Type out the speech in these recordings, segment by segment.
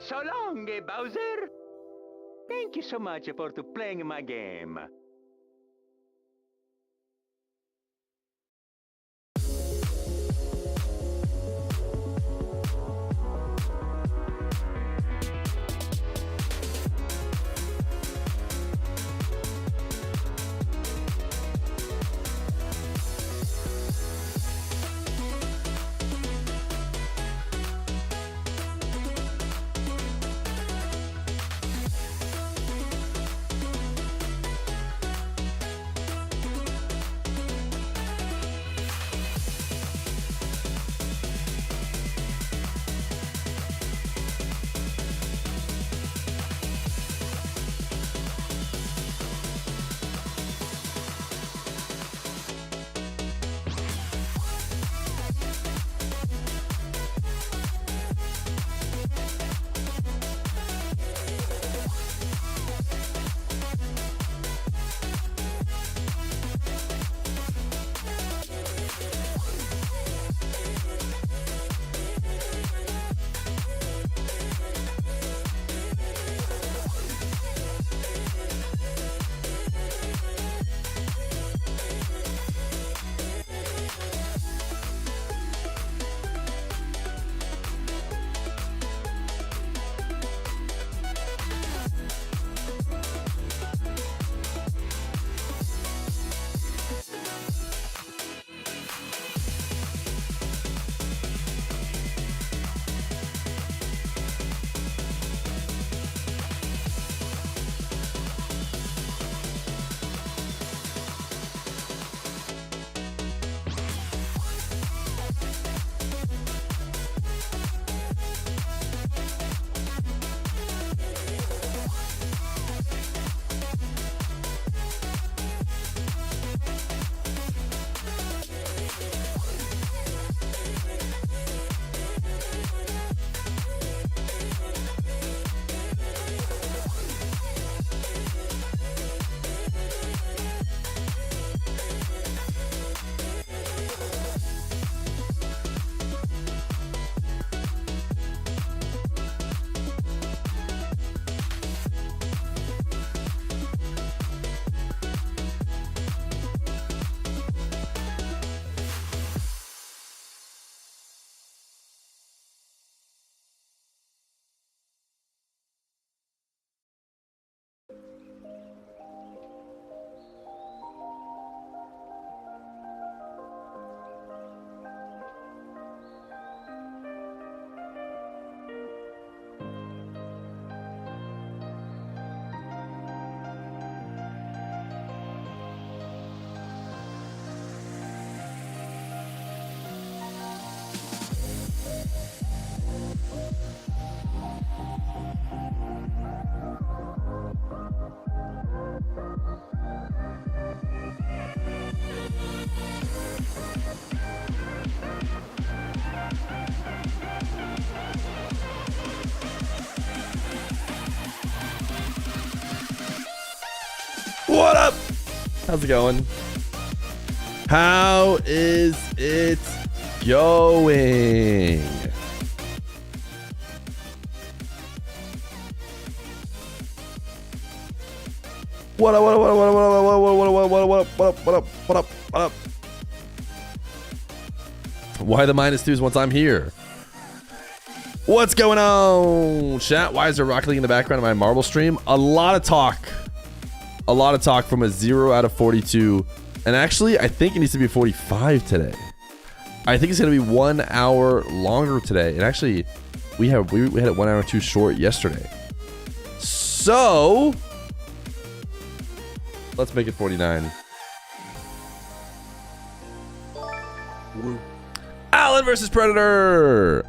So long, Bowser. Thank you so much for playing my game. What up? How's it going? How is it going? What up, what up, what up, what up, what up, what up, what up, what up? Why the -2s once I'm here? What's going on, chat? Why is there Rocket League in the background of my Marble stream? A lot of talk from a 0 out of 42. And actually, I think it needs to be 45 today. I think it's going to be 1 hour longer today. And actually, we had it 1 hour too short yesterday. So, let's make it 49. Woo. Alan versus Predator.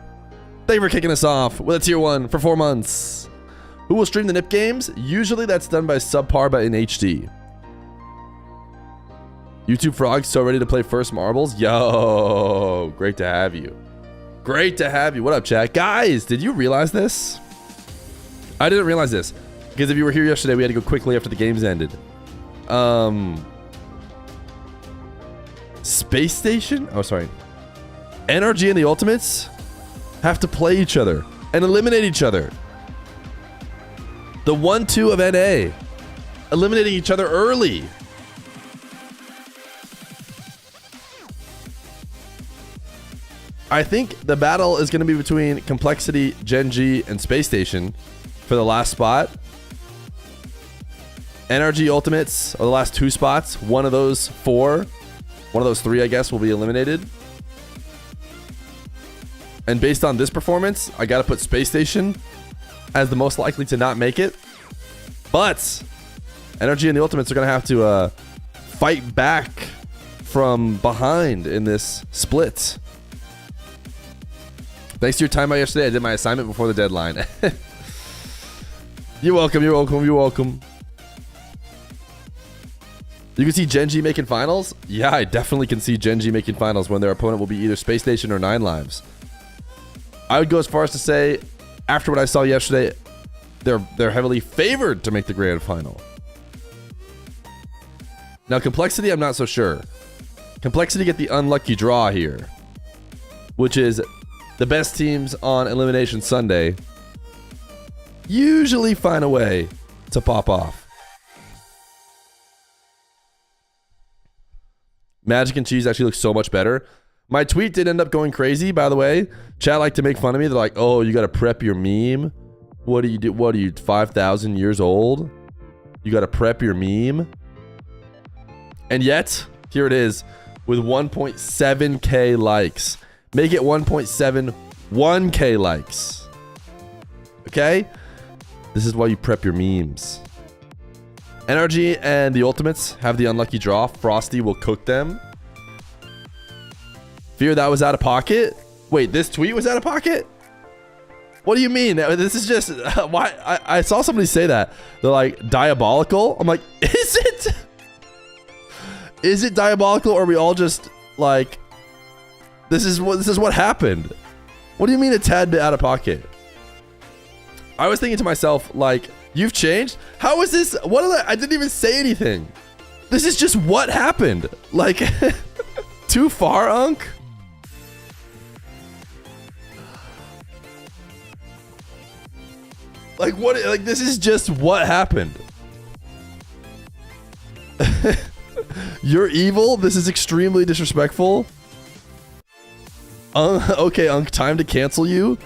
Thank you for kicking us off with a tier 1 for 4 months. Who will stream the NIP games? Usually that's done by Subpar but in HD. YouTube Frog, so ready to play first marbles? Yo, great to have you. Great to have you. What up, chat? Guys, did you realize this? I didn't realize this. Because if you were here yesterday, we had to go quickly after the games ended. Space Station? Oh, sorry. NRG and the Ultimates have to play each other and eliminate each other. The 1-2 of NA. Eliminating each other early. I think the battle is going to be between Complexity, Gen.G, and Space Station for the last spot. NRG Ultimates are the last 2 spots. One of those 4, one of those 3, I guess, will be eliminated. And based on this performance, I got to put Space Station as the most likely to not make it. But NRG and the Ultimates are going to have to fight back from behind in this split. Thanks to your time out yesterday. I did my assignment before the deadline. You're welcome. You're welcome. You're welcome. You can see Gen.G making finals? Yeah, I definitely can see Gen.G making finals when their opponent will be either Space Station or 9 Lives. I would go as far as to say, after what I saw yesterday, they're heavily favored to make the grand final. Now, Complexity, I'm not so sure. Complexity get the unlucky draw here, which is the best teams on Elimination Sunday usually find a way to pop off. Magic and Cheese actually looks so much better. My tweet did end up going crazy, by the way. Chat like to make fun of me. They're like, oh, you got to prep your meme. What do you do? What are you, 5,000 years old? You got to prep your meme. And yet, here it is with 1.7K likes. Make it 1.71K likes. Okay? This is why you prep your memes. NRG and the Ultimates have the unlucky draw. Frosty will cook them. Fear that was out of pocket? Wait, this tweet was out of pocket? What do you mean? This is just... why? I saw somebody say that. They're like, diabolical? I'm like, is it? Is it diabolical, or are we all just like... This is what happened. What do you mean a tad bit out of pocket? I was thinking to myself, like, you've changed? How is this? What did I didn't even say anything. This is just what happened. Like, too far, Unk? Like, what? Like, this is just what happened. You're evil? This is extremely disrespectful. Okay, Unk, time to cancel you.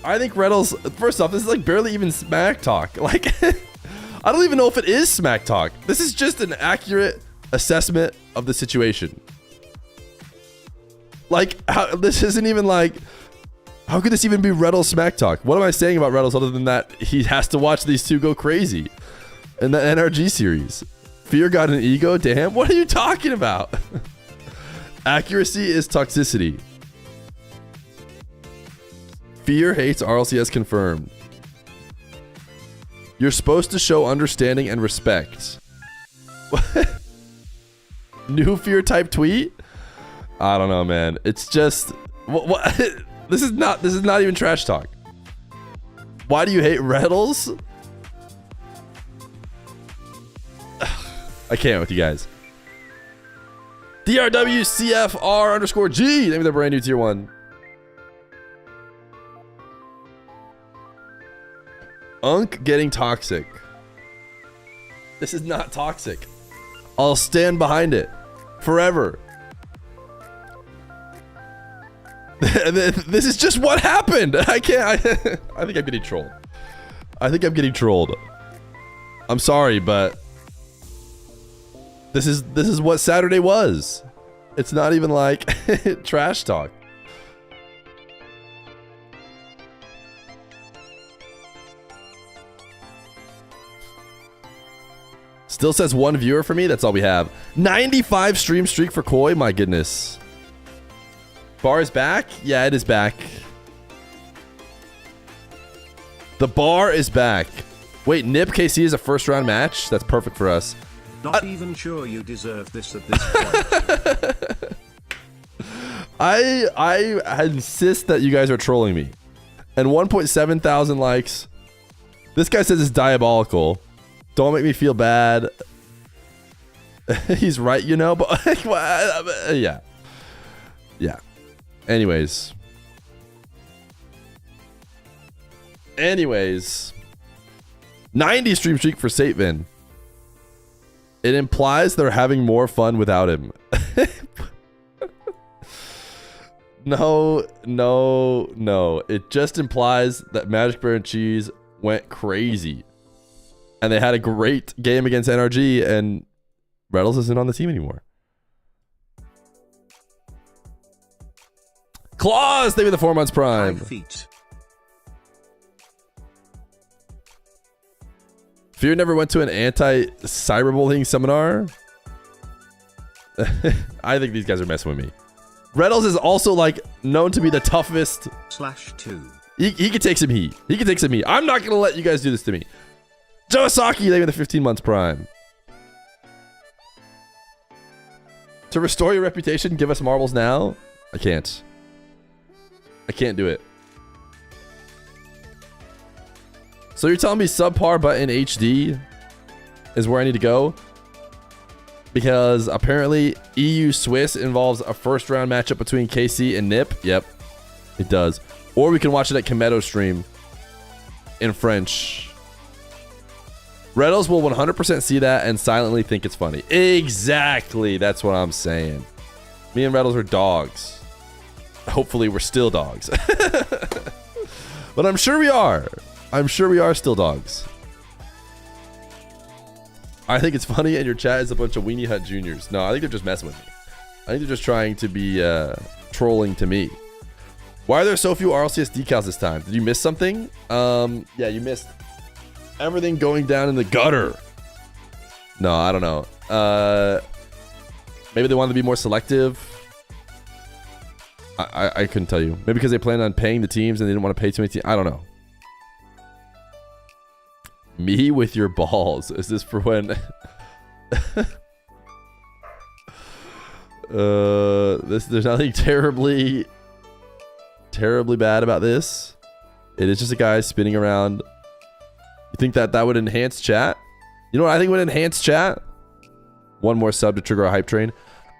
I think Rlcs, first off, this is like barely even smack talk. Like, I don't even know if it is smack talk. This is just an accurate assessment of the situation. Like, this isn't even like, how could this even be Rlcs smack talk? What am I saying about Rlcs other than that he has to watch these two go crazy in the NRG series? Fear got an ego? Damn, what are you talking about? Accuracy is toxicity. Fear hates RLCS confirmed. You're supposed to show understanding and respect. New Fear type tweet? I don't know, man. It's just what this is not even trash talk. Why do you hate Rlcs? I can't with you guys. DRWCFR_G. Maybe they're brand new tier 1. Unk getting toxic. This is not toxic. I'll stand behind it forever. This is just what happened. I can't. I think I'm getting trolled. I think I'm getting trolled. I'm sorry, but this is what Saturday was. It's not even like trash talk. Still says 1 viewer for me. That's all we have. 95 stream streak for Koi. My goodness. Bar is back? Yeah, it is back. The bar is back. Wait, Nip KC is a first round match? That's perfect for us. Not even sure you deserve this at this point. I insist that you guys are trolling me. And 1.7 thousand likes. This guy says it's diabolical. Don't make me feel bad. He's right, you know, but yeah. Yeah. Anyways. Anyways, 90 stream streak for Satvin. It implies they're having more fun without him. No. It just implies that Magic Bear and Cheese went crazy. And they had a great game against NRG, and Rlcs isn't on the team anymore. Claws, thank you for the 4 months prime. 5 feet. Fear never went to an anti-cyberbullying seminar. I think these guys are messing with me. Rlcs is also like known to be the toughest. /2. He can take some heat. He can take some heat. I'm not gonna let you guys do this to me. Joasaki, they were the 15 months prime. To restore your reputation, give us marbles now. I can't do it. So you're telling me subpar but in HD is where I need to go? Because apparently EU Swiss involves a first round matchup between KC and Nip. Yep, it does. Or we can watch it at Komedo stream in French. Rlcs will 100% see that and silently think it's funny. Exactly, that's what I'm saying. Me and Rlcs are dogs. Hopefully we're still dogs. But I'm sure we are. I'm sure we are still dogs. I think it's funny and your chat is a bunch of Weenie Hut juniors. No, I think they're just messing with me. I think they're just trying to be trolling to me. Why are there so few RLCS decals this time? Did you miss something? Yeah, you missed everything going down in the gutter. No, I don't know. Maybe they wanted to be more selective. I couldn't tell you. Maybe because they planned on paying the teams and they didn't want to pay too many teams. I don't know. Me with your balls. Is this for when? There's nothing terribly bad about this. It is just a guy spinning around. You think that would enhance chat? You know what I think would enhance chat? One more sub to trigger a hype train.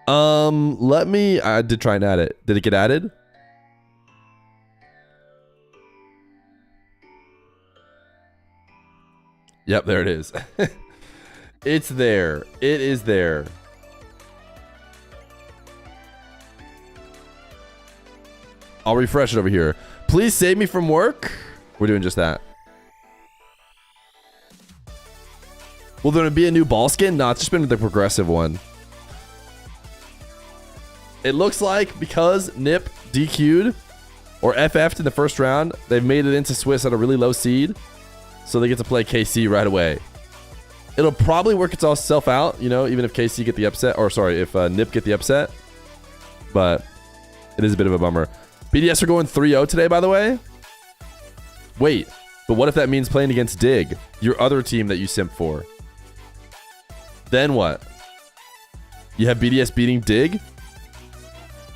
I did try and add it. Did it get added? Yep, there it is. It's there. It is there. I'll refresh it over here. Please save me from work. We're doing just that. Will there be a new ball skin? No, it's just been the progressive one. It looks like because Nip DQ'd or FF'd in the first round, they've made it into Swiss at a really low seed. So they get to play KC right away. It'll probably work itself out, you know, even if KC get the upset, or sorry, if Nip get the upset. But it is a bit of a bummer. BDS are going 3-0 today, by the way. Wait, but what if that means playing against Dig, your other team that you simp for? Then what? You have BDS beating Dig?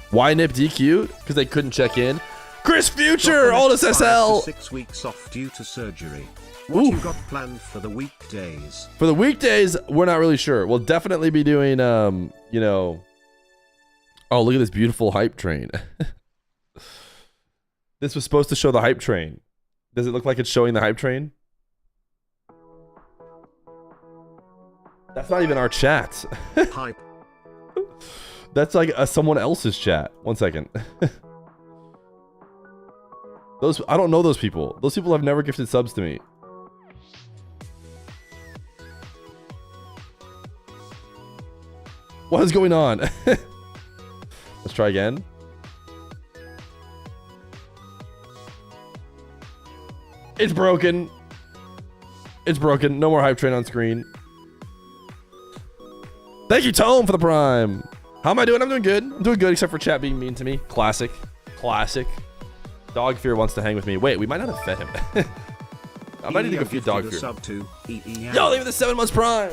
Why Nip DQ? Because they couldn't check in. Chris Future, oldest SL. 6 weeks off due to surgery. What you got planned for the weekdays? For the weekdays, we're not really sure. We'll definitely be doing, you know. Oh, look at this beautiful hype train. This was supposed to show the hype train. Does it look like it's showing the hype train? That's not even our chat. Hype. That's like someone else's chat. 1 second. I don't know those people. Those people have never gifted subs to me. What is going on? Let's try again. It's broken. It's broken. No more hype train on screen. Thank you, Tone, for the prime. How am I doing? I'm doing good. I'm doing good, except for chat being mean to me. Classic. Classic. Dog Fear wants to hang with me. Wait, we might not have fed him. I might need to go feed Dog Fear. Yo, leave it the 7 months prime.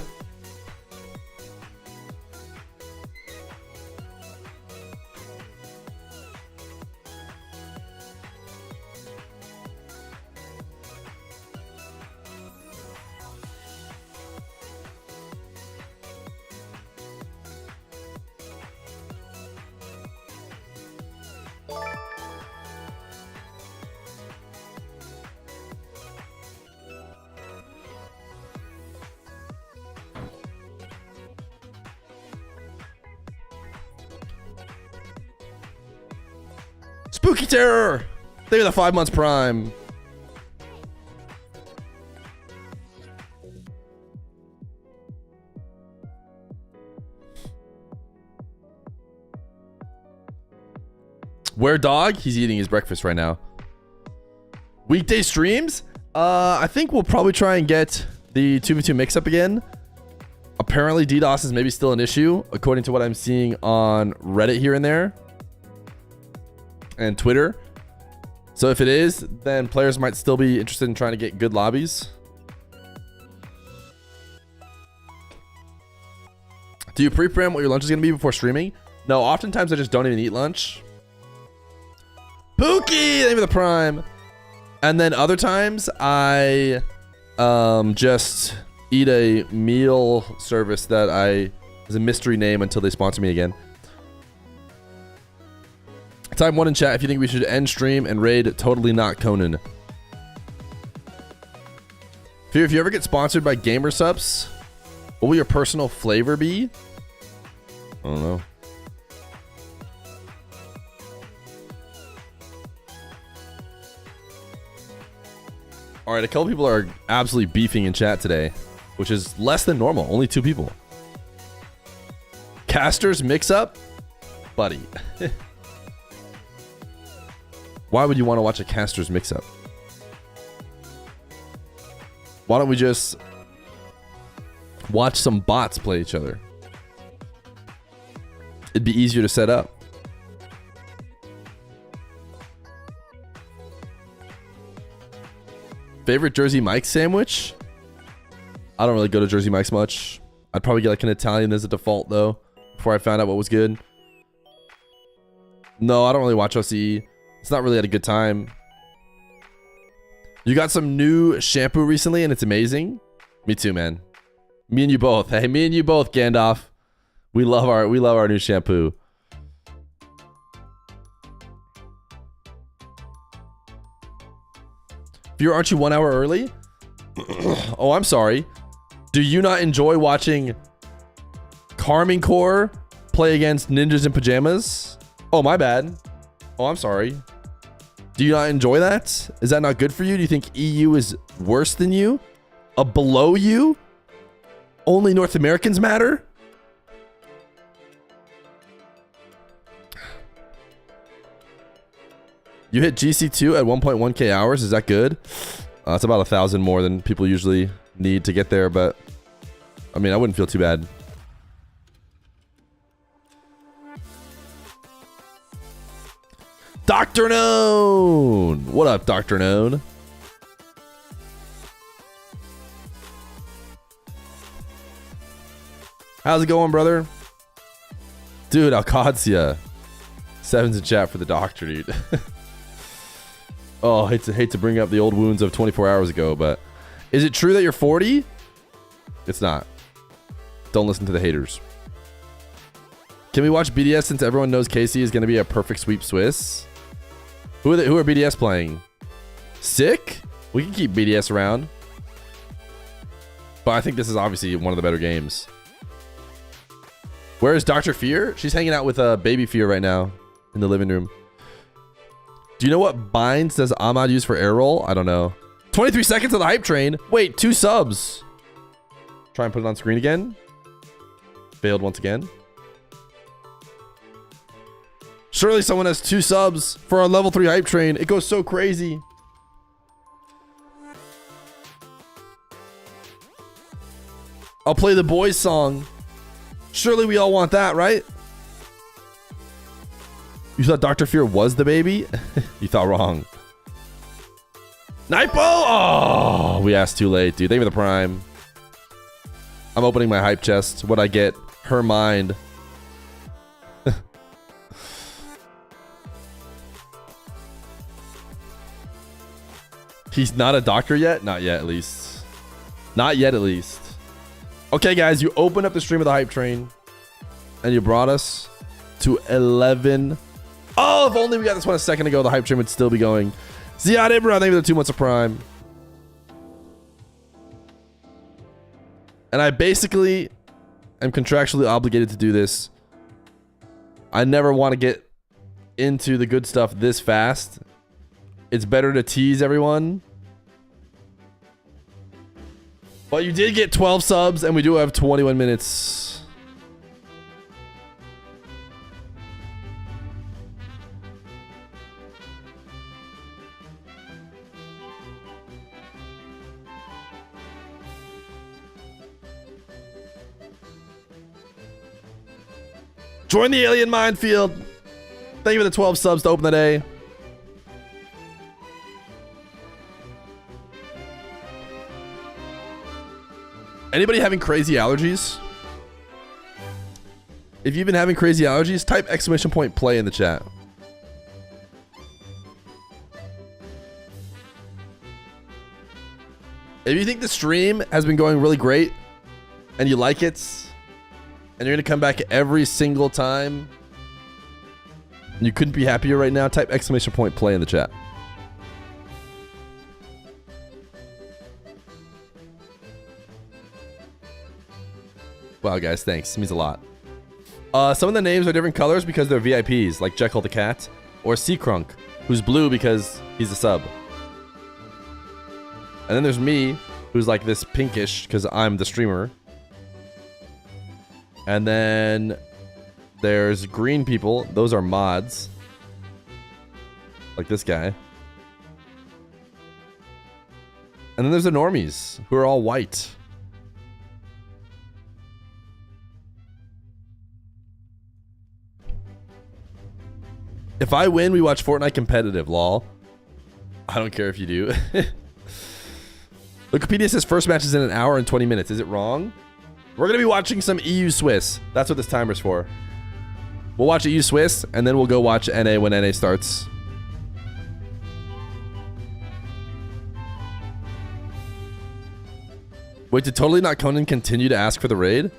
Spooky Terror. Thank you for the 5 months prime. Where dog? He's eating his breakfast right now. Weekday streams? I think we'll probably try and get the 2v2 mix-up again. Apparently DDoS is maybe still an issue, according to what I'm seeing on Reddit here and there. And Twitter. So if it is, then players might still be interested in trying to get good lobbies. Do you pre-program what your lunch is going to be before streaming? No, oftentimes I just don't even eat lunch. Pookie! Thank you for the prime. And then other times I just eat a meal service that is a mystery name until they sponsor me again. Time 1 in chat if you think we should end stream and raid Totally Not Conan. Fear, if you ever get sponsored by Gamer Subs, what will your personal flavor be? I don't know. All right, a couple people are absolutely beefing in chat today, which is less than normal. Only 2 people. Casters mix up? Buddy. Why would you want to watch a casters mix up? Why don't we just watch some bots play each other? It'd be easier to set up. Favorite Jersey Mike's sandwich? I don't really go to Jersey Mike's much. I'd probably get like an Italian as a default though, before I found out what was good. No, I don't really watch OCE. It's not really at a good time. You got some new shampoo recently and it's amazing. Me too, man. Me and you both. Hey, me and you both, Gandalf. We love our new shampoo. Fear, aren't you 1 hour early? Oh, I'm sorry. Do you not enjoy watching Carmine Core play against ninjas in pajamas? Oh, my bad. Oh, I'm sorry. Do you not enjoy that? Is that not good for you? Do you think EU is worse than you? Below you? Only North Americans matter? You hit GC2 at 1.1k hours. Is that good? That's about 1,000 more than people usually need to get there, but I mean, I wouldn't feel too bad. Dr. Known! What up, Dr. Known? How's it going, brother? Dude, Alcacia. 7's in chat for the doctor, dude. Oh, hate to bring up the old wounds of 24 hours ago, but is it true that you're 40? It's not. Don't listen to the haters. Can we watch BDS since everyone knows Casey is going to be a perfect sweep Swiss? Who are BDS playing? Sick? We can keep BDS around. But I think this is obviously one of the better games. Where is Dr. Feer? She's hanging out with Baby Feer right now in the living room. Do you know what binds does Ahmad use for air roll? I don't know. 23 seconds of the hype train. Wait, 2 subs. Try and put it on screen again. Failed once again. Surely someone has 2 subs for our level 3 hype train. It goes so crazy. I'll play the boys song. Surely we all want that, right? You thought Dr. Fear was the baby? You thought wrong. Nipo! Oh, we asked too late, dude. Thank you for the prime. I'm opening my hype chest. What'd I get? Her mind. He's not a doctor yet? Not yet, at least. Not yet, at least. Okay, guys, you opened up the stream of the hype train. And you brought us to 11. Oh, if only we got this one a second ago, the hype train would still be going. Ziad Ibrahim, thank you for the 2 months of prime. And I basically am contractually obligated to do this. I never want to get into the good stuff this fast. It's better to tease everyone. But you did get 12 subs, and we do have 21 minutes. Join the alien minefield. Thank you for the 12 subs to open the day. Anybody having crazy allergies? If you've been having crazy allergies, type !point play in the chat. If you think the stream has been going really great and you like it, and you're going to come back every single time, and you couldn't be happier right now, type !point play in the chat. Wow, guys, thanks. It means a lot. Some of the names are different colors because they're VIPs, like Jekyll the Cat, or Seacrunk, who's blue because he's a sub. And then there's me, who's like this pinkish because I'm the streamer. And then there's green people. Those are mods. Like this guy. And then there's the normies, who are all white. If I win, we watch Fortnite competitive, lol. I don't care if you do. Wikipedia says first match is in 1 hour and 20 minutes. Is it wrong? We're going to be watching some EU Swiss. That's what this timer's for. We'll watch EU Swiss, and then we'll go watch NA when NA starts. Wait, did Totally Not Conan continue to ask for the raid?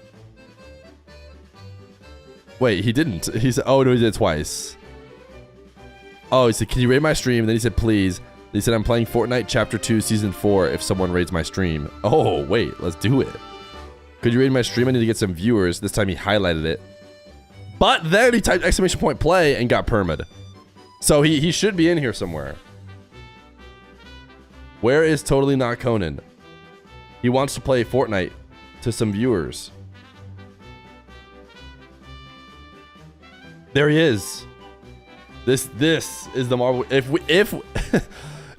Wait, he didn't. He said, oh no, he did it twice. Oh, he said, can you raid my stream? And then he said, please. Then he said, I'm playing Fortnite Chapter 2 Season 4 if someone raids my stream. Oh, wait, let's do it. Could you raid my stream? I need to get some viewers. This time he highlighted it. But then he typed !point play and got permid. So he should be in here somewhere. Where is Totally Not Conan? He wants to play Fortnite to some viewers. There he is. This is the Marvel. If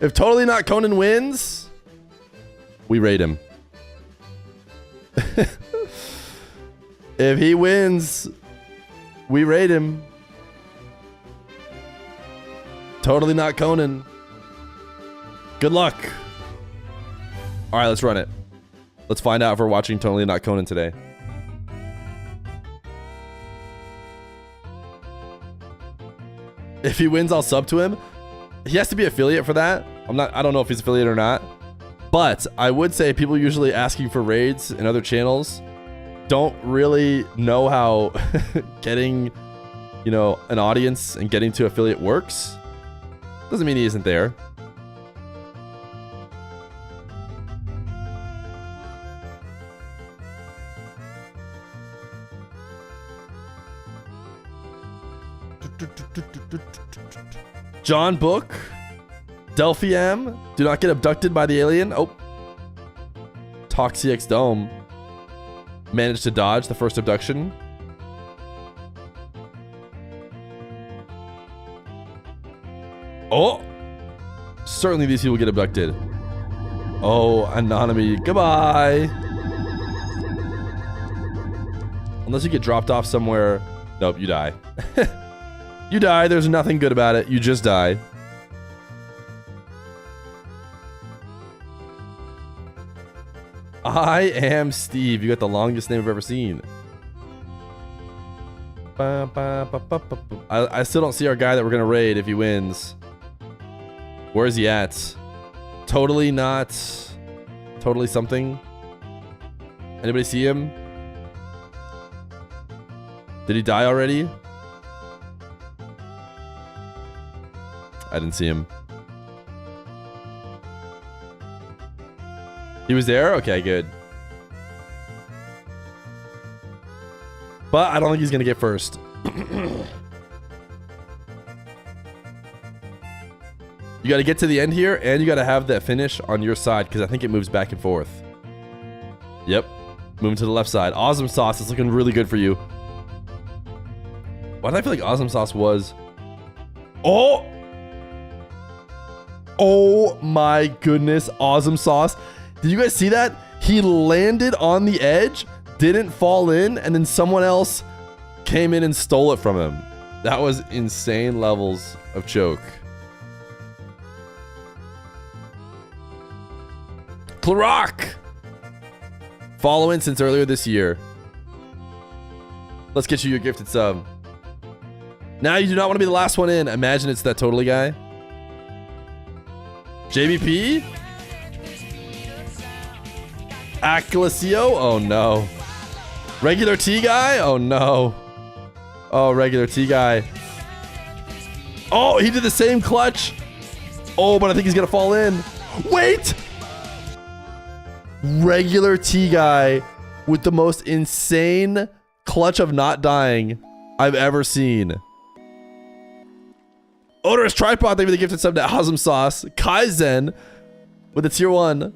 if Totally Not Conan wins, we raid him. If he wins, we raid him. Totally Not Conan. Good luck. All right, let's run it. Let's find out if we're watching Totally Not Conan today. If he wins, I'll sub to him. He has to be affiliate for that. I don't know if he's affiliate or not. But I would say people usually asking for raids in other channels don't really know how getting, an audience and getting to affiliate works. Doesn't mean he isn't there. John Book, Delphi M, do not get abducted by the alien. Oh, TalkCX Dome managed to dodge the first abduction. Oh, certainly these people get abducted. Oh, Anonymity, goodbye. Unless you get dropped off somewhere. Nope, you die. You die. There's nothing good about it. You just die. I am Steve. You got the longest name I've ever seen. I still don't see our guy that we're going to raid if he wins. Where is he at? Totally not. Totally something. Anybody see him? Did he die already? I didn't see him. He was there? Okay, good. But I don't think he's going to get first. You got to get to the end here, and you got to have that finish on your side, because I think it moves back and forth. Yep. Moving to the left side. Awesome Sauce is looking really good for you. Why did I feel like Awesome Sauce was... Oh! Oh my goodness. Awesome Sauce. Did you guys see that? He landed on the edge, didn't fall in, and then someone else came in and stole it from him. That was insane levels of choke. Clarok! Following since earlier this year. Let's get you your gifted sub. Now you do not want to be the last one in. Imagine it's that totally guy. JBP? Aclasio? Oh no. Regular T guy? Oh no. Oh, regular T guy. Oh, he did the same clutch. Oh, but I think he's gonna fall in. Wait! Regular T guy with the most insane clutch of not dying I've ever seen. Odorous Tripod, thank you for the gifted sub to Awesome Sauce. Kaizen with a tier 1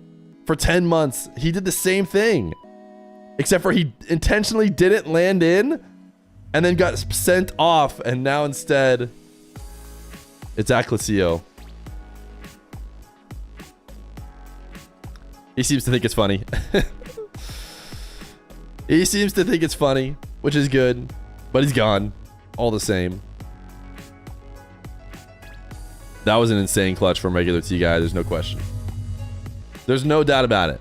for 10 months. He did the same thing. Except for he intentionally didn't land in and then got sent off. And now instead, it's Aclasio. He seems to think it's funny. He seems to think it's funny, which is good. But he's gone. All the same. That was an insane clutch from regular T guy. There's no question. There's no doubt about it.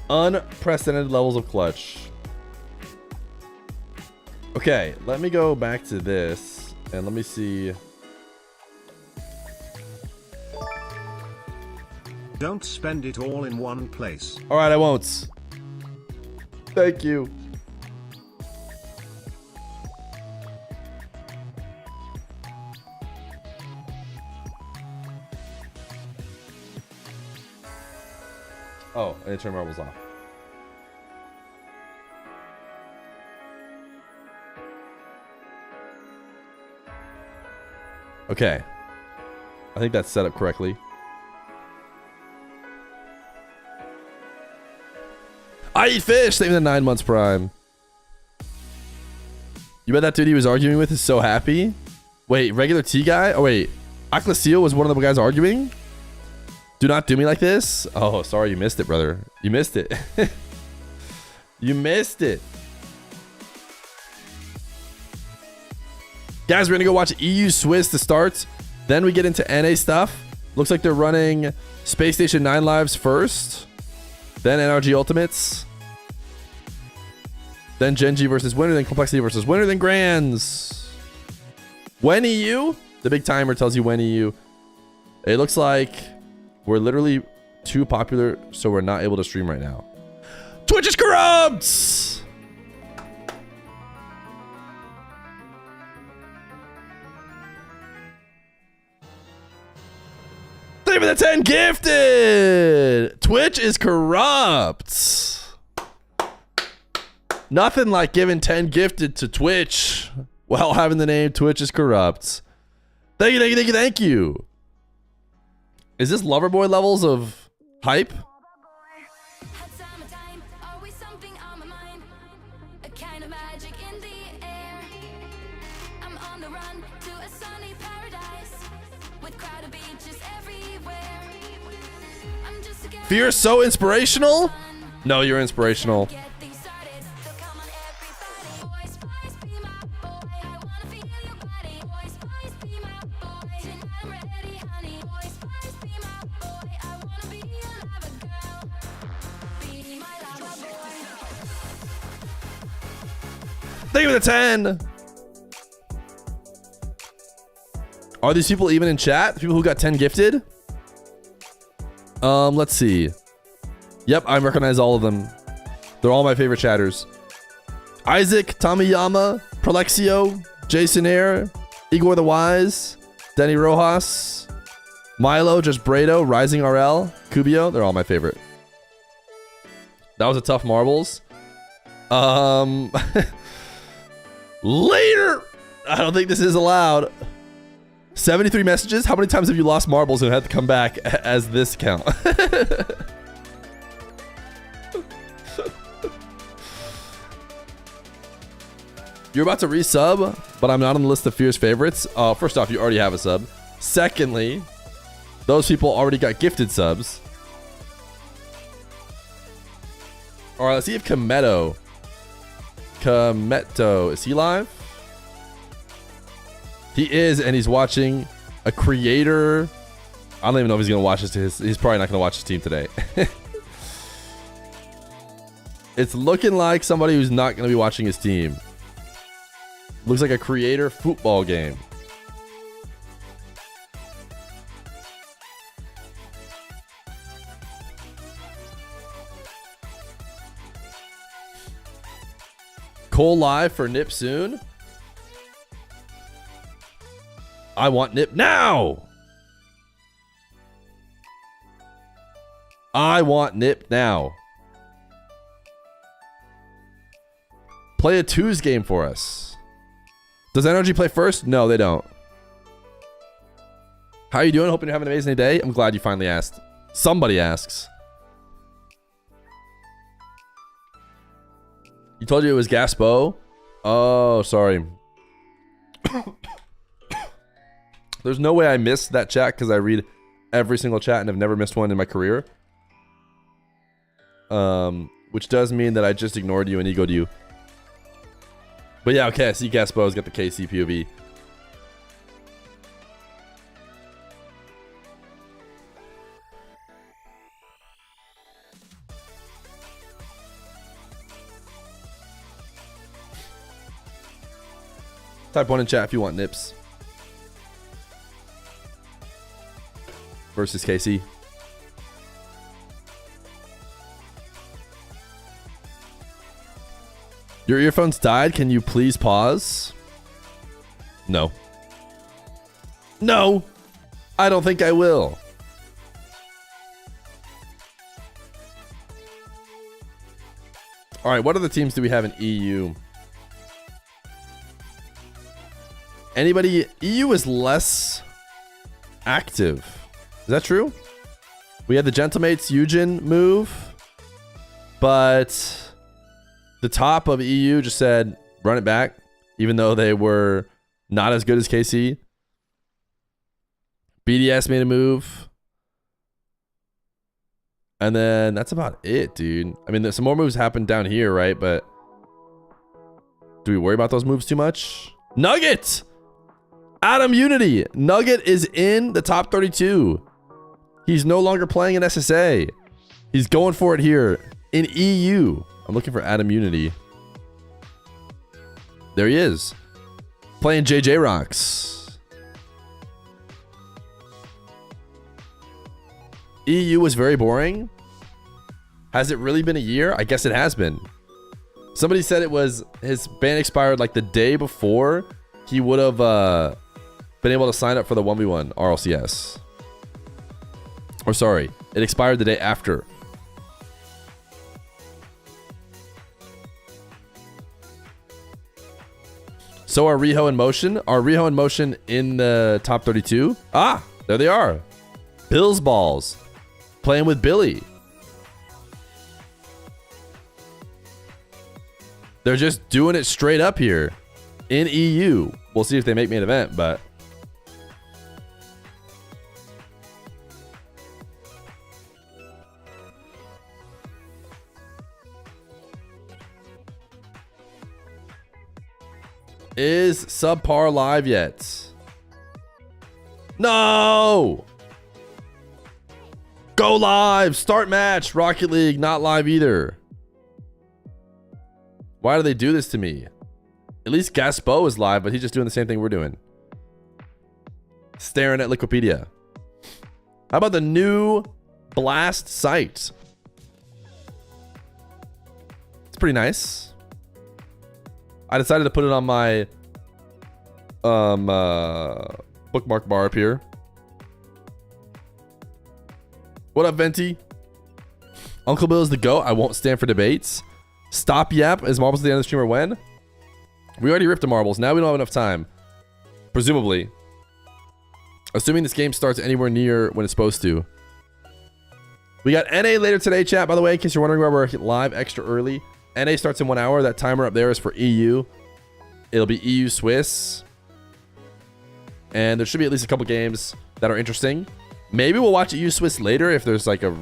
Unprecedented levels of clutch. Okay, let me go back to this and let me see. Don't spend it all in one place. All right, I won't. Thank you. Oh, I need to turn marbles off. Okay. I think that's set up correctly. I eat fish! Same the 9 months prime. You bet that dude he was arguing with is so happy? Wait, regular T guy? Oh, wait. Aclasio was one of the guys arguing? Do not do me like this. Oh, sorry, you missed it, brother. You missed it. You missed it. Guys, we're gonna go watch EU Swiss to start. Then we get into NA stuff. Looks like they're running Space Station 9 lives first. Then NRG Ultimates. Then Genji versus Winner. Then Complexity versus Winner. Then Grands. When EU? The big timer tells you when EU. It looks like we're literally too popular, so we're not able to stream right now. Twitch is corrupt! Thank you for the 10 gifted! Twitch is corrupt. Nothing like giving 10 gifted to Twitch while having the name Twitch is corrupt. Thank you, thank you, thank you, thank you. Is this Loverboy levels of hype? Fear so inspirational? No, you're inspirational. Thank you for the 10. Are these people even in chat? People who got 10 gifted? Let's see. Yep, I recognize all of them. They're all my favorite chatters. Isaac, Tamiyama, Prolexio, Jason Air, Igor the Wise, Denny Rojas, Milo, Just Brado, Rising RL, Kubio. They're all my favorite. That was a tough marbles. Later. I don't think this is allowed. 73 messages. How many times have you lost marbles and had to come back as this count? You're about to resub, but I'm not on the list of Fear's favorites. First off, you already have a sub. Secondly, those people already got gifted subs. All right, let's see if Kameto, is he live? He is, and he's watching a creator. I don't even know if he's going to watch this. He's probably not going to watch his team today. It's looking like somebody who's not going to be watching his team. Looks like a creator football game. Cole live for Nip soon. I want Nip now. I want Nip now. Play a twos game for us. Does Energy play first? No, they don't. How are you doing? Hoping you're having an amazing day. I'm glad you finally asked. Somebody asks. You told you it was Gaspo? Oh, sorry. There's no way I missed that chat because I read every single chat and have never missed one in my career. Which does mean that I just ignored you and egoed you. But yeah, okay, I see Gaspo's got the KC POV. Type 1 in chat if you want Nips. Versus KC. Your earphones died. Can you please pause? No. No. I don't think I will. All right, what other teams do we have in EU? Anybody? EU is less active. Is that true? We had the Gentlemates Eugen move, but the top of EU just said run it back, even though they were not as good as KC. BDS made a move. And then that's about it, dude. I mean, some more moves happened down here, right? But do we worry about those moves too much? Nugget! Adam Unity. Nugget is in the top 32. He's no longer playing in SSA. He's going for it here in EU. I'm looking for Adam Unity. There he is. Playing JJ Rocks. EU was very boring. Has it really been a year? I guess it has been. Somebody said it was his ban expired like the day before he would have been able to sign up for the 1v1 RLCS. Or sorry, it expired the day after. So are Riho in motion? Are Riho in motion in the top 32? Ah, there they are. Bill's balls. Playing with Billy. They're just doing it straight up here in EU. We'll see if they make main event, but is Subpar live yet? No! Go live! Start match! Rocket League, not live either. Why do they do this to me? At least Gaspo is live, but he's just doing the same thing we're doing. Staring at Wikipedia. How about the new Blast site? It's pretty nice. I decided to put it on my bookmark bar up here. What up, Venti? Uncle Bill is the GOAT. I won't stand for debates. Stop Yap. Is Marbles at the end of the stream or when? We already ripped the marbles. Now we don't have enough time. Presumably. Assuming this game starts anywhere near when it's supposed to. We got NA later today, chat, by the way, in case you're wondering why we're live extra early. NA starts in 1 hour. That timer up there is for EU. It'll be EU Swiss. And there should be at least a couple games that are interesting. Maybe we'll watch EU Swiss later if there's like a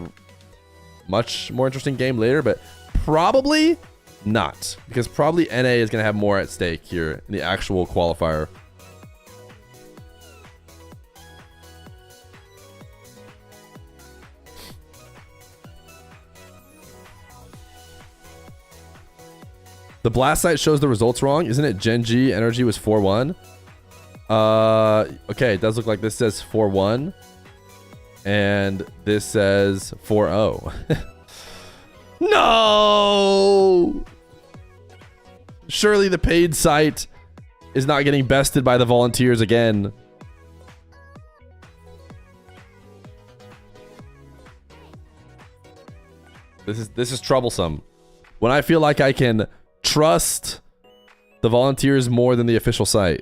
much more interesting game later, but probably not. Because probably NA is going to have more at stake here in the actual qualifier. The blast site shows the results wrong. Isn't it Gen G energy was 4-1? Okay, it does look like this says 4-1. And this says 4-0. No! Surely the paid site is not getting bested by the volunteers again. This is troublesome. When I feel like I can trust the volunteers more than the official site.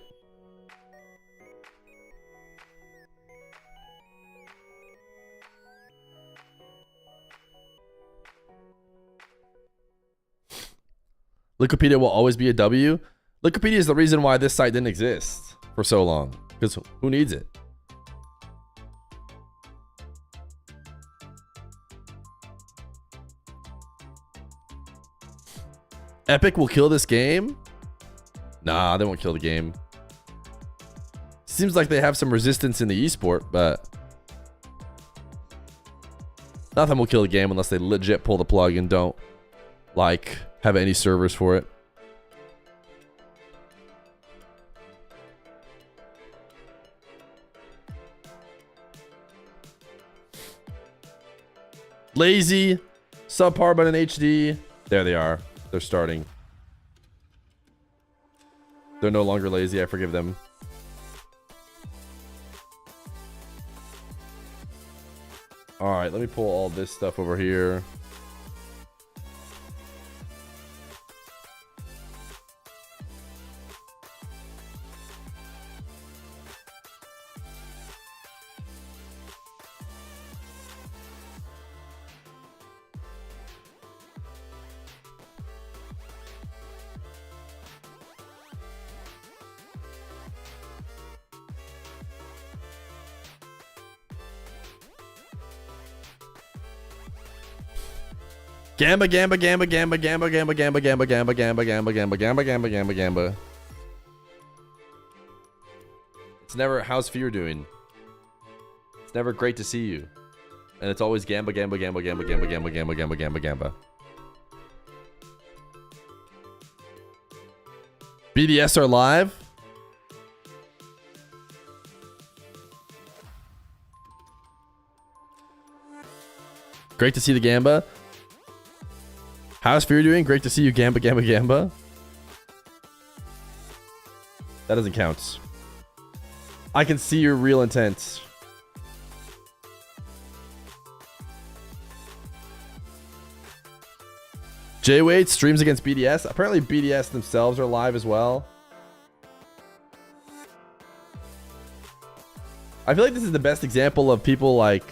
Wikipedia will always be a W. Wikipedia is the reason why this site didn't exist for so long. Because who needs it? Epic will kill this game? Nah, they won't kill the game. Seems like they have some resistance in the esport, but nothing will kill the game unless they legit pull the plug and don't like have any servers for it. Lazy, subpar but in HD. There they are. They're starting. They're no longer lazy. I forgive them. All right, let me pull all this stuff over here. Gamba, gamba, gamba, gamba, gamba, gamba, gamba, gamba, gamba, gamba, gamba, gamba, gamba, gamba, gamba, gamba. It's never, how's Feer doing? It's never great to see you. And it's always gamba, gamba, gamba, gamba, gamba, gamba, gamba, gamba, gamba, gamba. BDS are live. Great to see the gamba. How's Fear doing? Great to see you, Gamba, Gamba, Gamba. That doesn't count. I can see your real intent. J-Wade streams against BDS. Apparently BDS themselves are live as well. I feel like this is the best example of people like...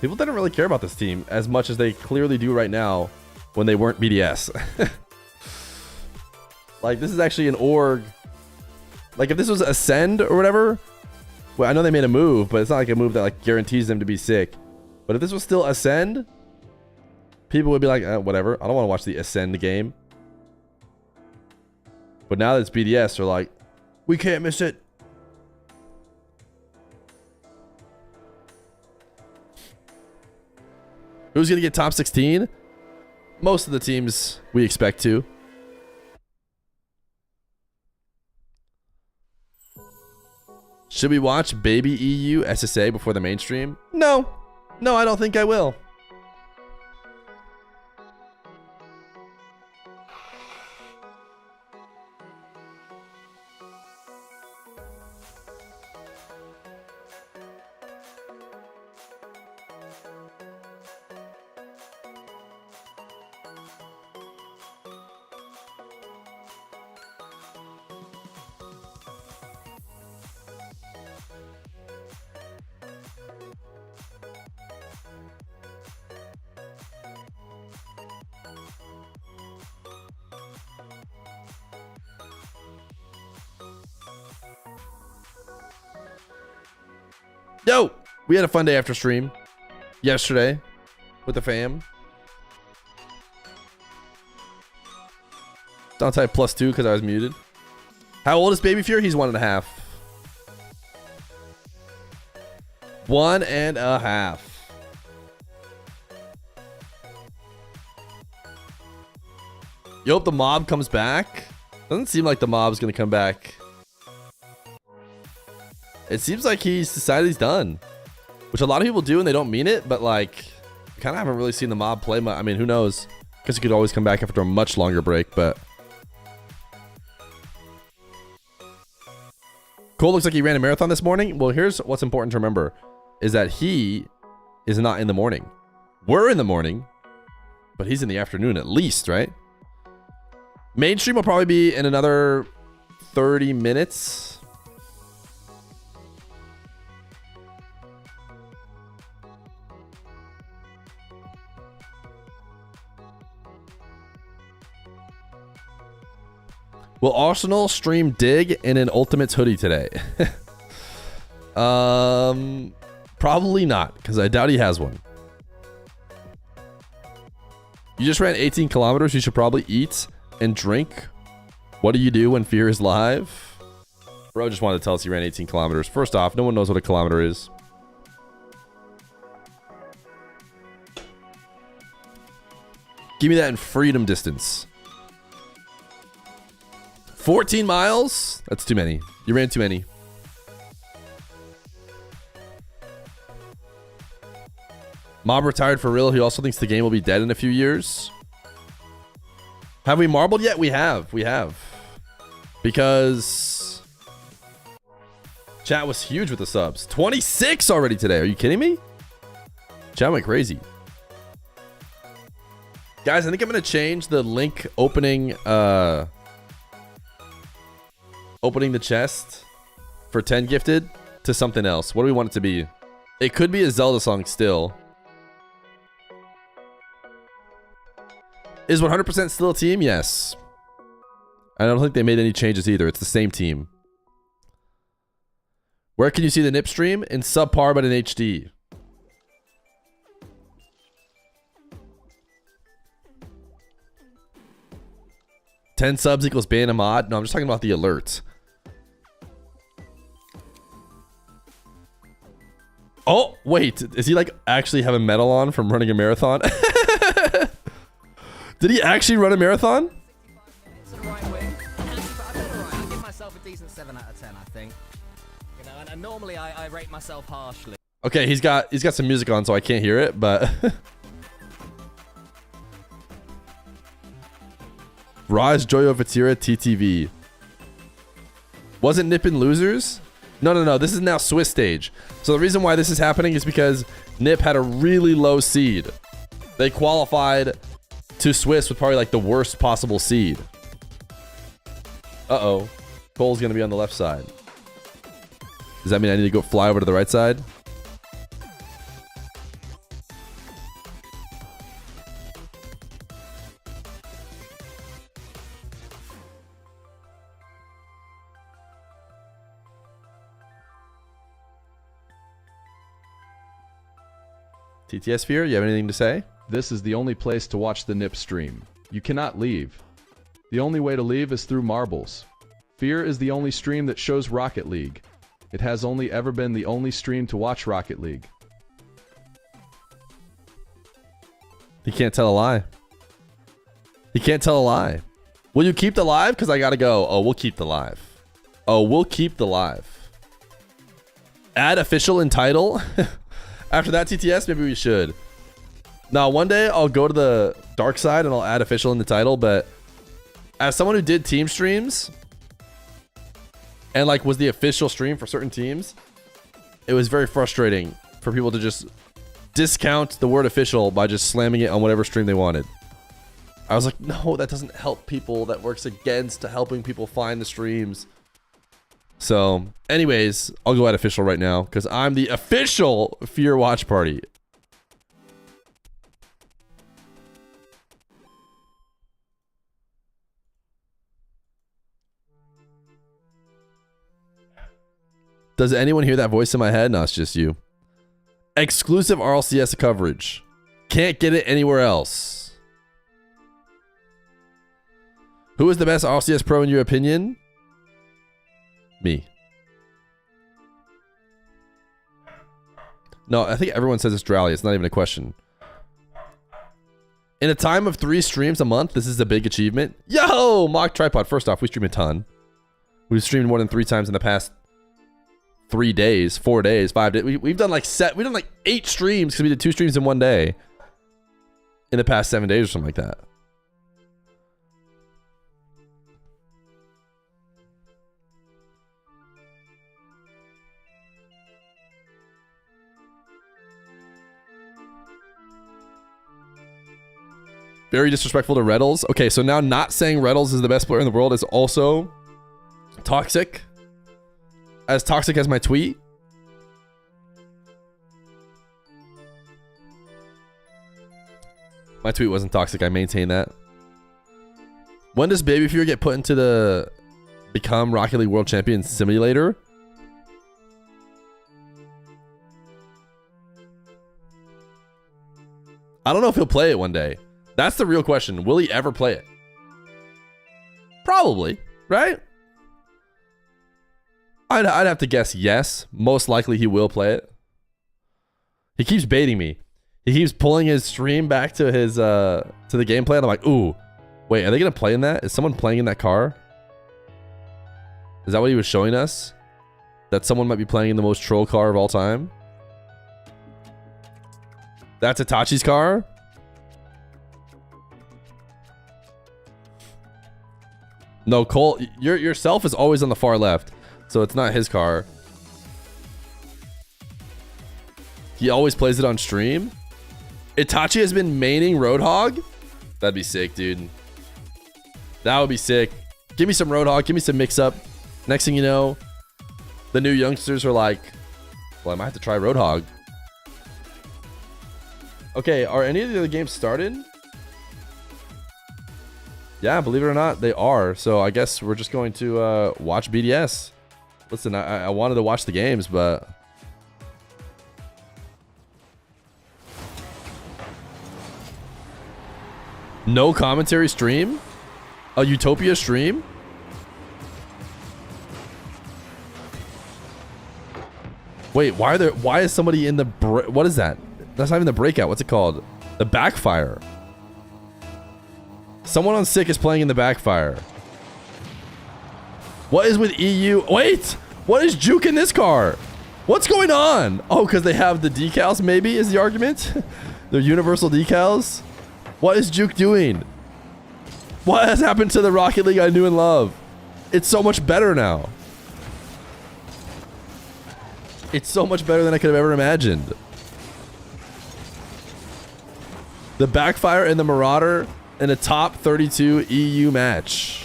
People didn't really care about this team as much as they clearly do right now when they weren't BDS. Like, this is actually an org. Like, if this was Ascend or whatever, well, I know they made a move, but it's not like a move that like guarantees them to be sick. But if this was still Ascend, people would be like, whatever. I don't want to watch the Ascend game. But now that it's BDS, they're like, we can't miss it. Who's going to get top 16? Most of the teams we expect to. Should we watch Baby EU SSA before the mainstream? No. No, I don't think I will. Yo, we had a fun day after stream yesterday with the fam. Don't type +2 because I was muted. How old is Baby Fear? He's 1.5. 1.5. You hope the mob comes back? Doesn't seem like the mob's gonna come back. It seems like he's decided he's done, which a lot of people do and they don't mean it, but like, kind of haven't really seen the mob play much. I mean, who knows? Guess he could always come back after a much longer break, but. Cole looks like he ran a marathon this morning. Well, here's what's important to remember is that he is not in the morning. We're in the morning, but he's in the afternoon at least, right? Mainstream will probably be in another 30 minutes. Will Arsenal stream Dig in an Ultimates hoodie today? Probably not, because I doubt he has one. You just ran 18 kilometers. You should probably eat and drink. What do you do when Fear is live? Bro just wanted to tell us he ran 18 kilometers. First off, no one knows what a kilometer is. Give me that in freedom distance. 14 miles? That's too many. You ran too many. Mob retired for real. He also thinks the game will be dead in a few years. Have we marbled yet? We have. We have. Because chat was huge with the subs. 26 already today. Are you kidding me? Chat went crazy. Guys, I think I'm going to change the link opening the chest for 10 gifted to something else. What do we want it to be? It could be a Zelda song still. Is 100% still a team? Yes. I don't think they made any changes either. It's the same team. Where can you see the Nip stream? In subpar but in HD. $10 subs equals ban a mod? No, I'm just talking about the alerts. Oh, wait. Is he like actually have a medal on from running a marathon? Did he actually run a marathon? I give myself a decent 7 out of 10, I think. You know, and normally I rate myself harshly. Okay, he's got some music on, so I can't hear it, but Rise Joyo Vatira TTV. Wasn't Nip in losers? No. This is now Swiss stage. So the reason why this is happening is because Nip had a really low seed. They qualified to Swiss with probably like the worst possible seed. Uh-oh. Cole's going to be on the left side. Does that mean I need to go fly over to the right side? TTS Fear, you have anything to say? This is the only place to watch the Nip stream. You cannot leave. The only way to leave is through marbles. Fear is the only stream that shows Rocket League. It has only ever been the only stream to watch Rocket League. He can't tell a lie. He can't tell a lie. Will you keep the live? Because I gotta go. Oh, we'll keep the live. Oh, we'll keep the live. Add official and title. After that TTS, maybe we should. Now, one day I'll go to the dark side and I'll add official in the title, but as someone who did team streams and like was the official stream for certain teams, it was very frustrating for people to just discount the word official by just slamming it on whatever stream they wanted. I was like, no, that doesn't help people. That works against helping people find the streams. So anyways, I'll go add official right now because I'm the official Fear watch party. Does anyone hear that voice in my head? No, it's just you. Exclusive RLCS coverage. Can't get it anywhere else. Who is the best RLCS pro in your opinion? Me. No, I think everyone says it's Rally. It's not even a question. In a time of 3 streams a month, this is a big achievement. Yo, mock tripod. First off, we stream a ton. We've streamed more than 3 times in the past 3 days, 4 days, 5 days. We've done like 8 streams because we did 2 streams in 1 day in the past 7 days or something like that. Very disrespectful to Rlcs. Okay, so now not saying Rlcs is the best player in the world is also toxic. As toxic as my tweet. My tweet wasn't toxic. I maintain that. When does Baby Fear get put into the Become Rocket League World Champion Simulator? I don't know if he'll play it one day. That's the real question. Will he ever play it? Probably, right? I'd have to guess yes. Most likely he will play it. He keeps baiting me. He keeps pulling his stream back to his to the gameplay, and I'm like, ooh, wait, are they gonna play in that? Is someone playing in that car? Is that what he was showing us? That someone might be playing in the most troll car of all time? That's Itachi's car? No, Cole, yourself is always on the far left, so it's not his car. He always plays it on stream. Itachi has been maining Roadhog? That'd be sick, dude. That would be sick. Give me some Roadhog, give me some mix-up. Next thing you know, the new youngsters are like, well, I might have to try Roadhog. Okay, are any of the other games started? Yeah, believe it or not, they are. So I guess we're just going to watch BDS. Listen, I wanted to watch the games, but... No commentary stream? A Utopia stream? Wait, why is somebody in the... What is that? That's not even the breakout. What's it called? The backfire. Someone on Sick is playing in the backfire. What is with EU? Wait! What is Juke in this car? What's going on? Oh, because they have the decals, maybe, is the argument? They're universal decals? What is Juke doing? What has happened to the Rocket League I knew and love? It's so much better now. It's so much better than I could have ever imagined. The backfire and the Marauder in a top 32 EU match.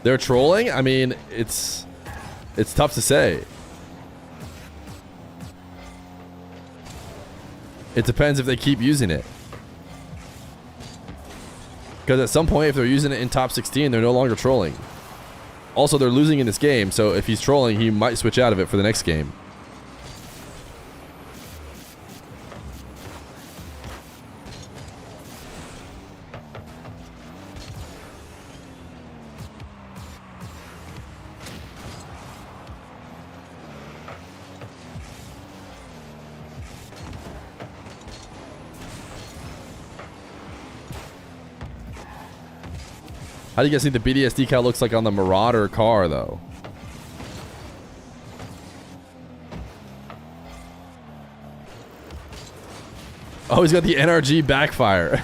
They're trolling? I mean, it's tough to say. It depends if they keep using it. Because at some point, if they're using it in top 16, they're no longer trolling. Also, they're losing in this game, so if he's trolling, he might switch out of it for the next game. How do you guys think the BDS decal looks like on the Marauder car, though? Oh, he's got the NRG backfire.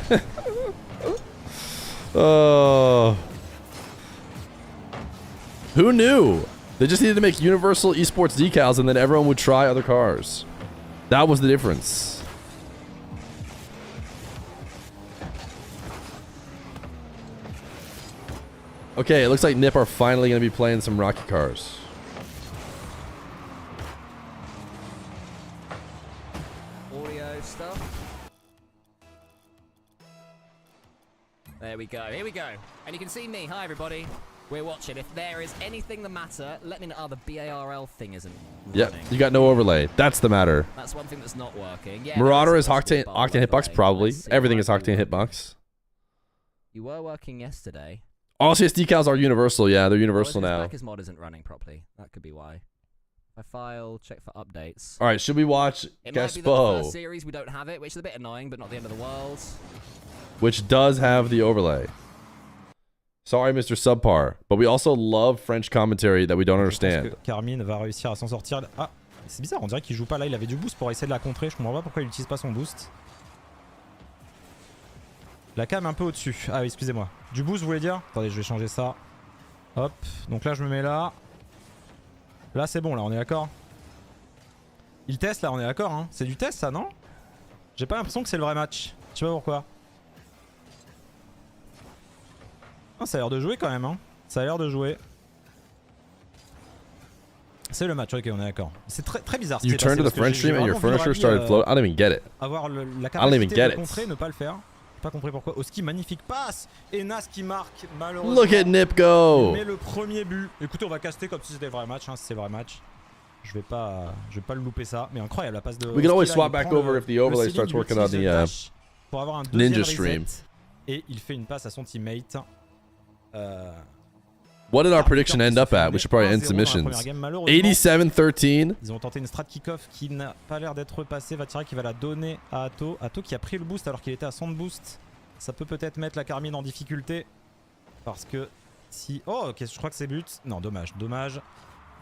Oh. Who knew? They just needed to make universal esports decals and then everyone would try other cars. That was the difference. Okay, it looks like Nip are finally going to be playing some Rocket cars. we go. Here we go. And you can see me. Hi, everybody. We're watching. If there is anything the matter, let me know. Oh, the BARL thing isn't Yep, running. you got no overlay. That's the matter. That's one thing that's not working. Yeah, Marauder is Octane hitbox, probably. Everything is Octane hitbox. You were working yesterday. RLCS decals are universal. Yeah, they're universal now. His mod isn't running properly. That could be why. If I file, check for updates. All right, should we watch It might be that the first series we don't have it, which is a bit annoying, but not the end of the world. Which does have the overlay. Sorry, Mr. Subpar, but we also love French commentary that we don't understand. Carmine va réussir à s'en sortir. Ah, c'est bizarre, on dirait qu'il joue pas là. Il avait du boost pour essayer de la contrer. Je comprends pas pourquoi il utilise pas son boost. La cam un peu au-dessus. Ah oui, excusez-moi. Du boost, vous voulez dire? Attendez, je vais changer ça. Hop. Donc là, je me mets là. Là, c'est bon, là, on est d'accord? Il teste, là, on est d'accord, hein? C'est du test, ça, non? J'ai pas l'impression que c'est le vrai match. Je sais pas pourquoi. Ah, ça a l'air de jouer quand même, hein. Ça a l'air de jouer. C'est le match, ok, on est d'accord. C'est très bizarre. You turned to the French stream and your furniture started floating. I don't even get it. Avoir la capacité de contrer, ne pas le faire. Pas compris pourquoi. Oski, magnifique passe. Et Nas qui marque, malheureusement. Look at Nip go. Mais le premier but. Écoutez, on va caster comme si c'était le vrai match, hein, si c'est le vrai match. Je vais pas le louper ça. Mais incroyable la passe de. We can always swap back over if the overlay starts working on the pour avoir un Ninja stream. Et il fait une passe à son teammate. What did our prediction end up at? We should probably end submissions. 87-13. Ils ont tenté une strat kick-off qui n'a pas l'air d'être passée. Vatira qui va la donner à Atto. Atto qui a pris le boost alors qu'il était à 100 de boost. Ça peut peut-être mettre la Carmine en difficulté. Parce que si... Oh, ok, je crois que c'est but. Non, dommage, dommage.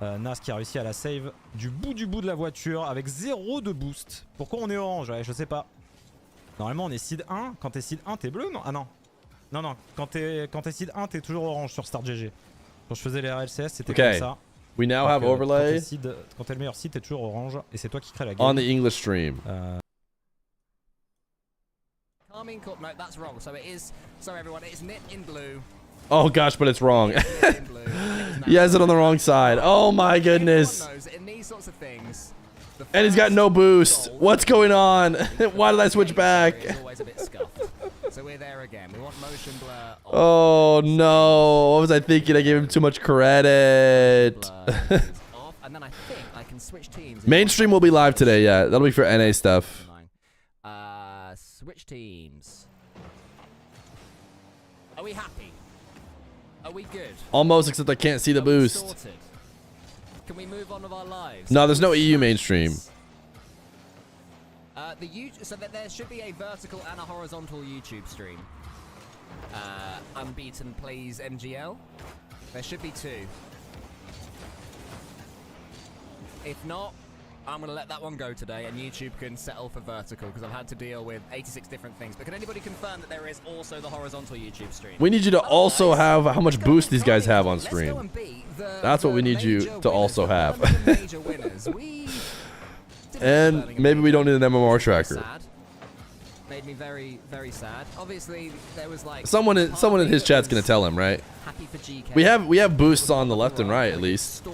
Nas qui a réussi à la save du bout de la voiture avec 0 de boost. Pourquoi on est orange? Ouais, je sais pas. Normalement, on est seed 1. Quand t'es seed 1, t'es bleu, non? Ah non. Non, quand t'es seed 1, t'es toujours orange sur Start GG. Quand je faisais les Rlcs, c'était comme ça. We now have overlay. Quand t'es le meilleur seed, t'es toujours orange. Et c'est toi qui crée la game. On the English stream. Carmine Corp, no, that's wrong. So it is, sorry everyone, it is Nip in blue. Oh gosh, but it's wrong. He has it on the wrong side. Oh my goodness. In these sorts of things, and he's got no boost. What's going on? Why did I switch back? Always a bit scuffed. So we're there again. We want motion blur. Oh no. What was I thinking? I gave him too much credit. And then I think I can switch teams. Mainstream will be live today, yeah. That'll be for NA stuff. Switch teams. Are we happy? Are we good? Almost, except I can't see the boost. Sorted? Can we move on with our lives? No, there's no EU mainstream. So that there should be a vertical and a horizontal YouTube stream. Unbeaten plays MGL. There should be 2. If not, I'm going to let that one go today and YouTube can settle for vertical because I've had to deal with 86 different things. But can anybody confirm that there is also the horizontal YouTube stream? We need you to also have how much boost these guys have on stream. That's what we need you to also have. And maybe we don't need an MMR tracker. Made me very, very sad. Obviously, there was like someone in his chat's gonna tell him, right? Happy for GK. We have boosts on the left and right at least.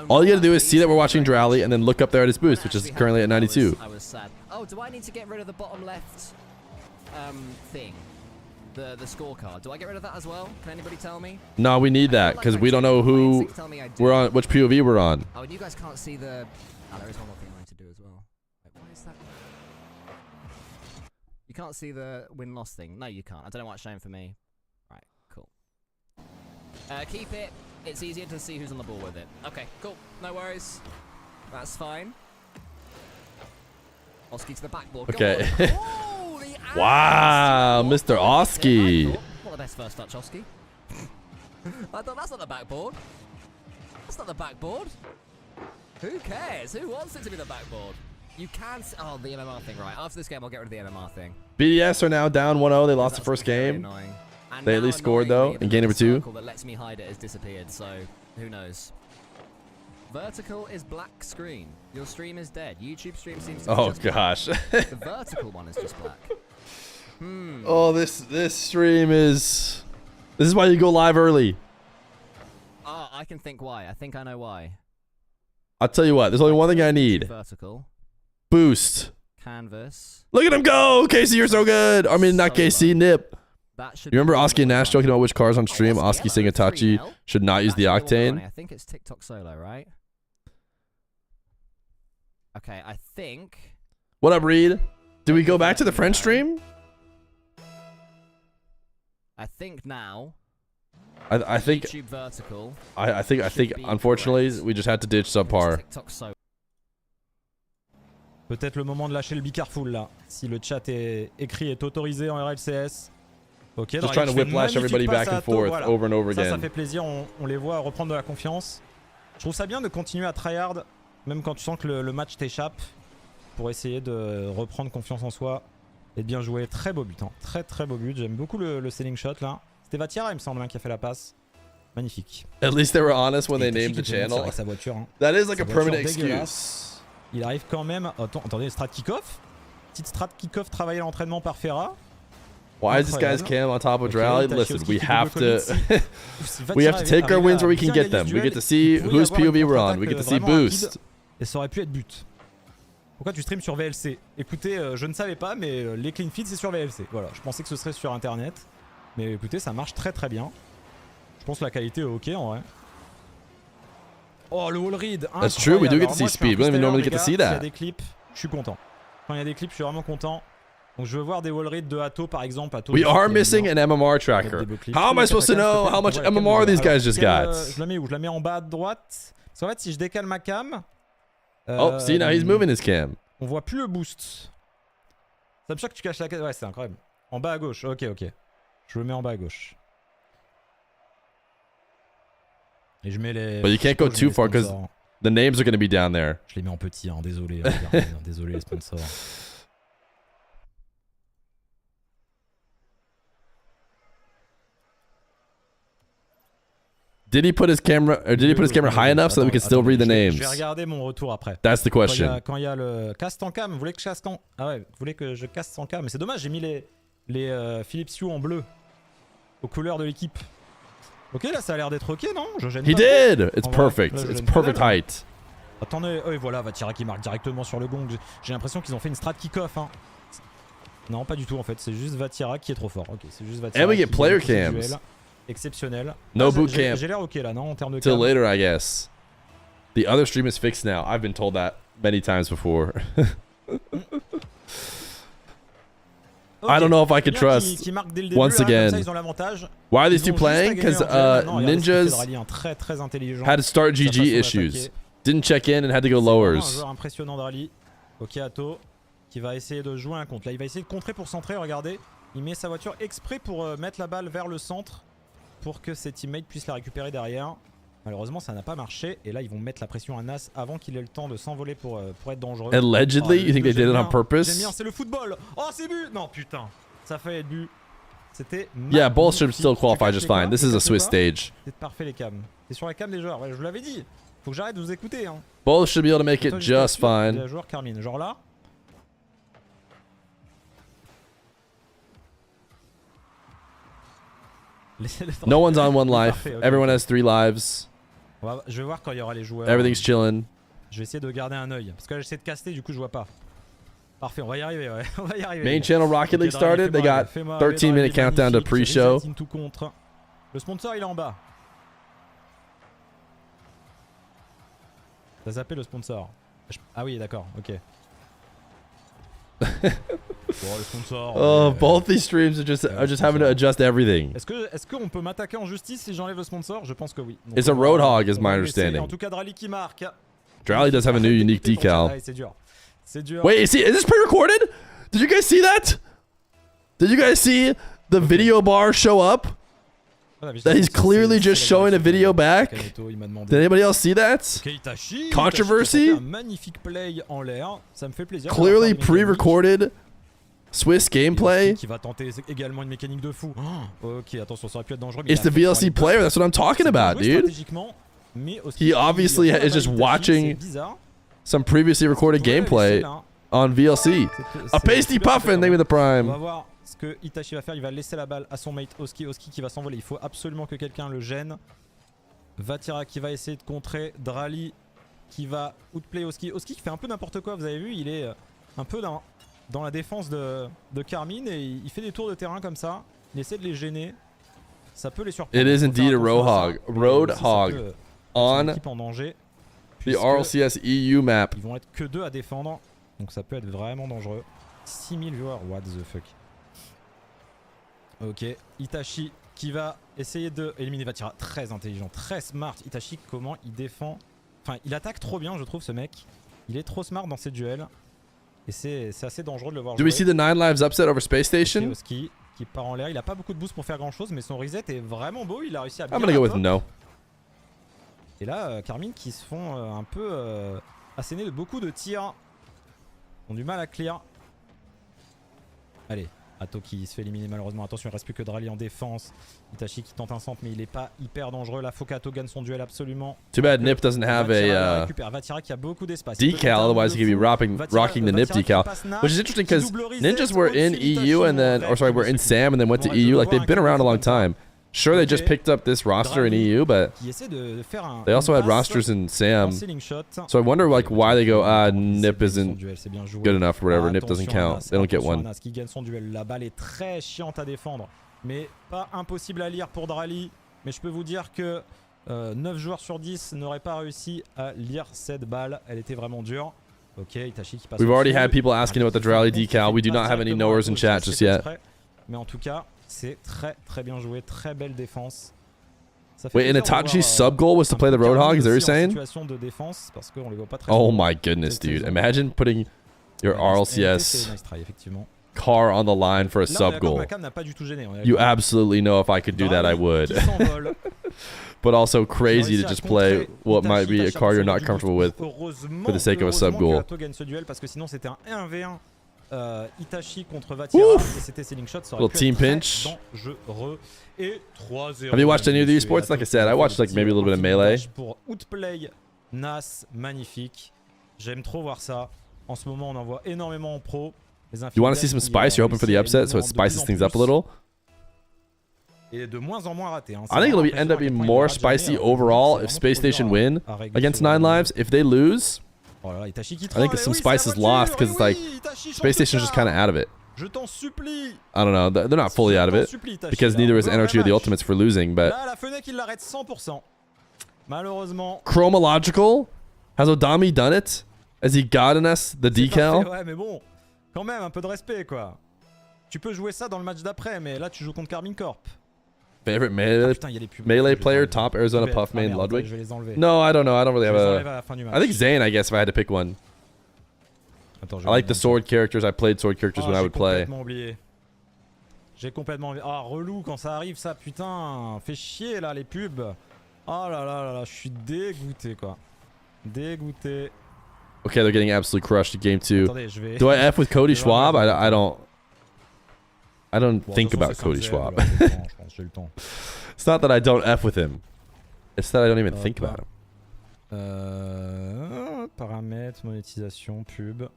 All you gotta do is see that we're watching Drowley and then look up there at his boost, which is currently at 92. I was sad. Oh, do I need to get rid of the bottom left thing? The scorecard. Do I get rid of that as well? Can anybody tell me? No, we need that because we don't know who we're on, which POV we're on. Oh, and you guys can't see the. Oh, there is one more thing I need to do as well. Wait, why is that? You can't see the win-loss thing. No, you can't. I don't know why it's showing for me. Right, cool. Keep it. It's easier to see who's on the ball with it. Okay, cool. No worries. That's fine. Oski to the backboard. Okay. Oh, wow, Mr. Oski. Not the best first touch, Oski. I thought that's not the backboard. That's not the backboard. Who cares? Who wants it to be the backboard? You can. Oh, the MMR thing, right? After this game, I'll get rid of the MMR thing. BDS are now down 1-0. They lost the first game. They at least scored though in game number 2. That lets me hide it has disappeared. So who knows? Vertical is black screen. Your stream is dead. YouTube stream seems to be just gosh. the vertical one is just black. Oh, this stream is. This is why you go live early. Ah, I can think why. I think I know why. I'll tell you what. There's only one thing I need. Vertical. Boost. Canvas. Look at him go! Casey, you're so good. I mean, not Casey, Nip. That should You remember be Oski and Nash joking about which cars on Oh, stream? Oski Oski saying Yellow, Itachi 3-0. should not use the That's the one octane. running. I think it's TikTok solo, right? Okay, I think. What up, Reed? Do we go back to the French stream? I think now. I think YouTube vertical. I think should be unfortunately correct. we just had to ditch subpar. TikTok solo. Peut-être le moment de lâcher le bicarful là. Si le chat est écrit est autorisé en RLCS. Ok, Just trying to whiplash everybody back and forth over and over Ça again. fait plaisir, on les voit reprendre de la confiance. Je trouve ça bien de continuer à tryhard, même quand tu sens que le match t'échappe, pour essayer de reprendre confiance en soi et de bien jouer. Très beau but, hein. Très très beau but. J'aime beaucoup le selling shot là. C'était Vatira, il me semble, hein, qui a fait la passe. Magnifique. At least they were honest when Et they Itachi named the qui peut monter channel. avec sa voiture, hein. That is like Sa a voiture permanent dégueulasse. excuse. Il arrive quand même. Attendez, strat kick-off. Petite strat kick-off travaillée à l'entraînement par Ferra. Why is this guy's cam on top of Drally? Itachi Listen, aussi we qui have double to commit. Si we have to Vatira take our arrivait wins where we à can bien get gagner them. ce We get duel, to see il pouvait whose avoir une POV we're on. contre-attaque We get to see vraiment rapide. boost. Et ça aurait pu être but. Pourquoi tu streams sur VLC? Écoutez, je ne savais pas, mais les clean feeds c'est sur VLC. Voilà, je pensais que ce serait sur internet. Mais écoutez, ça marche très très bien. Je pense que la qualité est ok en vrai. Oh, le wall read. That's true, we do get to Alors, see moi, je suis speed. We don't even un normally freestyler, get to see les gars. S'il y a that. des clips, je suis content. Quand il y a des clips, je suis vraiment content. Donc je veux voir des wall reads de Atto par exemple. Atto, We je sais are qu'il aime missing bien. an MMR tracker. How am I supposed to know how much MMR these guys just got? Je la mets où? Je la mets en bas à droite. Parce qu'en fait, si je décale ma cam. Oh, see, now he's moving his cam. On voit plus le boost. Ça me choque que tu caches la cam. Ouais, c'est incroyable. En bas à gauche. Ok, ok. Je le mets en bas à gauche. Et je mets les. But you can't go je mets too les far 'cause sponsors. The names are going to be down there. Je les mets en petit, hein. Désolé. Hein, regardez, hein. Désolé les sponsors. Did he put his camera, or did he put his camera high enough so that we can still read the Je names? vais regarder mon retour après. That's the question. Quand il y a le cast en cam, vous voulez que je casse en... Ah ouais, vous voulez que je casse en cam. Mais c'est dommage, j'ai mis les Philips Hue en bleu. Aux couleurs de l'équipe. Ok, là ça a l'air d'être ok, non? Je gêne He pas. did! It's En vrai, perfect. là, je It's gêne pas perfect dalle. height. Attendez, oh et voilà, Vatira qui marque directement sur le gong. J'ai l'impression qu'ils ont fait une strat kick-off. Hein. Non, pas du tout en fait, c'est juste Vatira qui est trop fort. Ok, c'est juste Vatira. And we get qui player gagne tous ces cams. duels. Exceptionnel. No Ah, boot j'ai- camp. J'ai l'air ok là, non, en termes de Till cam. later, I guess. The other stream is fixed now. I've been told that many times before. Ok, I don't know if I c'est could bien trust qui marquent dès le début, once là, comme again. ça, ils ont l'avantage. Why are these Ils two ont juste à playing? gagner Because en duel. Non, regardez ce qu'il fait, Ninjas Drali, hein, très très intelligent. had to start Sa façon GG d'attaquer. issues. Didn't check in and had to go C'est vraiment un lowers. joueur impressionnant Drali. Ok, Atto qui va essayer de jouer un contre. Là, il va essayer de contrer pour centrer. Regardez, il met sa voiture exprès pour mettre la balle vers le centre pour que ses teammates puissent la récupérer derrière. Malheureusement, ça n'a pas marché. Et là, ils vont mettre la pression à Nas avant qu'il ait le temps de s'envoler pour être dangereux. Allegedly, you think they did it on J'aime purpose? bien, c'est le football. Oh, c'est but. Non, putain, ça fait être but. C'était Yeah, both should magnifique. still Tu qualify caches just les quoi? fine. This Tu is a caches Swiss quoi? stage. C'est parfait les cams. C'est sur la cam des joueurs. Ouais, je vous l'avais dit. Faut que j'arrête de vous écouter. Hein. Both should be able to make it Toi, j'étais just sûr que fine. Le joueur Carmine. Genre là. Laissez-le tranquille. No one's on one life. Parfait, ok. Everyone has 3 lives. Je vais voir quand il y aura les joueurs. Everything's chilling. Je vais essayer de garder un œil. Parce que là, j'essaie de caster, du coup, je vois pas. Parfait, on va y arriver, ouais. On va y arriver. Main channel Rocket Ok, League Drali, started. They fais-moi got rêver, fais-moi 13 rêver, minute Drali, countdown to magnifique. pre-show. Reset into contre. Le sponsor, il est en bas. T'as zappé le sponsor. Ah oui, d'accord, ok. Bon, le sponsor. Oh, ouais. both these streams are just having to adjust everything. Est-ce qu'on peut m'attaquer en justice si j'enlève le sponsor? Je pense que oui. Donc, It's a on va- Roadhog, is on my va laisser. understanding. En tout cas, Drali qui marque. Drally does have a new unique decal. Ouais, c'est dur. C'est dur. Wait, is this pre-recorded? Did you guys see that? Did you guys see the video bar show up? Voilà, mais je That sais he's que clearly c'est just showing a video back? Kaneto, il m'a demandé. Did anybody else see that? Ok, Itachi. Controversy? Itachi qui a fait un magnifique play en l'air. Ça me fait plaisir. Clearly Il va faire une mécanique. pre-recorded Swiss gameplay. Qui va tenter également une mécanique de fou. Oh, ok, attention, ça aurait pu être dangereux. Mais It's il a the fait VLC pour les player. That's what I'm talking deux. about, C'est bien joué dude. stratégiquement, mais aussi, He obviously il a is just Itachi, watching c'est bizarre. some previously recorded Ouais, gameplay c'est là. on VLC. A pasty super puffin, intéressant. name of the On prime. va voir ce que Itachi va faire. Il va laisser la balle à son mate Oski. Oski qui va s'envoler. Il faut absolument que quelqu'un le gêne. Vatira qui va essayer de contrer. Drali qui va outplay Oski. Oski qui fait un peu n'importe quoi. Vous avez vu, il est un peu dans la défense de Carmine et il fait des tours de terrain comme ça. Il essaie de les gêner. Ça peut les surprendre. It is Faut faire indeed a attention Roadhog. à ça. Mais aussi, ça Roadhog peut mettre on une équipe en danger. the puisque RLCS EU map. Ils vont être que 2 à défendre. Donc ça peut être vraiment dangereux. 6000 viewers. What the fuck. Ok. Itachi qui va essayer de éliminer Vatira. Très intelligent, très smart. Itachi, comment il défend. Enfin, il attaque trop bien, je trouve, ce mec. Il est trop smart dans ses duels. Et c'est assez dangereux de le voir Do jouer. we see the 9 lives upset over Space Station? Oski qui part en l'air. Il a pas beaucoup de boost pour faire grand chose, mais son reset est vraiment beau. Il a réussi à bien I'm gonna go with pop. no. Et là, Carmine qui se font un peu asséner de beaucoup de tirs. Ont du mal à clear. Allez, Atto qui se fait éliminer malheureusement. Attention, il reste plus que Drali en défense. Itachi qui tente un centre, mais il est pas hyper dangereux. Là, faut qu'Atto gagne son duel absolument. Too bad Nip doesn't have a récupère Vatira qui a beaucoup d'espace. decal, otherwise he could be rocking the Nip decal. Which is interesting because Ninjas were in EU and then, or sorry, were in SAM and then went to EU. Like they've been around a long time. Sure, they just picked up this roster in EU, but they also had rosters in SAM. So I wonder like why they go, Nip isn't good enough or whatever. Nip doesn't count. They don't get one. Qui gagne son duel. La balle est très chiante à défendre, mais pas impossible à lire pour Drali. Mais je peux vous dire que 9 joueurs sur 10 n'auraient pas réussi à lire cette balle. Elle était vraiment dure. Ok, Itachi qui passe. We've already had people asking about the Drali decal. We do not have any knowers in chat just yet. Mais en tout cas, c'est très bien joué, très belle défense. Wait, and Itachi's sub goal was to play the Roadhog? Is that what you're saying? Oh my goodness, dude! Imagine putting your RLCS car on the line for a sub goal. You absolutely know if I could do that, I would. But also crazy to just play what might be a car you're not comfortable with for the sake of a sub goal. Itachi contre Vatira et c'était Selling Shot, ça aurait Little team pinch. Dangereux. Et 3-0. Have you watched any of the esports? Like I said, I watched like maybe a little bit of Melee. Pour Outplay, Nas, magnifique. J'aime trop voir ça. En ce moment, on en voit énormément en pro. You want to see some spice? You're hoping for the upset, so it spices things up a little. Et de moins en moins raté. Hein. I think it'll end up being more spicy overall if Space Station win against 9 lives. If they lose, I think some spice is lost because it's like Space Station's just kind of out of it. I don't know. They're not fully out of it because neither is NO2 or the Ultimates for losing, but Chromological? Has Odami done it? Has he gotten us the decal? Ouais, mais bon, quand même un peu de respect quoi. Tu peux jouer ça dans le match d'après, mais là tu joues contre Carmine Corp. Favorite melee player, top Arizona Puff main, Ludwig? No, I don't know. I don't really have a... I think Zane, I guess, if I had to pick one. I like the sword characters. I played sword characters when I would play. J'ai complètement oublié. Ah, relou quand ça arrive ça, putain. Fait chier là, les pubs. Oh là là là, je suis dégoûté quoi. Dégoûté. Okay, they're getting absolutely crushed in game 2. Attendez, do I F with Cody Schwab? I don't think about Cody Schwab. It's not that I don't F with him. It's that I don't even think about him. Paramètres, monétisation, pub.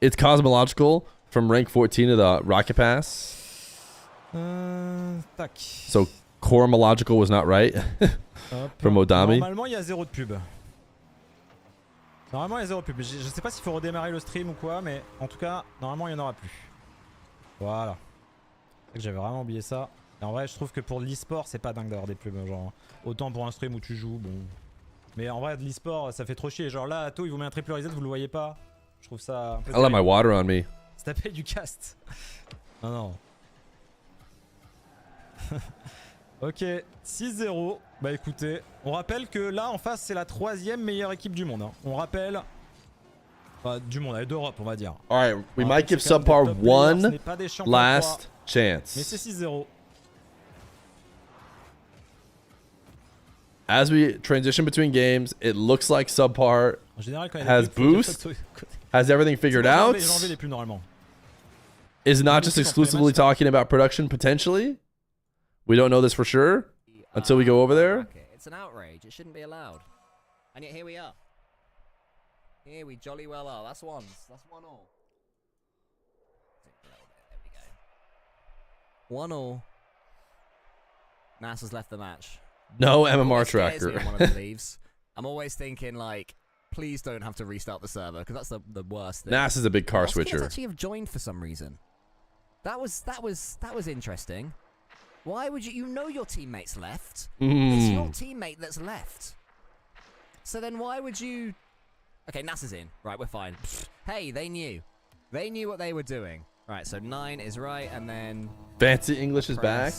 It's cosmological from rank 14 of the Rocket Pass. Tac. So Cormological was not right from Odami. Normalement, il y a 0 de pub. Normalement, il y a 0 de pub. Je sais pas s'il faut redémarrer le stream ou quoi, mais en tout cas, normalement, il n'y en aura plus. Voilà. C'est que j'avais vraiment oublié ça. Et en vrai, je trouve que pour l'e-sport, c'est pas dingue d'avoir des pubs. Genre, autant pour un stream où tu joues, bon. Mais en vrai, de l'e-sport, ça fait trop chier. Genre là, Atto, il vous met un triple reset, vous le voyez pas. Je trouve ça un peu. I let my water on me. C'est taper du cast. Non, non. Ok, 6-0. Bah écoutez, on rappelle que là, en face, c'est la 3e meilleure équipe du monde. Hein. On rappelle. Enfin, du monde, d'Europe, on va dire. Alright, we might give Subpar one last chance. Mais c'est 6-0. As we transition between games, it looks like Subpar has boost, has everything figured out, is not just exclusively talking about production potentially. We don't know this for sure until we go over there. It's an outrage. It shouldn't be allowed. And yet here we are. Here we jolly well are. That's one. That's 1-all. There we go. 1-all. NASA's left the match. No MMR tracker. I'm always thinking like, please don't have to restart the server because that's the worst thing. NASA's a big car switcher. Actually have joined for some reason. That was interesting. Why would you know your teammate's left? Mm. It's your teammate that's left. So then why would you... Okay, NASA's in. Right, we're fine. Hey, they knew. They knew what they were doing. Right, so 9 is right, and then... Fancy English is back.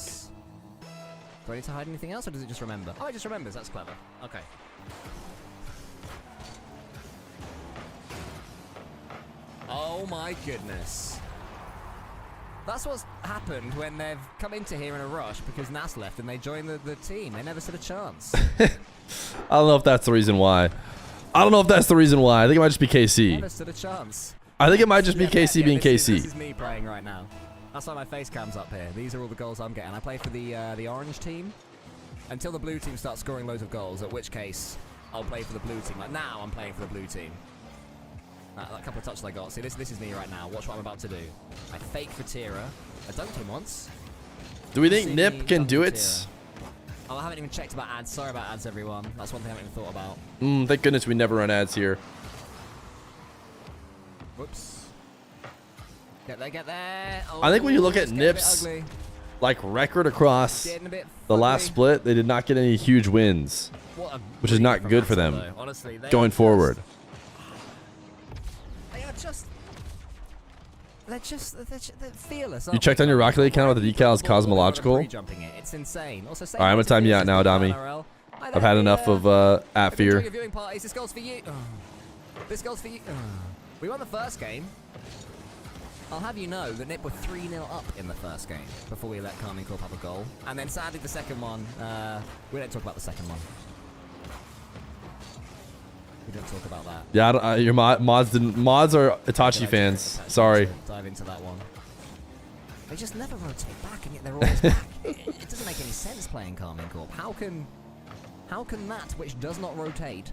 Do I need to hide anything else, or does it just remember? Oh, it just remembers. That's clever. Okay. Oh my goodness. That's what's happened when they've come into here in a rush because Nas left and they joined the team. They never stood a chance. I don't know if that's the reason why. I don't know if that's the reason why. I think it might just be KC. Never stood a chance. I think it might just be KC being KC. This is me playing right now. That's why my face cam's up here. These are all the goals I'm getting. I play for the orange team until the blue team starts scoring loads of goals, at which case I'll play for the blue team. Like now I'm playing for the blue team. That couple of touches I got. See, this is me right now. Watch what I'm about to do. I fake for Tira. I dunked him once. Do we think Nip can do it? Oh, I haven't even checked about ads. Sorry about ads, everyone. That's one thing I haven't even thought about. Thank goodness we never run ads here. Whoops. Get there, get there. Oh, I think when you look at it's getting a bit Nip's ugly. like record across Getting a bit the last fugly. split, they did not get any huge wins, What a which is breed not from good for Atta, them though. Honestly, they going are forward. They're fearless. You checked on your Rocket League account with the decals cosmological? It's insane. Also, Alright, I'm gonna time you out now, Dami. I've had enough of at Feer. Viewing parties. This goal's for you. This goal's for you. We won the first game. I'll have you know that Nip were 3-0 up in the first game before we let Carmine Corp have a goal. And then sadly the second one, we don't talk about the second one. We don't talk about that. Yeah, your mods are Itachi fans. Sorry. Dive into that one. They just never rotate back, and yet they're always back. It doesn't make any sense playing Carmine Corp. How can that, which does not rotate,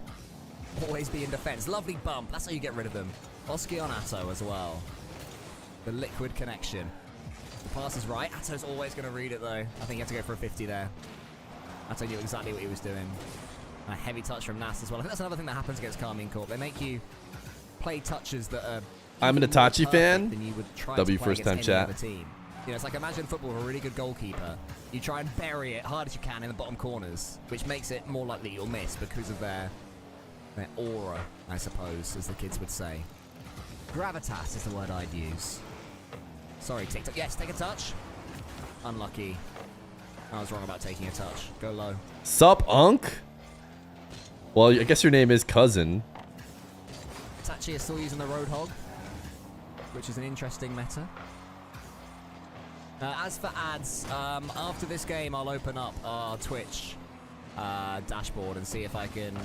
always be in defense? Lovely bump. That's how you get rid of them. Oski on Atto as well. The liquid connection. The pass is right. Atto's always going to read it though. I think he had to go for a 50 there. Atto knew exactly what he was doing. A heavy touch from Nas as well. I think that's another thing that happens against Carmine Corp. They make you play touches that are... I'm an Itachi fan. W to first time chat. Team. You know, it's like imagine football with a really good goalkeeper. You try and bury it hard as you can in the bottom corners, which makes it more likely you'll miss because of their aura, I suppose, as the kids would say. Gravitas is the word I'd use. Sorry, TikTok. Yes, take a touch. Unlucky. I was wrong about taking a touch. Go low. Sup, Unk? Well, I guess your name is Cousin. Itachi is still using the Roadhog, which is an interesting meta. As for ads, after this game, I'll open up our Twitch dashboard and see if I can...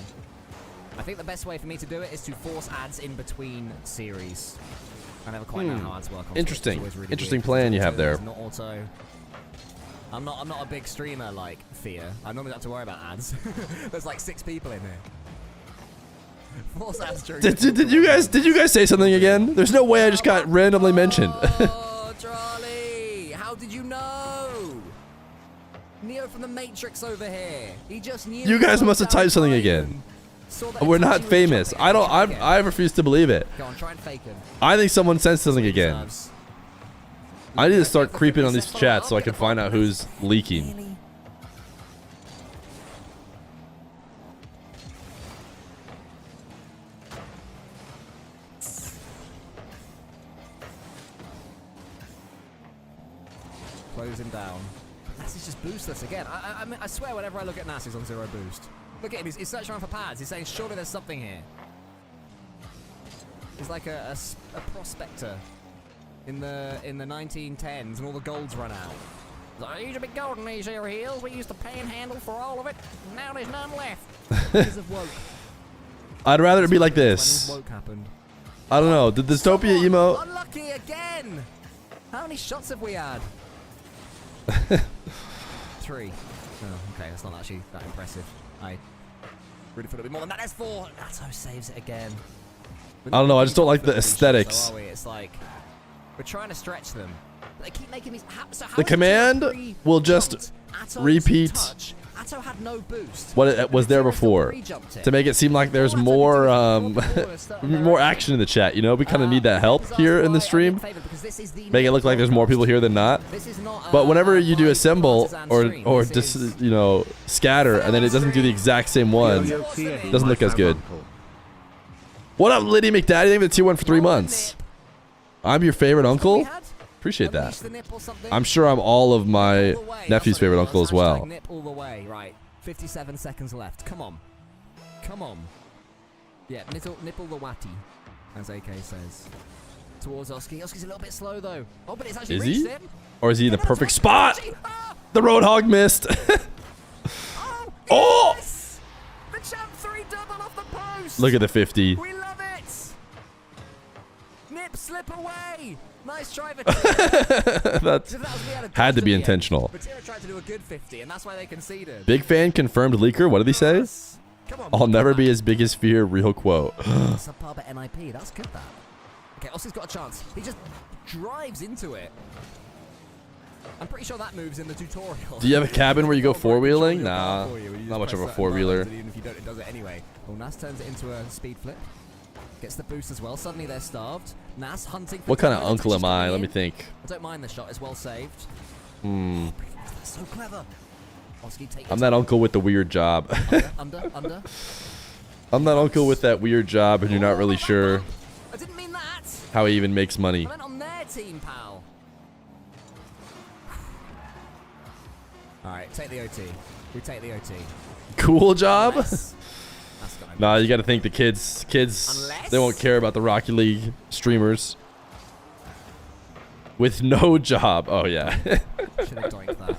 I think the best way for me to do it is to force ads in between series. I never quite know how ads work on Interesting. Twitch. It's always really Interesting weird. plan you have there. It's not auto. I'm not a big streamer like Fear. I normally don't have to worry about ads. There's like 6 people in here. Force ads during Did you guys say something again? There's no way I just got randomly mentioned. Oh, Charlie! How did you know? Neo from the Matrix over here. He just knew. You guys must have typed something again. We're not famous. I refuse to believe it. Go on, try and fake him. I think someone sent something again. I need to start creeping on these chats so I can find out who's leaking. Close him down. Nas is just boostless again. I swear whenever I look at Nas, he's on 0 boost. Look at him, he's searching around for pads. He's saying, surely there's something here. He's like a prospector in the 1910s and all the golds run out. There used to be gold in these here hills. We used to panhandle for all of it. Now there's none left. Because of woke. I'd rather it be like this. When woke happened. I don't know. Did the Dystopia emo... Unlucky again! How many shots have we had? 3. Oh, okay, that's not actually that impressive. I really thought it'd be more than that. That's 4. Natto saves it again. I don't know. I just don't like the aesthetics. So it's like we're trying to stretch them. They keep making these. So The command will just repeat Atto had no boost. what it was there before, to make it seem like there's more more action in the chat. You know, we kind of need that help here in the stream. Make it look like there's more people here than not. But whenever you do assemble or just, you know, scatter, and then it doesn't do the exact same one, it doesn't look as good. What up, Liddy McDaddy? Thank you for the tier 1 for 3 months. I'm your favorite uncle. Appreciate that. I'm sure I'm all of my nephew's favorite uncle as well. Nip all the way. Right. 57 seconds left. Come on. Come on. Yeah, nipple the watty, as AK says. Towards Oski. Oski's a little bit slow though. Oh, but it's actually reached him. Or is he in the perfect spot? The Roadhog missed. Oh! Yes! The champ 3 double off the post. Look at the 50. We love it. Nip slip away. Nice try, That had to be intentional. Vatira tried to do a good 50, and that's why they conceded. Big fan confirmed leaker. What did he say? Come on, I'll never be as big as Feer. Real quote. Subpar but NIP. That's good, that. Okay, Ossi's got a chance. He just drives into it. I'm pretty sure that moves in the tutorial. Do you have a cabin where you go four-wheeling? Nah, not much of a four-wheeler. Even if you don't, it does it anyway. Well, Nas turns it into a speed flip. Gets the boost as well. Suddenly they're starved. Nas hunting for What kind of cover. uncle am I? Let me think. I don't mind the shot. It's well saved. That's so clever. Oski takes I'm that uncle with the weird job. under. I'm that uncle with that weird job, and you're not really sure I didn't mean that. how he even makes money. I meant on their team, pal. All right, take the OT. We take the OT. Cool job. Unless- Nah, you got to think the kids, Unless- they won't care about the Rocket League streamers with no job. Oh yeah. Should have doinked that.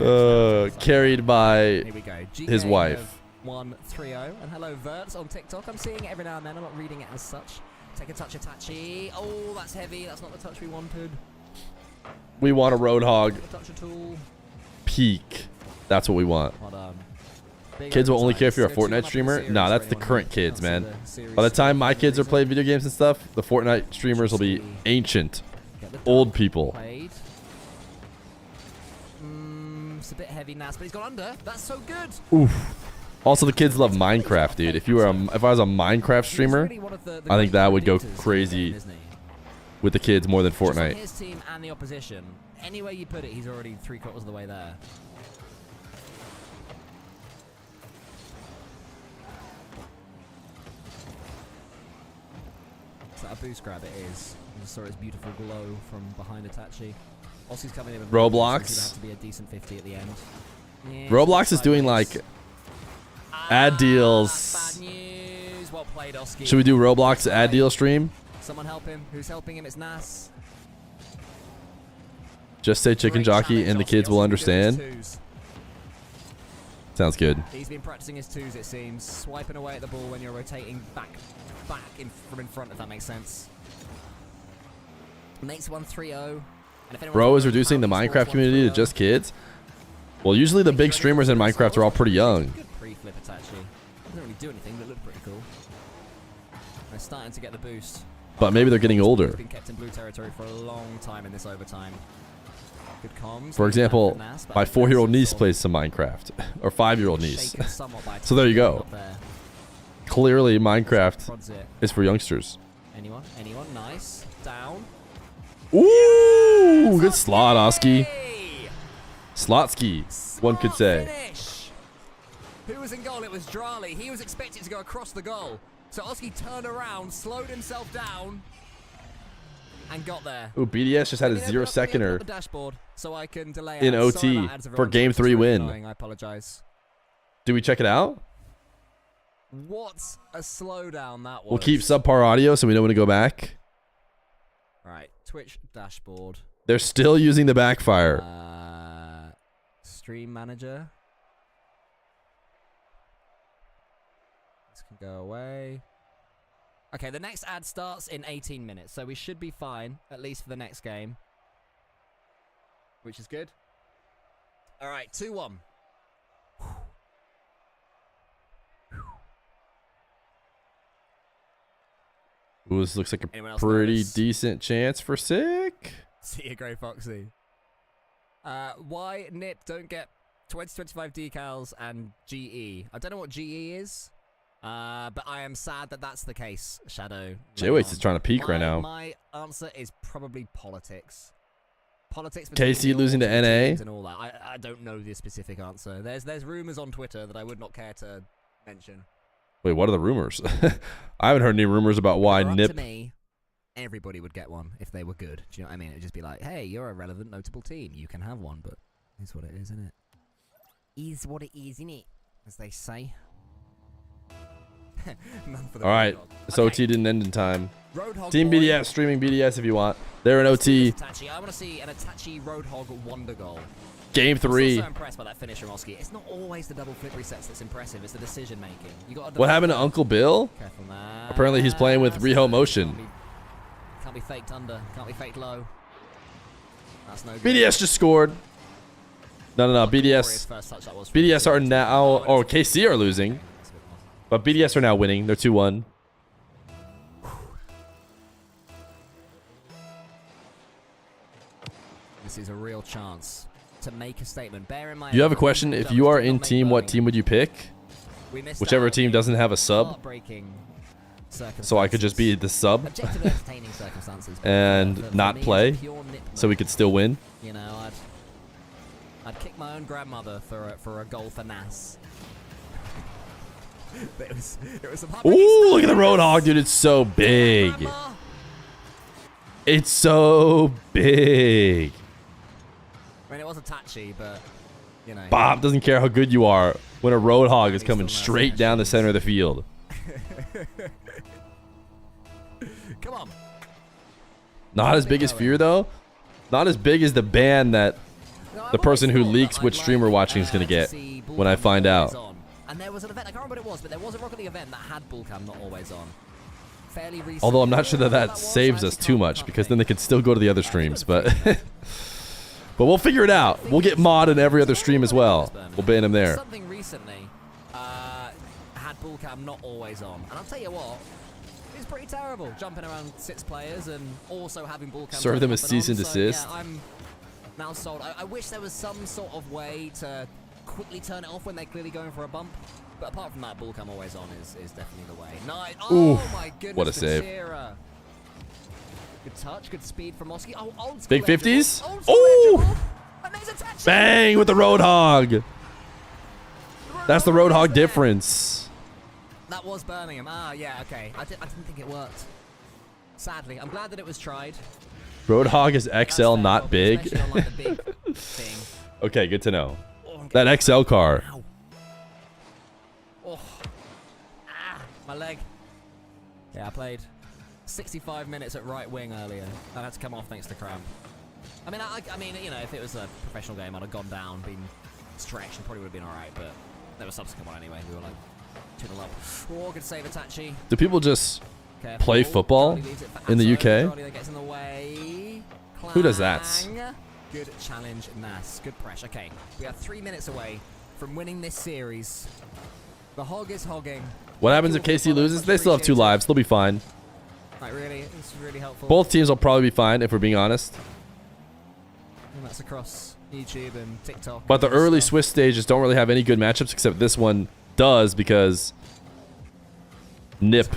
Yeah, Carried by here we go. his GK wife. of 130. And hello, Verts on TikTok. I'm seeing it every now and then. I'm not reading it as such. Take a touch, Itachi. Oh, that's heavy. That's not the touch we wanted. We want a Roadhog Take a touch at all. peak. That's what we want. Well done. Big Kids will only care if you're a overtime. Fortnite Let's go streamer. series Nah, for that's the anyone current who kids, can't man. see the series By the time my for kids are some playing reason. video games and stuff, the Fortnite streamers will be ancient, Get the old dunk people. played. It's a bit heavy, Nas, but he's gone under. That's so good. Oof. Also, the kids love Minecraft, dude. If I was a Minecraft He's streamer, really one of the I think great that would go leaders in the crazy game, isn't he? with the kids more than Just on Fortnite. his team and the opposition. Anywhere you put it, he's already 3/4 of the way there. Is that a boost grab? It is. I just saw his beautiful glow from behind Itachi. Ossi's coming in with Roblox. It's gonna have to be a decent 50 at the end. Yeah, Roblox is doing like ad deals. That's bad news. Well played, Oski. Should we do Roblox ad deal stream? Someone help him. Who's helping him? It's Nas. Just say chicken Great jockey challenge, and the Oski. kids will Oski can do his understand. twos. Sounds good. He's been practicing his twos, it seems. Swiping away at the ball when you're rotating back from in front, if that makes sense. Makes 1-3-0. Bro is reducing the Minecraft community to just kids. Well, usually the big streamers in Minecraft are all pretty young. Good pre-flip Itachi. Doesn't really do anything, but it looked pretty cool. They're starting to get the boost. But maybe they're getting older. He's been kept in blue territory for a long time in this overtime. Good comms. For example, Nas, but my I think 4-year-old that's niece sort of plays some Minecraft. Or 5-year-old niece. shaken somewhat by So there you go. up there. Clearly, Minecraft Prods it. is for youngsters. Anyone? Nice. Down. Ooh, good slot, Oski. Hey! Slotsky, one could Smart say. finish. Who was in goal? It was Drali. He was expected to go across the goal. So Oski turned around, slowed himself down, and got there. Ooh, BDS just had a Let me open up 0-seconder. the dashboard so I can delay in ads. Sorry OT about ads, for everyone. Game It's 3 really win. annoying. I apologize. Do we check it out? What a slowdown that was. We'll keep subpar audio so we know when to go back. Right, Twitch dashboard. They're still using the backfire. Stream manager. This can go away. Okay, the next ad starts in 18 minutes, so we should be fine, at least for the next game. Which is good. Alright, 2-1. Ooh, this looks like Anyone a else pretty nervous? decent chance for sick. See you, Grey Foxy. Why, Nip, don't get 2025 decals and GE. I don't know what GE is, but I am sad that that's the case, Shadow. J-Waits is trying to peak right now. My answer is probably politics. Politics. KC losing to NA? And all that. I don't know the specific answer. There's rumors on Twitter that I would not care to mention. Wait, what are the rumors? I haven't heard any rumors about why NIP... To me, everybody would get one if they were good. Do you know what I mean? It'd just be like, hey, you're a relevant, notable team. You can have one, but it's what it is, isn't it? Is what it is, innit? As they say. Alright, this OT didn't end in time. Roadhog Team boy. BDS, streaming BDS if you want. They're an OT. Itachi. I want to see an Itachi Roadhog wonder goal. Game I'm 3. so impressed by that finish from Oski. It's not always the double flip resets that's impressive. It's the decision making. You got. What happened to Uncle Bill? Careful now. Apparently he's playing with Riho Motion. Can't be faked under. Can't be faked low. That's no good. BDS just scored. No. Warriors' BDS. first touch, that was BDS are now... Oh, KC are losing. But BDS are now winning. They're 2-1. This is a real chance to make a statement. Bear in mind. You have a question? If you are in team, what team would you pick? Whichever team doesn't have a sub. So I could just be the sub and not play, so we could still win. You know, I'd kick my own grandmother for a goal for Nas. it was Ooh, look at the Roadhog, dude. It's so big. It's so big. I mean, it was a touchy, but, you know. Bob doesn't care how good you are when a Roadhog is coming straight down the center of the field. Come on. Not as big as Fear, though. Not as big as the ban that the person who leaks which stream we're watching is going to get when I find out. And there was an event, I can't remember what it was, but there was a Rocket League event that had Bullcam not always on. Fairly recently. Although I'm not sure that saves us too much, because then they could still go to the other streams, but... But we'll figure it out. We'll get mod in every other stream as well. We'll ban him there. Something recently had Bullcam not always on. And I'll tell you what, it's pretty terrible. Jumping around 6 players and also having Bullcam. Serve them a cease and desist. So, yeah, I'm now sold. I wish there was some sort of way to quickly turn it off when they're clearly going for a bump. But apart from that, Bullcam always on is definitely the way. Nice. Oh my goodness. What a save. Good touch, good speed from Oski. Oh, old school Big 50s? Oh! Bang with the Roadhog. That's the Roadhog difference. That was Birmingham. Ah, yeah, okay. I didn't think it worked. Sadly, I'm glad that it was tried. Roadhog is XL, not big. Especially on, like, the big thing. Okay, good to know. That XL car. Ow. Oh. Ah, my leg. Yeah, I played 65 minutes at right wing earlier. I had to come off thanks to cramp. I mean, you know, if it was a professional game, I'd have gone down, been stretched, and probably would have been alright, but there was subsequent one anyway. We were like 2-0 up. Oh, good save, Itachi. Do people just Careful. play football in the UK? Charlie gets in the way. Who does that? Clang. Good challenge, Nas. Good pressure. Okay, we are 3 minutes away from winning this series. The hog is hogging. What happens if KC loses? They still have 2 lives. They'll be fine. Like, really? It's really helpful. Both teams will probably be fine, if we're being honest. And that's across YouTube and TikTok. But the early Swiss stages don't really have any good matchups, except this one does, because NIP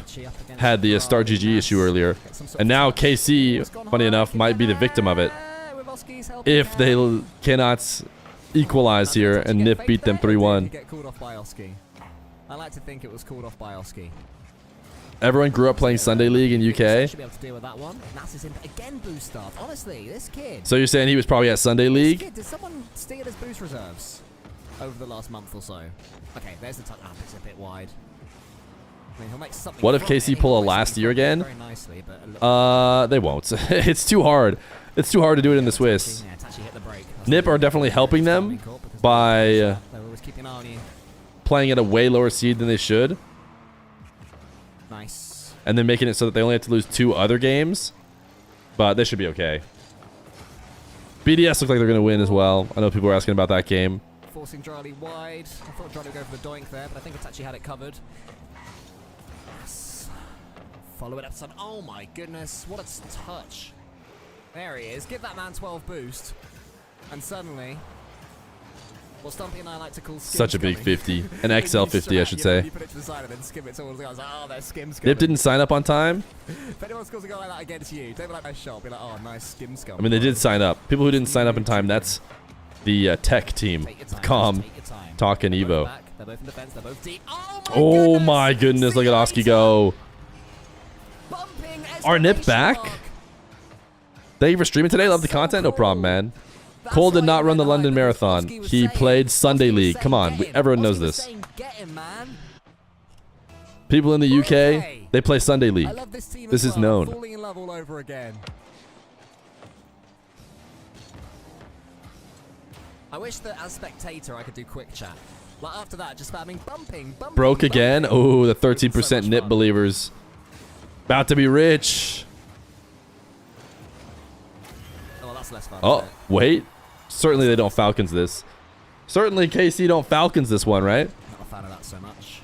had the Star GG issue earlier. And now KC, funny enough, might be the victim of it. If they cannot equalize here and NIP beat them 3-1. Get called off by Oski. I like to think it was called off by Oski. Everyone grew up playing Sunday League in UK. Should be able to deal with that one. Nas is in again boost start. Honestly, this kid. So you're saying he was probably at Sunday League? This kid, did someone steal his boost reserves over the last month or so? Okay, there's the touch. Ah, it's a bit wide. I mean, he'll make something. What if KC pull a last year again? Very nicely, but they won't. It's too hard. It's too hard to do it in the Swiss. NIP are definitely helping them by playing at a way lower seed than they should. Nice. And then making it so that they only have to lose 2 other games. But they should be okay. BDS look like they're going to win as well. I know people were asking about that game. Forcing Charlie wide. I thought Charlie would go for the doink there, but I think Itachi had it covered. Yes. Follow it up, son. Oh my goodness. What a touch. There he is. Give that man 12 boost. And suddenly, What Stumpy and I like to call skims Such a big coming. 50. An XL 50, I should say. You put it to the side and then skim it towards the guys. Like, oh, there's skims coming. Nip didn't sign up on time. If anyone scores a goal like that against you, don't be like, nice shot. Be like, oh, nice skim scum. I mean, they did sign up. People who didn't sign up in time, that's the tech team. Take your time, Calm, take your time. Talk, and They're both Evo. back, they're both in defense. They're both deep. Oh my goodness, look at Oski go. Bumping Are Nip exclamation back? mark. Thank you for streaming today. Love the content. No problem, man. Cole did not run the London Marathon. He played Sunday League. Come on, everyone knows this. People in the UK, they play Sunday League. This is known. Falling in love all over again. I wish that as spectator I could do quick chat. Like after that, just spamming bumping. Broke again. Oh, the 13% Nip believers. About to be rich. Oh, that's less fun. Oh, wait. Certainly they don't Falcons this. Certainly KC don't Falcons this one, right? Not a fan of that so much.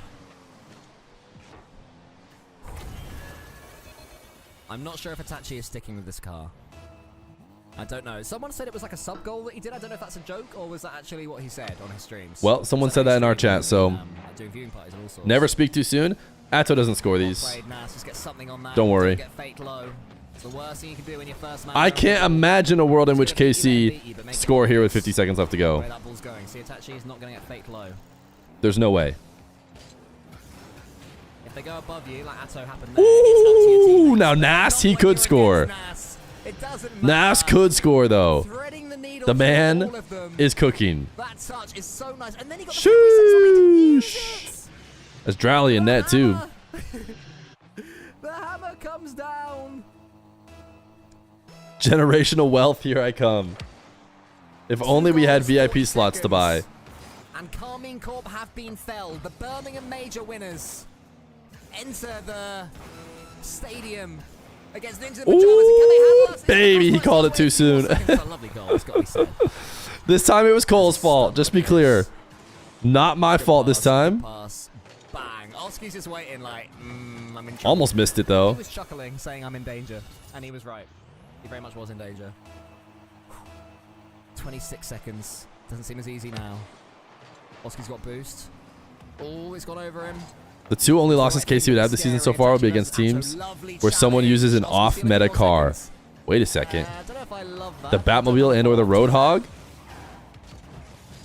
I'm not sure if Itachi is sticking with this car. I don't know. Someone said it was like a sub goal that he did. I don't know if that's a joke or was that actually what he said on his streams. Well, someone said that in our chat, so doing viewing parties and all sorts. never speak too soon. Atto doesn't score these. Just get something on that. Don't worry. Get fake low. It's the worst thing you can do when you're first man. I can't imagine a world in which KC score here with 50 seconds left to go. Where that ball's going. See, Itachi is not going to get fake low. There's no way. If they go above you, like Atto happened there, Ooh, now Nas, he could score. It doesn't Nas matter. could score, though. Threading the needle The through man all of them. is cooking. That touch is so nice. And then he got the 50 seconds to use Sheesh. it. That's Drowley in net, too. The hammer comes down. Generational wealth, here I come. If only we had VIP slots to buy. And Carmine Corp have been felled. The Birmingham Major winners enter the stadium against Ninja Pajamas. Can they handle us? Baby, he called it too soon. It's a lovely goal, it's got to be said. This time it was Cole's fault, just be clear. Not my fault this time. Pass. Bang. Oski's just waiting like, I'm in trouble. Almost missed it, though. He was chuckling, saying I'm in danger. And he was right. He very much was in danger. 26 seconds. Doesn't seem as easy now. Oski's got boost. Oh, it's gone over him. The two only losses KC would have this season so far will be against teams where someone uses an off-meta car. Wait a second. I don't know if I love that. The Batmobile and or the Roadhog?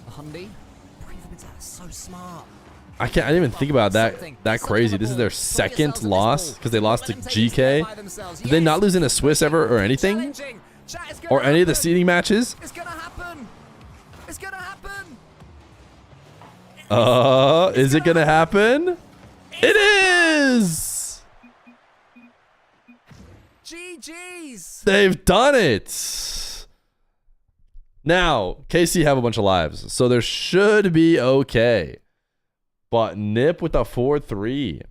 The Hyundai. So smart. I didn't even think about that crazy. This is their second loss because they lost to GK. Did they not lose in a Swiss ever or anything? Or any of the seeding matches? It's gonna happen. It's gonna happen. Is it gonna happen? It is! GG's. They've done it! Now, KC have a bunch of lives, so there should be okay. But Nip with a 4-3.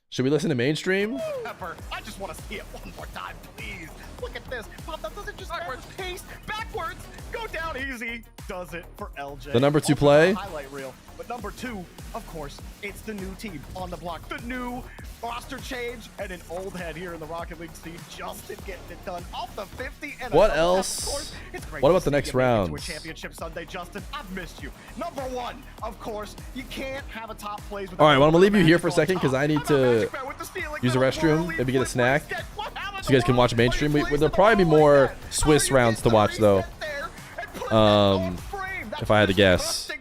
Should we listen to mainstream? Pepper, I just want to see it one more time, please. Look at this. Pop, that doesn't just backwards. Pace, backwards. Go down easy. Does it for LJ. The number 2 Also play. Highlight reel. But number 2, of course, it's the new team on the block. The new roster change and an old head here in the Rocket League scene. Justin getting it done off the 50. And What another else? half, of course. It's great What to about the see next you make it to rounds? a championship Sunday, Justin. I've missed you. Number 1, of course, you can't have a top plays with. All right, well, I'm gonna leave you here Magic for a on second because top. I need How about to Magic Man with the stealing use the goal? restroom, Whirly maybe get a flip snack, sketch. What happened so you guys can watch mainstream. There'll probably be more Swiss rounds to watch, though. If I had to guess.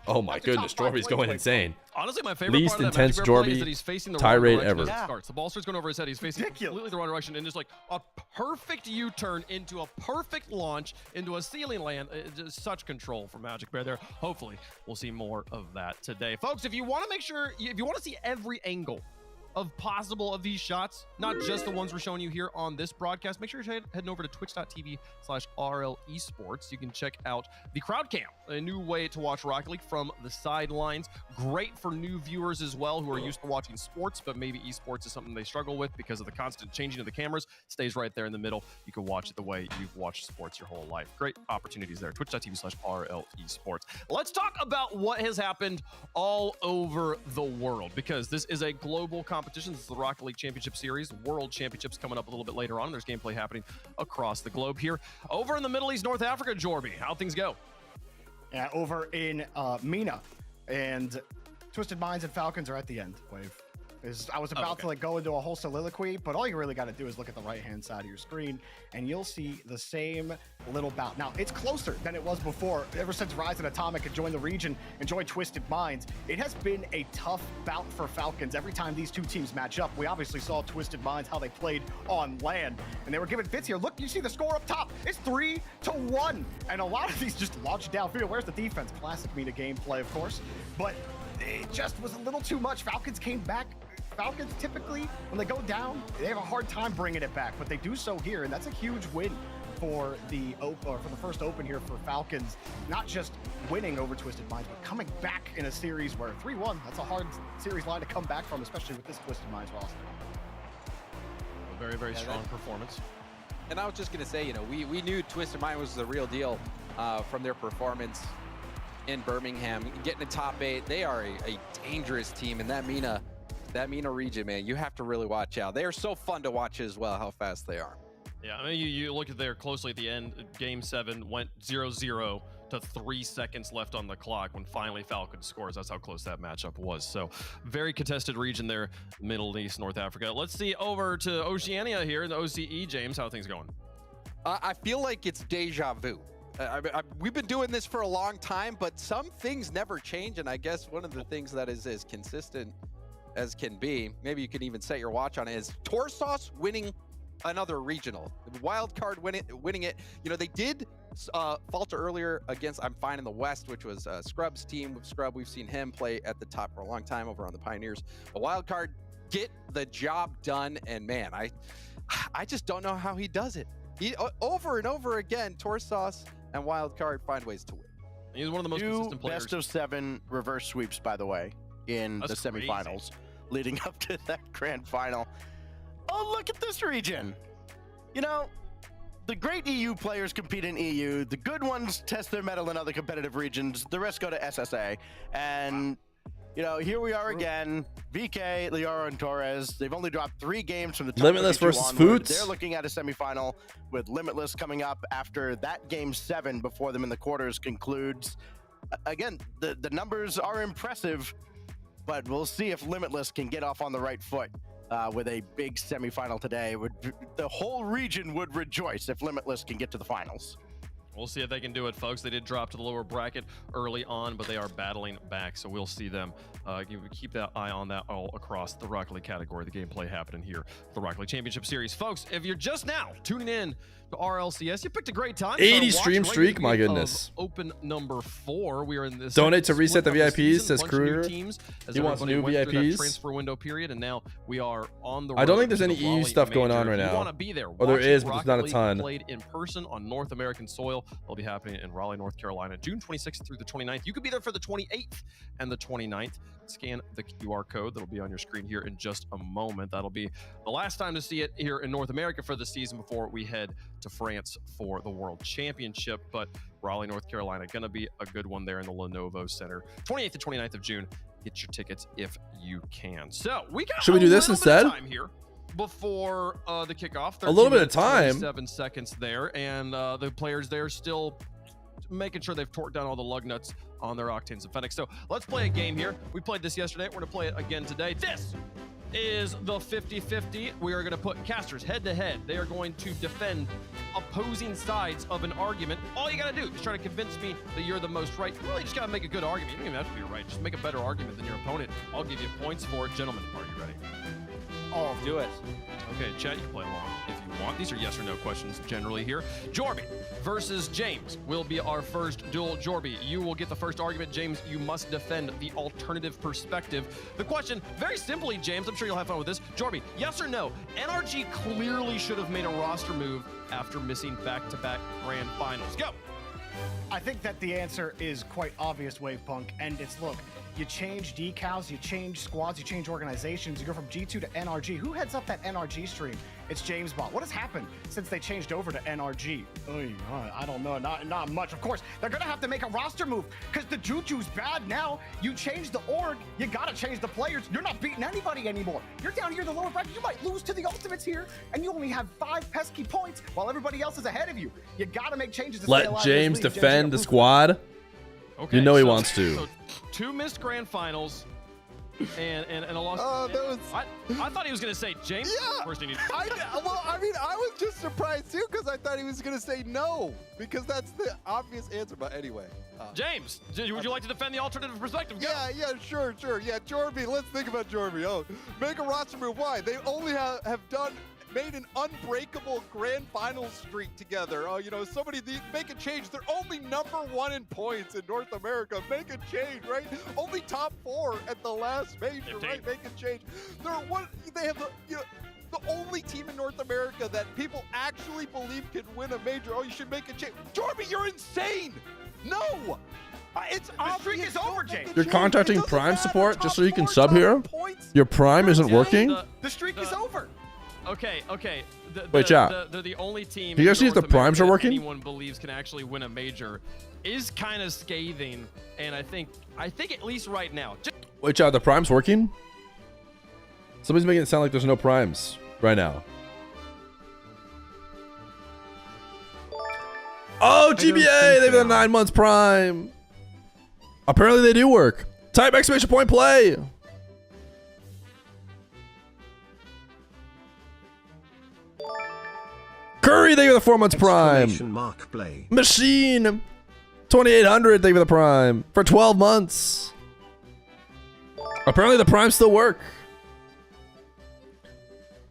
Oh my goodness, Jorby's going insane. Honestly, my favorite Least part of that intense Magic Bear play Jorby is that he's facing the tirade wrong direction ever. as it starts. The ball starts going over his head. He's facing completely the wrong direction, and just like a perfect U-turn into a perfect launch into a ceiling land. Just such control from Magic Bear there. Hopefully, we'll see more of that today, folks. If you want to make sure, if you want to see every angle of possible of these shots, not just the ones we're showing you here on this broadcast, make sure you're heading over to twitch.tv/Rlcs. You can check out the crowd cam, a new way to watch Rocket League from the sidelines. Great for new viewers as well who are used to watching sports, but maybe esports is something they struggle with because of the constant changing of the cameras. Stays right there in the middle. You can watch it the way you've watched sports your whole life. Great opportunities there. Twitch.tv/RLEsports. Let's talk about what has happened all over the world, because this is a global competition. competitions. It's the Rocket League Championship Series, World Championships coming up a little bit later on. There's gameplay happening across the globe here. Over in the Middle East, North Africa, Jorby, how things go? Yeah, over in MENA, and Twisted Minds and Falcons are at the end, Wave. I was about to like go into a whole soliloquy, but all you really got to do is look at the right-hand side of your screen, and you'll see the same little bout. Now, it's closer than it was before. Ever since Rise and Atomic had joined the region and joined Twisted Minds, it has been a tough bout for Falcons every time these two teams match up. We obviously saw Twisted Minds, how they played on land, and they were giving fits here. Look, you see the score up top. It's 3-1, and a lot of these just launched downfield. Where's the defense? Classic MENA gameplay, of course, but it just was a little too much. Falcons came back. Falcons typically, when they go down, they have a hard time bringing it back, but they do so here, and that's a huge win for the first open here for Falcons. Not just winning over Twisted Minds, but coming back in a series where 3-1, that's a hard series line to come back from, especially with this Twisted Minds roster. A very, very strong performance. And I was just going to say, you know, we knew Twisted Mind was the real deal from their performance in Birmingham. Getting to top 8, they are a dangerous team in that MENA region, man. You have to really watch out. They are so fun to watch as well, how fast they are. Yeah, I mean, you look at there closely at the end. Game 7 went 0-0 to 3 seconds left on the clock when finally Falcons scores. That's how close that matchup was. So very contested region there, Middle East, North Africa. Let's see over to Oceania here in the OCE. James, how are things going? I feel like it's deja vu. We've been doing this for a long time, but some things never change. And I guess one of the things that is as consistent as can be, maybe you can even set your watch on it, is Torsos winning another regional. Wildcard winning it. You know, they did falter earlier against I'm Fine in the West, which was Scrub's team. Scrub, we've seen him play at the top for a long time over on the Pioneers. A Wildcard get the job done, and man, I just don't know how he does it. He, over and over again, Torsos and Wildcard find ways to win. He's one of the most consistent players. Best of 7 reverse sweeps, by the way, in the semifinals leading up to that grand final. Oh, look at this region. You know, the great EU players compete in EU. The good ones test their mettle in other competitive regions. The rest go to SSA. And, you know, here we are again. VK, Liara, and Torres. They've only dropped 3 games from the top Limitless versus onward. Foots. They're looking at a semifinal with Limitless coming up after that game 7 before them in the quarters concludes. Again, the numbers are impressive, but we'll see if Limitless can get off on the right foot with a big semifinal today. The whole region would rejoice if Limitless can get to the finals. We'll see if they can do it, folks. They did drop to the lower bracket early on, but they are battling back, so we'll see them. Keep that eye on that all across the Rocket League category. The gameplay happening here, the Rocket League Championship Series. Folks, if you're just now tuning in to RLCS, you picked a great time. 80 stream streak, my goodness. Open number 4. We are in this. Donate to reset the VIPs, says Kruger. He wants new VIPs. Transfer window period, and now we are on the. I don't think there's any EU stuff going on right now. You want to be there. Or there is, but there's not a ton. Played in person on North American soil. They'll be happening in Raleigh, North Carolina, June 26th through the 29th. You could be there for the 28th and the 29th. Scan the QR code that'll be on your screen here in just a moment. That'll be the last time to see it here in North America for the season before we head to France for the World Championship. But Raleigh, North Carolina, going to be a good one there in the Lenovo Center. 28th to 29th of June. Get your tickets if you can. So we got Should we do this instead? Time here before the kickoff. A little bit of time. 7 seconds there, and the players there still making sure they've torqued down all the lug nuts on their Octanes and Fenix. So let's play a game here. We played this yesterday. We're going to play it again today. This is the 50-50. We are going to put casters head to head. They are going to defend opposing sides of an argument. All you got to do is try to convince me that you're the most right. You really just got to make a good argument. You don't even have to be right. Just make a better argument than your opponent. I'll give you points for it. Gentlemen, are you ready? Oh, do it. Okay, chat, you can play along if you want. These are yes or no questions generally here. Jorby versus James will be our first duel. Jorby, you will get the first argument. James, you must defend the alternative perspective. The question, very simply, James, I'm sure you'll have fun with this. Jorby, yes or no? NRG clearly should have made a roster move after missing back-to-back grand finals. Go. I think that the answer is quite obvious, Wave Punk, and it's, look, you change decals, you change squads, you change organizations, you go from G2 to NRG. Who heads up that NRG stream? It's James Bond. What has happened since they changed over to NRG? I don't know, not much. Of course, they're gonna have to make a roster move because the Juju's bad now. You change the org, you gotta change the players. You're not beating anybody anymore. You're down here in the lower bracket. You might lose to the Ultimates here, and you only have 5 pesky points while everybody else is ahead of you. You gotta make changes to stay Let alive. James defend the squad. Okay, You know he wants to. So 2 missed grand finals. And a loss. That was. I thought he was gonna say James. Yeah. First thing I was just surprised too because I thought he was gonna say no because that's the obvious answer. But anyway, James, would you like to defend the alternative perspective? Go. Yeah, sure. Yeah, Jorby. Let's think about Jorby. Oh, make a roster move. Why? They only have made an unbreakable grand final streak together. Oh, somebody make a change. They're only #1 in points in North America. Make a change, right? Only top 4 at the last major, right? Make a change. They have the only team in North America that people actually believe can win a major. Oh, you should make a change. Jorby, you're insane. No. It's the streak is over, James. You're contacting Prime support just so you can sub here? Your Prime isn't working? The streak is over. Okay. Wait, chat. They're the only team. Can you guys see if the primes are working? Anyone believes can actually win a major is kind of scathing, and I think at least right now. Wait, chat. The primes working? Somebody's making it sound like there's no primes right now. Oh, GBA! They've been 9 months prime. Apparently they do work. Type !! play. Curry, thank you for the 4 months prime. Play. Machine, 2800, thank you for the prime for 12 months. Apparently the primes still work.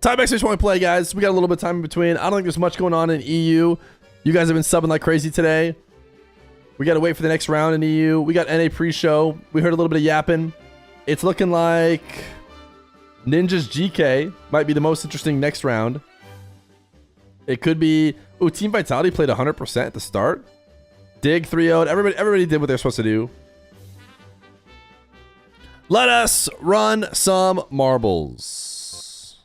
Type ! play, guys. We got a little bit of time in between. I don't think there's much going on in EU. You guys have been subbing like crazy today. We got to wait for the next round in EU. We got NA pre-show. We heard a little bit of yapping. It's looking like Ninja's GK might be the most interesting next round. It could be... Ooh, Team Vitality played 100% at the start. Dig 3-0'd. Everybody did what they're supposed to do. Let us run some marbles.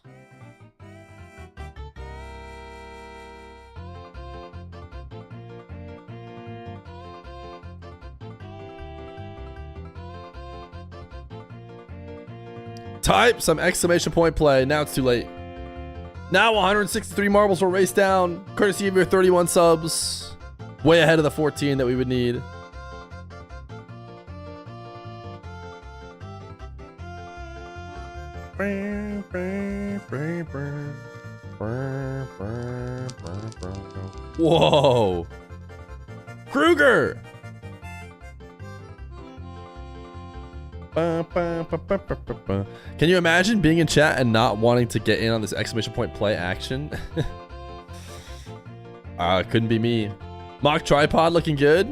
Type some ! play. Now it's too late. Now 163 marbles will race down, courtesy of your 31 subs. Way ahead of the 14 that we would need. Whoa. Kruger. Can you imagine being in chat and not wanting to get in on this ! play action? Couldn't be me. Mock tripod looking good.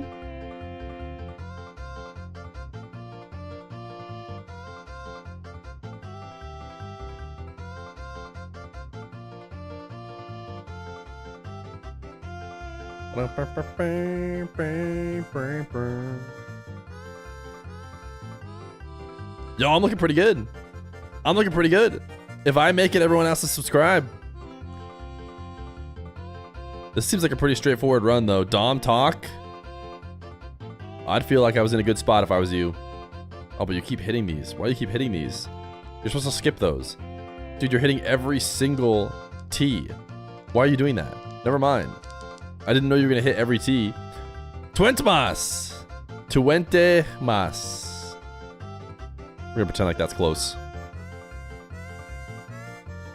Yo, I'm looking pretty good. I'm looking pretty good. If I make it, everyone else to subscribe. This seems like a pretty straightforward run, though. Dom talk. I'd feel like I was in a good spot if I was you. Oh, but you keep hitting these. Why do you keep hitting these? You're supposed to skip those. Dude, you're hitting every single T. Why are you doing that? Never mind. I didn't know you were going to hit every T. Tuente mas. We're gonna pretend like that's close.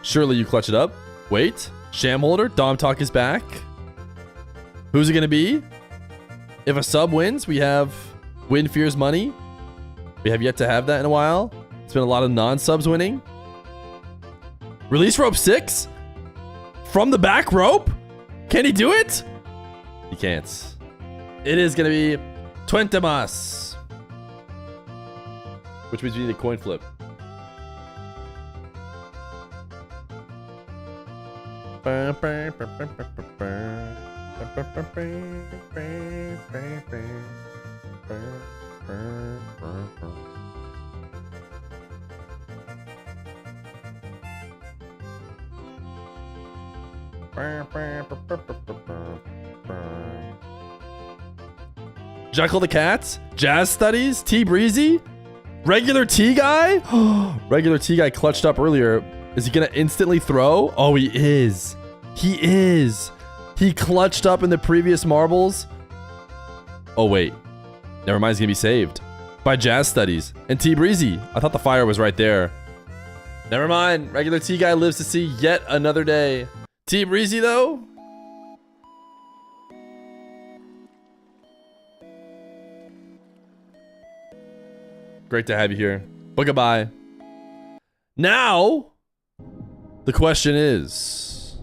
Surely you clutch it up. Wait. Sham holder. Dom talk is back. Who's it gonna be? If a sub wins, we have win Feer's money. We have yet to have that in a while. It's been a lot of non-subs winning. Release rope 6? From the back rope? Can he do it? He can't. It is gonna be Tuente mas. Which means we need a coin flip. Jekyll the Cat, Jazz Studies, T Breezy, regular T guy. Regular T guy clutched up earlier. Is he gonna instantly throw? Oh, he is. He is. He clutched up in the previous marbles. Oh wait, never mind. He's gonna be saved by Jazz Studies and T Breezy. I thought the fire was right there. Never mind. Regular T guy lives to see yet another day. T Breezy though. Great to have you here. But goodbye. Now, the question is,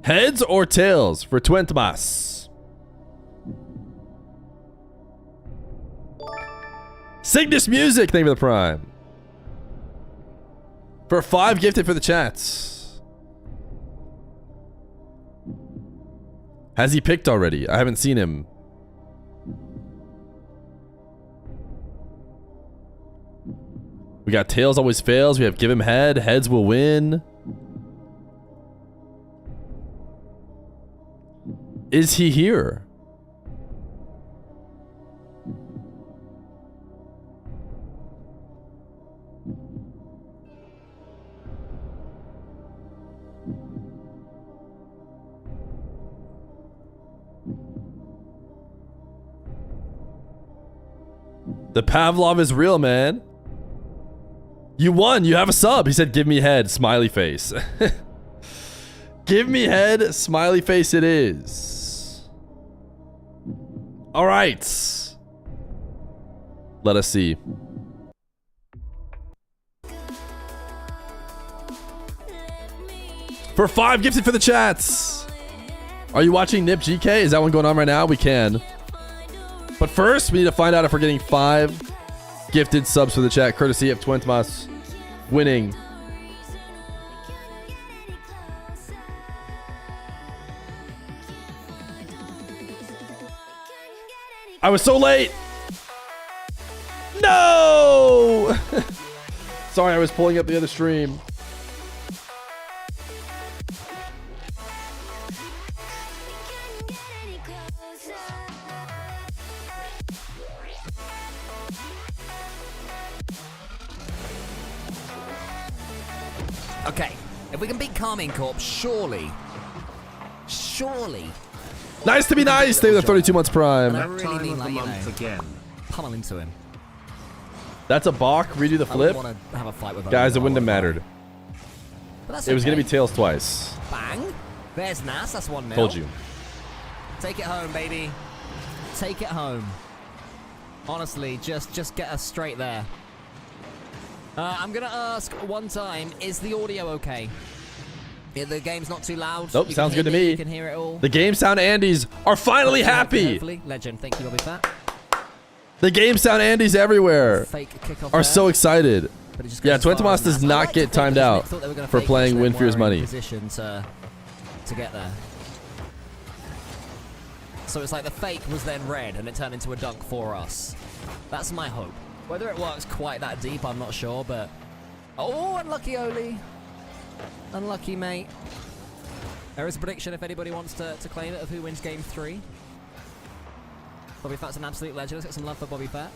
heads or tails for Twentmas? Cygnus Music, thank you for the prime. For 5 gifted for the chats. Has he picked already? I haven't seen him. We got tails always fails. We have give him head. Heads will win. Is he here? The Pavlov is real, man. You won. You have a sub. He said, give me head. Smiley face. Give me head. Smiley face it is. All right. Let us see. For 5 gifted for the chats. Are you watching Nip GK? Is that one going on right now? We can. But first, we need to find out if we're getting 5 gifted subs for the chat, courtesy of Twentmas winning. I was so late. No! Sorry, I was pulling up the other stream. Okay, if we can beat Carmine Corp, surely. Nice to be nice. Stay with the 32 months prime. And I really mean, like, you know, pummel into him. That's a balk. Redo the flip. I want to have a fight with Guys, it wouldn't have mattered. It was going to be tails twice. Bang. There's Nas. That's 1-0. Told you. Take it home, baby. Take it home. Honestly, just get us straight there. I'm going to ask one time, is the audio okay? The game's not too loud. Nope, sounds good to me. You can hear it all. The game sound Andes are finally happy. Hopefully. Legend. Thank you, Bobby Fat. The game sound Andes everywhere Fake kickoff are so excited. Yeah, Twentmas does not get timed out for playing Win Fear's money. Position to get there. So it's like the fake was then red and it turned into a dunk for us. That's my hope. Whether it works quite that deep, I'm not sure, but... Oh, unlucky Oli. Unlucky, mate. There is a prediction if anybody wants to claim it of who wins game 3. Bobby Fat's an absolute legend. Let's get some love for Bobby Fat.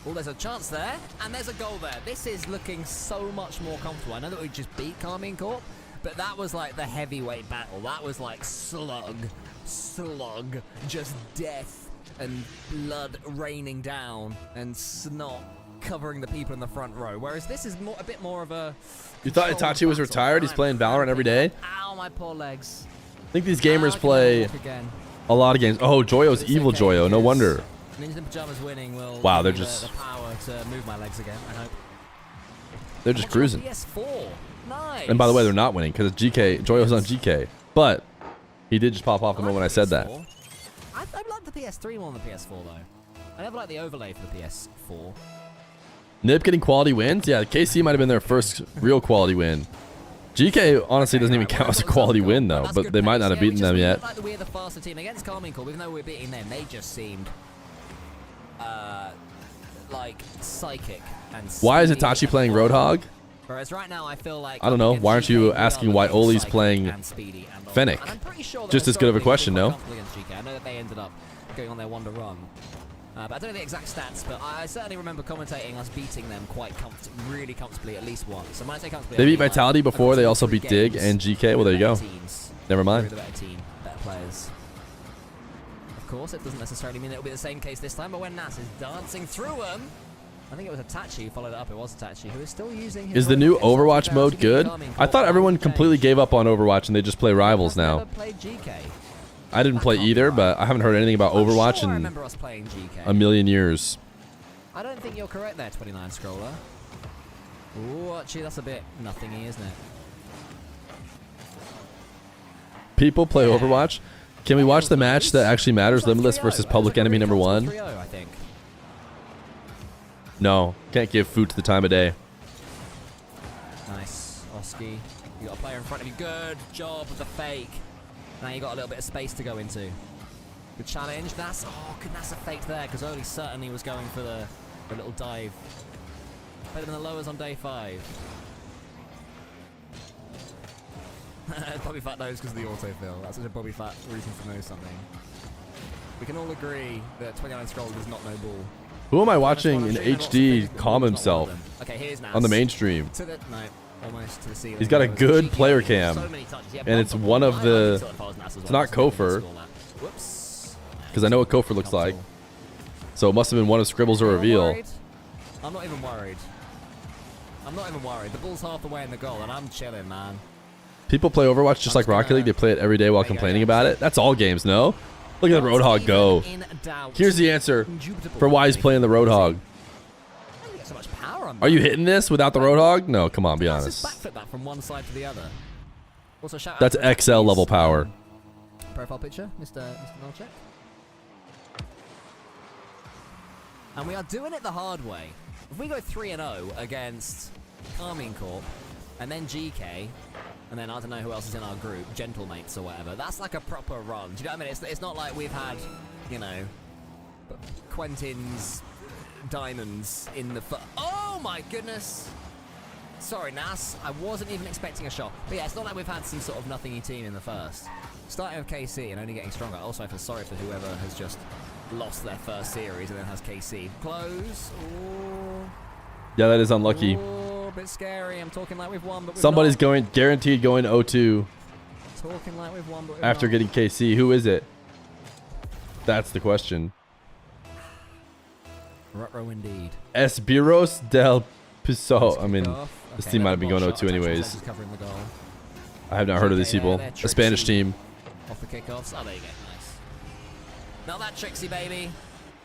Oh, there's a chance there, and there's a goal there. This is looking so much more comfortable. I know that we just beat Carmine Corp, but that was like the heavyweight battle. That was like slug, just death and blood raining down and snot covering the people in the front row. Whereas this is a bit more of a... You thought Itachi was retired? He's playing Valorant every day? Ow, my poor legs. I think these gamers play a lot of games. Oh, Joyo's evil Joyo. No wonder. Ninjas in Pajamas winning will wow, they're just... the power to move my legs again, I hope. They're just cruising. PS4. Nice. And by the way, they're not winning because GK. Joyo's on GK. But he did just pop off the moment I said that. I like the PS3 more than the PS4 though. I never liked the overlay for the PS4. Nip getting quality wins? Yeah, KC might have been their first real quality win. GK honestly doesn't even count as a quality win though, but they might not have beaten them yet. Like we're the faster team against Carmine Corp, even though we're beating them, they just seemed like psychic and Why is speedy Itachi and playing fun. Roadhog? Whereas right now I feel like I don't know. against Why aren't you GK, we asking are why looking Oli's psychic playing and speedy and all Fennec? that. And I'm pretty sure that Just as good of a historically question, we were no? quite comfortable against GK. I know that they ended up going on their Wonder run. But I don't know the exact stats, but I certainly remember commentating us beating them quite really comfortably at least once. So when I say comfortably, They I beat mean, like, Vitality before. across They all also 3 beat Dig games. and GK. Well, there you We were go. the better teams. Never We were mind. the better team, better players. Of course, it doesn't necessarily mean it'll be the same case this time, but when Nas is dancing through them, I think it was Itachi who followed it up. It was Itachi who is still using his Is the new rocket, so Overwatch he mode found good? Calming I thought Court everyone change. completely gave up on Overwatch and they just play Rivals I've now. never played GK. I didn't play either, but I haven't heard anything about I'm Overwatch sure I in remember us playing GK. a million years. I don't think you're correct there, 29 scroller. Ooh, actually, that's a bit nothingy, isn't it? People play Overwatch. Can we watch the match that actually matters? It was like Limitless 3-0. versus It was Public like a Enemy really number comfortable 1. 3-0, I think. No, can't give food to the time of day. Nice, Oski. You got a player in front of you. Good job with the fake. Now you got a little bit of space to go into. Good challenge. That's could Nasa faked there because Oli certainly was going for the little dive. Better than the lowers on day 5. Bobby Fat knows because of the autofill. That's such a Bobby Fat reason to know something. We can all agree that 29 Scroll does not know ball. Who am I watching in HD calm himself Okay, here's Nas. on the mainstream? To the, no, almost to the ceiling. He's got a There was good cheeky player opening. cam, So many touches. Yeah, and it's bump, one bump. of I the. thought it was Nas as It's well, not so I couldn't Kofor, score that. Whoops. because I know what Kofor looks like. So it must have been one of Scribbles or I'm Reveal. worried. I'm not even worried. I'm not even worried. The ball's half the way in the goal, and I'm chilling, man. People play Overwatch just like Rocket League. They play it every day while complaining about it. That's all games, no? Look at the Roadhog go. Here's the answer for why he's playing the Roadhog. So much power on Are you hitting this without the Roadhog? No, come on, be Let's honest. just backflip that from one side to the other. Also, shout out That's to XL level power. Profile picture, Mr. Nolchek. And we are doing it the hard way. If we go 3-0 against Carmine Corp, and then GK, and then I don't know who else is in our group, Gentlemates or whatever, that's like a proper run. Do you know what I mean? It's not like we've had, you know, Quentin's diamonds in the oh my goodness! Sorry, Nas, I wasn't even expecting a shot. But yeah, it's not like we've had some sort of nothingy team in the first. Starting with KC and only getting stronger. Also, I feel sorry for whoever has just lost their first series and then has KC. Close. Ooh. Yeah, that is unlucky. Ooh, a bit scary. I'm talking like we've won, but we've Somebody's not. going guaranteed going 0-2 Talking like we've won, but we've after not. getting KC. Who is it? That's the question. Ruh-roh indeed. Esbiros del Piso. I mean, Kickoff. this Okay, team might have another been going ball shot. 0-2 anyways. Texas covering the goal. I have not heard of these GK there, people. they're A Spanish tricksy. team. Off the kickoffs. Oh, there you go. Nice. Not that tricksy, baby.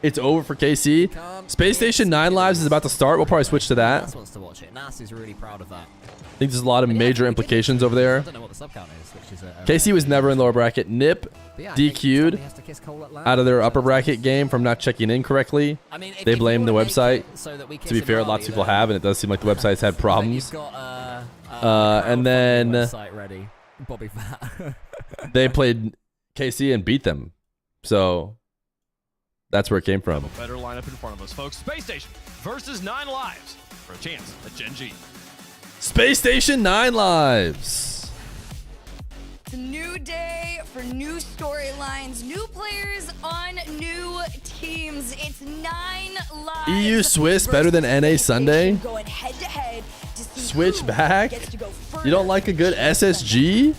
It's over for KC. Space Station 9 Lives is about to start. We'll probably switch to that. Nas wants to watch it. Nas is really proud of that. I think there's a lot of major implications over I there. don't know what the sub count is, which is KC was never in lower bracket. Nip But yeah, I think DQ'd somebody has to kiss Cole at last. out of their upper bracket game from not checking in correctly. I mean, They if blame you the wanna make website. it so that we To kiss be him fair, early, lots of people then- have, and it does seem like the website's had then problems. you've got, And then website ready. Bobby Fat. they played KC and beat them. So that's where it came from. A better lineup in front of us, folks. Space Station versus 9 Lives for a chance at Gen G. Space Station 9 Lives. It's a new day for new storylines, new players on new teams. It's 9 Lives. EU Swiss better than NA Sunday? Going head to head to see Switch who back? gets to go You don't like a good SSG?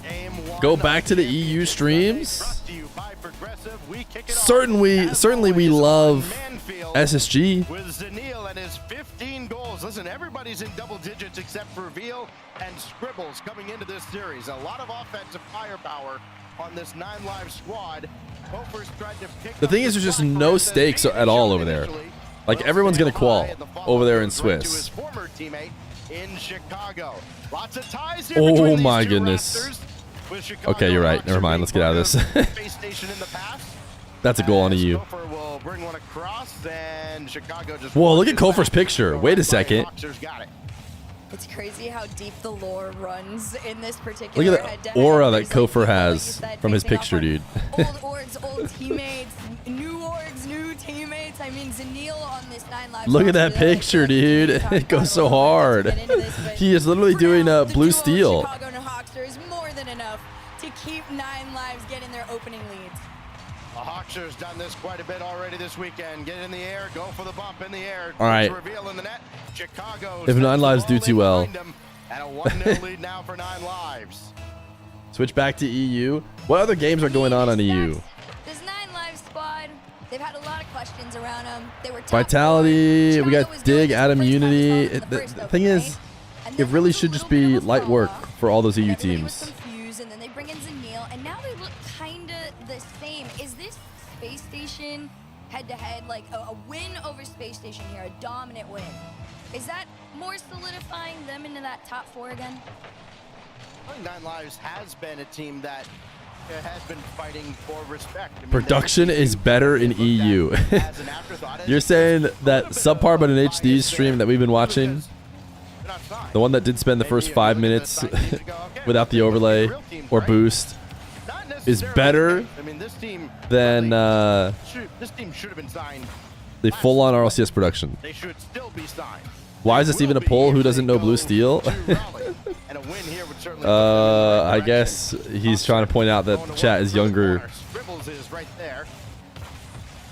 Game one Go of back to the Gen G EU streams? brought to you by Progressive. We kick it off, Certainly we as love always, Manfield SSG. with Zanil and his 15 goals. Listen, everybody's in double digits except for Veal and Scribbles coming into this series. A lot of offensive firepower on this 9 Live squad. Gophers tried to pick The up thing is, there's just slack no for stakes SSG at all showed over there. initially. Like, Well, everyone's gonna staying qual high in the over there in follow-through right to Swiss. his former teammate in Chicago. Lots of ties here Oh between these my two goodness. Raptors, with Chicago Okay, you're right. and Never mind. Let's get out of this. Space Station in the past. That's a goal on As EU. Gopher will bring one across, and Chicago just Whoa, look at walks Kofor's back. picture. Wait a Ryan second. Boxer's got it. It's crazy how deep the lore runs in this Look particular at the head-to-head. aura that There's, like, Kofor people, like you has said, from his facing off picture, on dude. Old orgs, old teammates, new orgs, new teammates. I mean, mean, Zanil on this 9 Lives. Look at that picture, dude. It goes so hard. He is literally doing blue steel. Chicago and Hawkster is more than enough to keep 9 Lives getting their opening leads. The Hawkster's done this quite a bit already this weekend. Get in the air, go for the bump in the air. All right. Reveal in the net. Chicago. If 9 Lives do too well. And a 1-0 lead now for 9 Lives. Switch back to EU. What other games are going on EU? This 9 Lives squad, they've had a lot of questions around them. They were top Vitality. four. We Chicago got was Dig, doing Adam this for the first Unity. time in the The first thing opening, is, right? And it then really there should was a just little be bit of a light work fall-off. for all those EU Everybody was teams. confused, and then they bring in Zanil, and now they look kind of the same. Is this Space Station head-to-head, like a win over Space Station here, a dominant win? Is that more solidifying them into that top 4 again? I think 9 Lives has been a team that has been fighting for respect. I mean, Production is better in EU. You're saying that subpar but an HD stream that we've been watching, the one that did spend the first 5 minutes without the overlay or boost, is better than this team should have been signed. the full-on RLCS production. They should still be signed. Why is this even a poll? Who doesn't know Blue Steel? I guess he's trying to point out that the chat is younger.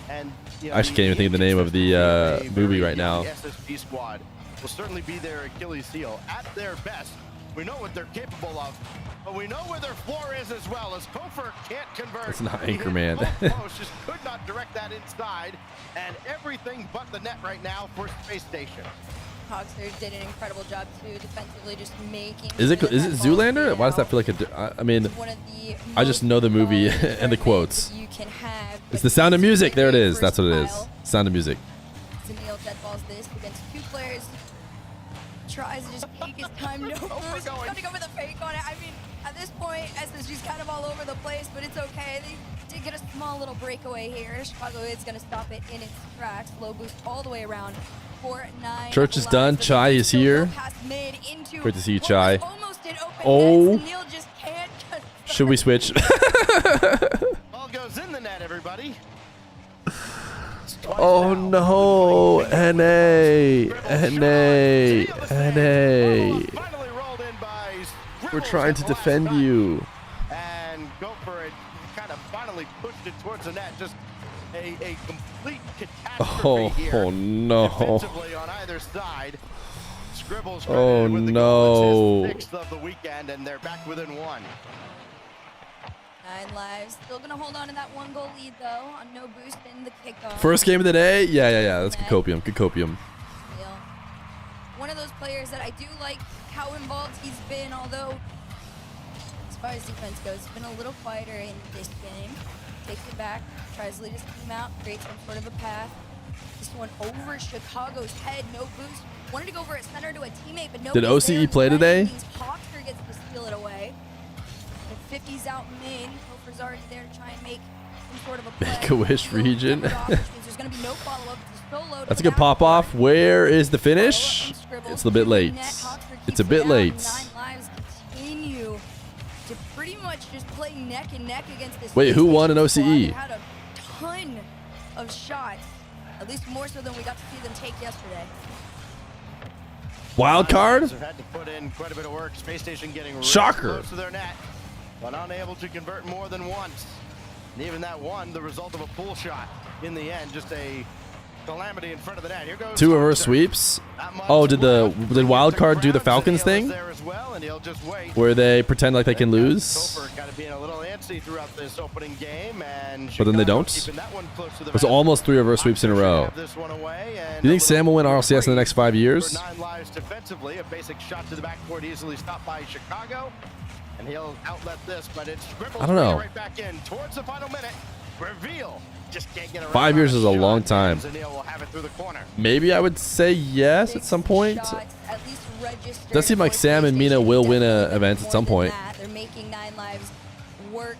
I actually can't even think of the name of the movie right now. SSP squad will certainly be their Achilles heel at their best. We know what they're capable of, but we know where their floor is as well. As Kofer can't convert. That's not Anchorman. Just could not direct that inside, and everything but the net right now for Space Station. Hawkster did an incredible job too, defensively, just making. Is it Zoolander? Why does that feel like I mean, I just know the movie and the quotes. It's the Sound of Music. There it is. That's what it is. Sound of Music. Zanil deadballs this against 2 players. Tries to just take his time. No boost. Going to go for the fake on it. I mean, at this point, SSG's kind of all over the place, but it's okay. They did get a small little breakaway here. Chicago is going to stop it in its tracks. Low boost all the way around. 4-9. Church is done. Chai is here. Great to see you, Chai. Oh. Should we switch? Ball goes in the net, everybody. Oh no, NA. We're trying to defend you. And go for it. Kind of finally pushed it towards the net. Just a complete catastrophe here. Oh no. Defensively on either side. Scribbles Oh with the no. goal. It's his 6th of the weekend, and they're back within 1. 9 Lives. Still going to hold on to that 1-goal lead, though, on no boost in the kickoff. First game of the day? Yeah. That's good copium. Good copium. One of those players that I do like how involved he's been, although as far as defense goes, he's been a little quieter in this game. Takes it back, tries to lead his team out, creates some sort of a path. This one over Chicago's head, no boost. Wanted to go for a center to a teammate, but no. Did OCE play today? Hawkster gets to steal it away. The 50's out main. Hofer's already there to try and make some sort of a play. Make-A-Wish region. There's going to be no follow-up. That's a good pop-off. Where is the finish? It's a bit late. It's a bit late. 9 Lives continue to pretty much just play neck and neck against this. Wait, who won an OCE? They had a ton of shots, at least more so than we got to see them take yesterday. Wild card? Had to put in quite a bit of work. Space Station getting really Shocker. close to their net, but unable to convert more than once. And even that one, the result of a pull shot in the end, just a calamity in front of the net. Here goes 2 reverse sweeps. Oh, did wild card do the Falcons thing? Where they pretend like they can lose? But then they don't? There's almost 3 reverse sweeps in a row. Do you think Sam will win RLCS in the next 5 years? 9 Lives defensively, a basic shot to the backboard easily stopped by Chicago. And he'll outlet this, but it's I don't know. right back in towards the final minute. Reveal. Just can't get around. 5 years is a long time. Zanil will have it through the corner. Maybe I would say yes at some point. Does seem like Sam and Mina will win an event at some point. They're making 9 Lives work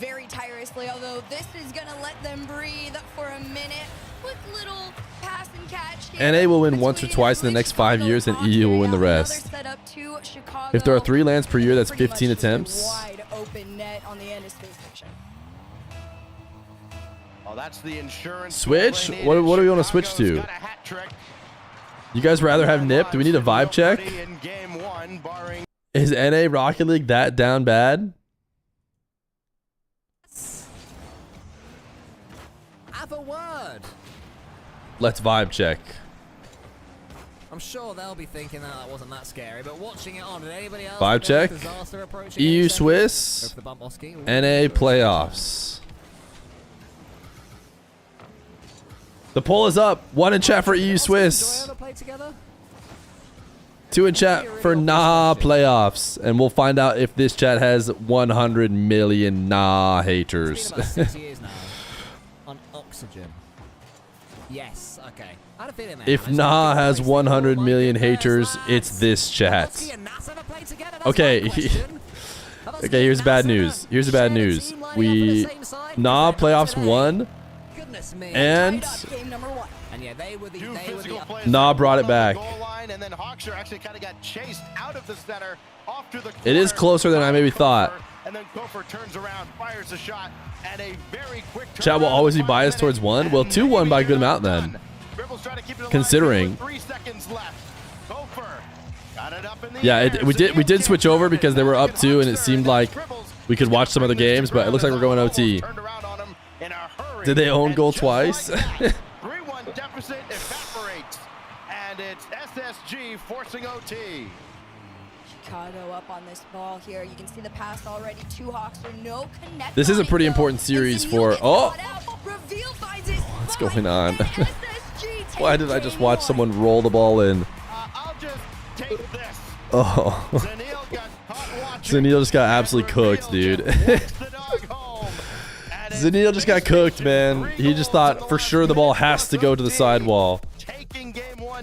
very tirelessly, although this is going to let them breathe for a minute. Quick little pass and catch here. NA will win once or twice in the next 5 years, and EU will win the rest. If there are 3 lands per year, that's 15 attempts. Wide open net on the end of Space Station. Oh, that's the insurance. Switch? What do we want to switch to? You guys rather have Nip? Do we need a vibe check? Is NA Rocket League that down bad? Have a word. Let's vibe check. I'm sure they'll be thinking that wasn't that scary, but watching it on, did anybody else Vibe check. EU Swiss. NA playoffs. The poll is up. 1 in chat for EU Swiss. 2 in chat for nah playoffs. And we'll find out if this chat has 100 million nah haters. It's been about 6 years now. On oxygen. Yes, okay. I had a feeling if nah has 100 million haters, it's this chat. Okay. Okay, here's bad news. Here's the bad news. Nah playoffs won. And Nah brought it back. It is closer than I maybe thought. Chat will always be biased towards 1. Well, 2 won by a good amount then. Considering. Yeah, we did switch over because they were up 2 and it seemed like we could watch some other games, but it looks like we're going OT. Did they own goal twice? 3-1 deficit evaporates, and it's SSG forcing OT. Chicago up on this ball here. You can see the pass already. 2 Hawks are no connect. This is a pretty important series for. Oh, what's going on? Why did I just watch someone roll the ball in? I'll just take this. Oh, Zanil just got absolutely cooked, dude. Zanil just got cooked, man. He just thought for sure the ball has to go to the sidewall.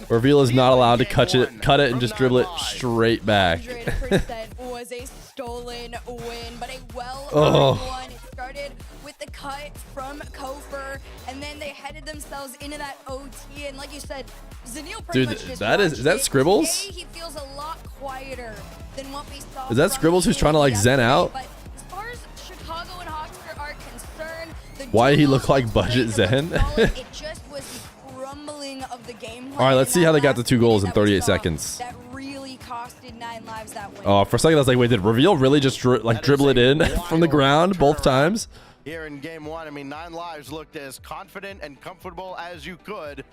Reveal is not allowed to cut it and just dribble it straight back. 100% was a stolen win, but a well-earned one. It started with the cut from Kofer, and then they headed themselves into that OT. And like you said, Zanil pretty much just is that Scribbles? He feels a lot quieter than what we saw. Is that Scribbles who's trying to like zen out? But as far as Chicago and Hawks are concerned, why he look like budget Zen? It just was the crumbling of the game. All right, let's see how they got the 2 goals in 38 seconds. That really costed 9 lives that win. Oh, for a second I was like, wait, did Reveal really just dribble it in from the ground both times? Here in game 1, I mean, 9 lives looked as confident and comfortable as you could,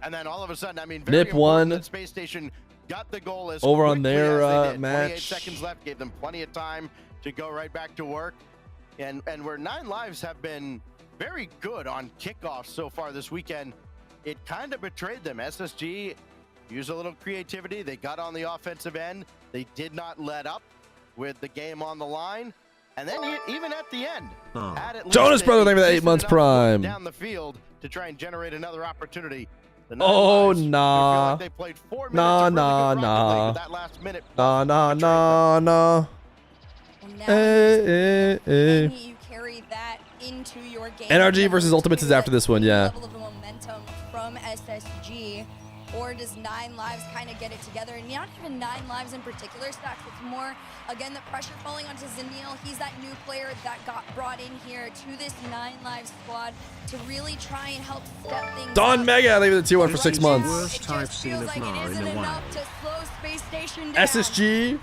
and then all of a sudden, I mean, Nip won. Space Station got the goal as over on their match. 28 match. Seconds left, gave them plenty of time to go right back to work, and where 9 lives have been very good on kickoffs so far this weekend, it kind of betrayed them. SSG used a little creativity. They got on the offensive end. They did not let up with the game on the line. And then even at the end, Jonas Brother, thank you for the 8 months prime. Down the field to try and generate another opportunity. Oh, nah. They played 4 minutes Nah. that last minute. Nah. You carry that into your game. NRG versus Ultimates is after this one, yeah. Level of momentum from SSG, or does 9 lives kind of get it together? And not even 9 lives in particular, Stacks. It's more, again, the pressure falling onto Zanil. He's that new player that got brought in here to this 9 lives squad to really try and help step things Don up. Mega, I leave it at 2-1 for 6 months. Worst I've seen of Mar in a while. SSG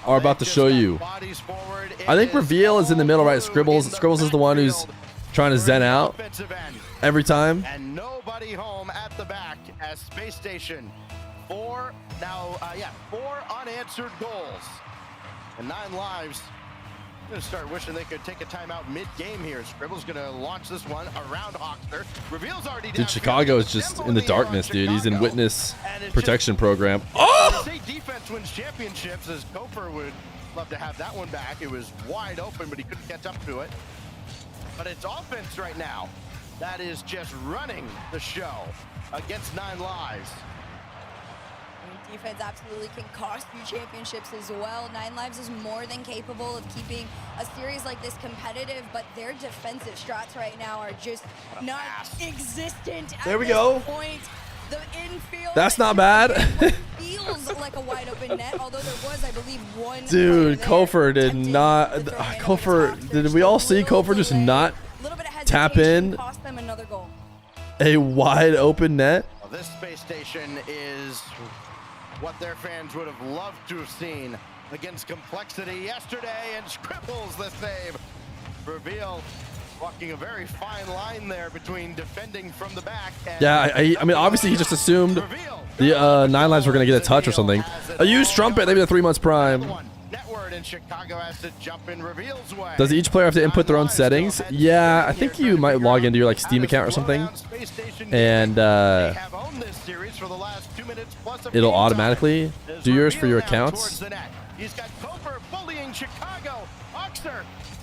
are about to show you. I think Reveal is in the middle, right? Scribbles is the one who's trying to zen out every time. And nobody home at the back as Space Station. 4 unanswered goals. And 9 lives. I'm gonna start wishing they could take a timeout mid-game here. Scribble's gonna launch this one around Hawkster. Reveal's already down. Dude, Chicago is just in the darkness, dude. He's in witness protection program. Oh! Say defense wins championships, as Kofer would love to have that one back. It was wide open, but he couldn't catch up to it. But it's offense right now that is just running the show against 9 lives. Defense absolutely can cost you championships as well. 9 lives is more than capable of keeping a series like this competitive, but their defensive strats right now are just not existent. There we go. Point. The infield. That's not bad. Feels like a wide open net, although there was, I believe, one. Dude, Kofer did not. Kofer, did we all see Kofer just not tap in cost them another goal. a wide open net. Well, this space station is what their fans would have loved to have seen against complexity yesterday, and scribbles the save. Reveal walking a very fine line there between defending from the back. And Yeah, I mean, obviously he just assumed the 9 lives were going to get a touch or something. A used trumpet, maybe the 3 months prime. Netward in Chicago has to jump in Reveal's way. Does each player have to input their own settings? Yeah, I think you might log into your like Steam account or something, and it'll automatically do yours for your accounts.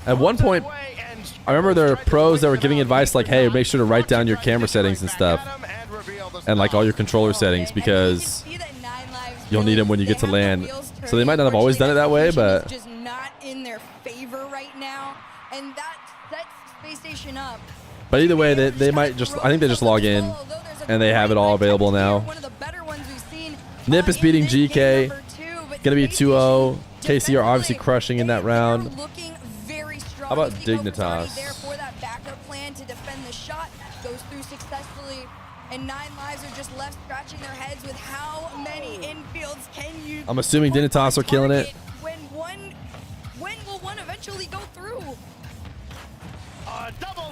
At one point, I remember there were pros that were giving advice like, hey, make sure to write down your camera settings and stuff, and like all your controller settings, because you'll need them when you get to land. So they might not have always done it that way, but just not in their favor right now, and that sets Space Station up. But either way, they might just, I think they just log in and they have it all available now. Nip is beating GK. Gonna be 2-0. KC are obviously crushing in that round. How about Dignitas? And 9 lives are just left scratching their heads with how many infields can you. I'm assuming Dignitas are killing it. When will one eventually go through?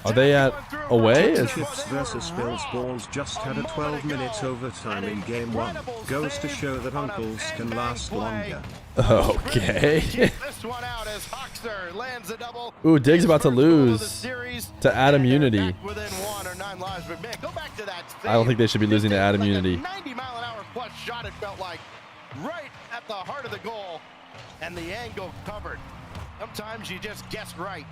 Are they at away? Chiefs versus Phil's Balls just had a 12-minute overtime in game 1. Goes to show that uncles can last longer. Okay. Ooh, Dig's about to lose to Adam Unity. I don't think they should be losing to Adam Unity. 90-mile-an-hour plus shot, it felt like, right at the heart of the goal, and the angle covered. Sometimes you just guess right.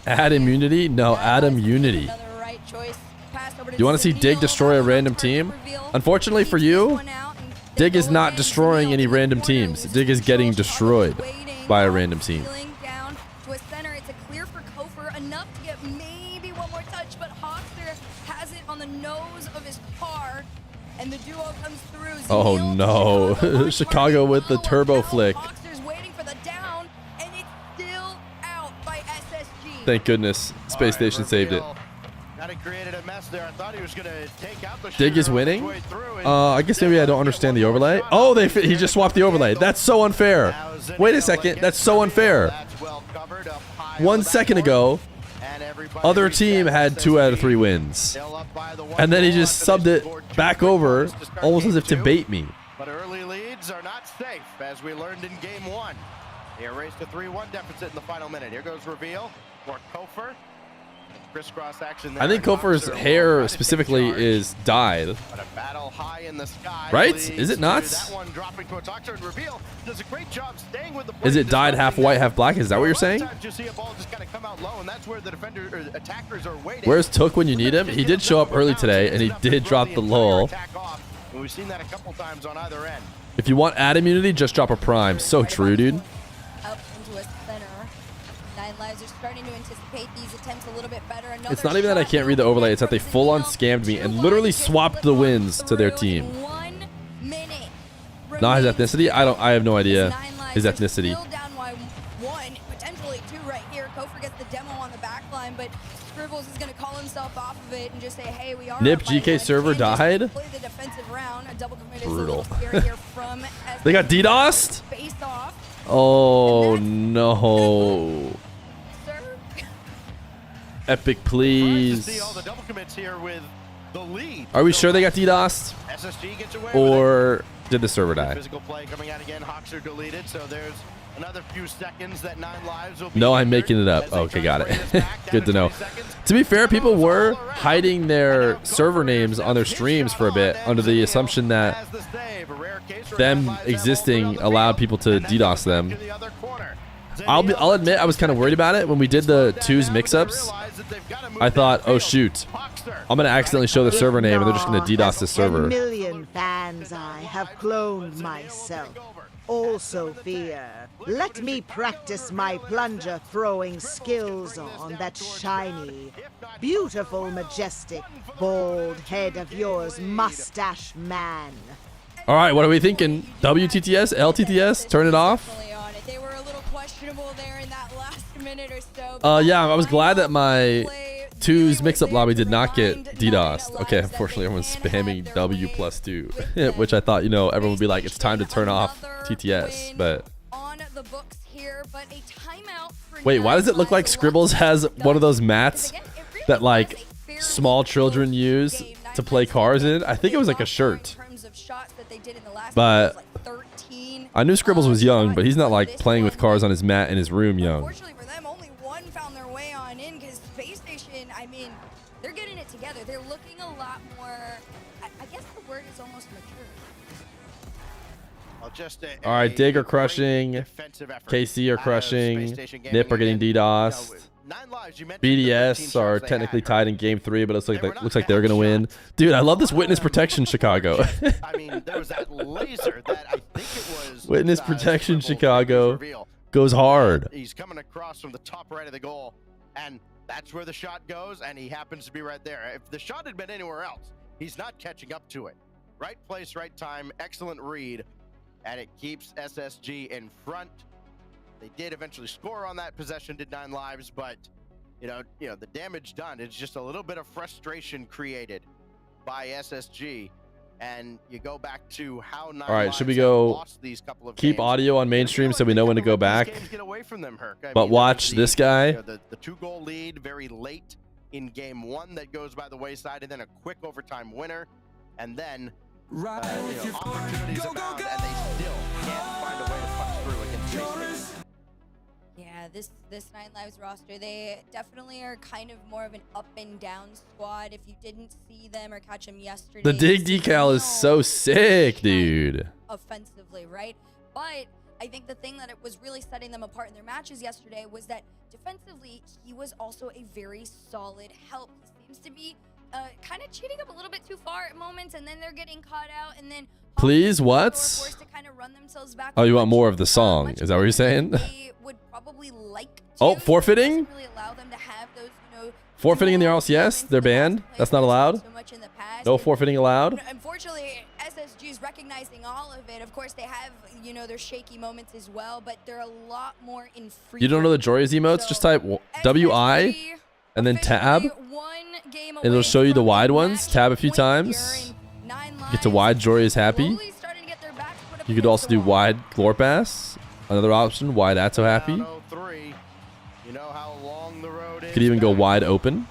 Adam Unity? No, Adam Unity. You want to see Dig destroy a random team? Unfortunately for you, Dig is not destroying any random teams. Dig is getting destroyed by a random team. It's a clear for Kofer, enough to get maybe one more touch, but Hawkster has it on the nose of his car, and the duo comes through. Oh no, Chicago with the turbo flick. Hawkster's waiting for the down, and it's still out by SSG. Thank goodness, Space Station saved it. Dig is winning? I guess maybe I don't understand the overlay. Oh, he just swapped the overlay. That's so unfair. Wait a second, that's so unfair. 1 second ago, other team had 2 out of 3 wins. And then he just subbed it back over, almost as if to bait me. But early leads are not safe, as we learned in game 1. They erased a 3-1 deficit in the final minute. Here goes Reveal for Kofer. Crisscross action there. I think Kofer's hair specifically is dyed. Right? Is it not? Is it dyed half white, half black? Is that what you're saying? Where's Took when you need him? He did show up early today, and he did drop the lull. We've seen that a couple times on either end. If you want ad immunity, just drop a prime. So true, dude. Up into a center. 9 lives are starting to anticipate these attempts a little bit better. It's not even that I can't read the overlay. It's that they full-on scammed me and literally swapped the wins to their team. 1 minute. Not his ethnicity? I have no idea his ethnicity. Down by 1, potentially 2 right here. Kofer gets the demo on the back line, but Scribbles is going to call himself off of it and just say, hey, we are Nip GK server died? play the defensive round. A double commit is Brutal. a little scary here from They got DDoSed? face off. Oh no. Sir? Epic, please. Are we sure they got DDoSed? Or did the server die? Physical play coming out again. Hawks are deleted, so there's another few seconds that 9 lives will be. No, I'm making it up. Okay, got it. Good to know. To be fair, people were hiding their server names on their streams for a bit under the assumption that them existing allowed people to DDoS them. I'll admit I was kind of worried about it when we did the 2s mix-ups. I thought, oh shoot, I'm gonna accidentally show the server name and they're just gonna DDoS the server. 10 million fans I have cloned myself. Also Feer, let me practice my plunger throwing skills on that shiny, beautiful, majestic, bald head of yours, mustache man. All right, what are we thinking? WTTS, LTTS, turn it off? They were a little questionable questionable there in that last minute or so. Yeah, I was glad that my 2's mix-up lobby did not get DDoSed. Okay, unfortunately everyone's spamming W+2, which I thought, you know, everyone would be like, it's time to turn off TTS, but... On the books here, but a timeout for Wait, why does it look like Scribbles has one of those mats that, like, small children use to play cars in? I think it was like a shirt. But I knew Scribbles was young, but he's not like playing with cars on his mat in his room young. Unfortunately for them, only one found their way on in because Space Station, I mean, they're getting it together. They're looking a lot more, I guess the word is almost mature. All right, Dig are crushing, KC are crushing, Nip are getting DDoSed. BDS are technically tied in game 3, but it looks like they're gonna win. Dude, I love this witness protection Chicago. I mean, there was that laser that I think it was witness protection Chicago goes hard. He's coming across from the top right of the goal, and that's where the shot goes, and he happens to be right there. If the shot had been anywhere else, he's not catching up to it. Right place, right time, excellent read, and it keeps SSG in front. They did eventually score on that possession, did 9 lives, but you know the damage done. It's just a little bit of frustration created by SSG, and you go back to how 9 All right, should we go keep audio on mainstream so we know when to go back? But watch this guy. The 2-goal lead very late in game 1 that goes by the wayside, and then a quick overtime winner, and then opportunities abound, and they still can't find a way to punch through against Space. Yeah, this 9 Lives roster, they definitely are kind of more of an up and down squad. If you didn't see them or catch them yesterday, The Dig decal is so sick, dude. Offensively, right? But I think the thing that it was really setting them apart in their matches yesterday was that defensively, he was also a very solid help. He seems to be kind of cheating up a little bit too far at moments, and then they're getting caught out, and then Please, what? Oh, you want more of the song? Is that what you're saying? Oh, forfeiting? Forfeiting in the RLCS? They're banned? That's not allowed? No forfeiting allowed? Unfortunately, SSG is recognizing all of it. Of course, they have, you know, their shaky moments as well, but they're a lot more in free. You don't know the Joyous emotes? Just type WI and then tab, and it'll show you the wide ones. Tab a few times. Get to wide Jory is happy. You could also do wide Glorpass. Another option, wide Atto happy. Could even go wide open.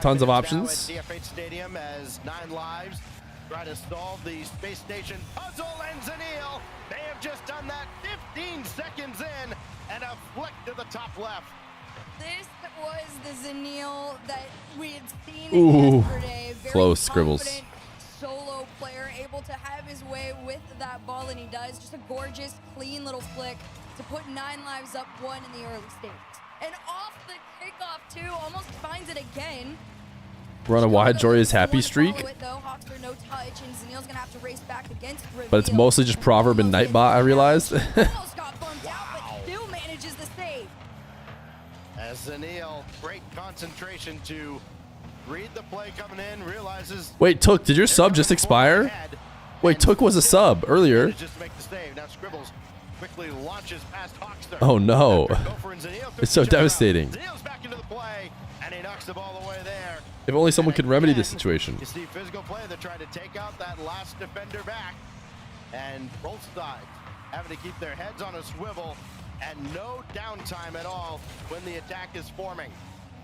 Tons of options. CF8 Stadium as 9 Lives try to solve the Space Station puzzle, and Zanil, they have just done that 15 seconds in, and a flick to the top left. This was the Zanil that we had seen yesterday. Very close Scribbles. Solo player able to have his way with that ball, and he does. Just a gorgeous, clean little flick to put 9 Lives up 1 in the early stages. And off the kickoff too, almost finds it again. We're on a wide Jory's happy streak. But it's mostly just Proverb and Nightbot, I realized. As Zanil, great concentration to read the play coming in, realizes. Wait, Took, did your sub just expire? Wait, Took was a sub earlier. Just to make the save. Now Scribbles quickly launches past Hawkster. Oh no. It's so devastating. Zanil's back into the play, and he knocks the ball away there. If only someone could remedy this situation. You see physical play, they're trying to take out that last defender back, and both sides having to keep their heads on a swivel, and no downtime at all when the attack is forming.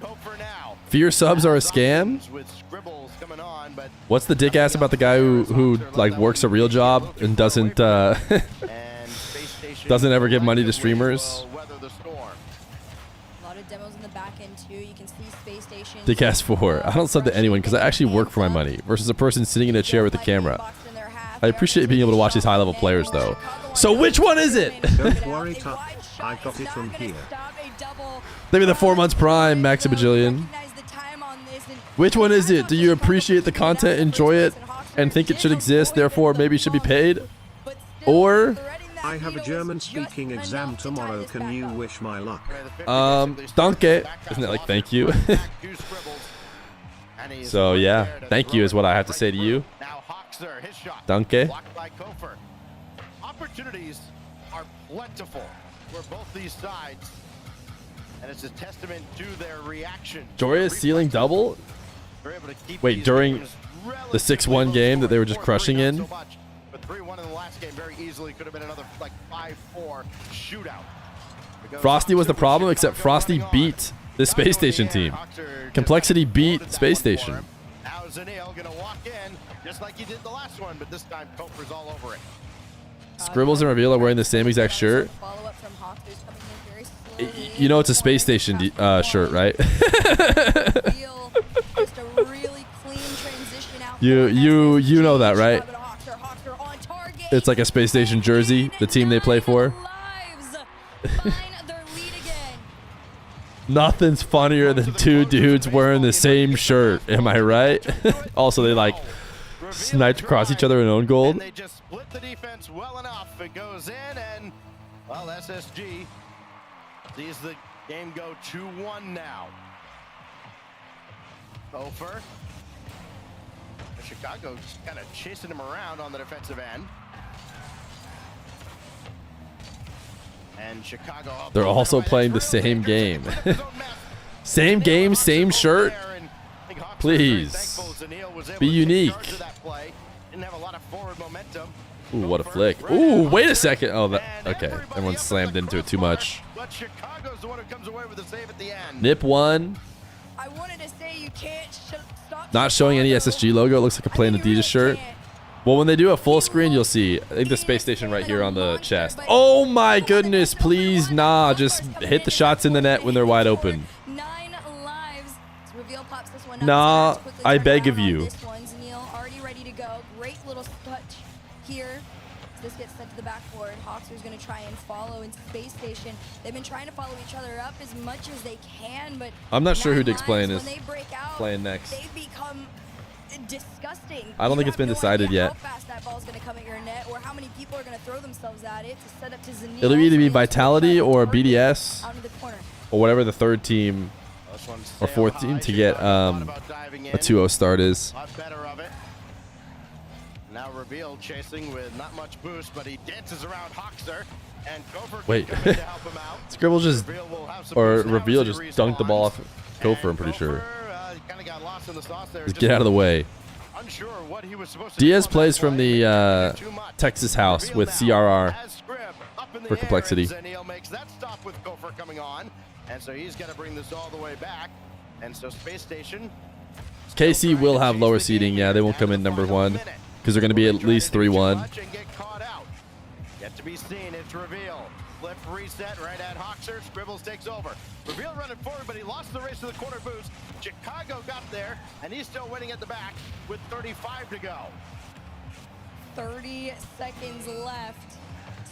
Go for now. Fear subs are a scam? With Scribbles coming on, but what's the dick ass about the guy who like works a real job and doesn't doesn't ever give money to streamers? Dick ass 4. I don't sub to anyone because I actually work for my money versus a person sitting in a chair with a camera. I appreciate being able to watch these high level players though. So which one is it? Don't worry, Tuck. I got it from here. Maybe the 4 months prime, Max a Bajillion. Which one is it? Do you appreciate the content, enjoy it, and think it should exist, therefore maybe should be paid? Or I have a German-speaking exam tomorrow. Can you wish my luck? Danke. Isn't it like thank you? So yeah, thank you is what I have to say to you. Danke. Opportunities are plentiful for both these sides. And it's a testament to their reaction. Joria ceiling double? Wait, during the 6-1 game that they were just crushing in? But 3-1 in the last game very easily could have been another like 5-4 shootout. Frosty was the problem, except Frosty beat the Space Station team. Complexity beat Space Station. Now Zanil gonna walk in just like he did the last one, but this time Koper's all over it. Scribbles and Reveal are wearing the same exact shirt. You know it's a Space Station shirt, right? you know that, right? It's like a Space Station jersey, the team they play for. Nothing's funnier than two dudes wearing the same shirt. Am I right? Also, they like sniped across each other in own gold. And they just split the defense well enough. It goes in, and well, SSG sees the game go 2-1 now. Ofer. Chicago just kind of chasing him around on the defensive end. And Chicago. They're also playing the same game. Same game, same shirt. Please. Be unique. Ooh, what a flick. Ooh, wait a second. Oh, that, okay. Everyone slammed into it too much. Nip one. Not showing any SSG logo. It looks like a plain Adidas shirt. Well, when they do a full screen, you'll see. I think the Space Station right here on the chest. Oh my goodness, please. Nah, just hit the shots in the net when they're wide open. Nah, I beg of you. Already ready to go. Great little touch here. This gets sent to the backboard. Hawkster's going to try and follow in Space Station. They've been trying to follow each other up as much as they can, but I'm not sure who Dick's playing is. When they break out, playing next. They become disgusting. I don't think it's been decided yet. How fast that ball's going to come at your net, or how many people are going to throw themselves at it to set up to Zanil. It'll either be Vitality or BDS out of the corner. or whatever the third team or fourth team to get a 2-0 start is. Now Reveal chasing with not much boost, but he dances around Hawkster, and Gopher Wait, can come in to help him out. Scribble just, or Reveal just dunked the ball off Gopher, I'm pretty sure. Just get out of the way. Diaz plays from the Texas house with CRR for Complexity. Zanil makes that stop with Gopher coming on, and so he's got to bring this all the way back. And so Space Station. KC will have lower seeding. Yeah, they won't come in number one because they're going to be at least 3-1. Yet to be seen. It's Reveal. Flip reset right at Hawkster. Scribbles takes over. Reveal running forward, but he lost the race to the corner boost. Chicago got there, and he's still winning at the back with 35 to go. 30 seconds left.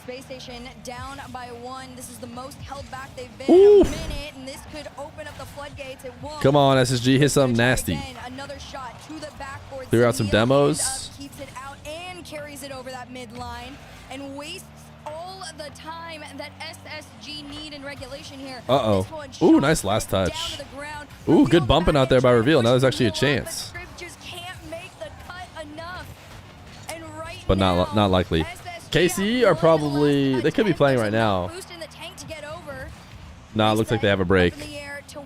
Space Station down by 1. This is the most held back they've been in a minute, and this could open up the floodgates. It won't. Come on, SSG, hit something nasty. Another shot to the backboard. Clear out some demos. Keeps it out and carries it over that midline and wastes all the time that SSG need in regulation here. Uh-oh. Ooh, nice last touch. Ooh, good bumping out there by Reveal. Now there's actually a chance. But not likely. KC are probably, they could be playing right now. Nah, it looks like they have a break.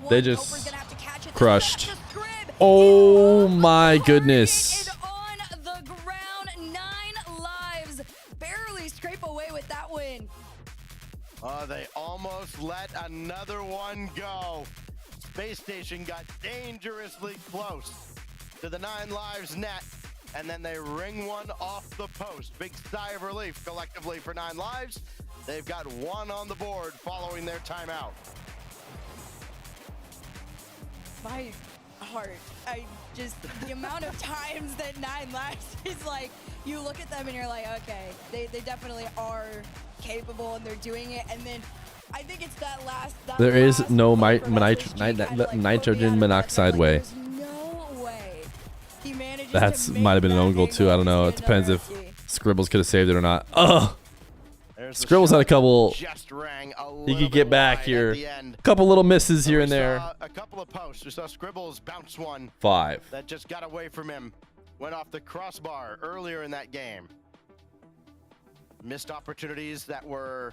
They just crushed. Oh my goodness. They almost let another one go. Space Station got dangerously close to the 9 lives net, and then they ring one off the post. Big sigh of relief collectively for 9 lives. They've got 1 on the board following their timeout. My heart, the amount of times that 9 lives is like, you look at them and you're like, okay, they definitely are capable and they're doing it. And then I think it's that last. There is no nitrogen monoxide way. No way. He manages That's might have been an own goal too. I don't know. It depends if Scribbles could have saved it or not. Ugh. Scribbles had a couple. He could get back here. A couple little misses here and there. A couple of posts. We saw Scribbles bounce one. 5. That just got away from him. Went off the crossbar earlier in that game. Missed opportunities that were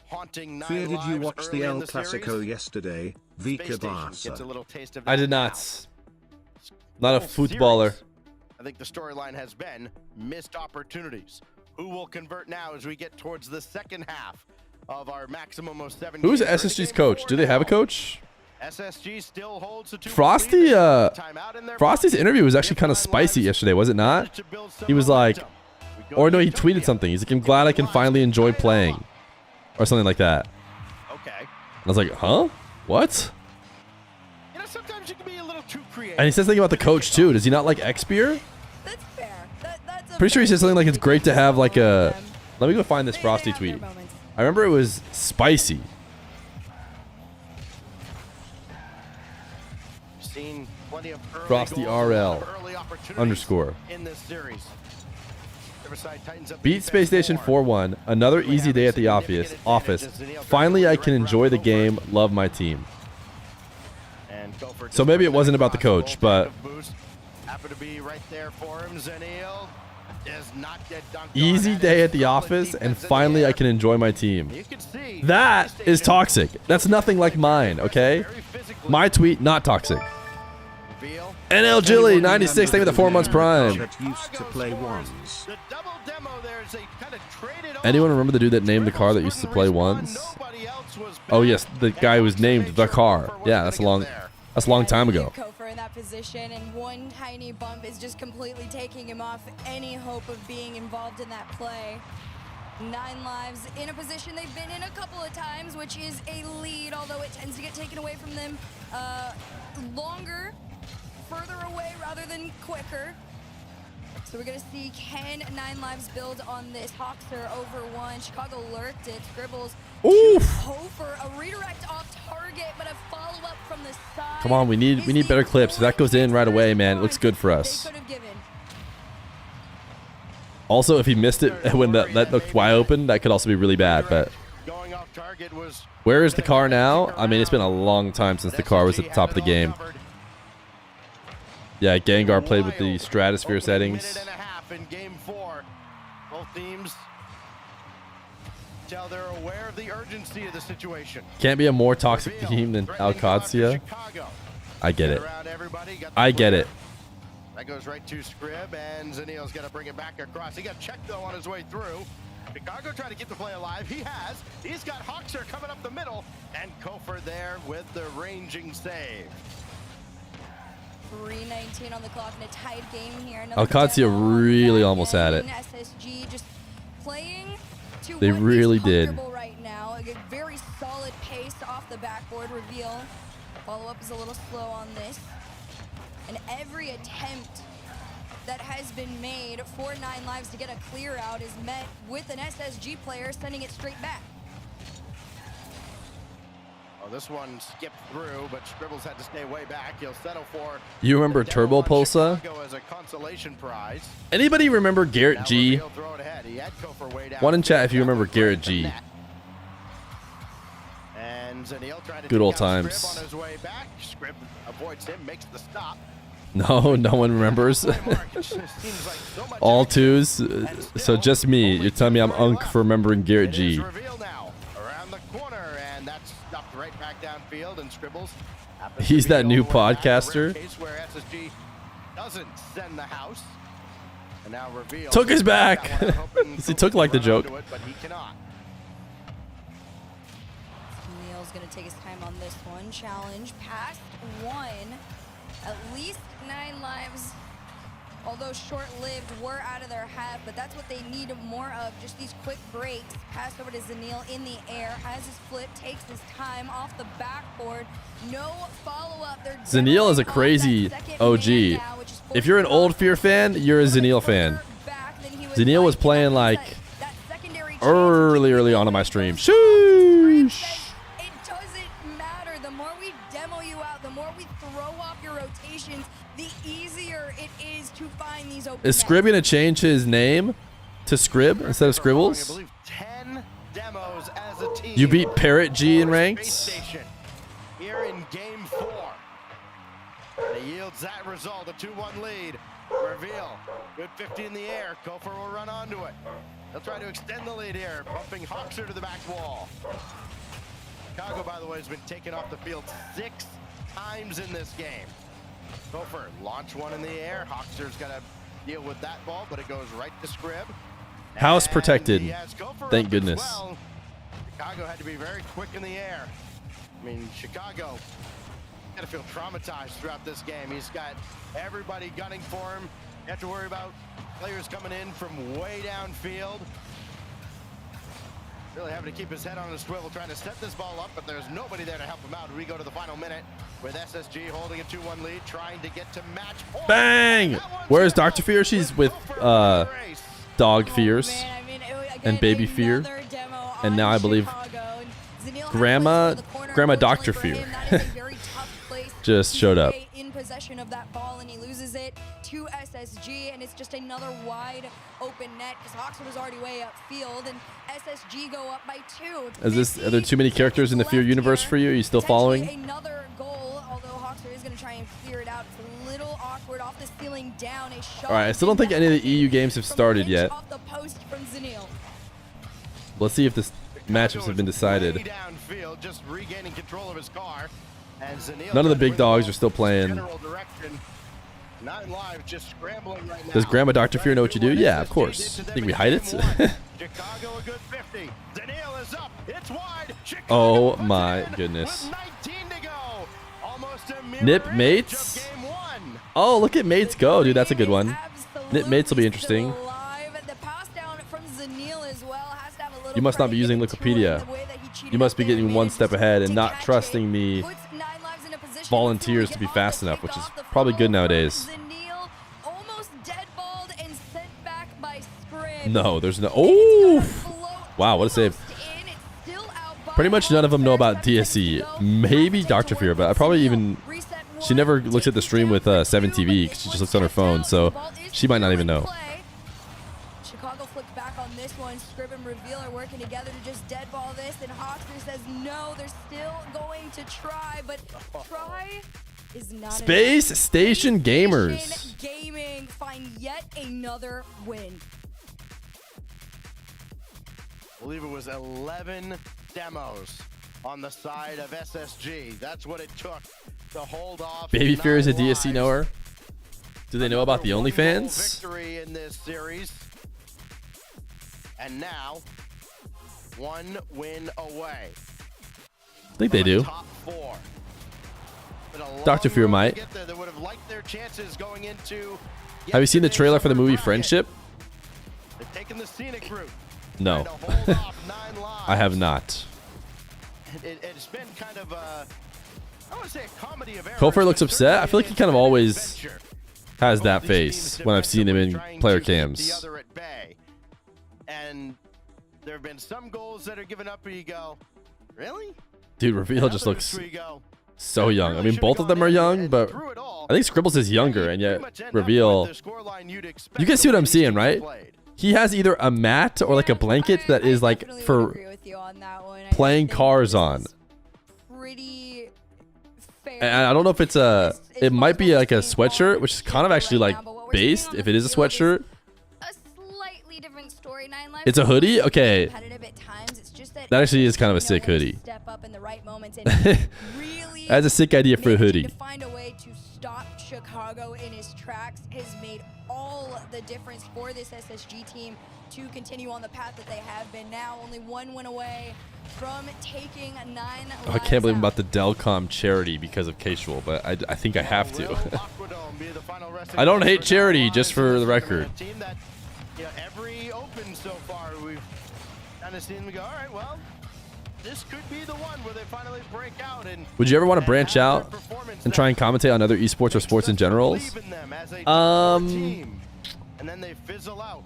haunting 9 Fear, did you watch the El the Clasico yesterday? Vika Gets a little taste of I did that now. not. Not a Whole footballer. series, I think the storyline has been missed opportunities. Who will convert now as we get towards the second half of our maximum of 7 Who's games? SSG's coach? Do they have a coach? SSG still holds the 2-1 Frosty, lead. Timeout in their Frosty's pocket. interview was actually kind of If spicy 9 yesterday, was it not? manage to build some He was like, momentum, we go or to no, he Utopia. tweeted something. He's like, I'm glad I can finally enjoy playing. Or something like that. Okay. I was like, huh? What? You know, sometimes you can be a little too creative. And he says something about the coach too. Does he not like X-Beer? That's fair. That's a Pretty sure he said something like it's great to have like a... them. Let me go find this They Frosty have their tweet. moments. I remember it was spicy. Seen plenty of early Frosty goals, a lot RL of early opportunities underscore. in this series. Riverside tightens up the Beat defense Space Station more. 4-1. Another easy day at the office. Finally, I can enjoy the game. Love my team. And Gopher So maybe it wasn't about the possible. coach, but Boost happened to be right there for him. Zenil does not get dunked easy on. day That at the is solid office, and defense in the finally I air. can enjoy my team. You can see That Space is Station toxic. That's nothing like mine, okay? very physically. My tweet, not toxic. Reveal. NL Jilly, 96, thank you for the 4 months prime. That used to play ones. The double demo there is they kind of traded off. Anyone remember the dude that named the car that used to play ones? Oh yes, the guy who was named the car. Yeah, that's a long time ago. Kofor in that position, and one tiny bump is just completely taking him off any hope of being involved in that play. 9 lives in a position they've been in a couple of times, which is a lead, although it tends to get taken away from them longer, further away rather than quicker. So we're gonna see, can 9 lives build on this? Hawkster over 1. Chicago lurked it. Scribbles. Oof. Hofer, a redirect off target, but a follow-up from the side. Come on, we need better clips. If that goes in right away, man, it looks good for us. They could have given. Also, if he missed it when that looked wide open, that could also be really bad. But Going off target was where is the car now? I mean, it's been a long time since the car was at the top of the game. Yeah, Gengar played with the stratosphere settings. Minute and a half in game 4. Both teams tell they're aware of the urgency of the situation. Can't be a more toxic team than Alcacia. I get it. I get it. That goes right to Scrib, and Zenil's got to bring it back across. He got checked, though, on his way through. Chicago trying to keep the play alive. He has. He's got Hawkster coming up the middle, and Kofor there with the ranging save. 3:19 on the clock in a tied game here. Alcacia really almost had it. SSG just playing to They what is really did. comfortable right now. A very solid pace off the backboard. Reveal. Follow-up is a little slow on this. And every attempt that has been made for 9 lives to get a clear out is met with an SSG player sending it straight back. Oh, this one skipped through, but Scribbles had to stay way back. He'll settle for. You remember the Turbo demo on Pulsa? Chicago as a consolation prize. Anybody remember Garrett Now G? Reveal throw it ahead. He had Kofor way down. One in chat if you remember Garrett G. And Zenil tried to Good old take out times. Scrib on his way back. Scrib avoids him, makes the stop. No, no one remembers. All twos. So just me. You're telling me I'm unk for remembering Garrett G. Reveal now around the corner, and that's stuffed right back downfield. And Scribbles. He's that new podcaster. Case where SSG doesn't send the house. And now Reveal Took his back. He took like the joke. But he cannot. Neil's gonna take his time on this one. Challenge past 1. At least 9 lives, although short-lived, were out of their half, but that's what they need more of, just these quick breaks. Pass over to Zenil in the air, has his flip, takes his time off the backboard. No follow-up. Zenil is a crazy OG. If you're an old Fear fan, you're a Zenil fan. Zenil was playing like early on in my stream. Sheesh. It doesn't matter. The more we demo you out, the more we throw off your rotations, the easier it is to find these open Is Scrib gonna change his name to Scrib instead of Scribbles? I believe 10 demos as a team. You beat Parrot G in Space ranked? Station here in game 4. And it yields that result, a 2-1 lead. Reveal. Good 50 in the air. Kofor will run onto it. They'll try to extend the lead here, bumping Hawkser to the back wall. Chicago, by the way, has been taken off the field 6 times in this game. Gopher launch one in the air. Hawkser's got to deal with that ball, but it goes right to Scrib. House protected. Thank goodness. Well. Chicago had to be very quick in the air. I mean, Chicago got to feel traumatized throughout this game. He's got everybody gunning for him. You have to worry about players coming in from way downfield. Really having to keep his head on a swivel, trying to set this ball up, but there's nobody there to help him out. We go to the final minute with SSG holding a 2-1 lead, trying to get to match point. Bang! Where's Dr. Fear? She's with Dog Fears and Baby Fear. And now I believe Grandma Dr. Fear just showed up. In possession of that ball, and he loses it to SSG, and it's just another wide open net because Hawkser was already way upfield, and SSG go up by 2. Are there too many characters in the Fear universe for you? Are you still following? Another goal, although Hawkser is going to try and clear it out. It's a little awkward off the ceiling down. A shot. All right, I still don't think any of the EU games have started yet. Off the post from Zanil. Let's see if the matchups have been decided. Downfield, just regaining control of his car. And None of the big dogs are still playing. Not live, just scrambling right now. Does Grandma Dr. Fear know what you do? Yeah, of course. Think we hide it? Chicago a good 50. Zanil is up. It's wide. Oh my goodness. Nip Mates? Oh, look at Mates go, dude. That's a good one. Nip Mates will be interesting. You must not be using Wikipedia. You must be getting one step ahead and not trusting the volunteers to be fast enough, which is probably good nowadays. No, there's no. Oh! Wow, what a save. Pretty much none of them know about DSE. Maybe Dr. Fear, but I probably even. She never looks at the stream with 7TV because she just looks on her phone, so she might not even know. Chicago flipped back on this one. Scrib and Reveal are working together to just deadball this, and Hawkser says no, they're still going to try, but try is not Space enough. Station Gamers. Station Gaming find yet another win. I believe it was 11 demos on the side of SSG. That's what it took to hold off. Baby Fear is a DSC knower. Do they know about the OnlyFans? Victory in this series. And now, 1 win away. I think they do. Top 4. Dr. Fear might. They would have liked their chances going into. Have you seen the trailer for the movie Friendship? They've taken the scenic route. No. I have not. It's been kind of a, I want to say a comedy of errors. Kofor looks upset. I feel like he kind of always has that face when I've seen him in player cams. And there have been some goals that are given up where you go, really? Dude, Reveal just looks so young. I mean, both of them are young, but I think Scribbles is younger, and yet Reveal. You can see what I'm seeing, right? He has either a mat or like a blanket that is like for playing cars on. And I don't know if it's a. It might be like a sweatshirt, which is kind of actually like based. If it is a sweatshirt. It's a hoodie? Okay. That actually is kind of a sick hoodie. That's a sick idea for a hoodie. To find a way to stop Chicago in his tracks has made all the difference for this SSG team to continue on the path that they have been. Now only 1 win away from taking 9 lives. Oh, I can't believe I'm about the Delcom charity because of Casual, but I think I have to. I don't hate charity, just for the record. Every open so far, we've kind of seen them go, all right, well, this could be the one where they finally break out. And would you ever want to branch out and try and commentate on other esports or sports in general? And then they fizzle out.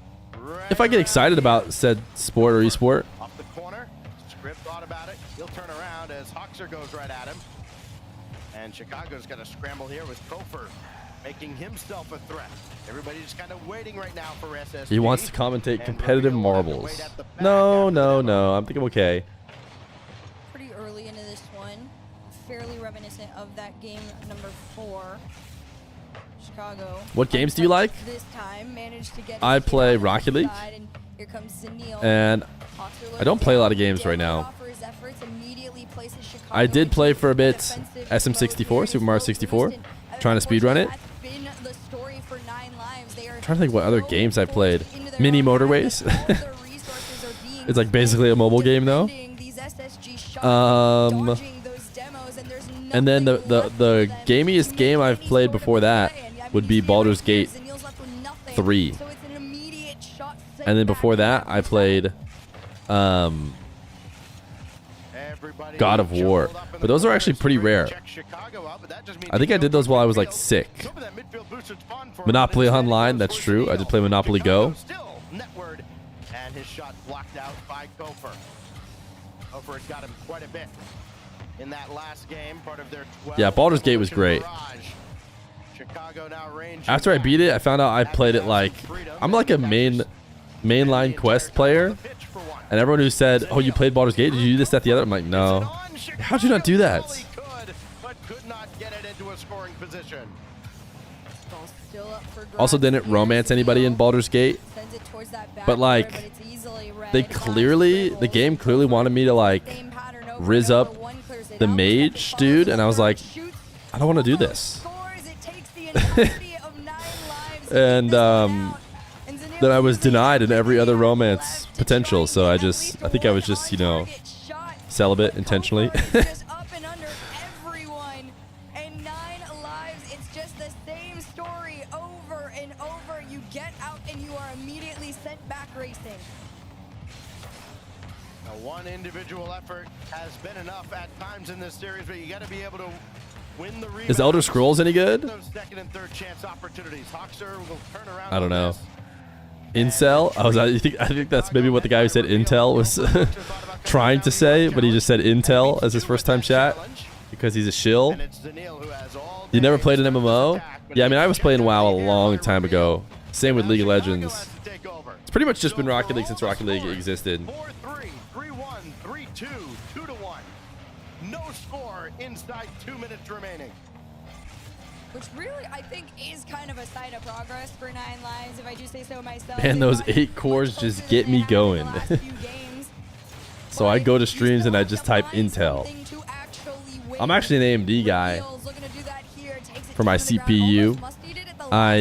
If I get excited about said sport or esport. Off the corner, Scrib thought about it. He'll turn around as Hawkser goes right at him. And Chicago's got to scramble here with Kofor making himself a threat. Everybody's kind of waiting right now for SSG. He wants to commentate competitive marbles. No. I'm thinking okay. Pretty early into this one. Fairly reminiscent of that game number 4. Chicago. What games do you like? This time managed to get I play Rocket League. Here comes Zanil. And I don't play a lot of games right now. I did play for a bit SM64, Super Mario 64, trying to speedrun it. I'm trying to think what other games I played. Mini Motorways. It's like basically a mobile game though. And then the gamiest game I've played before that would be Baldur's Gate 3. And then before that I played God of War. But those are actually pretty rare. I think I did those while I was like sick. Monopoly Online, that's true. I did play Monopoly Go. And his shot blocked out by Gopher. Gopher had got him quite a bit in that last game, part of their 12. Yeah, Baldur's Gate was great. Chicago now range. After I beat it, I found out I played it like I'm like a mainline quest player. And everyone who said, "Oh, you played Baldur's Gate? Did you do this, that, the other?" I'm like, "No." How'd you not do that? Also didn't romance anybody in Baldur's Gate. But like the game clearly wanted me to like riz up the mage dude, and I was like, I don't want to do this. And then I was denied in every other romance potential, so I think I was just, you know, celibate intentionally. One individual effort has been enough at times in this series, but you got to be able to win the rebound. Is Elder Scrolls any good? Those second and third chance opportunities. Hoxer will turn around. I don't know. Incel? I think that's maybe what the guy who said Intel was trying to say, but he just said Intel as his first time chat because he's a shill. You never played an MMO? Yeah, I mean, I was playing WoW a long time ago. Same with League of Legends. It's pretty much just been Rocket League since Rocket League existed. 4-3, 3-1, 3-2, 2-1. No score inside 2 minutes remaining. Which really, I think, is kind of a sign of progress for 9 Lives, if I do say so myself. Man, those 8 cores just get me going. So I go to streams and I just type Intel. I'm actually an AMD guy for my CPU. I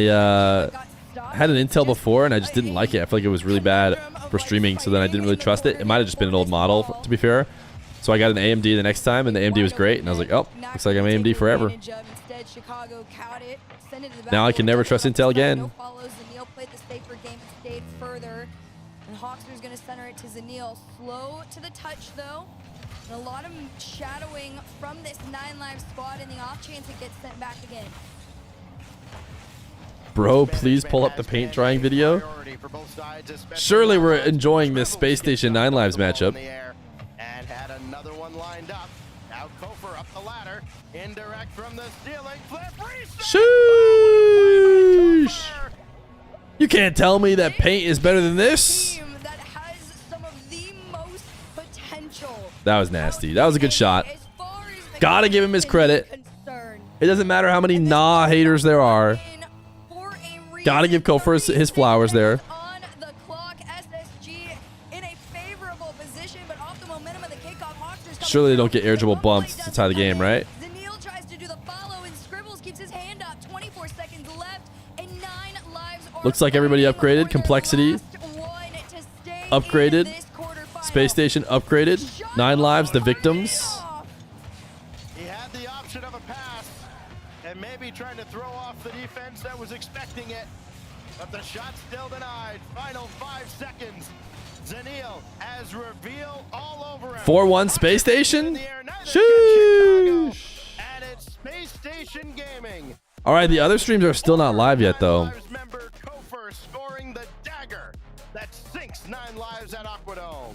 had an Intel before and I just didn't like it. I feel like it was really bad for streaming, so then I didn't really trust it. It might have just been an old model, to be fair. So I got an AMD the next time, and the AMD was great, and I was like, oh, looks like I'm AMD forever. Now I can never trust Intel again. And Hoxer's going to center it to Zanil. Slow to the touch, though. And a lot of shadowing from this 9 Lives squad in the off chance it gets sent back again. Bro, please pull up the paint drying video. Surely we're enjoying this Space Station 9 Lives matchup. And had another one lined up. Now Kofer up the ladder. Indirect from the ceiling. Sheesh! You can't tell me that paint is better than this. That was nasty. That was a good shot. Gotta give him his credit. It doesn't matter how many nah haters there are. Gotta give Kofer his flowers there. Surely they don't get air-dribble bumps to tie the game, right? Looks like everybody upgraded. Complexity upgraded. Space Station upgraded. 9 Lives, the victims. He had the option of a pass and maybe trying to throw off the defense that was expecting it. But the shot still denied. Final 5 seconds. Zanil has reveal all over him. 4-1 Space Station? Sheesh. And it's Space Station Gaming. All right, the other streams are still not live yet, though. Member Kofer scoring the dagger that sinks 9 Lives at Aquadome.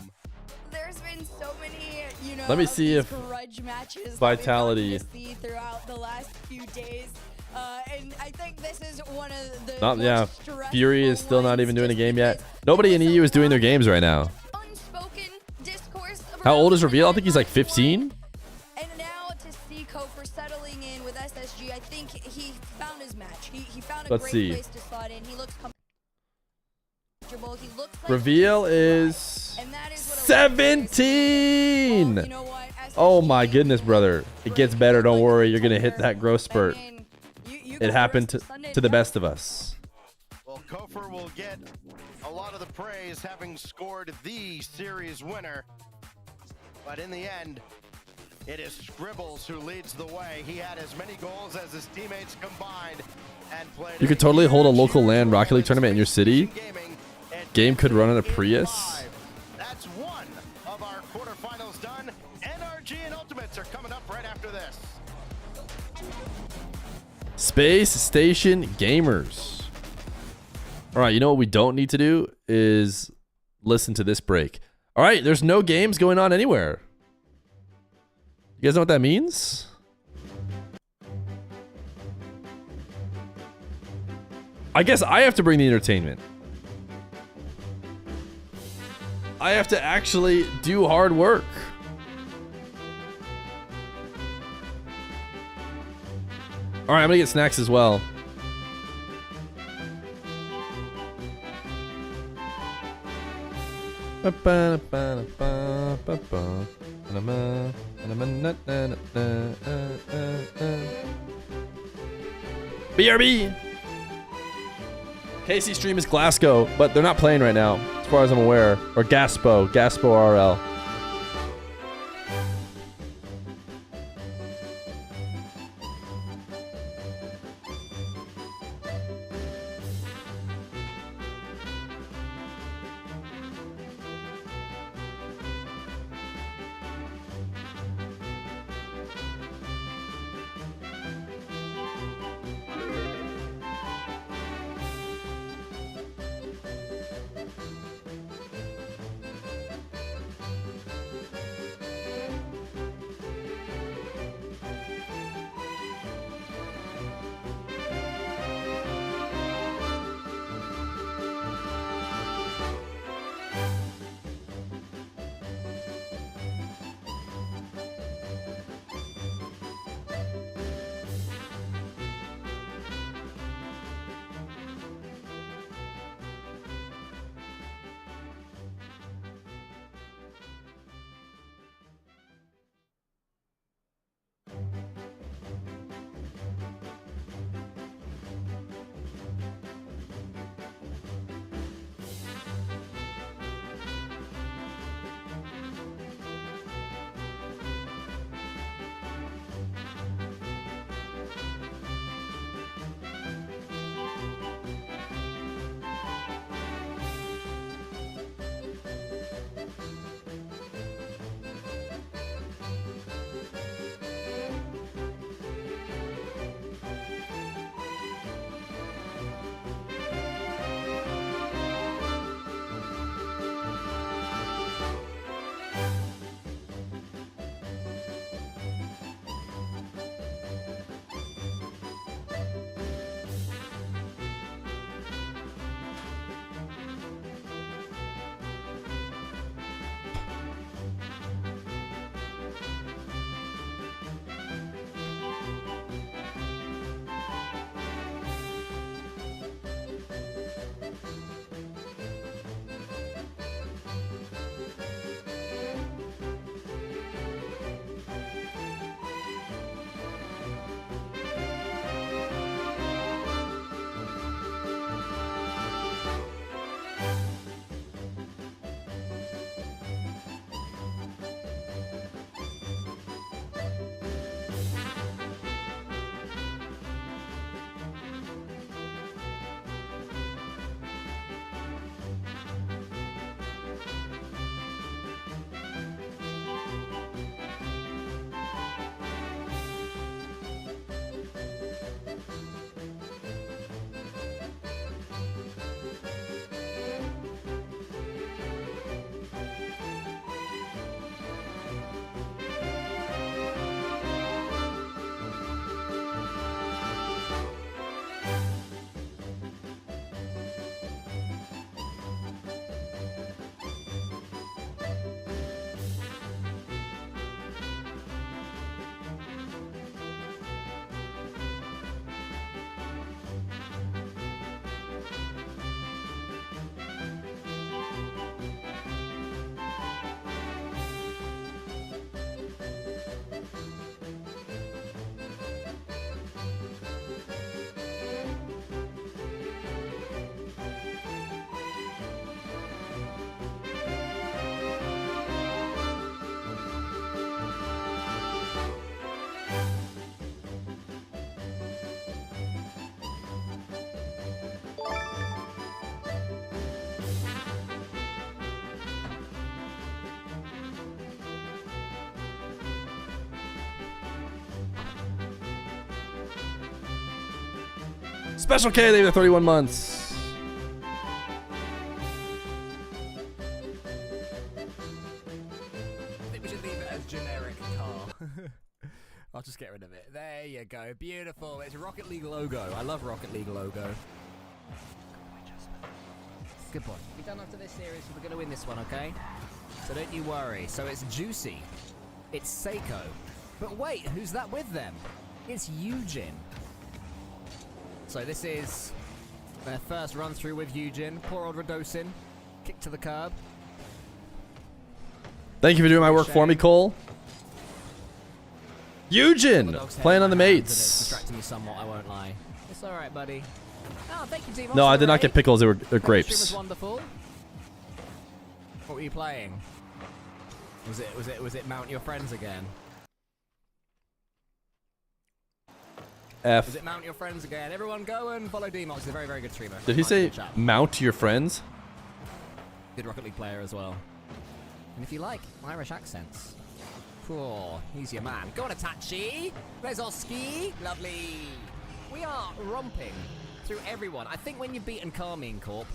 There's been so many, you know, let me see if grudge matches Vitality throughout the last few days. And I think this is one of the yeah, Fury is still not even doing a game yet. Nobody in EU is doing their games right now. How old is Reveal? I think he's like 15. And now to see Kofer settling in with SSG, I think he found his match. He found a great place to slot in. He looks comfortable. He looks like Reveal is and that is what 17. well, you know what? Oh my goodness, brother. It gets better. Don't worry. You're going to hit that growth spurt. It happened to the best of us. Well, Kofor will get a lot of the praise having scored the series winner. But in the end, it is Scribbles who leads the way. He had as many goals as his teammates combined and played. You could totally hold a local LAN Rocket League tournament in your city. Game could run on a Prius. That's one of our quarterfinals done. NRG and Ultimates are coming up right after this. Space Station Gamers. All right, you know what we don't need to do is listen to this break. All right, there's no games going on anywhere. You guys know what that means? I guess I have to bring the entertainment. I have to actually do hard work. All right, I'm gonna get snacks as well. BRB. KC stream is Glasgow, but they're not playing right now, as far as I'm aware. Or Gaspo RL. Special K, they have 31 months. I think we should leave it as generic car. I'll just get rid of it. There you go. Beautiful. It's Rocket League logo. I love Rocket League logo. Good boy. We're done after this series, so we're going to win this one, okay? So don't you worry. So it's Juicy. It's Seiko. But wait, who's that with them? It's Eugen. So this is their first run through with Eugen. Poor old Radosin. Kick to the curb. Thank you for doing my work for me, Cole. Eugen, playing on the mates. It's distracting me somewhat, I won't lie. It's alright, buddy. Oh, thank you, Team. No, I did not get pickles. They're grapes. Was wonderful. What were you playing? Was it Mount Your Friends again? F. Was it Mount Your Friends again? Everyone go and follow Demox. He's a very, very good streamer. Did he say mount your friends? Good Rocket League player as well. And if you like Irish accents, cool, he's your man. Go on, Itachi. There's Oski. Lovely. We are romping through everyone. I think when you've beaten Carmine Corp.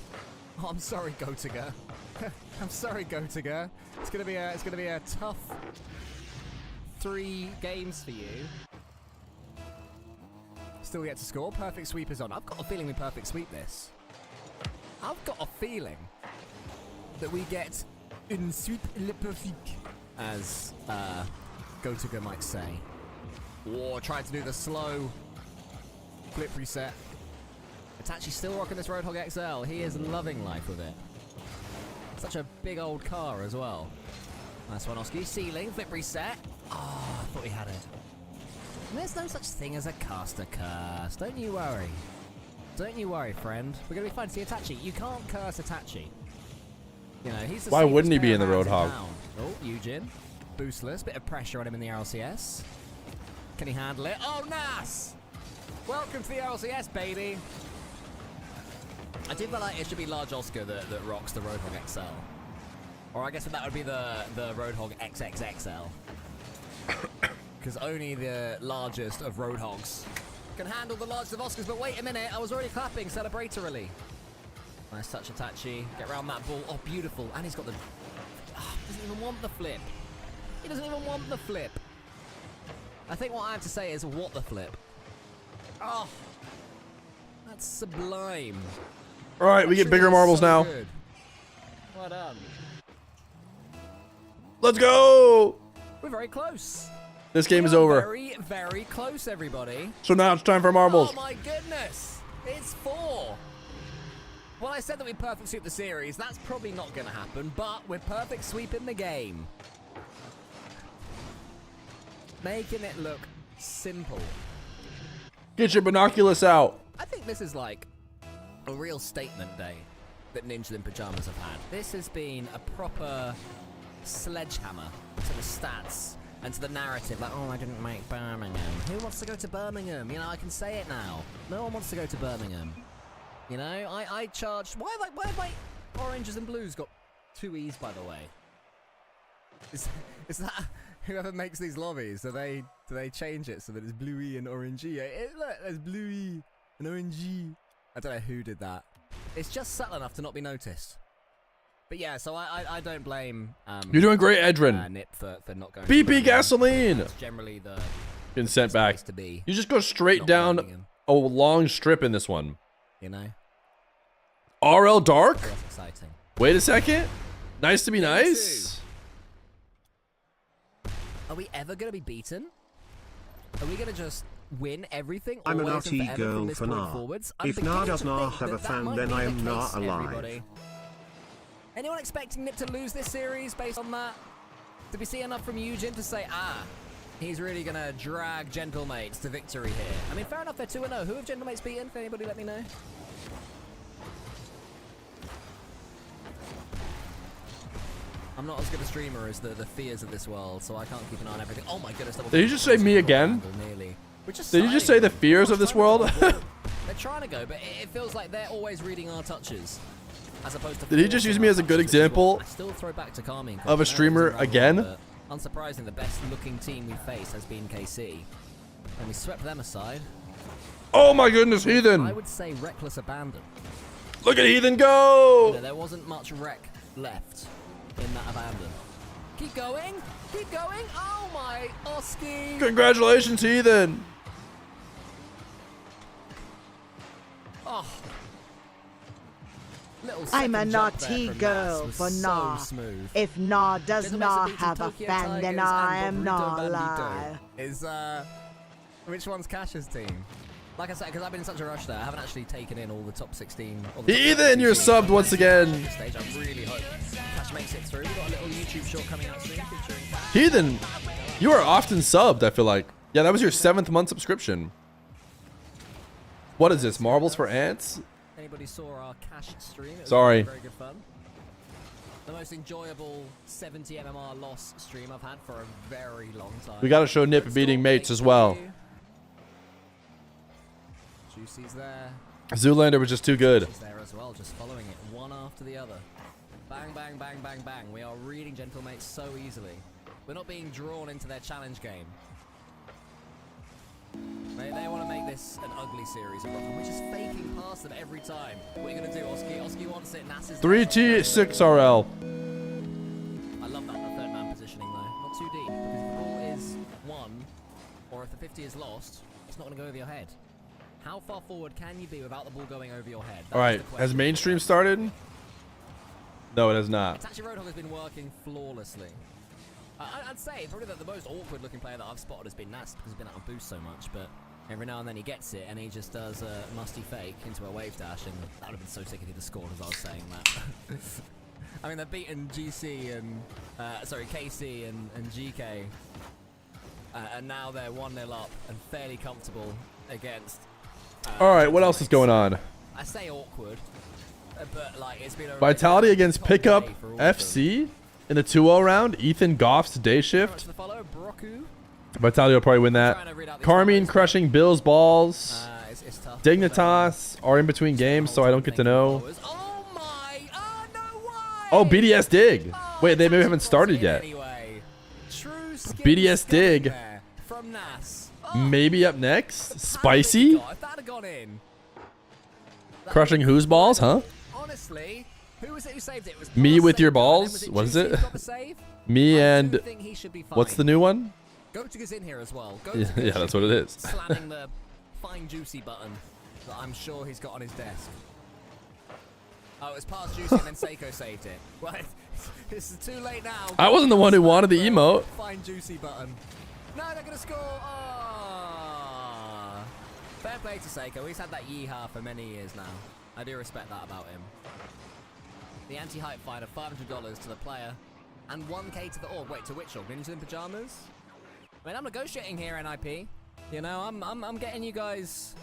Oh, I'm sorry, Gotiga. I'm sorry, Gotiga. It's gonna be a tough 3 games for you. Still yet to score. Perfect sweep is on. I've got a feeling we perfect sweep this. I've got a feeling that we get une sweep le perfect, as Gotiga might say. Or trying to do the slow flip reset. Itachi's still rocking this Roadhog XL. He is loving life with it. Such a big old car as well. Nice one, Oski. Ceiling, flip reset. Oh, I thought we had it. And there's no such thing as a caster curse. Don't you worry. Don't you worry, friend. We're going to be fine. See, Itachi, you can't curse Itachi. You know, he's the Why wouldn't he be in the Roadhog? Oh, Eugen. Boostless. Bit of pressure on him in the RLCS. Can he handle it? Oh, Nas! Welcome to the RLCS, baby. I do feel like it should be Large Oscar that rocks the Roadhog XL. Or I guess that would be the Roadhog XXXL. Because only the largest of Roadhogs can handle the largest of Oscars. But wait a minute, I was already clapping celebratorily. Nice touch, Itachi. Get around that ball. Oh, beautiful. And he's got the... Oh, he doesn't even want the flip. He doesn't even want the flip. I think what I have to say is, what the flip? Oh, that's sublime. All right, we get bigger marbles so now. Good. Well done. Let's go. We're very close. This game is over. Very, very close, everybody. So now it's time for marbles. Oh my goodness. It's 4. Well, I said that we perfect sweep the series. That's probably not going to happen, but we're perfect sweeping the game. Making it look simple. Get your binoculars out. I think this is like a real statement day that Ninjas in Pajamas have had. This has been a proper sledgehammer to the stats and to the narrative. Like, oh, I didn't make Birmingham. Who wants to go to Birmingham? You know, I can say it now. No one wants to go to Birmingham. You know, I charged... Why have my oranges and blues got 2 E's, by the way? Is that... Whoever makes these lobbies, do they change it so that it's bluey and orangey? Look, there's bluey and orangey. I don't know who did that. It's just subtle enough to not be noticed. But yeah, so I don't blame... You're doing great, Edrin. Nip for not going... BP gasoline! That's generally the... Getting sent back. To be you just go straight down a long strip in this one. You know? RL Dark? That's exciting. Wait a second. Nice to be nice. Are we ever going to be beaten? Are we going to just win everything? I'm a naughty girl for Nah. If Nah does not have a fan, then I am not alive. Everybody. Anyone expecting Nip to lose this series based on that? Did we see enough from Eugen to say, he's really going to drag Gentlemates to victory here? I mean, fair enough, they're 2-0. Who have Gentlemates beaten? Can anybody let me know? I'm not as good a streamer as the Fears of this world, so I can't keep an eye on everything. Oh my goodness. Did you just say me again? Did you just say the Fears of this world? They're trying to go, but it feels like they're always reading our touches. As opposed to... Did he just use me as a good example I still throw back to Carmine of a streamer again? Unsurprisingly, the best looking team we faced has been KC. And we swept them aside. Oh my goodness, Heathen. I would say reckless abandon. Look at Heathen go. You know, there wasn't much wreck left in that abandon. Keep going. Keep going. Oh my, Oski. Congratulations, Heathen. Oh. I'm a naughty girl for Nah. If Nah does not have a fan, then I am not alive. Which one's Cash's team? Like I said, because I've been in such a rush there, I haven't actually taken in all the top 16. Heathen, you're subbed once again. Stage. I really hope Cash makes it through. We've got a little YouTube short coming out soon featuring Cash. Heathen, you are often subbed, I feel like. Yeah, that was your 7th month subscription. What is this, Marbles for Ants? Anybody saw our Cash stream? It was Sorry. very good fun. The most enjoyable 70 MMR loss stream I've had for a very long time. We got to show Nip beating mates as well. Juicy's there. Zoolander was just too good. He's there as well, just following it one after the other. Bang, bang, bang, bang, bang. We are reading Gentlemates so easily. We're not being drawn into their challenge game. They want to make this an ugly series of rock, and we're just faking past them every time. What are you going to do, Oski? Oski wants it, Nass is 3T6RL. I love that third man positioning though. Not too deep, because if the ball is won, or if the 50 is lost, it's not going to go over your head. How far forward can you be without the ball going over your head? All right, has mainstream started? No, it has not. Itachi Roadhog has been working flawlessly. I'd say probably that the most awkward looking player that I've spotted has been Nast, because he's been out on boost so much, but every now and then he gets it and he just does a musty fake into a wave dash, and that would have been so sick if he'd have scored as I was saying that. I mean, they've beaten GC and, KC and GK, and now they're 1-0 up and fairly comfortable against... All right, what else is going on? I say awkward, but like it's been a Vitality against Pickup FC in the 2-0 round. Ethan Goff's day shift. Vitality will probably win that. Carmine crushing Bill's balls. Dignitas are in between games, so I don't get to know. Oh, BDS Dig. Wait, they maybe haven't started yet. BDS Dig. Maybe up next. Spicy. Crushing whose balls, huh? Honestly, who was it who saved it? It was Me with your balls? Was it? Me and what's the new one? Gotuga's in here as well. Yeah, that's what it is. Slamming the fine Juicy button that I'm sure he's got on his desk. Oh, it was past Juicy and then Seiko saved it. Well, it's too late now. I wasn't the one who wanted the emote. Fine Juicy button. No, they're gonna score. Oh. Fair play to Seiko. He's had that yeehaw for many years now. I do respect that about him. The anti-hype fine of $500 to the player and 1K to the org. Wait, to which org? Ninjas in Pajamas? I mean, I'm negotiating here, NIP. You know, I'm getting you guys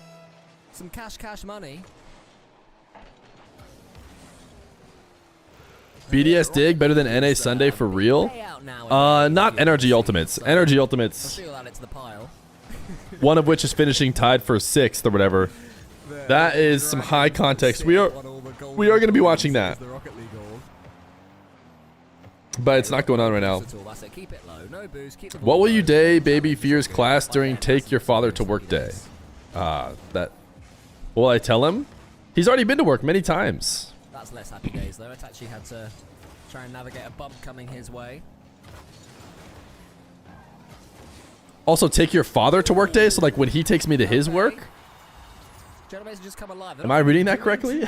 some cash money. BDS Dig better than NA Sunday for real? Not Energy Ultimates. Energy Ultimates. One of which is finishing tied for 6th or whatever. That is some high context. We are going to be watching that. But it's not going on right now. What will you day baby Fear's class during Take Your Father to Work Day? That. Will I tell him? He's already been to work many times. That's less happy days though. Itachi had to try and navigate a bump coming his way. Also, take your father to work day, so like when he takes me to his work? Am I reading that correctly?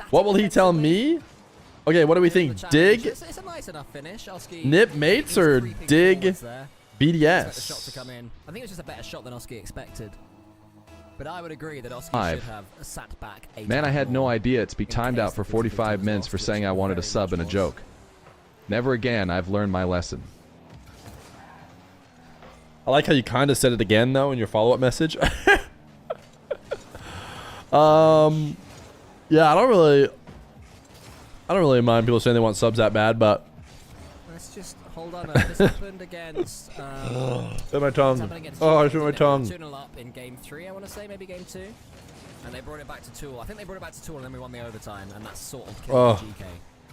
What will he tell me? Okay, what do we think? Dig? It's a nice enough finish. Nip mates or dig BDS? I think it was just a better shot than Oski expected. But I would agree that Oski should have sat back. Man, I had no idea it's be timed out for 45 minutes for saying I wanted a sub and a joke. Never again, I've learned my lesson. I like how you kind of said it again, though, in your follow-up message. Yeah, I don't really mind people saying they want subs that bad, but let's just hold on. This happened against. Bit my tongue. Oh, I shit my tongue. 2-0 up in game 3, I want to say, maybe game 2, and they brought it back to Tool. I think they brought it back to Tool, and then we won the overtime, and that's sort of killed GK.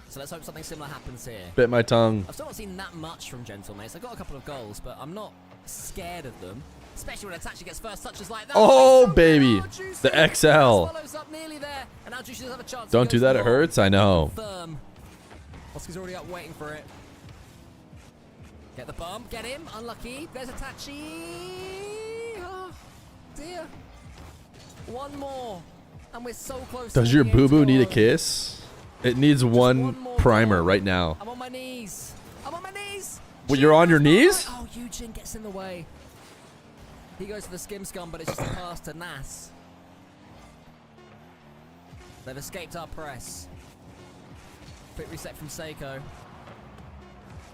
So let's hope something similar happens here. Bit my tongue. I've still not seen that much from Gentlemates. I've got a couple of goals, but I'm not scared of them. Especially when Itachi gets first touches like that. Oh, baby. The XL. Follows up nearly there, and now Juicy does have a chance. Don't do that. It hurts. I know. Firm. Oski's already up waiting for it. Get the bump. Get him. Unlucky. There's Itachi. Oh, dear. One more. And we're so close. Does your boo-boo need a kiss? It needs one primer right now. I'm on my knees. I'm on my knees. Well, you're on your knees? Oh, Eugene gets in the way. He goes for the skim scum, but it's just a pass to Nas. They've escaped our press. Quick reset from Seiko.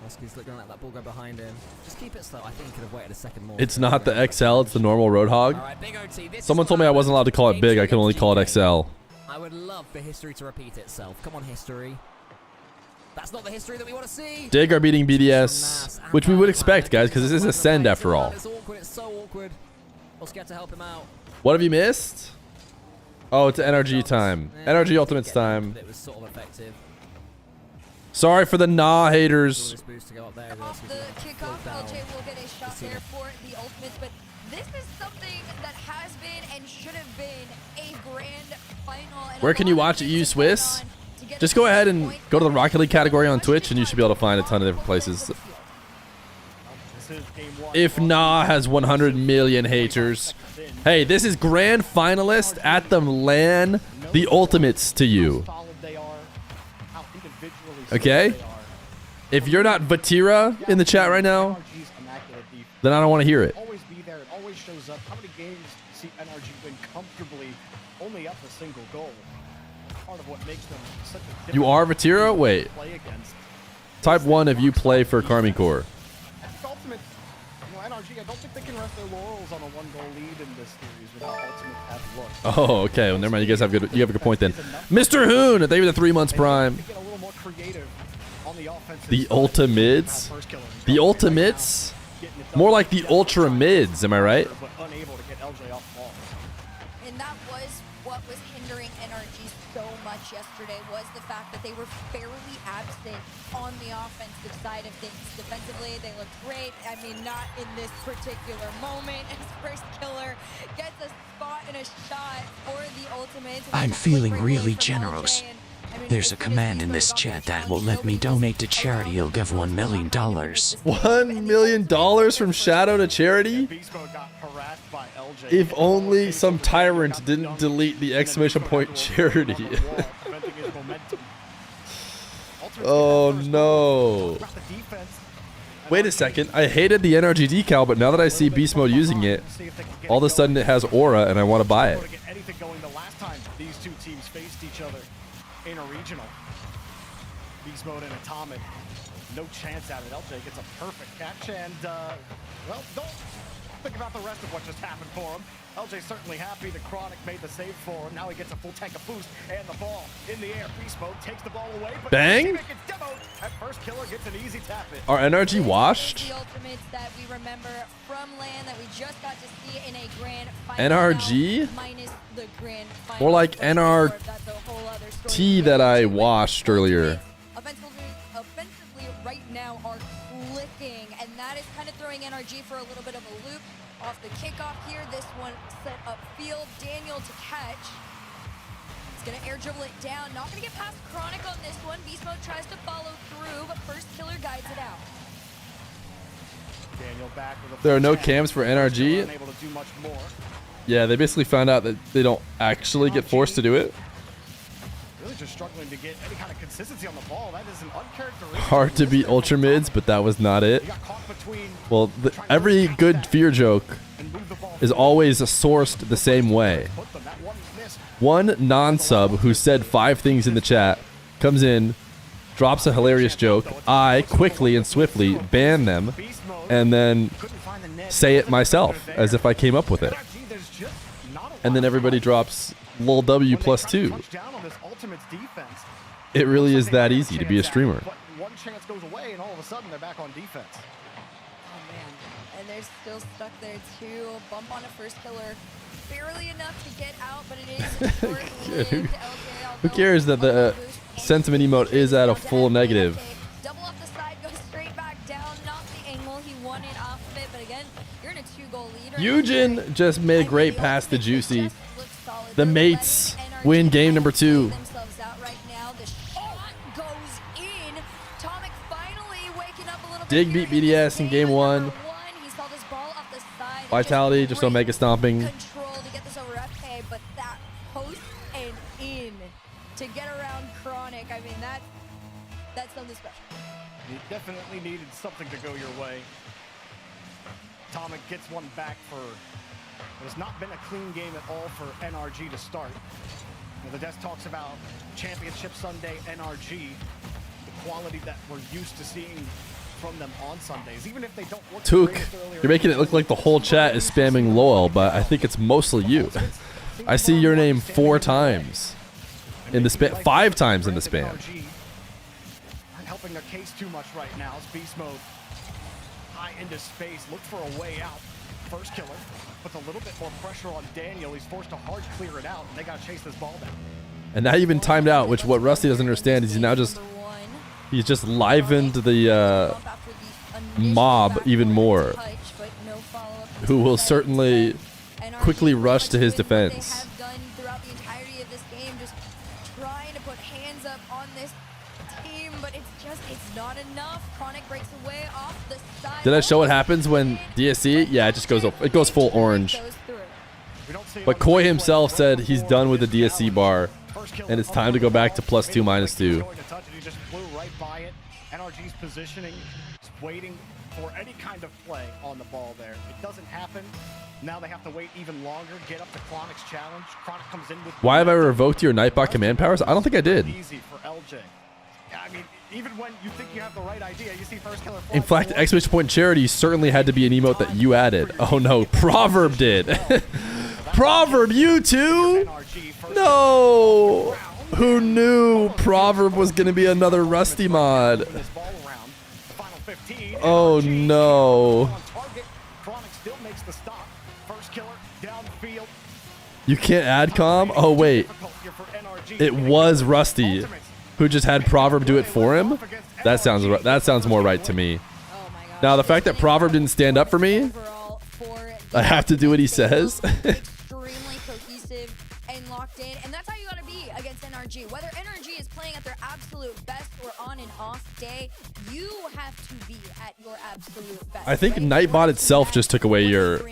Oski's looking at that ball go behind him. Just keep it slow. I think he could have waited a second more. It's not the XL. It's the normal Roadhog. Right, Big OT, Someone told me I wasn't allowed to call it big. I can only call it XL. I would love for history to repeat itself. Come on, history. That's not the history that we want to see. Dig are beating BDS, which we would expect, guys, because this is Ascend after all. It's awkward. It's so awkward. Oski had to help him out. What have you missed? Oh, it's NRG time. NRG Ultimates time. It was sort of effective. Sorry for the nah haters. Off the kickoff, LJ will get a shot there for the Ultimates, but this is something that has been and should have been a grand final. Where can you watch EU Swiss? Just go ahead and go to the Rocket League category on Twitch, and you should be able to find a ton of different places. If Nah has 100 million haters. Hey, this is grand finalist at the LAN, the Ultimates to you. Okay? If you're not Vatira in the chat right now, then I don't want to hear it. Always be there. It always shows up. How many games see NRG win comfortably, only up a single goal? Part of what makes them such a You are Vatira? Wait. play against. Type 1 if you play for Carmine Corps. Ultimate, NRG, I don't think they can rest their laurels on a one-goal lead in this series without Ultimate have looked. Oh, okay. Well, never mind. You guys have a good point then. Mr. Hoon, thank you for the 3 months prime. The Ultimates? The Ultimates? More like the Ultra Mids, am I right? And that was what was hindering NRG so much yesterday, was the fact that they were fairly absent on the offensive side of things. Defensively, they looked great. I mean, not in this particular moment. As first killer gets a spot and a shot for the Ultimates. I'm feeling really generous. There's a command in this chat that will let me donate to charity. He'll give $1 million. $1 million from Shadow to charity? If only some tyrant didn't delete the exclamation point charity. Oh no. Wait a second. I hated the NRG decal, but now that I see Beast Mode using it, all of a sudden it has aura and I want to buy it. These two teams faced each other in a regional. Beast Mode and Atomic. No chance at it. LJ gets a perfect catch and, well, don't think about the rest of what just happened for him. LJ's certainly happy the Chronic made the save for him. Now he gets a full tank of boost and the ball in the air. Beast Mode takes the ball away, but bang! At first, Killer gets an easy tap in. Are NRG washed? The Ultimates that we remember from LAN that we just got to see in a grand final. NRG? Minus the grand final. More like NRT that I washed earlier. Offensively right now are clicking, and that is kind of throwing NRG for a little bit of a loop. Off the kickoff here, this one set up field. Daniel to catch. He's gonna air dribble it down. Not gonna get past Chronic on this one. Beast Mode tries to follow through, but first Killer guides it out. Daniel back with a There are no cams for NRG. unable to do much more. Yeah, they basically found out that they don't actually get forced to do it. Really just struggling to get any kind of consistency on the ball. That is an uncharacteristic. Hard to beat Ultra Mids, but that was not it. Well, every good Fear joke is always sourced the same way. One non-sub who said 5 things in the chat comes in, drops a hilarious joke. I quickly and swiftly ban them and then say it myself as if I came up with it. And then everybody drops lol W +2. It really is that easy to be a streamer. One chance goes away and all of a sudden they're back on defense. Oh man, and they're still stuck there too. Bump on a first Killer. Barely enough to get out, but it is short-lived. Who cares that the sentiment emote is at a full negative? Double off the side, goes straight back down. Not the angle he wanted off of it, but again, again, you're in a 2-goal lead. Eugen just made a great pass to Juicy. The mates win game number 2. Themselves out right now. The shot goes in. Tomic finally waking up a little Dig bit beat BDS in game 1. He saw this ball off the side. Vitality just Omega stomping. Control to get this over FK, but that post and in to get around Chronic. I mean, that's something special. You definitely needed something to go your way. Tomic gets one back for what has not been a clean game at all for NRG to start. Now, the desk talks about Championship Sunday NRG, the quality that we're used to seeing from them on Sundays, even if they don't look Took, you're making it look like the whole chat is spamming Loyal, but I think it's mostly you. I see your name 4 times in the spam, 5 times in the spam. Aren't helping their case too much right now. It's Beast Mode high into space, look for a way out. First killer puts a little bit more pressure on Daniel. He's forced to hard clear it out, and they gotta chase this ball down. And not even timed out, which what Rusty doesn't understand is he's just livened the mob even more, who will certainly quickly rush to his defense. Did I show what happens when DSC? Yeah, it just goes full orange. But Koi himself said he's done with the DSC bar, and it's time to go back to +2, -2. He just flew right by it. NRG's positioning, just waiting for any kind of play on the ball there. It doesn't happen. Now they have to wait even longer, get up to Chronic's challenge. Chronic comes in with... Why have I revoked your Nightbot command powers? I don't think I did. Easy for LJ. I mean, even when you think you have the right idea, you see first killer. In fact, exclamation point charity certainly had to be an emote that you added. Oh no, Proverb did. Proverb, you too? No. Who knew Proverb was going to be another Rusty mod? Oh no. You can't add com? Oh wait. It was Rusty who just had Proverb do it for him? That sounds more right to me. Now the fact that Proverb didn't stand up for me, I have to do what he says. Extremely cohesive and locked in, and that's how you gotta be against NRG. Whether NRG is playing at their absolute best or on an off day, you have to be at your absolute best. I think Nightbot itself just took away your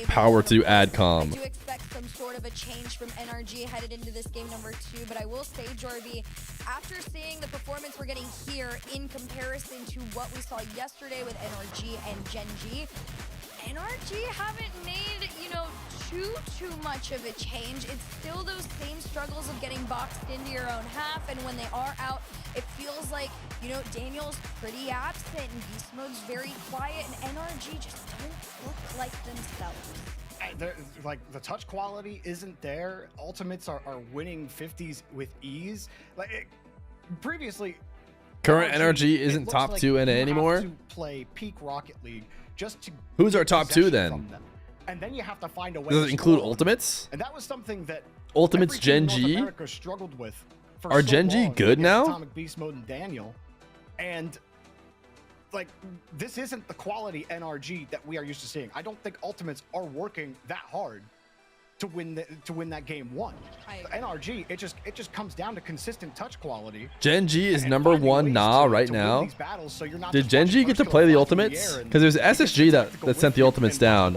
power to add com. I do expect some sort of a change from NRG headed into this game number 2, but I will say, Jorby, after seeing the performance we're getting here in comparison to what we saw yesterday with NRG and Gen G, NRG haven't made, too much of a change. It's still those same struggles of getting boxed into your own half, and when they are out, it feels like, Daniel's pretty absent, and Beast Mode's very quiet, and NRG just don't look like themselves. Like, the touch quality isn't there. Ultimates are winning 50s with ease. Previously, current NRG isn't top 2 NA anymore. To play peak Rocket League just to who's our top 2 then? And then you have to find a way. Does it include ultimates? And that was something that ultimates Gen G struggled with. Are Gen G good now? Atomic Beast Mode and Daniel, and this isn't the quality NRG that we are used to seeing. I don't think ultimates are working that hard to win that game 1. NRG, it just comes down to consistent touch quality. Gen G is number 1 right now. Did Gen G get to play the ultimates? Because there's SSG that sent the ultimates down.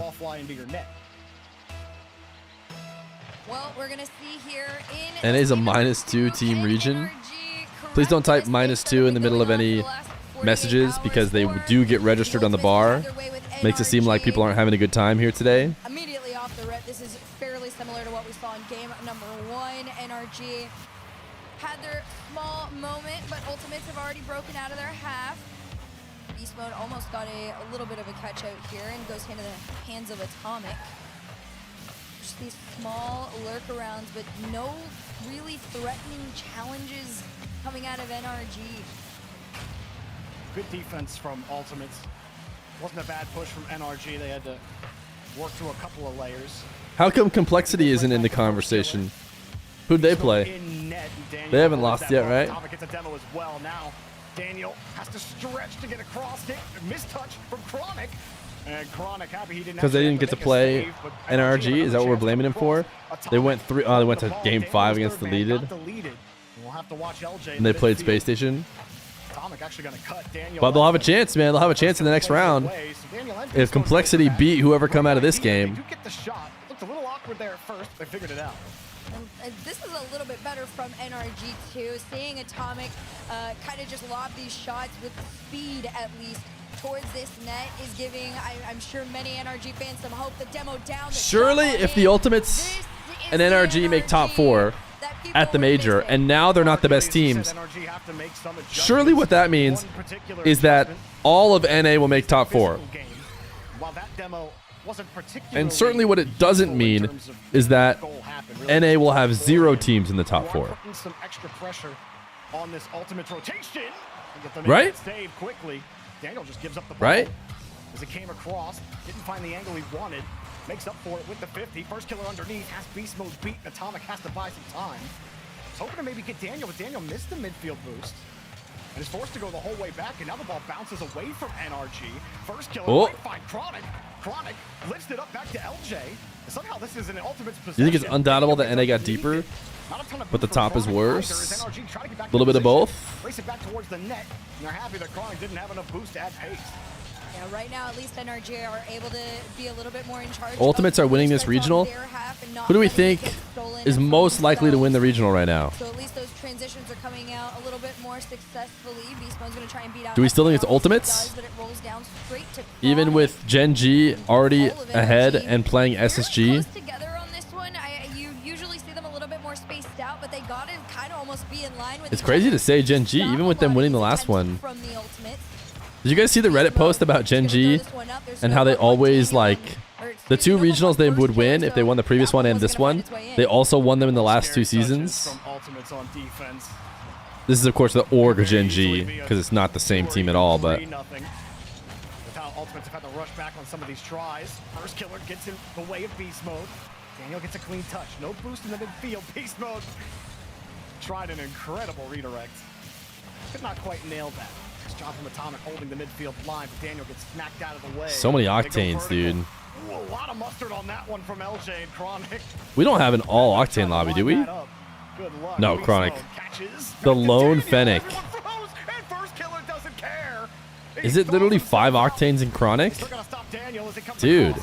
Well, we're gonna see here in NA is a -2 team region. Please don't type -2 in the middle of any messages because they do get registered on the bar. Makes it seem like people aren't having a good time here today. Immediately off the rip, this is fairly similar to what we saw in game number 1. NRG had their small moment, but ultimates have already broken out of their half. Beast Mode almost got a little bit of a catch out here and goes into the hands of Atomic. Just these small lurkarounds, but no really threatening challenges coming out of NRG. Good defense from Ultimates. Wasn't a bad push from NRG. They had to work through a couple of layers. How come Complexity isn't in the conversation? Who'd they play? They haven't lost yet, right? Atomic gets a demo as well. Now Daniel has to stretch to get across. Mistouch from Chronic. Because they didn't get to play NRG? Is that what we're blaming him for? They went they went to Game 5 against Deleted. And they played Space Station. But they'll have a chance, man. They'll have a chance in the next round. If Complexity beat whoever come out of this game. Looked a little awkward there at first, but they figured it out. And this is a little bit better from NRG too. Seeing Atomic kind of just lob these shots with speed at least towards this net is giving, I'm sure, many NRG fans some hope. The demo down. Surely if the Ultimates and NRG make top 4 at the major, and now they're not the best teams, surely what that means is that all of NA will make top 4. And certainly what it doesn't mean is that NA will have 0 teams in the top 4. Some extra pressure on this ultimate rotation. Right? Daniel just gives up the ball. Right? As it came across, didn't find the angle he wanted. Makes up for it with the 50. First killer underneath, has beast mode beat. Atomic has to buy some time. Was hoping to maybe get Daniel, but Daniel missed the midfield boost. And is forced to go the whole way back, and now the ball bounces away from NRG. First killer might find Chronic. Chronic lifts it up back to LJ. And somehow this is an ultimate possession. You think it's undoubtable that NA got deeper, but the top is worse? A little bit of both? Race it back towards the net, and they're happy that Chronic didn't have enough boost to add pace. Yeah, right now at least NRG are able to be a little bit more in charge. Ultimates are winning this regional. Who do we think is most likely to win the regional right now? So at least those transitions are coming out a little bit more successfully. Beast Mode's going to try and beat out. Do we still think it's Ultimates? Even with Gen G already ahead and playing SSG? Together on this one, you usually see them a little bit more spaced out, but they got to kind of almost be in line with. It's crazy to say Gen G, even with them winning the last one. Did you guys see the Reddit post about Gen G and how they always, like, the 2 regionals they would win if they won the previous one and this one, they also won them in the last 2 seasons? This is, of course, the org of Gen G, because it's not the same team at all, but... Ultimates have had to rush back on some of these tries. First killer gets in the way of beast mode. Daniel gets a clean touch. No boost in the midfield. Beast mode tried an incredible redirect. Could not quite nail that. Nice job from Atomic holding the midfield line, but Daniel gets smacked out of the way. So many octanes, dude. Ooh, a lot of mustard on that one from LJ and Chronic. We don't have an all-octane lobby, do we? No, Chronic. The lone Fennec. Is it literally 5 octanes in Chronic? Dude.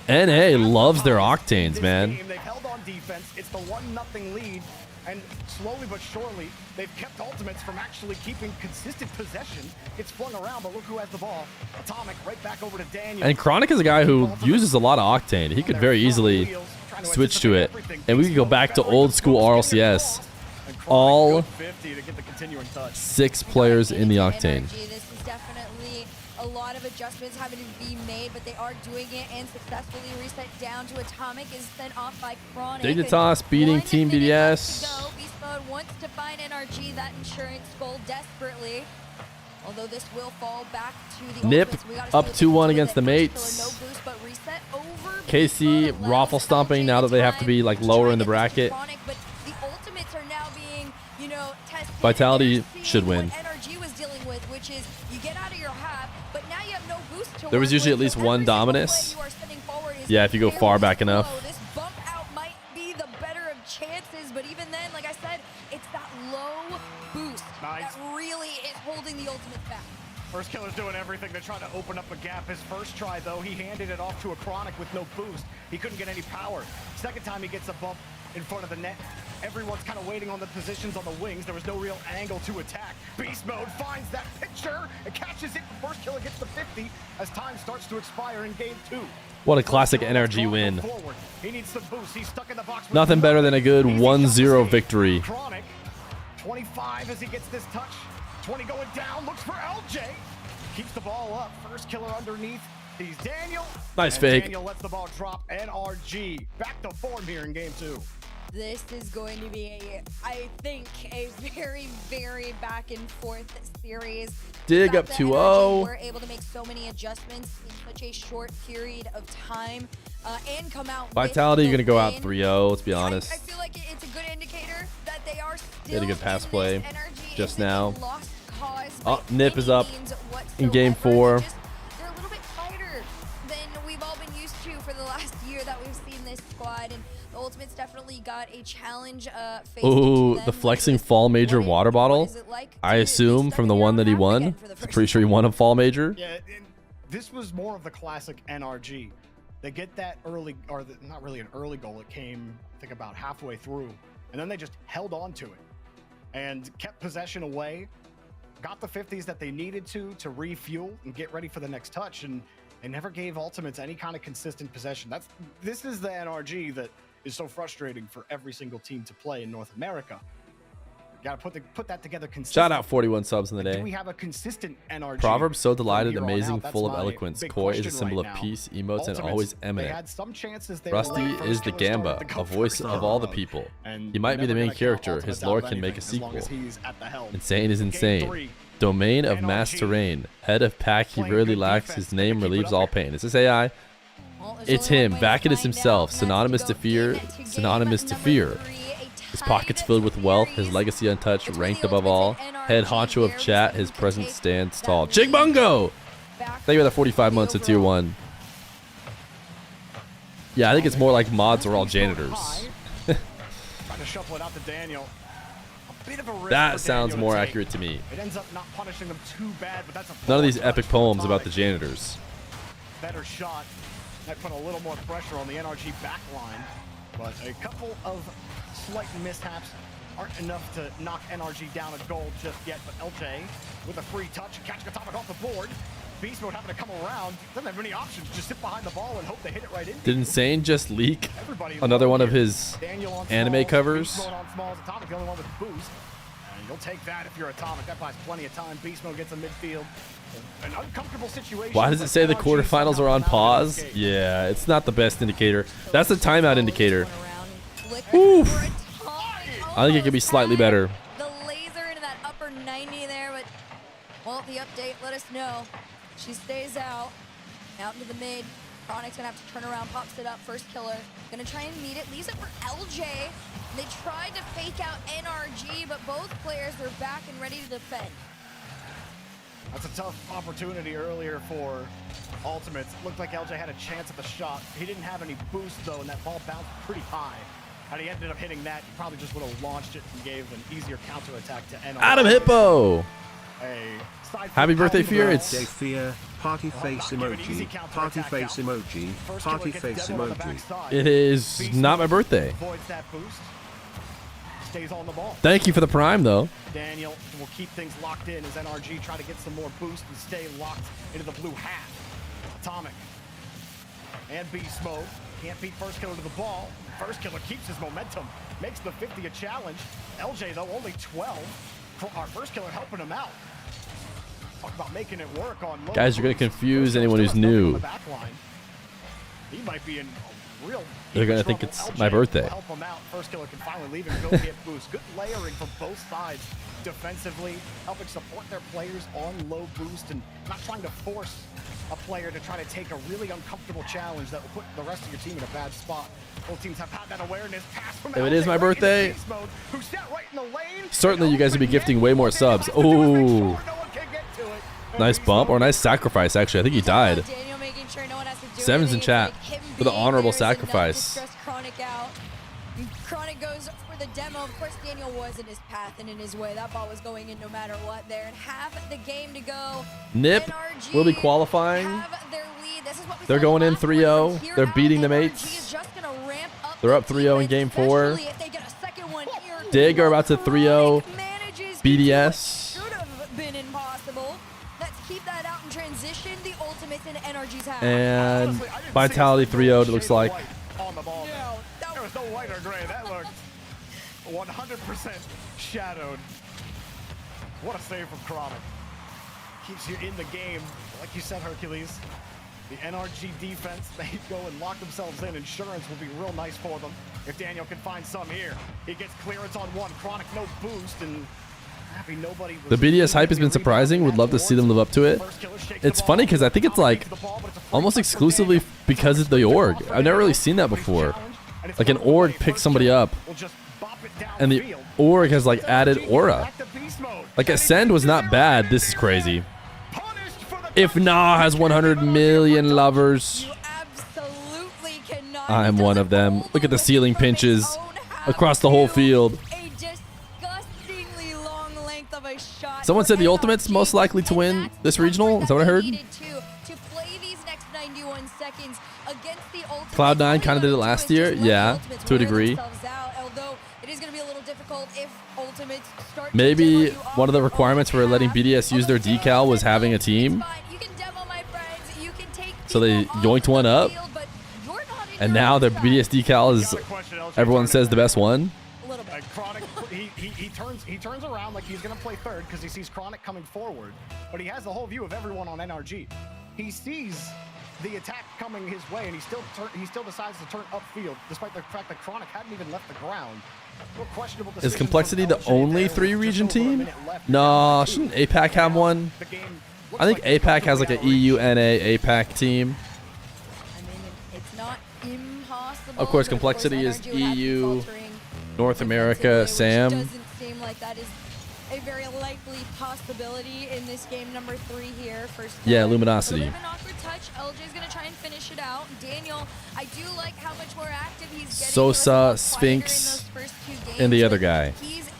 NA loves their octanes, man. They've held on defense. It's the 1-0 lead. And slowly but surely, they've kept Ultimates from actually keeping consistent possession. It's flung around, but look who has the ball. Atomic right back over to Daniel. And Chronic is a guy who uses a lot of octane. He could very easily switch to it. And we could go back to old school RLCS. All 6 players in the octane. This is definitely a lot of adjustments having to be made, but they are doing it and successfully reset down to Atomic is sent off by Chronic. Dignitas beating Team BDS. Beast Mode wants to find NRG that insurance goal desperately. Although this will fall back to the Nip up 2-1 against the No mates. boost, but reset over KC raffle stomping now that they have to be like lower in the bracket. Vitality should win. There was usually at least one Dominus. Yeah, if you go far back enough. This bump out might be the better of chances, but even then, like I said, it's that low boost that really is holding the Ultimate back. First killer's doing everything to try to open up a gap. His first try, though, he handed it off to a Chronic with no boost. He couldn't get any power. Second time he gets a bump in front of the net. Everyone's kind of waiting on the positions on the wings. There was no real angle to attack. Beast Mode finds that picture and catches it. First killer gets the 50 as time starts to expire in game 2. What a classic NRG win. He needs some boost. He's stuck in the box. Nothing better than a good 1-0 victory. Chronic, 25 as he gets this touch. 20 going down, looks for LJ. Keeps the ball up. First killer underneath. He's Daniel. Nice fake. Daniel lets the ball drop. NRG back to form here in game 2. This is going to be, I think, a very, very back and forth series. Dig up 2-0. We're able to make so many adjustments in such a short period of time and come out. Vitality, you're going to go out 3-0, let's be honest. I feel like it's a good indicator that they are still They had a good pass play just now. pause. Oh, Nip is up in game 4. They're a little bit quieter than we've all been used to for the last year that we've seen this squad, and the Ultimates definitely got a challenge. Ooh, the flexing fall major water bottle. I assume from the one that he won. I'm pretty sure he won a fall major. Yeah, this was more of the classic NRG. They get that early, or not really an early goal. It came, I think, about halfway through, and then they just held on to it and kept possession away. Got the 50s that they needed to refuel and get ready for the next touch, and they never gave Ultimates any kind of consistent possession. This is the NRG that is so frustrating for every single team to play in North America. Got to put that together consistently. Shout out 41 subs in the day. Do we have a consistent NRG? Proverbs so delighted, from here on amazing, out? full That's of my eloquence. big Koi is a question symbol right of now. peace, emotes, and Ultimates, always they eminent. had some chances they Rusty were late. is the First killer Gamba, started to a go voice first of all the round. people. And He might be the never main gonna count character. Ultimates His out lore of can make a anything as long sequel. as he's at the helm. Insane is Game insane. 3, Domain of mass NRG terrain. Head of pack, he playing really good lacks. defense. His They name keep it relieves up all there. pain. Is this AI? It's him. Vacadus himself. Matt's Synonymous to to go fear. into game Synonymous to number fear. 3, a His pockets filled with wealth. His legacy untouched. between Ranked the above all. Ultimates and Head NRG. honcho of Where chat. who His can presence take stands that tall. lead Chigbungo! back Thank you for the to 45 the months of tier overall. 1. Yeah, I think it's more like mods are all janitors. Trying to shuffle it out to Daniel. A bit of a risk That for sounds Daniel more to take. accurate to me. It ends up not punishing them too bad, but that's a None of these forward epic touch for poems about the Atomic. janitors. Better shot. That put a little more pressure on the NRG back line, but a couple of slight mishaps aren't enough to knock NRG down a goal just yet. But LJ with a free touch, catching Atomic off the board. Beast Mode having to come around. Doesn't have any options. Just sit behind the ball and hope they hit it right in. Did Insane just leak Everybody another one of here. his Daniel on anime smalls, covers? Beast Mode on smalls, Atomic the only one with boost. And you'll take that if you're Atomic. That buys plenty of time. Beast Mode gets a midfield. An uncomfortable situation. Why does it say the quarterfinals are on pause? Yeah, it's not the best indicator. That's the timeout indicator. Oof. I think it could be slightly better. The laser into that upper 90 there, but well, the update let us know. She stays out into the mid. Chronic's gonna have to turn around, pops it up, first killer. Gonna try and meet it, leaves it for LJ. They tried to fake out NRG, but both players were back and ready to defend. That's a tough opportunity earlier for Ultimates. Looked like LJ had a chance at the shot. He didn't have any boost though, and that ball bounced pretty high. Had he ended up hitting that, he probably just would have launched it and gave an easier counterattack to NRG. Adam Hippo! Happy birthday, Fear. It's Fear, party face emoji, party face emoji, party face emoji. It is not my birthday. Avoids that boost. Stays on the ball. Thank you for the prime, though. Daniel will keep things locked in as NRG try to get some more boost and stay locked into the blue half. Atomic and Beast Mode can't beat first killer to the ball. First killer keeps his momentum, makes the 50 a challenge. LJ though only 12. Our first killer helping him out. Talk about making it work on low Guys, you're going to boost. confuse First anyone killer's who's still new. on the back line. He might be in a real They're going to trouble. think it's LJ my birthday. will help him out. First killer can finally leave and go get boost. Good layering from both sides defensively, helping support their players on low boost and not trying to force a player to try to take a really uncomfortable challenge that will put the rest of your team in a bad spot. Both teams have had that awareness. Pass from If it is LJ my right into birthday, beast mode, who sat right in the lane. certainly you guys would be gifting way more subs. Ooh. Nice bump, or nice sacrifice, actually. I think he died. Daniel making sure no one has to do Sevens in anything. chat It's like him for the being honorable there is enough to sacrifice. stress Chronic out. Chronic goes for the demo. Of course, Daniel was in his path and in his way. That ball was going in no matter what there. And half the game to go. Nip NRG will be qualifying. have their lead. This is what we They're saw going in last one. 3-0. Here They're out, beating the NRG mates. is just gonna ramp up They're the up 3-0 in game 4. especially if they get a second one here. Dig are about to 3-0 Manages BDS. should have been impossible. Let's keep that out in transition. The Ultimates in NRG's half. And Vitality 3-0, it looks like. On the ball. There was no white or gray. That looked 100% shadowed. What a save from Chronic. Keeps you in the game. Like you said, Hercules, the NRG defense, they go and lock themselves in. Insurance will be real nice for them. If Daniel can find some here. He gets clearance on one. Chronic no boost and happy nobody was. The BDS hype has been surprising. Would love to see them live up to it. It's funny because I think it's like almost exclusively because of the org. I've never really seen that before. Like an org picks somebody up and the org has like added aura. Like, Ascend was not bad. This is crazy. If Nah has 100 million lovers, I'm one of them. Look at the ceiling pinches across the whole field. Someone said the Ultimate's most likely to win this regional. Is that what I heard? Cloud9 kind of did it last year. Yeah, to a degree. Maybe one of the requirements for letting BDS use their decal was having a team. So they yoinked one up. And now their BDS decal is, everyone says, the best one. Chronic, he turns around like he's gonna play third because he sees Chronic coming forward, but he has the whole view of everyone on NRG. He sees the attack coming his way, and he still decides to turn upfield, despite the fact that Chronic hadn't even left the ground. Questionable. Is Complexity the only 3-region team? No, shouldn't APAC have one? I think APAC has like an EU-NA APAC team. Of course, Complexity is EU, North America, SAM. Doesn't seem like that is a very likely possibility in this game number 3 here. First, yeah, Luminosity. A little bit of an awkward touch. LJ's gonna try and finish it out. Daniel, I do like how much more active he's getting. Sosa, Sphinx, and the other guy. He's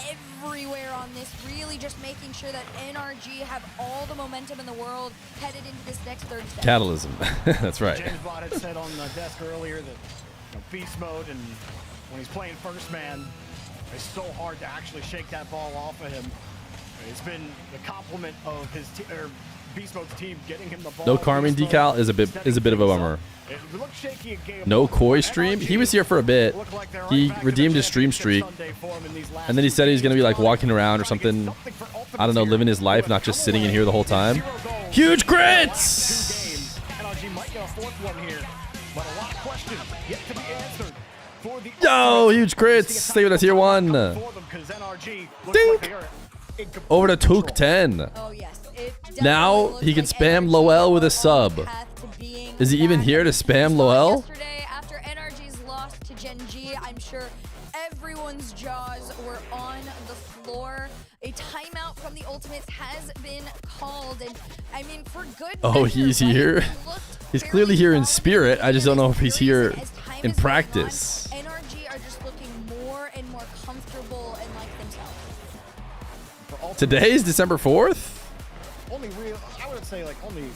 everywhere on this, really just making sure that NRG have all the momentum in the world headed into this next 30 seconds. Catalysm. That's right. James Bott had said on the desk earlier that beast mode, and when he's playing first man, it's so hard to actually shake that ball off of him. It's been the compliment of his beast mode's team getting him the ball. No Carmine decal is a bit of a bummer. No Koi stream. He was here for a bit. He redeemed his stream streak, and then he said he's gonna be like walking around or something. I don't know, living his life, not just sitting in here the whole time. Huge crits! NRG might get a fourth one here, but a lot of questions yet to be answered. Yo, huge crits. Stay with us, tier 1. Dink. Over to Took 10. Now he can spam Loel with a sub. Is he even here to spam Loel? After NRG's loss to Gen G, I'm sure everyone's jaws were on the floor. A timeout from the Ultimates has been called, and I mean, for good. Oh, he's here. He's clearly here in spirit. I just don't know if he's here in practice. NRG are just looking more and more comfortable and like themselves. Today is December 4th? Only real, I would say, like, only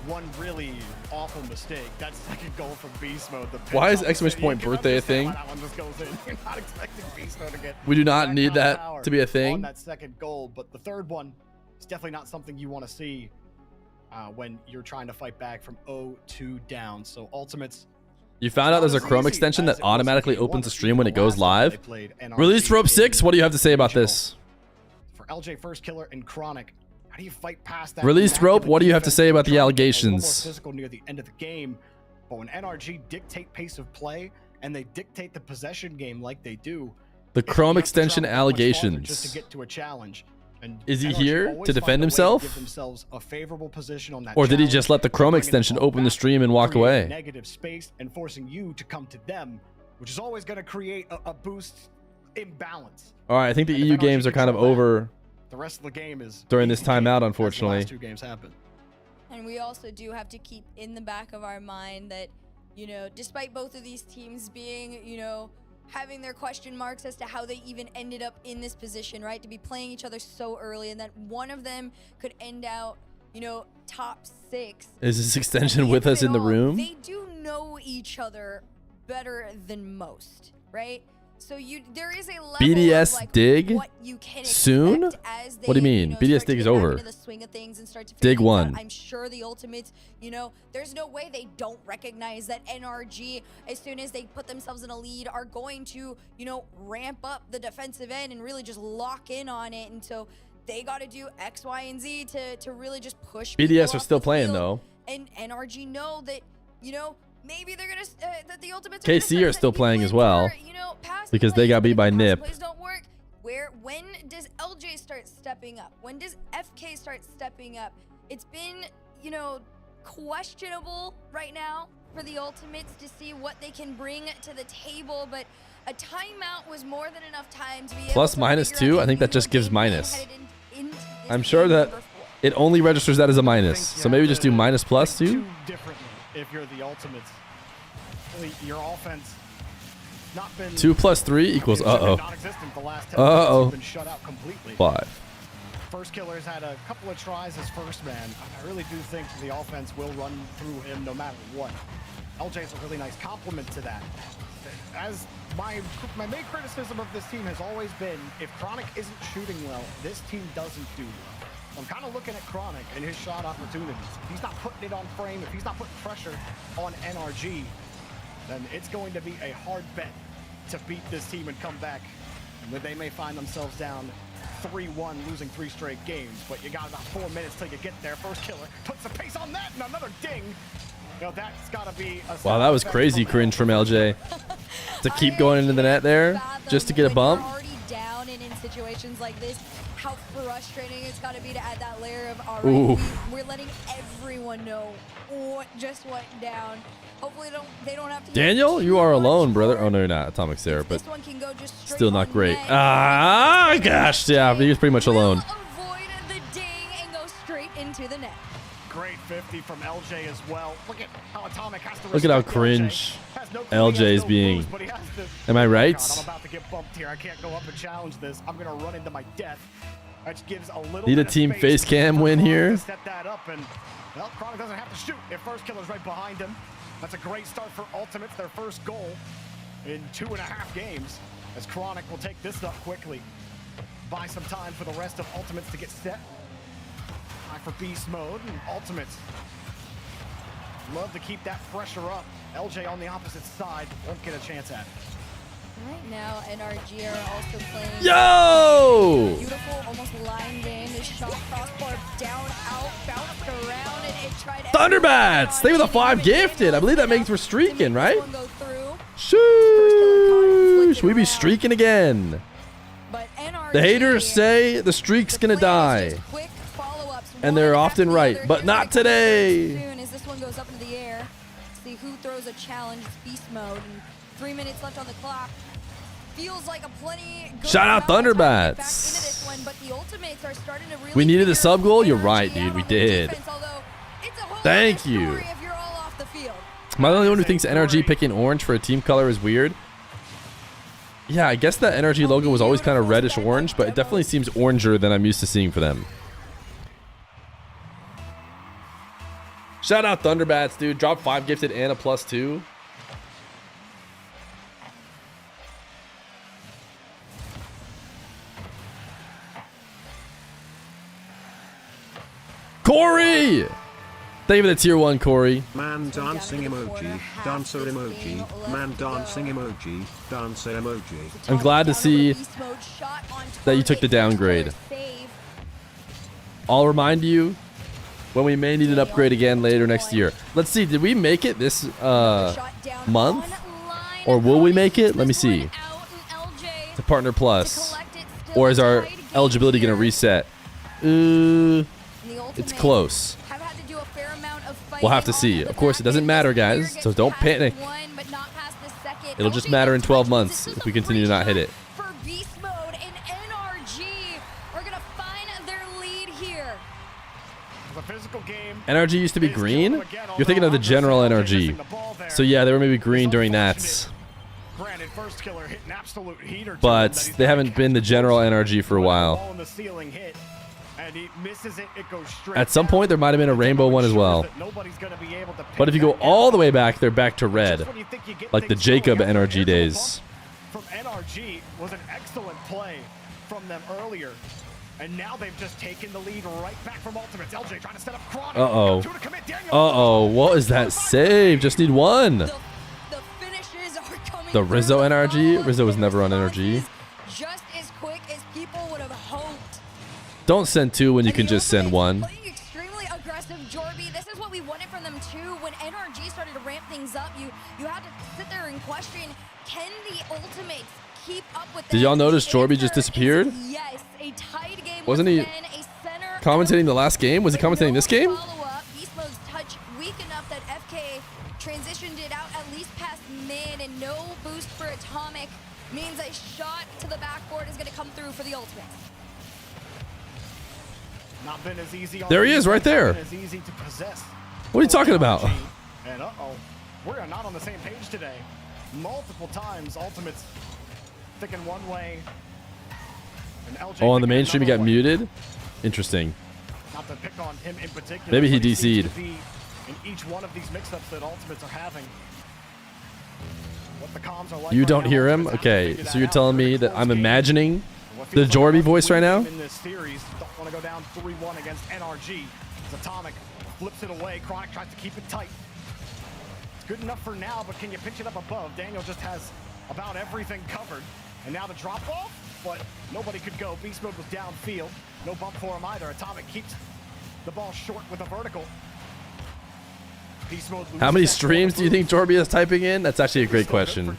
one really awful mistake. That second goal from Beast Mode. Why is exclamation point birthday a thing? That one just goes in. You're not expecting Beast Mode to get We do not need that to be a thing. On that second goal, but the third one is definitely not something you want to see when you're trying to fight back from 0-2 down. So Ultimates. You found out there's a Chrome extension that automatically opens a stream when it goes live. Released Rope 6. What do you have to say about this? For LJ First Killer and Chronic, how do you fight past that? Released Rope. What do you have to say about the allegations? Physical near the end of the game, but when NRG dictate pace of play and they dictate the possession game like they do, the Chrome extension allegations. Just to get to a challenge. And is he here to defend himself? On or did he just let the Chrome extension open the stream and walk away? Negative space and forcing you to come to them, which is always going to create a boost imbalance. All right, I think the EU games are kind of over. The rest of the game is during this timeout, unfortunately. The last 2 games happen. And we also do have to keep in the back of our mind that, you know, despite both of these teams being, you know, having their question marks as to how they even ended up in this position, right? To be playing each other so early, and that one of them could end out, you know, top 6. Is this extension with us in the room? They do know each other better than most, right? So there is a level BDS of, like, dig what you can soon? as they, what do you mean? BDS dig is over. Dig 1. I'm sure the Ultimates, you know, there's no way they don't recognize that NRG, as soon as they put themselves in a lead, are going to, you know, ramp up the defensive end and really just lock in on it. And so they got to do X, Y, and Z to really just push. BDS are still playing though. And NRG know that, you know, maybe they're gonna that the Ultimates KC are still playing as well, you know, because they got beat by NIP. Plays don't work. When does LJ start stepping up? When does FK start stepping up? It's been, you know, questionable right now for the Ultimates to see what they can bring to the table, but a timeout was more than enough time to be plus able to -2. I think that just gives minus. into this I'm sure game that number 4. it only registers that as a minus. So maybe just do minus plus too. Two differently if you're the Ultimates. Really, your offense not been 2 plus 3 equals non-existent the last 10 minutes. You've been shut out completely. 5. First Killer's had a couple of tries as first man. I really do think the offense will run through him no matter what. LJ's a really nice compliment to that. As my main criticism of this team has always been, if Chronic isn't shooting well, this team doesn't do well. I'm kind of looking at Chronic and his shot opportunities. If he's not putting it on frame, if he's not putting pressure on NRG, then it's going to be a hard bet to beat this team and come back. And they may find themselves down 3-1, losing 3 straight games, but you got about 4 minutes till you get there. First Killer puts the pace on that, and another ding. You know, that's got to be a Wow, that was crazy cringe from LJ. To keep going into the net there, just to get a bump. Already down and in situations like this, how frustrating it's got to be to add that layer of we're letting everyone know what just went down. Hopefully they don't have to. Daniel, you are alone, brother. Oh no, you're not. Atomic's there, but still not great. Ah, gosh, yeah, he was pretty much alone. Avoid the ding and go straight into the net. Great 50 from LJ as well. Look at how Atomic has to. Look at how cringe LJ is being. Am I right? God, I'm about to get bumped here. I can't go up and challenge this. I'm gonna run into my death. Which gives a little. Need a team face cam win here. Set that up, and well, Chronic doesn't have to shoot if First Killer's right behind him. That's a great start for Ultimates, their first goal in 2.5 games, as Chronic will take this up quickly. Buy some time for the rest of Ultimates to get set. Time for beast mode, and Ultimates love to keep that pressure up. LJ on the opposite side won't get a chance at it. Right now, NRG are also playing. Yo! Beautiful, almost line game. This shot crossbar down, out, bounced around, and it tried. Thunderbats! Stay with a 5 gifted. I believe that means we're streaking, right? Shoosh! We be streaking again. The haters say the streak's gonna die. And they're often right, but not today. As this one goes up into the air, see who throws a challenge. It's beast mode, and 3 minutes left on the clock. Feels like a plenty. Shout out Thunderbats. We needed a sub goal. You're right, dude. We did. Thank you. Am I the only one who thinks NRG picking orange for a team color is weird? Yeah, I guess that NRG logo was always kind of reddish orange, but it definitely seems oranger than I'm used to seeing for them. Shout out Thunderbats, dude. Drop 5 gifted and a +2. Corey! Thank you for the tier 1, Corey. Man dancing emoji, dancer emoji, man dancing emoji, dancer emoji. I'm glad to see that you took the downgrade. I'll remind you when we may need an upgrade again later next year. Let's see, did we make it this month? Or will we make it? Let me see. To Partner Plus. Or is our eligibility going to reset? It's close. We'll have to see. Of course, it doesn't matter, guys, so don't panic. It'll just matter in 12 months if we continue to not hit it. NRG used to be green? You're thinking of the general NRG. So yeah, they were maybe green during that. But they haven't been the general NRG for a while. At some point, there might have been a rainbow one as well. But if you go all the way back, they're back to red. Like the Jacob NRG days. From NRG was an excellent play from them earlier. And now they've just taken the lead right back from Ultimates. LJ trying to set up Chronic. Uh-oh. Uh-oh. What is that save? Just need one. The Rizzo NRG? Rizzo was never on NRG. Just as quick as people would have hoped. Don't send 2 when you can just send 1. Extremely aggressive Jorby. This is what we wanted from them too. When NRG started to ramp things up, you had to sit there and question, can the Ultimates keep up with them? Did y'all notice Jorby just disappeared? Yes, a tied game. Wasn't he commentating the last game? Was he commentating this game? Beast Mode's touch weak enough that FK transitioned it out at least past mid, and no boost for Atomic means a shot to the backboard is going to come through for the Ultimates. Not been as easy on There he is, right there. as easy to possess. What are you talking about? And we're not on the same page today. Multiple times, Ultimate's thinking one way. And LJ Oh, on the mainstream he got way. muted? Interesting. Not to pick on him in particular. Maybe he but seems DC'd. to be in each one of these mix-ups that Ultimates are having. What the comms are like You right don't now, hear him? Ultimates have to Okay, figure so that you're out. telling me Very that close I'm game. imagining What the feels like Jorby a voice right now? in this series. Don't want to go down 3-1 against NRG. As Atomic flips it away. Chronic tries to keep it tight. It's good enough for now, but can you pitch it up above? Daniel just has about everything covered. And now the drop off, but nobody could go. Beast Mode was downfield. No bump for him either. Atomic keeps the ball short with a vertical. Beast Mode loses How many that streams do you think Jorby is typing in? That's actually a great question.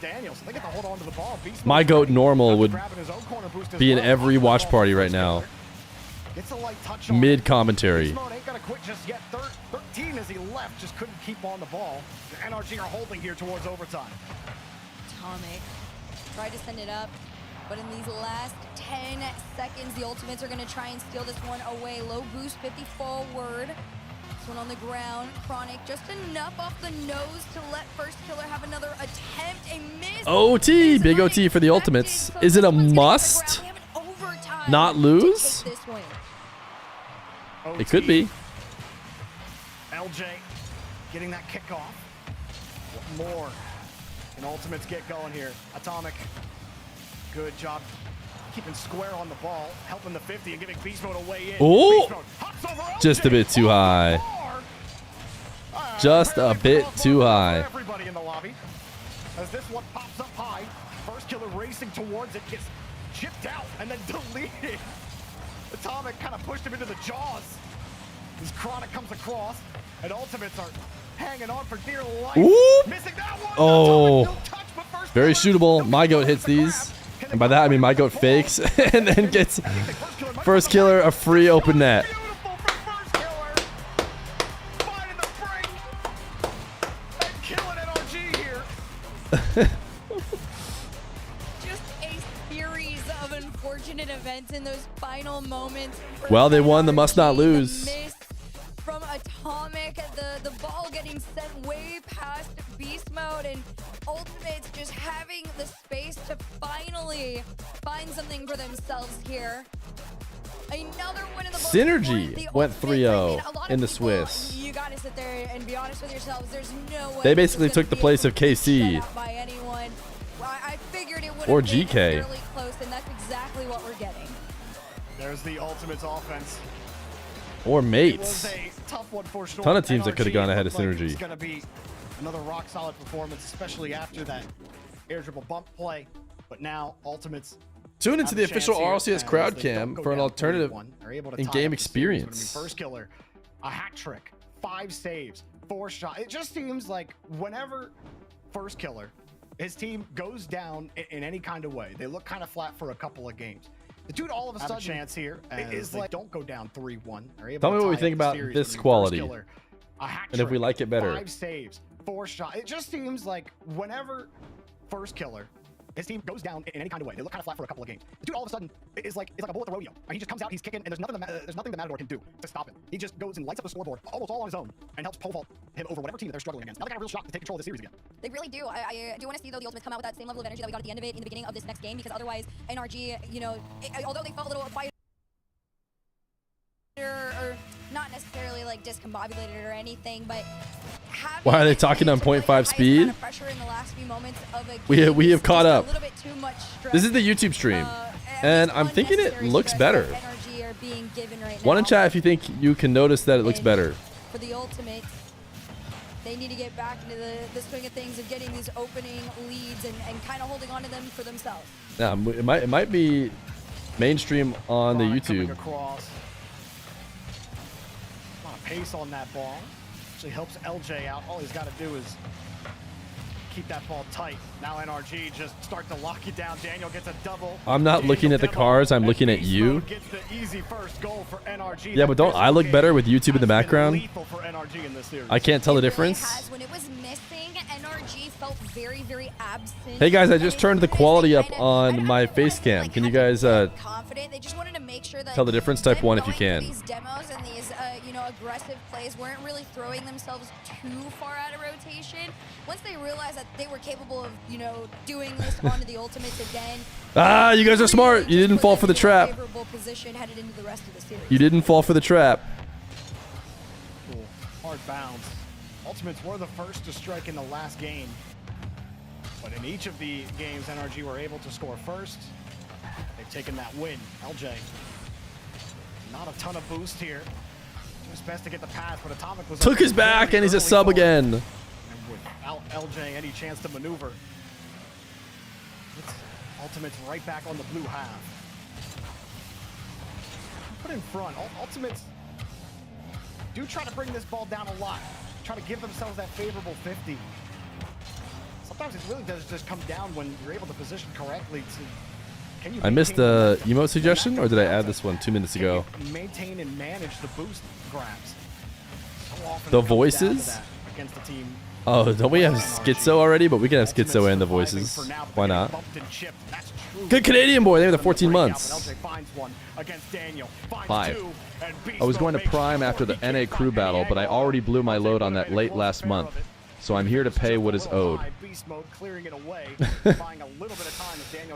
My goat normal would be in every watch party right now. Mid commentary. Beast Mode ain't gonna quit just yet. 13 as he left, just couldn't keep on the ball. The NRG are holding here towards overtime. Atomic tried to send it up, but in these last 10 seconds, the Ultimates are going to try and steal this one away. Low boost, 50 forward. This one on the ground. Chronic just enough off the nose to let First Killer have another attempt. A miss. OT, big OT for the Ultimates. Is it a must not lose? It could be. LJ getting that kickoff. What more can Ultimates get going here? Atomic, good job keeping square on the ball, helping the 50 and giving Beast Mode a way in. Oh, just a bit too high. Just a bit too high. Everybody in the lobby. As this one pops up high, First Killer racing towards it, gets chipped out and then deleted. Atomic kind of pushed him into the jaws. As Chronic comes across, and Ultimates are hanging on for dear life. Whoop. Missing that one. Oh, very shootable. My goat hits these. And by that, I mean my goat fakes and then gets First Killer a free open net. Just a series of unfortunate events in those final moments. Well, they won the must not lose. Miss from Atomic, the ball getting sent way past Beast Mode, and Ultimates just having the space to finally find something for themselves here. Another one in the Synergy went 3-0 in the Swiss. You gotta sit there and be honest with yourselves. There's no way They basically took the place of KC by anyone. I figured it would or have been GK. fairly close, and that's exactly what we're getting. There's the Ultimates offense. Or It mates. was a tough one for sure. Ton of teams that could have NRG gone ahead of looked like it was Synergy. gonna be another rock solid performance, especially after that air dribble bump play. But now Ultimates Tune into have the a chance official here, RLCS as crowd they cam don't go for an down alternative 3-1. They're able to tie in-game up the series. It's gonna be experience. First Killer, a hat trick, 5 saves, 4 shots. It just seems like whenever First Killer, his team goes down in any kind of way, they look kind of flat for a couple of games. The dude all of a sudden chance here is like don't go down 3-1. Tell me what we think about this quality and if we like it better. 5 saves, 4 shots. It just seems like whenever First Killer, his team goes down in any kind of way, they look kind of flat for a couple of games. The dude all of a sudden is like it's like a bull at the rodeo. He just comes out, he's kicking, and there's nothing the Matador can do to stop him. He just goes and lights up the scoreboard almost all on his own and helps pole vault him over whatever team that they're struggling against. Now they got a real shot to take control of the series again. They really do. I do want to see, though, the Ultimates come out with that same level of energy that we got at the end of it in the beginning of this next game, because otherwise, NRG, you know, although they felt a little fighter or not necessarily like discombobulated or anything, but Why are they talking on 0.5 speed? We have caught up. This is the YouTube stream, and I'm thinking it looks better. One in chat if you think you can notice that it looks better. For the Ultimates, they need to get back into the swing of things of getting these opening leads and kind of holding on to them for themselves. Yeah, it might be mainstream on the YouTube. Across. A lot of pace on that ball. Actually helps LJ out. All he's got to do is keep that ball tight. Now NRG just start to lock it down. Daniel gets a double. I'm not looking at the cars, I'm looking at you. Yeah, but don't I look better with YouTube in the background? I can't tell the difference. When it was missing, NRG felt very, very absent. Hey guys, I just turned the quality up on my face cam. Can you guys confident. They just wanted to make sure sure that Tell the difference, type 1 if you can. These demos and these, you know, aggressive plays weren't really throwing themselves too far out of rotation. Once they realized that they were capable of, you know, doing this onto the ultimates again. Ah, you guys are smart. You didn't fall for the trap. Favorable position headed into the rest of the series. You didn't fall for the trap. Cool. Hard bounce. Ultimates were the first to strike in the last game. But in each of the games, NRG were able to score first. They've taken that win. LJ, not a ton of boost here. It was best to get the pass, but Atomic was Took his back, and he's a sub again. And without LJ any chance to maneuver, it's Ultimates right back on the blue half. Put in front. Ultimates do try to bring this ball down a lot. Try to give themselves that favorable 50. Sometimes it really does just come down when you're able to position correctly to... Can you I missed the emote suggestion, or did I add this one 2 minutes ago? Maintain and manage the boost grabs. So often The it comes down to voices? that against a team. Oh, don't we have Schizo already? But we can have Schizo and the voices. Why not? Good Canadian boy. They have the 14 months. 5. I was going to Prime after the NA crew battle, but I already blew my load on that late last month. So I'm here to pay what is owed.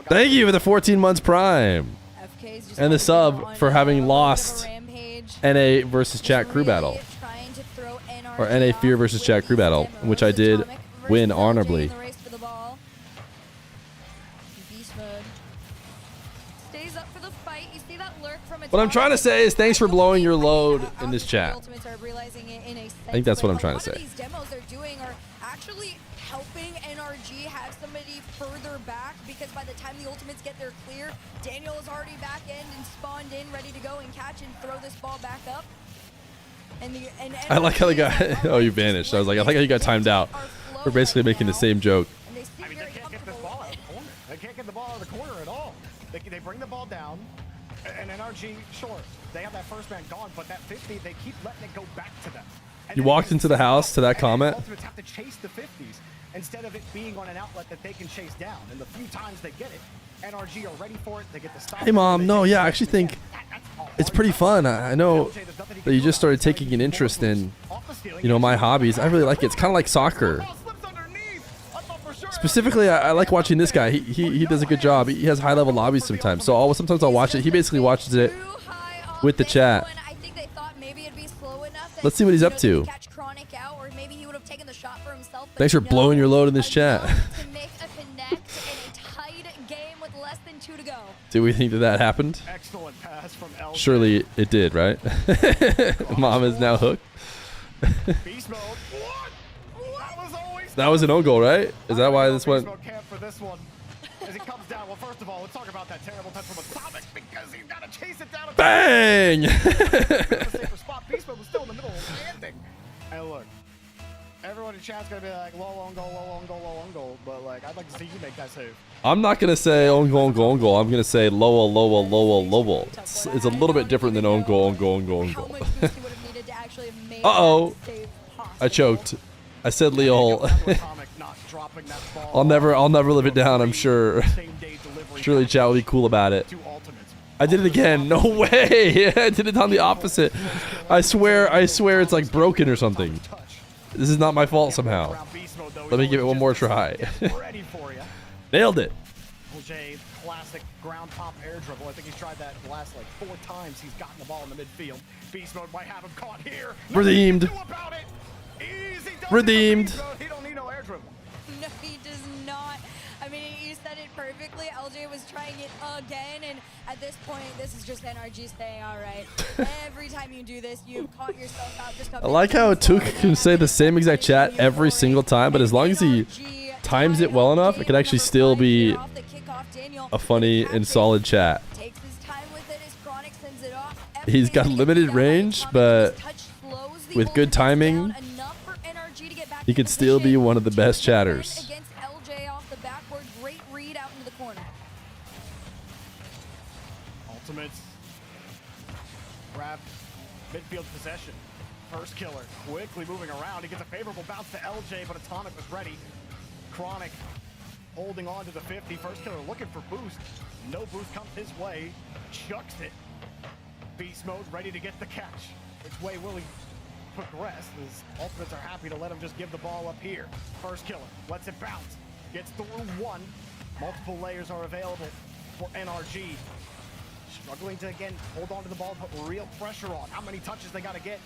Thank you for the 14 months Prime. And the sub for having lost NA versus chat crew battle. Or NA Fear versus chat crew battle, which I did win honorably. What I'm trying to say is thanks for blowing your load in this chat. I think that's what I'm trying to say. These demos they're doing are actually helping NRG have somebody further back, because by the time the ultimates get their clear, Daniel is already back in and spawned in, ready to go and catch and throw this ball back up. And I like how they got... Oh, you vanished. I was like, I like how you got timed out. We're basically making the same joke. I mean, they can't get this ball out of the corner. They can't get the ball out of the corner at all. They bring the ball down, and NRG, sure, they have that first man gone, but that 50, they keep letting it go back to them. You walked into the house to that comment? Ultimates have to chase the 50s instead of it being on an outlet that they can chase down. And the few times they get it, NRG are ready for it. They get the stop. Hey, Mom. No, yeah, I actually think it's pretty fun. I know that you just started taking an interest in, you know, my hobbies. I really like it. It's kind of like soccer. Specifically, I like watching this guy. He does a good job. He has high-level lobbies sometimes. So sometimes I'll watch it. He basically watches it with the chat. Let's see what he's up to. Thanks for blowing your load in this chat. Do we think that happened? Surely it did, right? Mom is now hooked. That was an own goal, right? Is that why this went? Bang! Hey, look. Everyone in chat's gonna be like, low on goal, low on goal, low on goal. But like, I'd like to see you make that save. I'm not gonna say own goal, goal, goal. I'm gonna say lower, lower, lower, lower. It's a little bit different than own goal, goal, goal, goal. Uh-oh. I choked. I said Leo. I'll never live it down, I'm sure. Surely chat will be cool about it. I did it again. No way. I did it on the opposite. I swear it's like broken or something. This is not my fault somehow. Let me give it one more try. Nailed it. LJ, classic ground pop air dribble. I think he's tried that the last like 4 times he's gotten the ball in the midfield. Beast mode might have him caught here. Redeemed. Redeemed. He don't need no air dribble. No, he does not. I mean, you said it perfectly. LJ was trying it again, and at this point, this is just NRG saying, all right, every time you do this, you've caught yourself out. Just I like how Took can say the same exact chat every single time, but as long as he times it well enough, it can actually still be a funny and solid chat. He's got limited range, but with good timing, he could still be one of the best chatters. Ultimates grab midfield possession. First killer quickly moving around. He gets a favorable bounce to LJ, but Atomic was ready. Chronic holding on to the 50. First killer looking for boost. No boost comes his way. Chucks it. Beast Mode ready to get the catch. Which way will he progress? His ultimates are happy to let him just give the ball up here. First killer lets it bounce. Gets through one. Multiple layers are available for NRG. Struggling to, again, hold on to the ball, put real pressure on. How many touches they got to get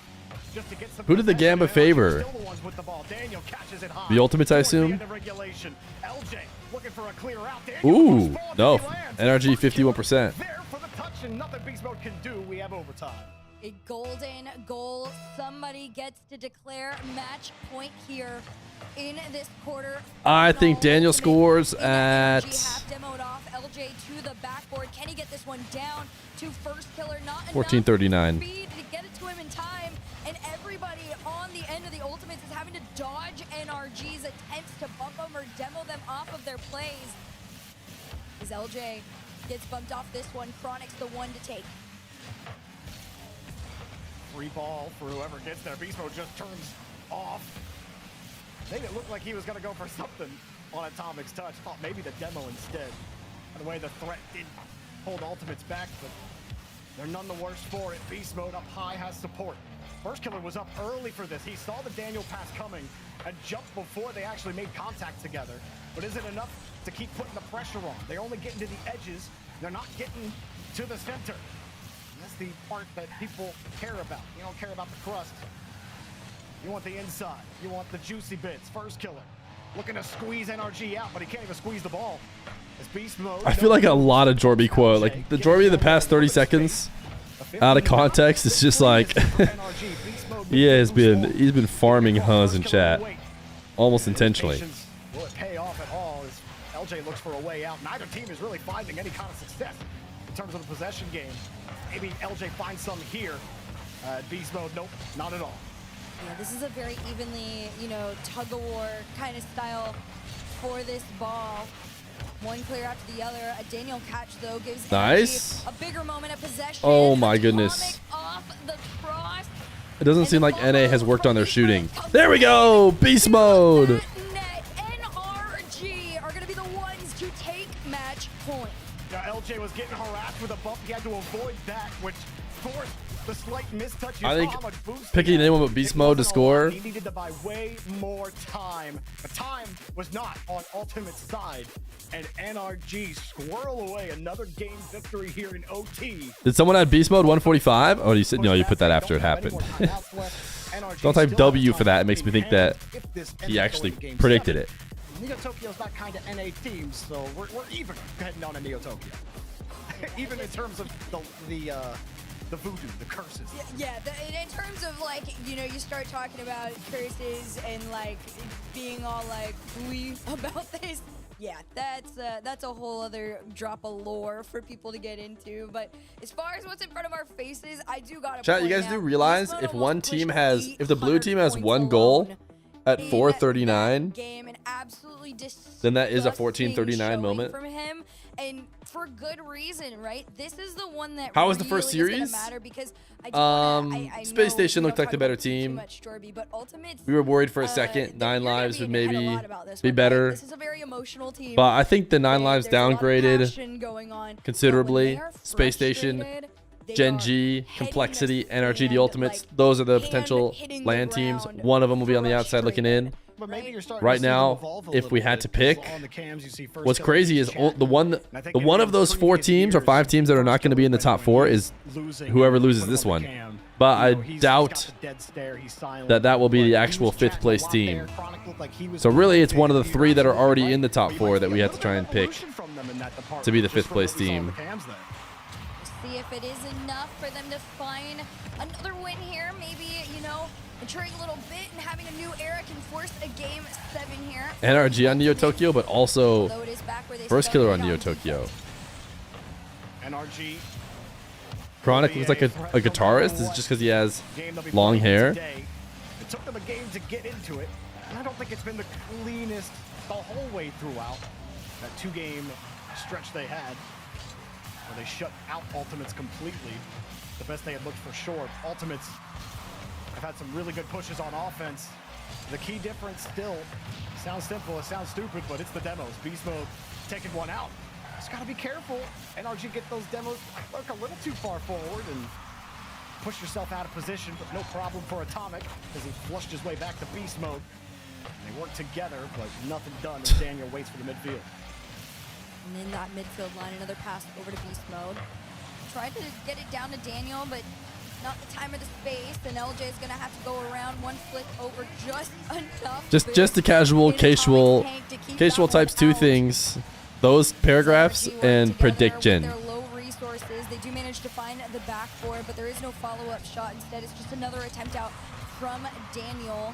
just to get some. Who did the Gamba favor? Still the ones with the ball. Daniel catches it high. The ultimates, I assume? LJ looking for a clear out. Ooh, no. NRG 51%. There for the touch, and nothing Beast Mode can do. We have overtime. A golden goal. Somebody gets to declare match point here in this quarter. I think Daniel scores at half demoed off. LJ to the backboard. Can he get this one down to first killer? Not 14:39. Speed to get it to him in time, and everybody on the end of the ultimates is having to dodge NRG's attempts to bump them or demo them off of their plays. As LJ gets bumped off this one, Chronic's the one to take. Free ball for whoever gets there. Beast Mode just turns off. Made it look like he was going to go for something on Atomic's touch. Thought maybe the demo instead. By the way, the threat did hold ultimates back, but they're none the worse for it. Beast Mode up high has support. First killer was up early for this. He saw the Daniel pass coming and jumped before they actually made contact together. But is it enough to keep putting the pressure on? They're only getting to the edges. They're not getting to the center. That's the part that people care about. You don't care about the crust. You want the inside. You want the juicy bits. First killer looking to squeeze NRG out, but he can't even squeeze the ball. It's Beast Mode. I feel like a lot of Jorby quote. Like the Jorby of the past 30 seconds out of context, it's just like he's been farming Huz in chat almost intentionally. Will it pay off at all as LJ looks for a way out? Neither team is really finding any kind of success in terms of the possession game. Maybe LJ finds some here. Beast Mode, nope, not at all. Yeah, this is a very evenly, tug-of-war kind of style for this ball. One clear after the other. A Daniel catch, though, gives nice. a bigger moment of possession. Oh, my goodness. Off the cross. It doesn't seem like NA has worked on their shooting. There we go. Beast Mode. NRG are going to be the ones to take match point. Yeah, LJ was getting harassed with a bump. He had to avoid that, which forced the slight mistouch. I think picking anyone but Beast Mode to score. He needed to buy way more time. The time was not on Ultimate's side. And NRG squirrel away another game victory here in OT. Did someone add Beast Mode 145? Oh, you said no. You put that after it happened. Don't type W for that. It makes me think that he actually predicted it. Neo Tokyo's not kind of NA team, so we're even heading on to Neo Tokyo. Even in terms of the voodoo, the curses. Yeah, in terms of you start talking about curses and being all ooey about this. Yeah, that's a whole other drop of lore for people to get into. But as far as what's in front of our faces, I do gotta. Chat, you guys do realize if the blue team has one goal at 4:39, then that is a 14:39 moment. From him, and for good reason, right? This is the one that. How was the first series? Because Space Station looked like the better team. We were worried for a second. 9 Lives would maybe be better. This is a very emotional team. But I think the 9 Lives downgraded considerably. Space Station, Gen G, Complexity, NRG, the Ultimates. Those are the potential LAN teams. One of them will be on the outside looking in. Right now, if we had to pick, what's crazy is the one of those 4 teams or 5 teams that are not going to be in the top 4 is whoever loses this one. But I doubt that will be the actual 5th place team. So really, it's one of the 3 that are already in the top 4 that we have to try and pick to be the 5th place team. See if it is enough for them to find another win here. Maybe, maturing a little bit and having a new era can force a game 7 here. NRG on Neo Tokyo, but also first killer on Neo Tokyo. NRG. Chronic looks like a guitarist. Is it just because he has long hair? It took them a game to get into it, and I don't think it's been the cleanest the whole way throughout that 2-game stretch they had, where they shut out Ultimates completely. The best they had looked for sure. Ultimates have had some really good pushes on offense. The key difference still sounds simple, it sounds stupid, but it's the demos. Beast Mode taking one out. Just gotta be careful. NRG get those demos look a little too far forward, and push yourself out of position, but no problem for Atomic as he flushed his way back to beast mode. And they work together, but nothing done as Daniel waits for the midfield. And in that midfield line, another pass over to beast mode. Tried to get it down to Daniel, but not the time or the space. And LJ is gonna have to go around one flick over just enough. Just the casual types two things. Those paragraphs and prediction. Their low resources, they do manage to find the backboard, but there is no follow-up shot. Instead, it's just another attempt out from Daniel.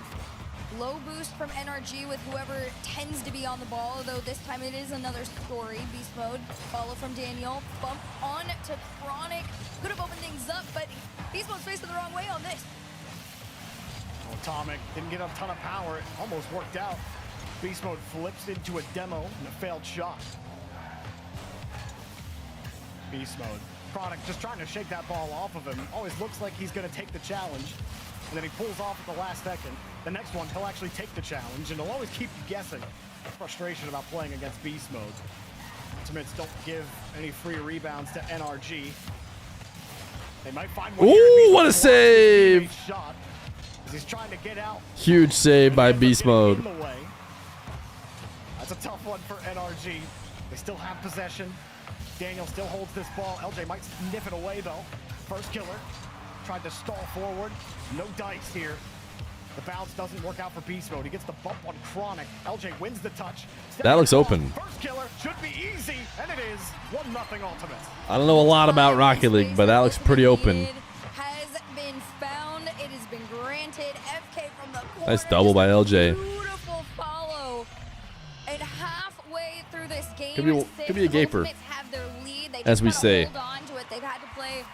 Low boost from NRG with whoever tends to be on the ball, although this time it is another story. Beast mode, follow from Daniel, bump on to Chronic. Could have opened things up, but Beast mode's facing the wrong way on this. Atomic didn't get a ton of power. It almost worked out. Beast mode flips into a demo and a failed shot. Beast mode. Chronic just trying to shake that ball off of him. Always looks like he's going to take the challenge. And then he pulls off at the last second. The next one, he'll actually take the challenge, and he'll always keep you guessing. Frustration about playing against beast mode. Ultimates don't give any free rebounds to NRG. They might find one. Ooh, what a save! Shot, as he's trying to get out. Huge save by beast mode. That's a tough one for NRG. They still have possession. Daniel still holds this ball. LJ might sniff it away, though. First killer. Tried to stall forward. No dice here. The bounce doesn't work out for beast mode. He gets the bump on Chronic. LJ wins the touch. That looks open. First killer should be easy, and it is 1-0 ultimate. I don't know a lot about Rocket League, but that looks pretty open. Has been found. It has been granted. FK from the corner. Nice double by LJ. Beautiful follow. And halfway through this game, Could be a gaper, have their lead. They as we just say. hold on to it. They've had to play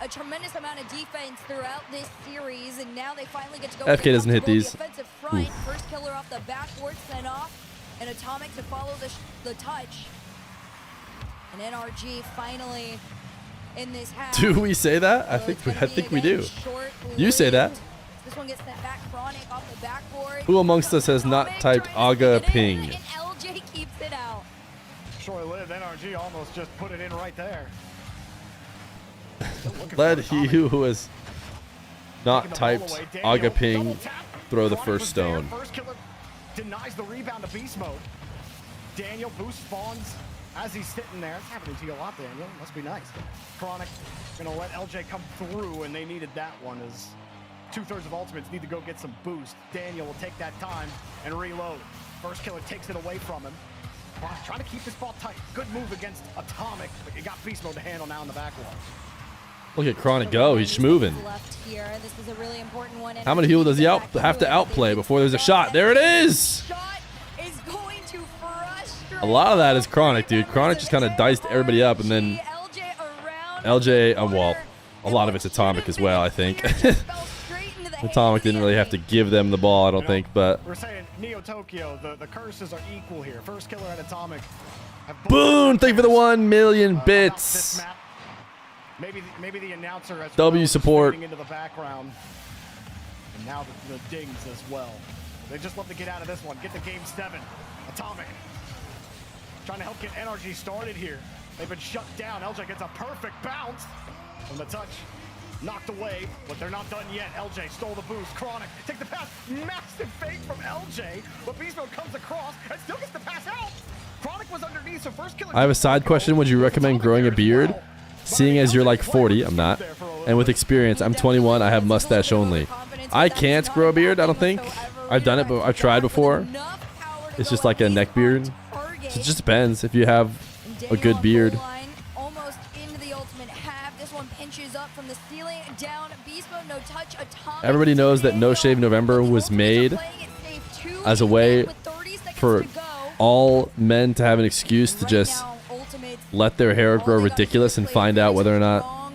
a tremendous amount of defense throughout this series, and now they finally get to go. FK doesn't hit these. The offensive front. First killer off the backboard, sent off, and Atomic to follow the touch. And NRG finally in this half. Do we say that? I think we do. You say that. This one gets sent back. Chronic off the backboard. Who amongst us has not typed Aga ping? And LJ keeps it out. Short-lived. NRG almost just put it in right there. Let he who has not typed Aga ping throw the first stone. First killer denies the rebound to beast mode. Daniel boost spawns as he's sitting there. It's happening to you a lot, Daniel. Must be nice. Chronic gonna let LJ come through, and they needed that one as 2/3 of ultimates need to go get some boost. Daniel will take that time and reload. First killer takes it away from him. Trying to keep this ball tight. Good move against Atomic, but you got beast mode to handle now in the back wall. Look at Chronic go. He's moving. This is a really important one. How many people does he have to outplay before there's a shot? There it is. Shot is going to frustrate. A lot of that is Chronic, dude. Chronic just kind of diced everybody up, and then LJ, well, a lot of it's Atomic as well, I think. Atomic didn't really have to give them the ball, I don't think, but. We're saying Neo Tokyo, the curses are equal here. First killer at Atomic. Boom! Thank you for the 1 million bits. Maybe the announcer has W support into the background, and now the dings as well. They just love to get out of this one. Get to game 7. Atomic trying to help get NRG started here. They've been shut down. LJ gets a perfect bounce from the touch. Knocked away, but they're not done yet. LJ stole the boost. Chronic takes the pass. Massive fake from LJ, but Beast Mode comes across and still gets the pass out. Chronic was underneath, so first killer. I have a side question. Would you recommend growing a beard? Seeing as you're like 40, I'm not. And with experience, I'm 21, I have mustache only. I can't grow a beard, I don't think. I've done it, but I've tried before. It's just like a neck beard. So it just depends if you have a good beard. Almost into the ultimate half. This one pinches up from the ceiling down. Beast Mode, no touch. Atomic. Everybody knows that No Shave November was made as a way for all men to have an excuse to just let their hair grow ridiculous and find out whether or not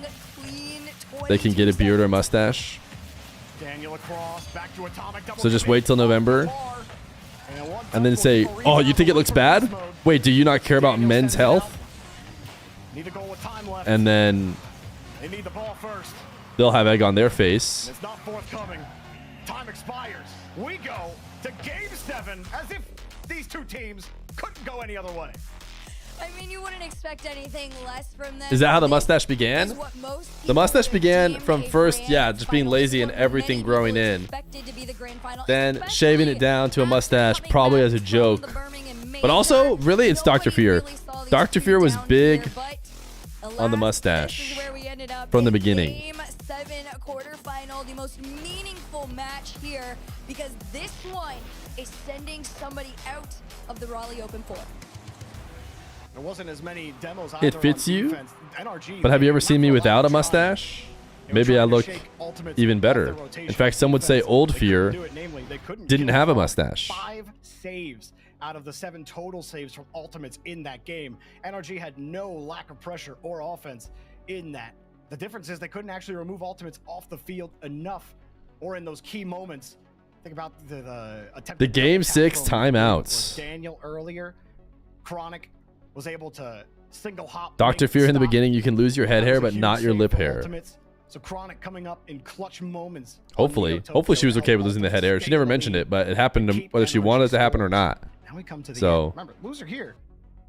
they can get a beard or a mustache. So just wait till November and then say, oh, you think it looks bad? Wait, do you not care about men's health? And then they'll have egg on their face. It's not forthcoming. Time expires. We go to game 7 as if these two teams couldn't go any other way. I mean, you wouldn't expect anything less from them. Is that how the mustache began? The mustache began from first, yeah, just being lazy and everything growing in. Then shaving it down to a mustache, probably as a joke. But also, really, it's Dr. Feer. Dr. Feer was big on the mustache from the beginning. Game 7 quarterfinal, the most meaningful match here, because this one is sending somebody out of the Raleigh Open 4. There wasn't as many demos. It fits you, but have you ever seen me without a mustache? Maybe I look even better. In fact, some would say old Feer didn't have a mustache. 5 saves out of the 7 total saves from Ultimates in that game. NRG had no lack of pressure or offense in that. The difference is they couldn't actually remove Ultimates off the field enough, or in those key moments. Think about the attempt. The game 6 timeouts. Daniel earlier, Chronic was able to single hop. Dr. Feer in the beginning, you can lose your head hair, but not your lip hair. So Chronic coming up in clutch moments. Hopefully she was okay with losing the head hair. She never mentioned it, but it happened whether she wanted it to happen or not. Now we come to the end. Remember, loser here,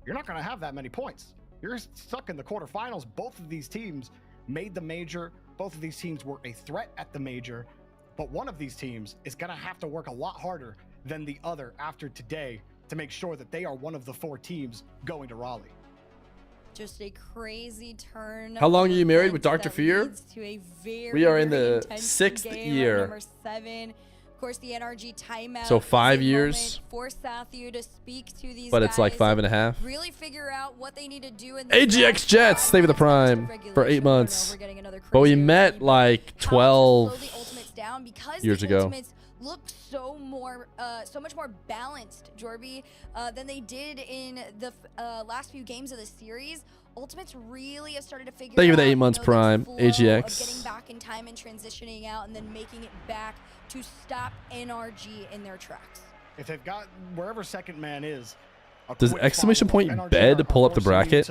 you're not going to have that many points. You're stuck in the quarterfinals. Both of these teams made the major. Both of these teams were a threat at the major, but one of these teams is going to have to work a lot harder than the other after today to make sure that they are one of the 4 teams going to Raleigh. Just a crazy turn. How long are you married with Dr. Feer? We are in the 6th year. Number 7. Of course, the NRG timeout. So 5 years. Force Sathu to speak to these but it's like 5.5. Really figure out what they need to do in AGX Jets, Save the Prime for 8 months. But we met like 12 years ago. Look so much more balanced, Jorby, than they did in the last few games of the series. Ultimates really have started to figure out. Thank you for the 8 months Prime, AGX. Getting back in time and transitioning out, and then making it back to stop NRG in their tracks. If they've got wherever second man is, does exclamation point bed pull up the bracket?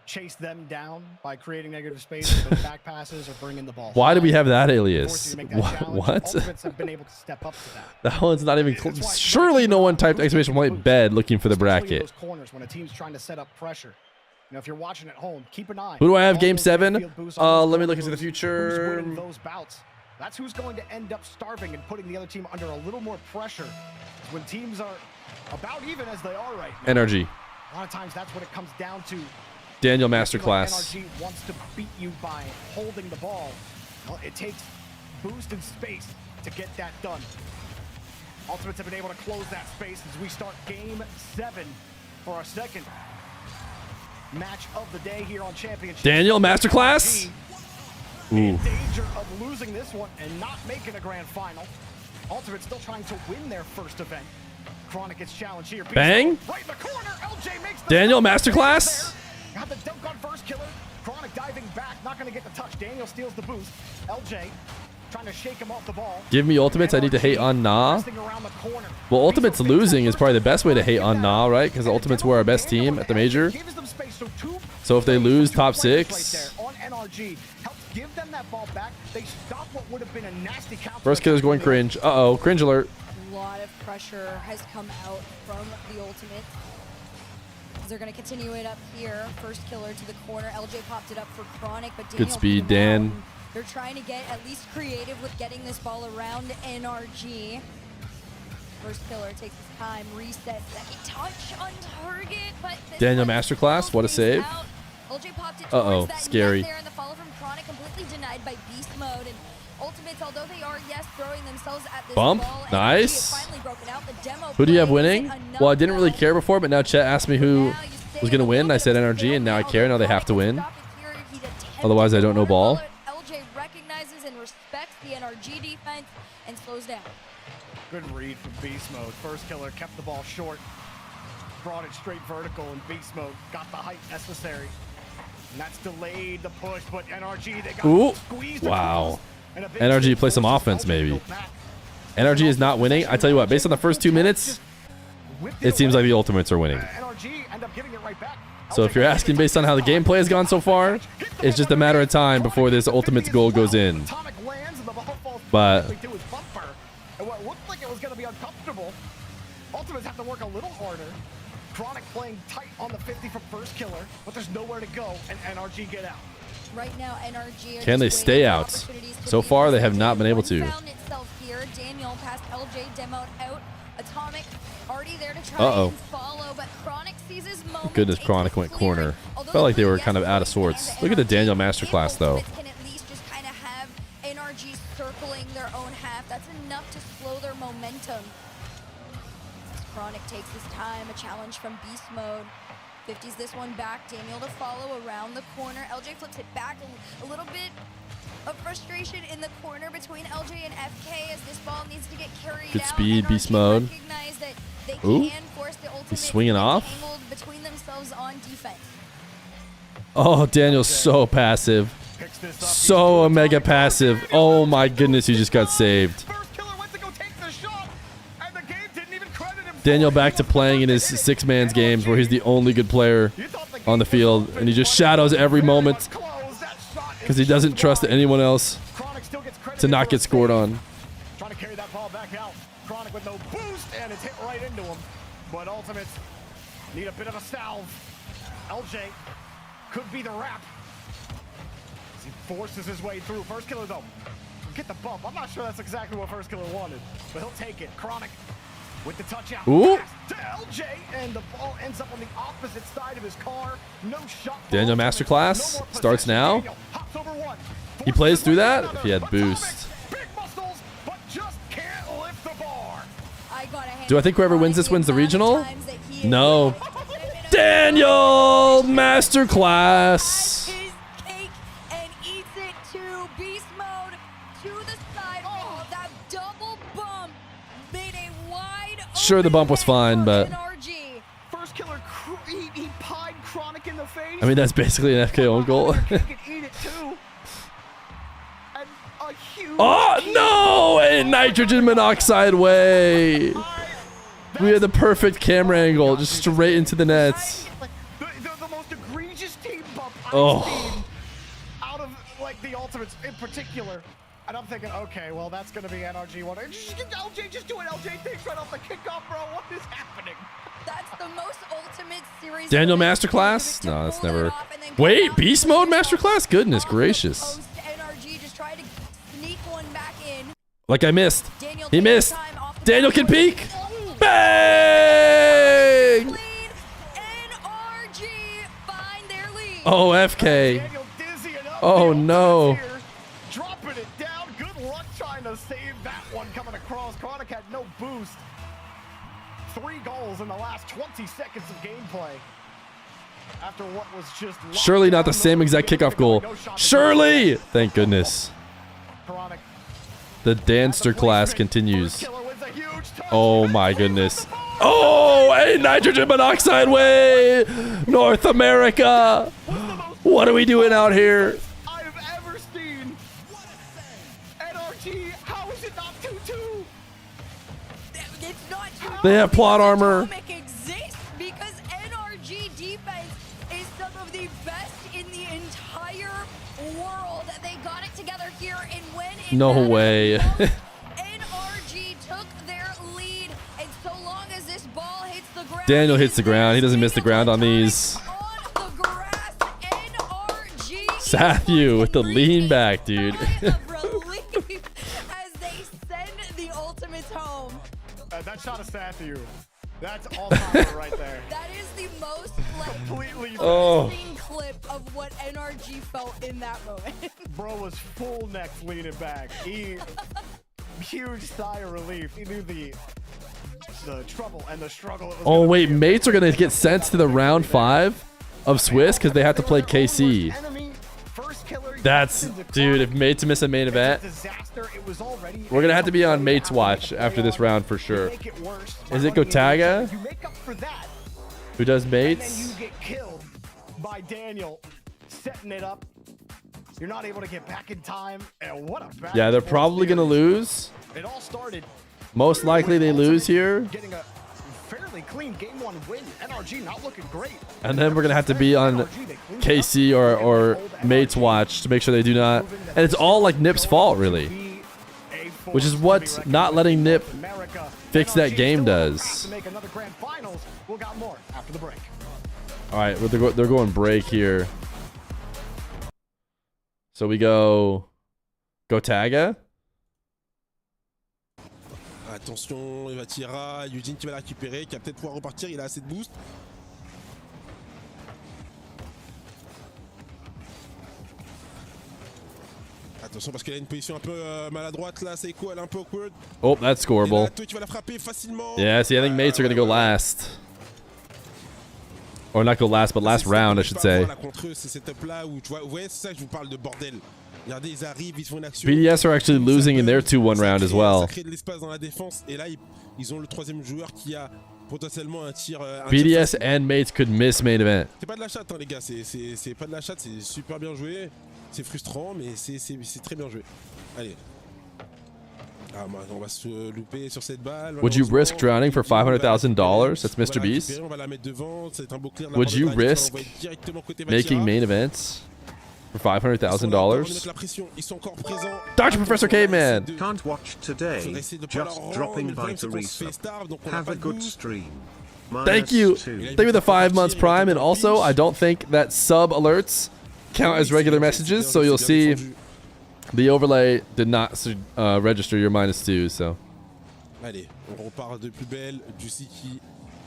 Chase them down by creating negative space with back passes or bringing the ball. Why do we have that alias? What? Have been able to step up to that. That one's not even close. Surely no one typed exclamation point bed looking for the bracket. Those corners when a team's trying to set up pressure. You know, if you're watching at home, keep an eye. Who do I have game 7? Let me look into the future. Who's winning those bouts? That's who's going to end up starving and putting the other team under a little more pressure. When teams are about even as they are right now. NRG. A lot of times that's what it comes down to. Daniel Masterclass. NRG wants to beat you by holding the ball. Well, it takes boost and space to get that done. Ultimates have been able to close that space as we start game 7 for our second match of the day here on Championship. Daniel Masterclass. In danger of losing this one and not making a grand final. Ultimates still trying to win their first event. Chronic gets challenged here. Bang. Right in the corner. LJ makes the Daniel Masterclass. Got the dunk on first killer. Chronic diving back, not going to get the touch. Daniel steals the boost. LJ trying to shake him off the ball. Give me ultimates. I need to hate on Nah. Well, ultimates losing is probably the best way to hate on Nah, right? Because ultimates were our best team at the major. So if they lose top 6. Give them that ball back. They stop what would have been a nasty counter. First killer's going cringe. Uh-oh, cringe alert. A lot of pressure has come out from the Ultimates. They're going to continue it up here. First killer to the corner. LJ popped it up for Chronic, but Daniel good speed, Dan. They're trying to get at least creative with getting this ball around NRG. First killer takes his time, resets, second touch on target, but Daniel Masterclass, what a save. LJ popped it uh-oh, scary. There, and the follow from Chronic completely denied by beast mode. And Ultimates, although they are, yes, throwing themselves at this bump, ball, nice. Who do you have winning? Well, I didn't really care before, but now chat asked me who was going to win. I said NRG, and now I care. Now they have to win. Otherwise, I don't know ball. LJ recognizes and respects the NRG defense and slows down. Good read from beast mode. First killer kept the ball short, brought it straight vertical, and beast mode got the height necessary. And that's delayed the push, but NRG, they got squeezed. Wow. NRG play some offense, maybe. NRG is not winning. I tell you what, based on the first 2 minutes, it seems like the Ultimates are winning. So if you're asking based on how the gameplay has gone so far, it's just a matter of time before this Ultimates goal goes in. But what looked like it was going to be uncomfortable. Ultimates have to work a little harder. Chronic playing tight on the 50 from first killer, but there's nowhere to go, and NRG get out. Right now, NRG Can they stay out? So far, they have not been able to. Found itself here. Daniel past LJ demoed out. Atomic already there to try and follow, but Chronic sees his moment. Goodness, Chronic went corner. Felt like they were kind of out of sorts. Look at the Daniel masterclass, though. Can at least just kind of have NRG circling their own half. That's enough to slow their momentum. As Chronic takes his time, a challenge from Beast Mode. 50s this one back. Daniel to follow around the corner. LJ flips it back. A little bit of frustration in the corner between LJ and FK as this ball needs to get carried Good out. speed, NRG Beast Mode. recognize that they Ooh. can force the ultimate He's swinging off. entangled between themselves on defense. Oh, Daniel's so passive. So mega passive. Oh my goodness, he just got saved. Daniel back to playing in his six-man's games where he's the only good player on the field, and he just shadows every moment because he doesn't trust anyone else to not get scored on. Trying to carry that ball back out. Chronic with no boost, and it's hit right into him. But Ultimates need a bit of a salve. LJ could be the wrap. As he forces his way through. First killer, though, get the bump. I'm not sure that's exactly what first killer wanted, but he'll take it. Chronic with the touch out. Ooh. To LJ, and the ball ends up on the opposite side of his car. No shot. Daniel masterclass starts now. He plays through that if he had boost. Do I think whoever wins this wins the regional? No. Daniel masterclass. And eats it to Beast Mode to the sidewall. That double bump made a wide Sure, the bump was fine, but NRG. First killer, he pied Chronic in the face. I mean that's basically an FK own goal. Oh no! In nitrogen monoxide way. We had the perfect camera angle, just straight into the nets. The most egregious team bump I've seen out of like the Ultimates in particular. And I'm thinking, okay, well that's gonna be NRG one. LJ just doing LJ things right off the kickoff, bro. What is happening? That's the most Ultimate series. Daniel masterclass? No, that's never. Wait, Beast Mode masterclass? Goodness gracious. NRG just tried to sneak one back in. Like I missed. He missed. Daniel can peek. Bang! NRG find their lead. Oh, FK. Oh no. Dropping it down. Good luck trying to save that one coming across. Chronic had no boost. 3 goals in the last 20 seconds of gameplay. After what was just Surely not the same exact kickoff goal. Surely! Thank goodness. The Danster class continues. Oh my goodness. Oh, a nitrogen monoxide way! North America! What are we doing out here? I've ever seen. NRG, how is it not 2-2? It's not 2-2. They have plot armor. Exists because NRG defense is some of the best in the entire world. They got it together here, and when it No way. NRG took their lead, and so long as this ball hits the ground, Daniel hits the ground. He doesn't miss the ground on these. Sathu with the lean back, dude. as they send the Ultimates home. That shot of Sathu. That's all time right there. That is the most completely interesting clip of what NRG felt in that moment. Bro was full neck leaning back. Huge sigh of relief. He knew the trouble and the struggle. Oh wait, mates are gonna get sent to the round 5 of Swiss because they have to play KC. That's, dude, if mates miss a main event, we're gonna have to be on mates watch after this round for sure. Is it Gotaga who does mates? And then you get killed by Daniel setting it up. You're not able to get back in time. And what a bad Yeah, they're probably gonna lose. It all started. Most likely they lose here. Getting a fairly clean game 1 win. NRG not looking great. And then we're gonna have to be on KC or mates watch to make sure they do not. And it's all like Nip's fault, really. A which is what not letting Nip fix that game does. All right, they're going break here. So we go Taga. Attention, il va tirer. Eugene qui va la récupérer, qui va peut-être pouvoir repartir. Il a assez de boost. Attention parce qu'elle a une position un peu maladroite là. Seiko, elle est un peu awkward. Oh, that's scoreable. Qui va la frapper facilement. Yeah, see, I think mates are going to go last. Or not go last, but last round, I should say. BDS are actually losing in their 2-1 round as well. BDS and mates could miss main event. C'est pas de la chatte, hein, les gars. C'est pas de la chatte, c'est super bien joué. C'est frustrant, mais c'est très bien joué. Allez. Ah, on va se louper sur cette balle. Would you risk drowning for $500,000? That's Mr. Beast. Would you risk making main events for $500,000? Dr. Professor Caveman. Can't watch today. Just dropping by to resub. Have a good stream. Thank you. Thank you for the 5 months Prime, and also I don't think that sub alerts count as regular messages, so you'll see the overlay did not register your -2, so. Allez, on repart de plus belle. Juicy qui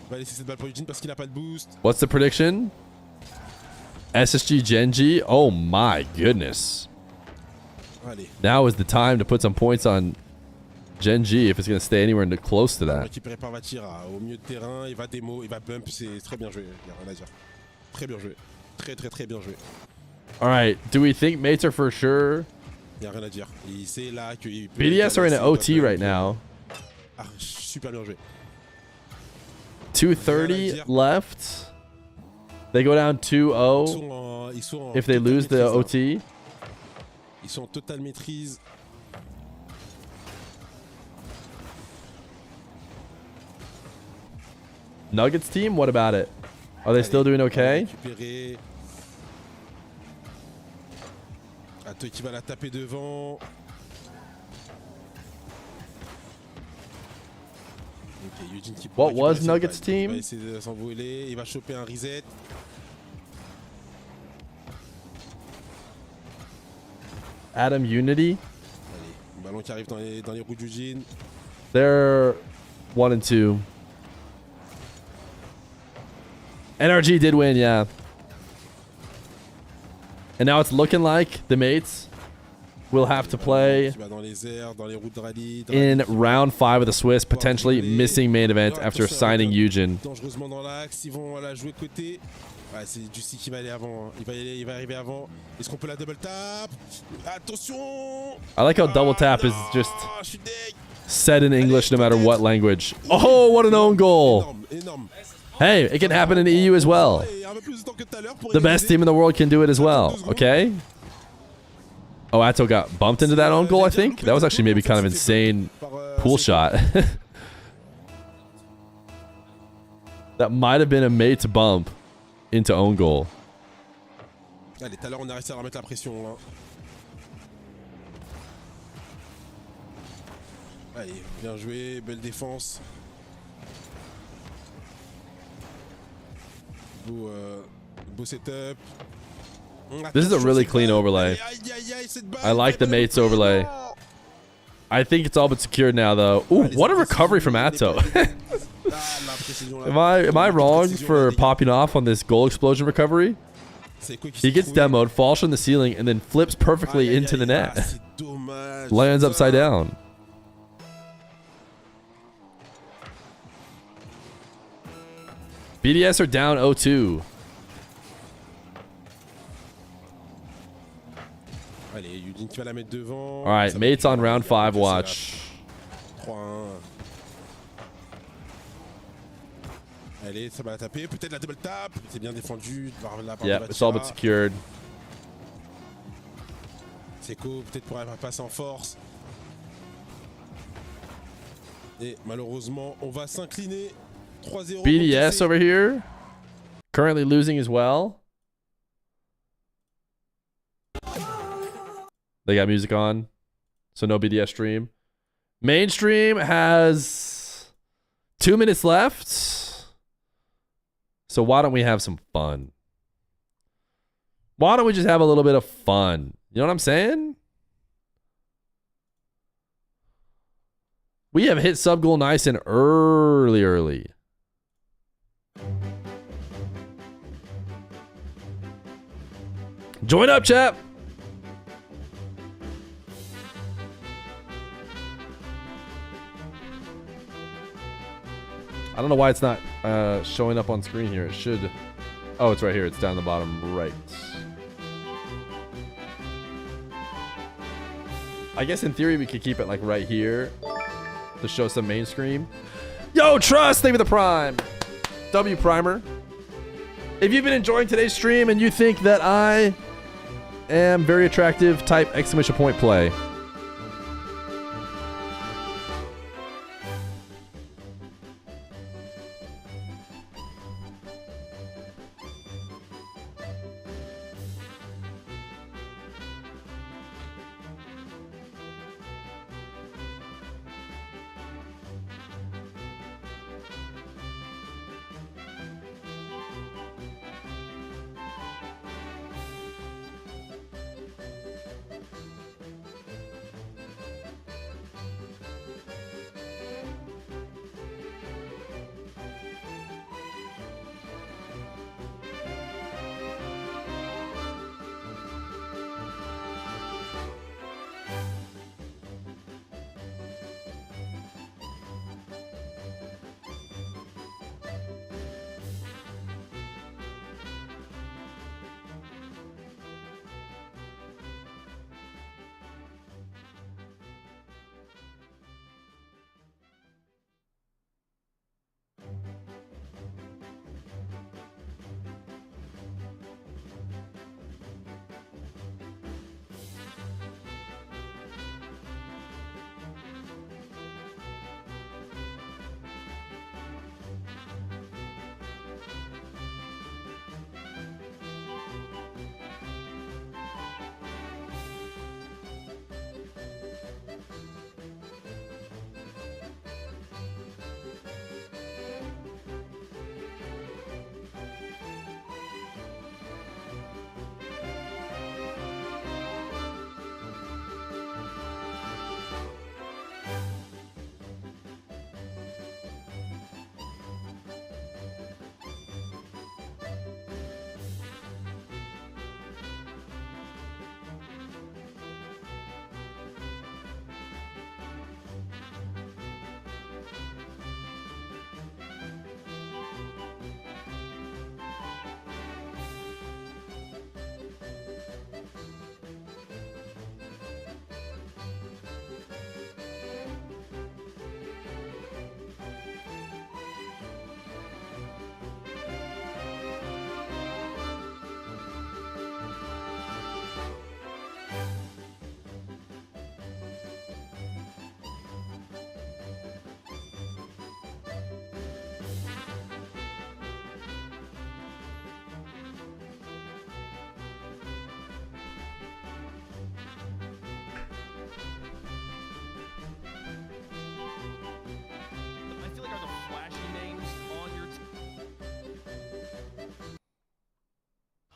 va laisser cette balle pour Eugene parce qu'il n'a pas de boost. What's the prediction? SSG Genji? Oh my goodness. Allez. Now is the time to put some points on Genji if it's going to stay anywhere close to that. Récupéré par Vatira. Au milieu de terrain, il va démo, il va bump. C'est très bien joué. Il n'y a rien à dire. Très bien joué. Très bien joué. All right. Do we think mates are for sure? Il n'y a rien à dire. Là que BDS are in an OT right now. Ah, super bien joué. 2:30 left. They go down 2-0 if they lose the OT. Ils sont en totale maîtrise. Nuggets team, what about it? Are they still doing okay? Ato qui va la taper devant. Okay, what was Nuggets team? Il va essayer de s'envoler. Il va choper un reset. Adam Unity. Allez, ballon qui arrive dans les roues d'Eugene. They're 1 and 2. NRG did win, yeah. And now it's looking like the mates will have to play in round 5 of the Swiss, potentially missing main event after signing Eugen. Dangereusement dans l'axe, ils vont la jouer côté. Ouais, c'est Juicy qui va aller avant. Il va arriver avant. Est-ce qu'on peut la double tap? Attention! I like how double tap is just said in English no matter what language. Oh, what an own goal! Hey, it can happen in the EU as well. The best team in the world can do it as well, okay? Oh, Atto got bumped into that own goal, I think? That was actually maybe kind of insane pool shot. That might have been a mate's bump into own goal. Allez, tout à l'heure, on a réussi à remettre la pression. Là. Allez, bien joué, belle défense. Beau setup. This is a really clean overlay. I like the mates overlay. I think it's all but secured now, though. Ooh, what a recovery from Atto. Am I wrong for popping off on this goal explosion recovery? He gets demoed, falls from the ceiling, and then flips perfectly into the net. Lands upside down. BDS are down 0-2. All right, mates on round 5 watch. 3-1. Allez, ça va la taper. Peut-être la double tap. C'est bien défendu. Yeah, it's all but secured. Seiko peut-être pourrait passer en force. Et malheureusement, on va s'incliner. 3-0. BDS over here, currently losing as well. They got music on, so no BDS stream. Mainstream has 2 minutes left. So why don't we have some fun? Why don't we just have a little bit of fun? You know what I'm saying? We have hit sub goal nice and early. Join up, chat. I don't know why it's not showing up on screen here. It should. Oh, it's right here. It's down the bottom right. I guess in theory we could keep it like right here to show some mainstream. Yo, Trust, thank you for the Prime. W Primer. If you've been enjoying today's stream and you think that I am very attractive, type exclamation point play.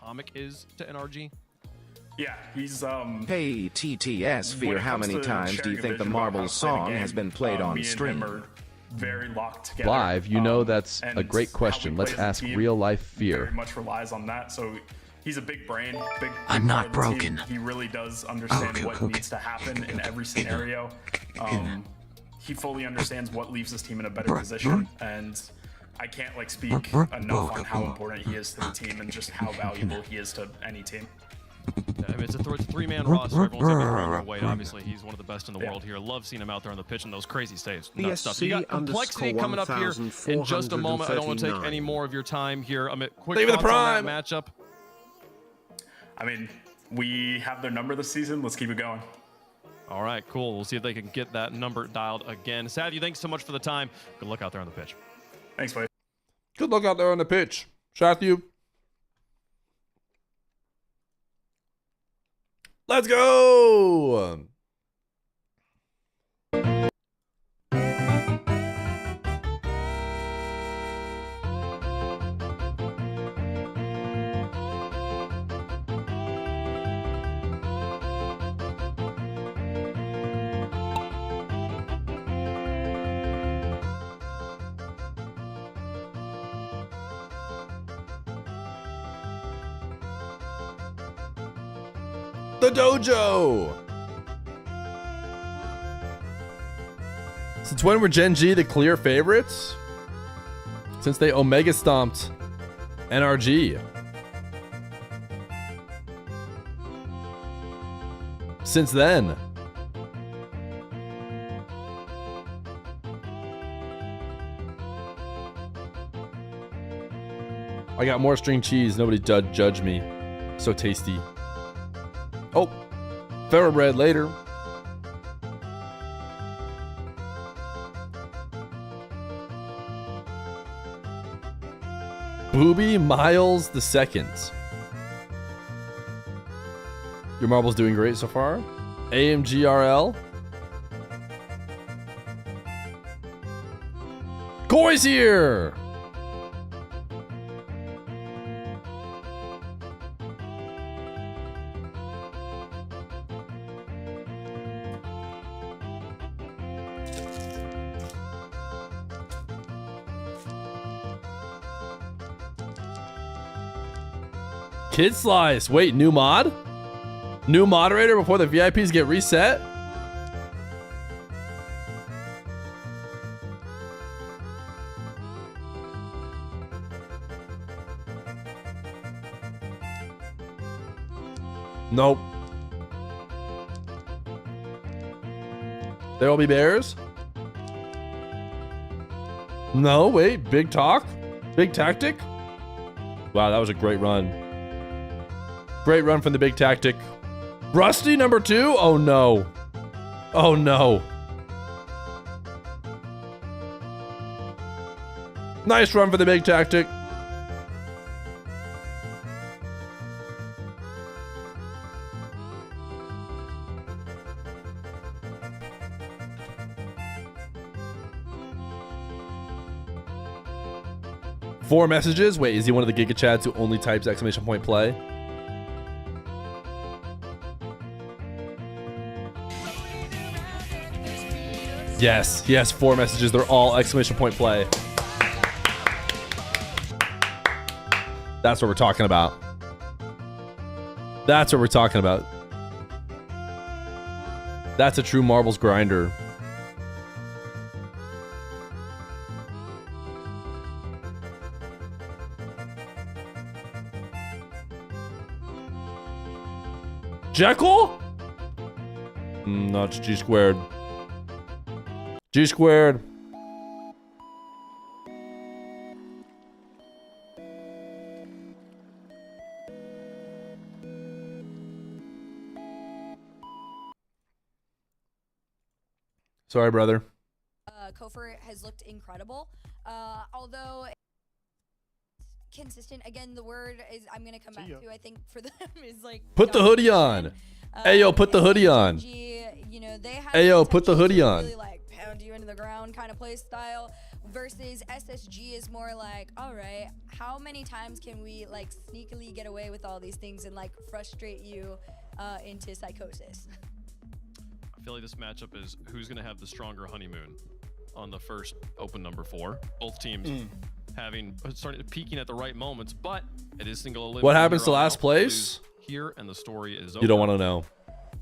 Comic is to NRG. Yeah, he's Hey TTS Fear, how many times do you think the Marbles song has been played on stream? Very locked together. Live, you know that's a great question. Let's ask real life Fear. Very much relies on that. So he's a big brain, big I'm part not of the team. broken. He really does understand what needs to happen in every scenario. He fully understands what leaves his team in a better position, and I can't like speak enough on how important he is to the team and just how valuable he is to any team. I mean, it's a three-man roster. Everyone's going to be throwing their weight. Obviously, he's one of the best in the world here. Love seeing him out there on the pitch in those crazy saves. Nuts stuff. You got complexity coming up here in just a moment. I don't want to take any more of your time here. Quick thoughts on that matchup. I mean, we have their number this season. Let's keep it going. All right, cool. We'll see if they can get that number dialed again. Sathy, thanks so much for the time. Good luck out there on the pitch. Thanks, buddy. Good luck out there on the pitch. Sathy. Let's go. The dojo. Since when were Gen G the clear favorites? Since they Omega stomped NRG. Since then. I got more string cheese. Nobody judge me. So tasty. Oh, thoroughbred later. Booby Miles the Second. Your marble's doing great so far. AMGRL. Koi's here. Kid Slice. Wait, new mod? New moderator before the VIPs get reset? Nope. There will be bears? No, wait. Big talk? Big tactic? Wow, that was a great run. Great run from the big tactic. Rusty number 2? Oh no. Oh no. Nice run for the big tactic. Four messages? Wait, is he one of the Giga Chads who only types exclamation point play? Yes, he has 4 messages. They're all exclamation point play. That's what we're talking about. That's what we're talking about. That's a true marbles grinder. Jekyll? No, it's G squared. G squared. Sorry, brother. Kofor has looked incredible. Although consistent, again, the word is I'm gonna come back to. I think for them is like put the hoodie on. Ayo, put the hoodie on. You know, they have Ayo, put the hoodie on. Really like pound you into the ground kind of play style. Versus SSG is more like, all right, how many times can we like sneakily get away with all these things and like frustrate you into psychosis? I feel like this matchup is who's going to have the stronger honeymoon on the first open number 4. Both teams starting peaking at the right moments, but it is single elimination. What happens to last place? Here, and the story is over. You don't want to know.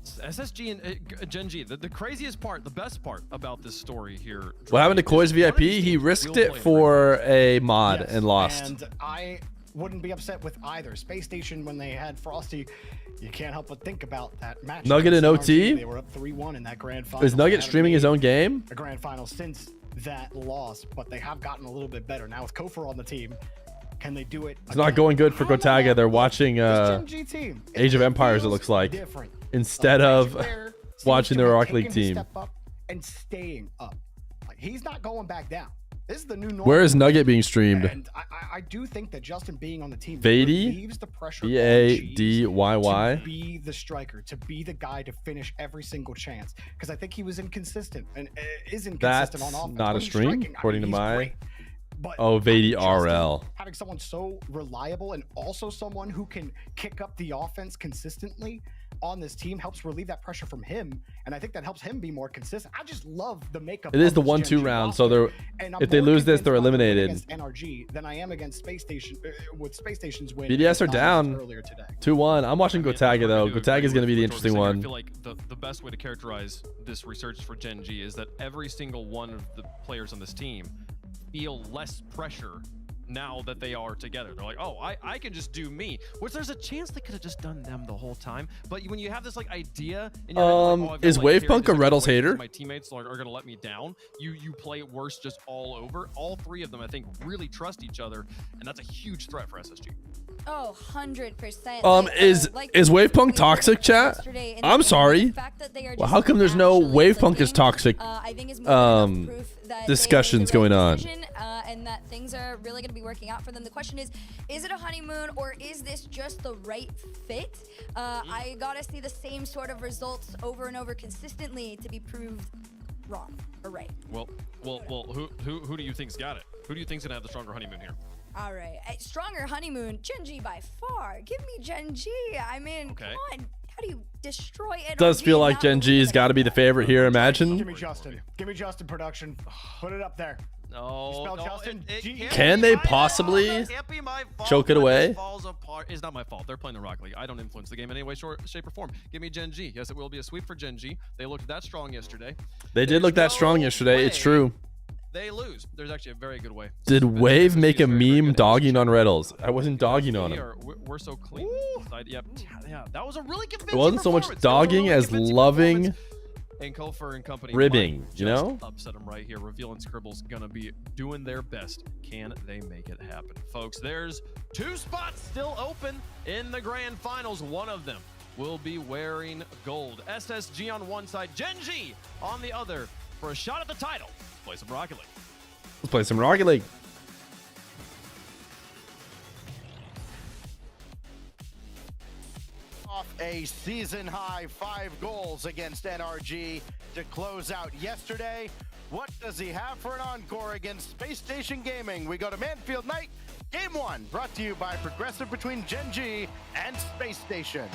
SSG and Gen G, the craziest part, the best part about this story here. What happened to Koi's VIP? He risked it for a mod and lost. And I wouldn't be upset with either. Space Station, when they had Frosty, you can't help but think about that match. Nugget in OT? They were up 3-1 in that grand final. Is Nugget streaming his own game? A grand final since that loss, but they have gotten a little bit better. Now with Kofor on the team, can they do it? It's not going good for Gotaga. They're watching Age of Empires, it looks like, instead of watching their Rocket League team. Step up and staying up. Like, he's not going back down. This is the new normal. Where is Nugget being streamed? And I do think that Justin being on the team relieves the pressure BADYY to be the striker, to be the guy to finish every single chance. Because I think he was inconsistent and is inconsistent on offense. That's not a stream, according to my... Great. But Vady RL. Having someone so reliable and also someone who can kick up the offense consistently, on this team helps relieve that pressure from him, and I think that helps him be more consistent. I just love the makeup. It is of the this 1-2 Gen G round, roster, so they're and I'm if they more lose this, convinced they're about them winning eliminated. against NRG than I am against Space Station with Space Station's win. BDS are against down earlier today. 2-1. I'm watching Gotaga though. Gotaga is going to be the interesting I one. feel like the best way to characterize this research for Gen G is that every single one of the players on this team feel less pressure now that they are together. They're like, oh, I can just do me, which there's a chance they could have just done them the whole time. But when you have this like idea in your head, like, oh, I've got, Is like, Wavepunk a Retals hater? my teammates are going to let me down, you play it worse just all over. All three of them I think really trust each other, and that's a huge threat for SSG. Oh, 100%. Is Wavepunk toxic, chat? I'm sorry. Well, how come there's no Wavepunk is toxic discussions going on? And that things are really going to be working out for them. The question is it a honeymoon or is this just the right fit? I got to see the same sort of results over and over consistently to be proved wrong or right. Well, who do you think's got it? Who do you think's going to have the stronger honeymoon here? All right, stronger honeymoon, Gen G by far. Give me Gen G. I mean, come on. How do you destroy it? Does feel like Gen G's got to be the favorite here. Imagine. Give me Justin. Give me Justin production. Put it up there. No, Justin. Can they possibly choke it away? Falls apart. It's not my fault. They're playing the Rocket League. I don't influence the game in any way, shape, or form. Give me Gen G. Yes, it will be a sweep for Gen G. They looked that strong yesterday. They did look that strong yesterday. It's true. They lose. There's actually a very good way. Did Wave make a meme dogging on Retals? I wasn't dogging on him. We're so clean. Yep. Yeah, that was a really convincing It wasn't so much dogging as loving and Kofer and company ribbing, you know? Upset them right here. Reveal and Scribble's gonna be doing their best. Can they make it happen? Folks, there's 2 spots still open in the grand finals. One of them will be wearing gold. SSG on one side, Gen G on the other for a shot at the title. Play some Rocket League. Let's play some Rocket League. Off a season high 5 goals against NRG to close out yesterday. What does he have for an encore against Space Station Gaming? We go to Manfield Night, Game 1, brought to you by Progressive between Gen G and Space Station.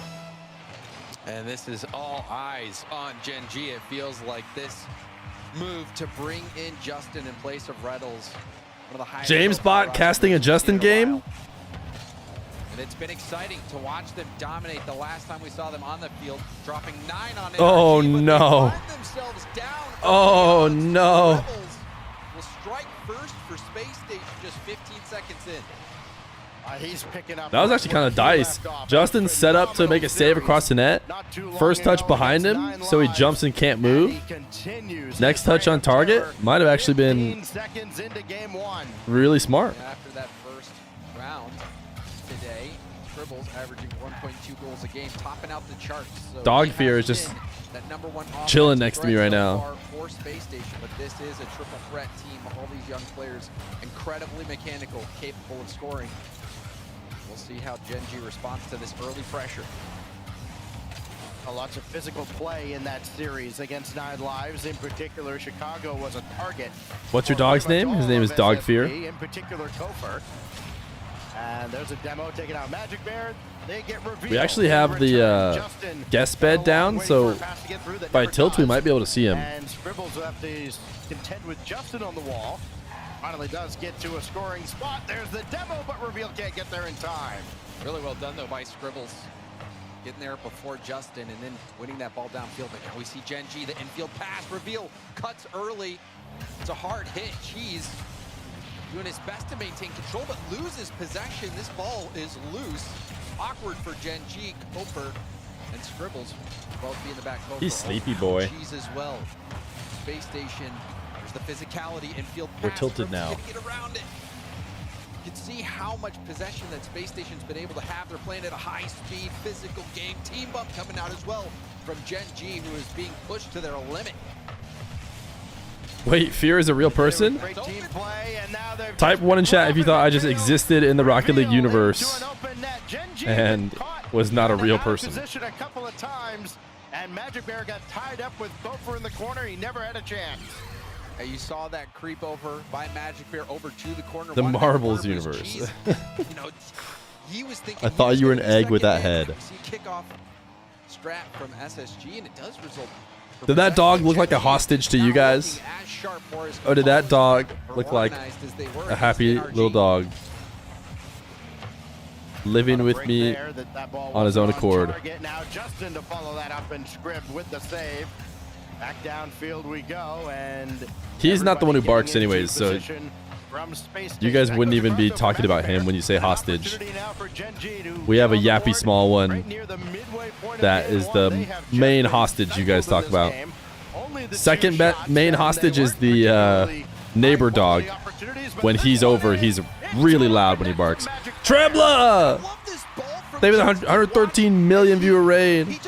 And this is all eyes on Gen G. It feels like this move to bring in Justin in place of Retals. One of the highest James Bot casting a Justin game. And it's been exciting to watch them dominate. The last time we saw them on the field, dropping 9 on it. Oh no. Oh no. Rebels will strike first for Space Station just 15 seconds in. He's picking up. That was actually kind of dice. Justin set up to make a save across the net. First touch behind him, so he jumps and can't move. Next touch on target might have actually been really smart. After that first round today, Scribbles averaging 1.2 goals a game, topping out the charts. So Dog Fear is just chilling next to me right now. For Space Station, but this is a triple threat team. All these young players, incredibly mechanical, capable of scoring. We'll see how Gen G responds to this early pressure. Lots of physical play in that series against 9 Lives. In particular, Chicago was a target. What's your dog's name? His name is Dog Fear. In particular, Kofer. And there's a demo taking out Magic Bear. They get revealed. We actually have the guest bed down, so if I tilt, we might be able to see him. And Scribbles will have to contend with Justin on the wall. Finally does get to a scoring spot. There's the demo, but Reveal can't get there in time. Really well done, though, by Scribbles. Getting there before Justin and then winning that ball downfield. But now we see Gen G, the infield pass. Reveal cuts early. It's a hard hit. Cheese doing his best to maintain control, but loses possession. This ball is loose. Awkward for Gen G. Koper and Scribbles both be in the back. Koper He's sleepy boy. Cheese as well. Space Station. There's the physicality. Infield pass. We're tilted now. Get around it. You can see how much possession that Space Station's been able to have. They're playing at a high-speed, physical game. Team bump coming out as well from Gen G, who is being pushed to their limit. Wait, Fear is a real person? Type 1 in chat if you thought I just existed in the Rocket League universe and was not a real person. A couple of times, and Magic Bear got tied up with Kofer in the corner. He never had a chance. You saw that creep over by Magic Bear over to the corner. The Marbles universe. You know, he was thinking I thought you were an egg with that head. See kickoff strat from SSG, and it does result. Did that dog look like a hostage to you guys? Or did that dog look like a happy little dog living with me on his own accord? Now Justin to follow that up and Scrib with the save. Back downfield we go, and he's not the one who barks anyways, so you guys wouldn't even be talking about him when you say hostage. We have a yappy small one that is the main hostage you guys talk about. Second main hostage is the neighbor dog. When he's over, he's really loud when he barks. Trebla! They have a 113 million viewer raid.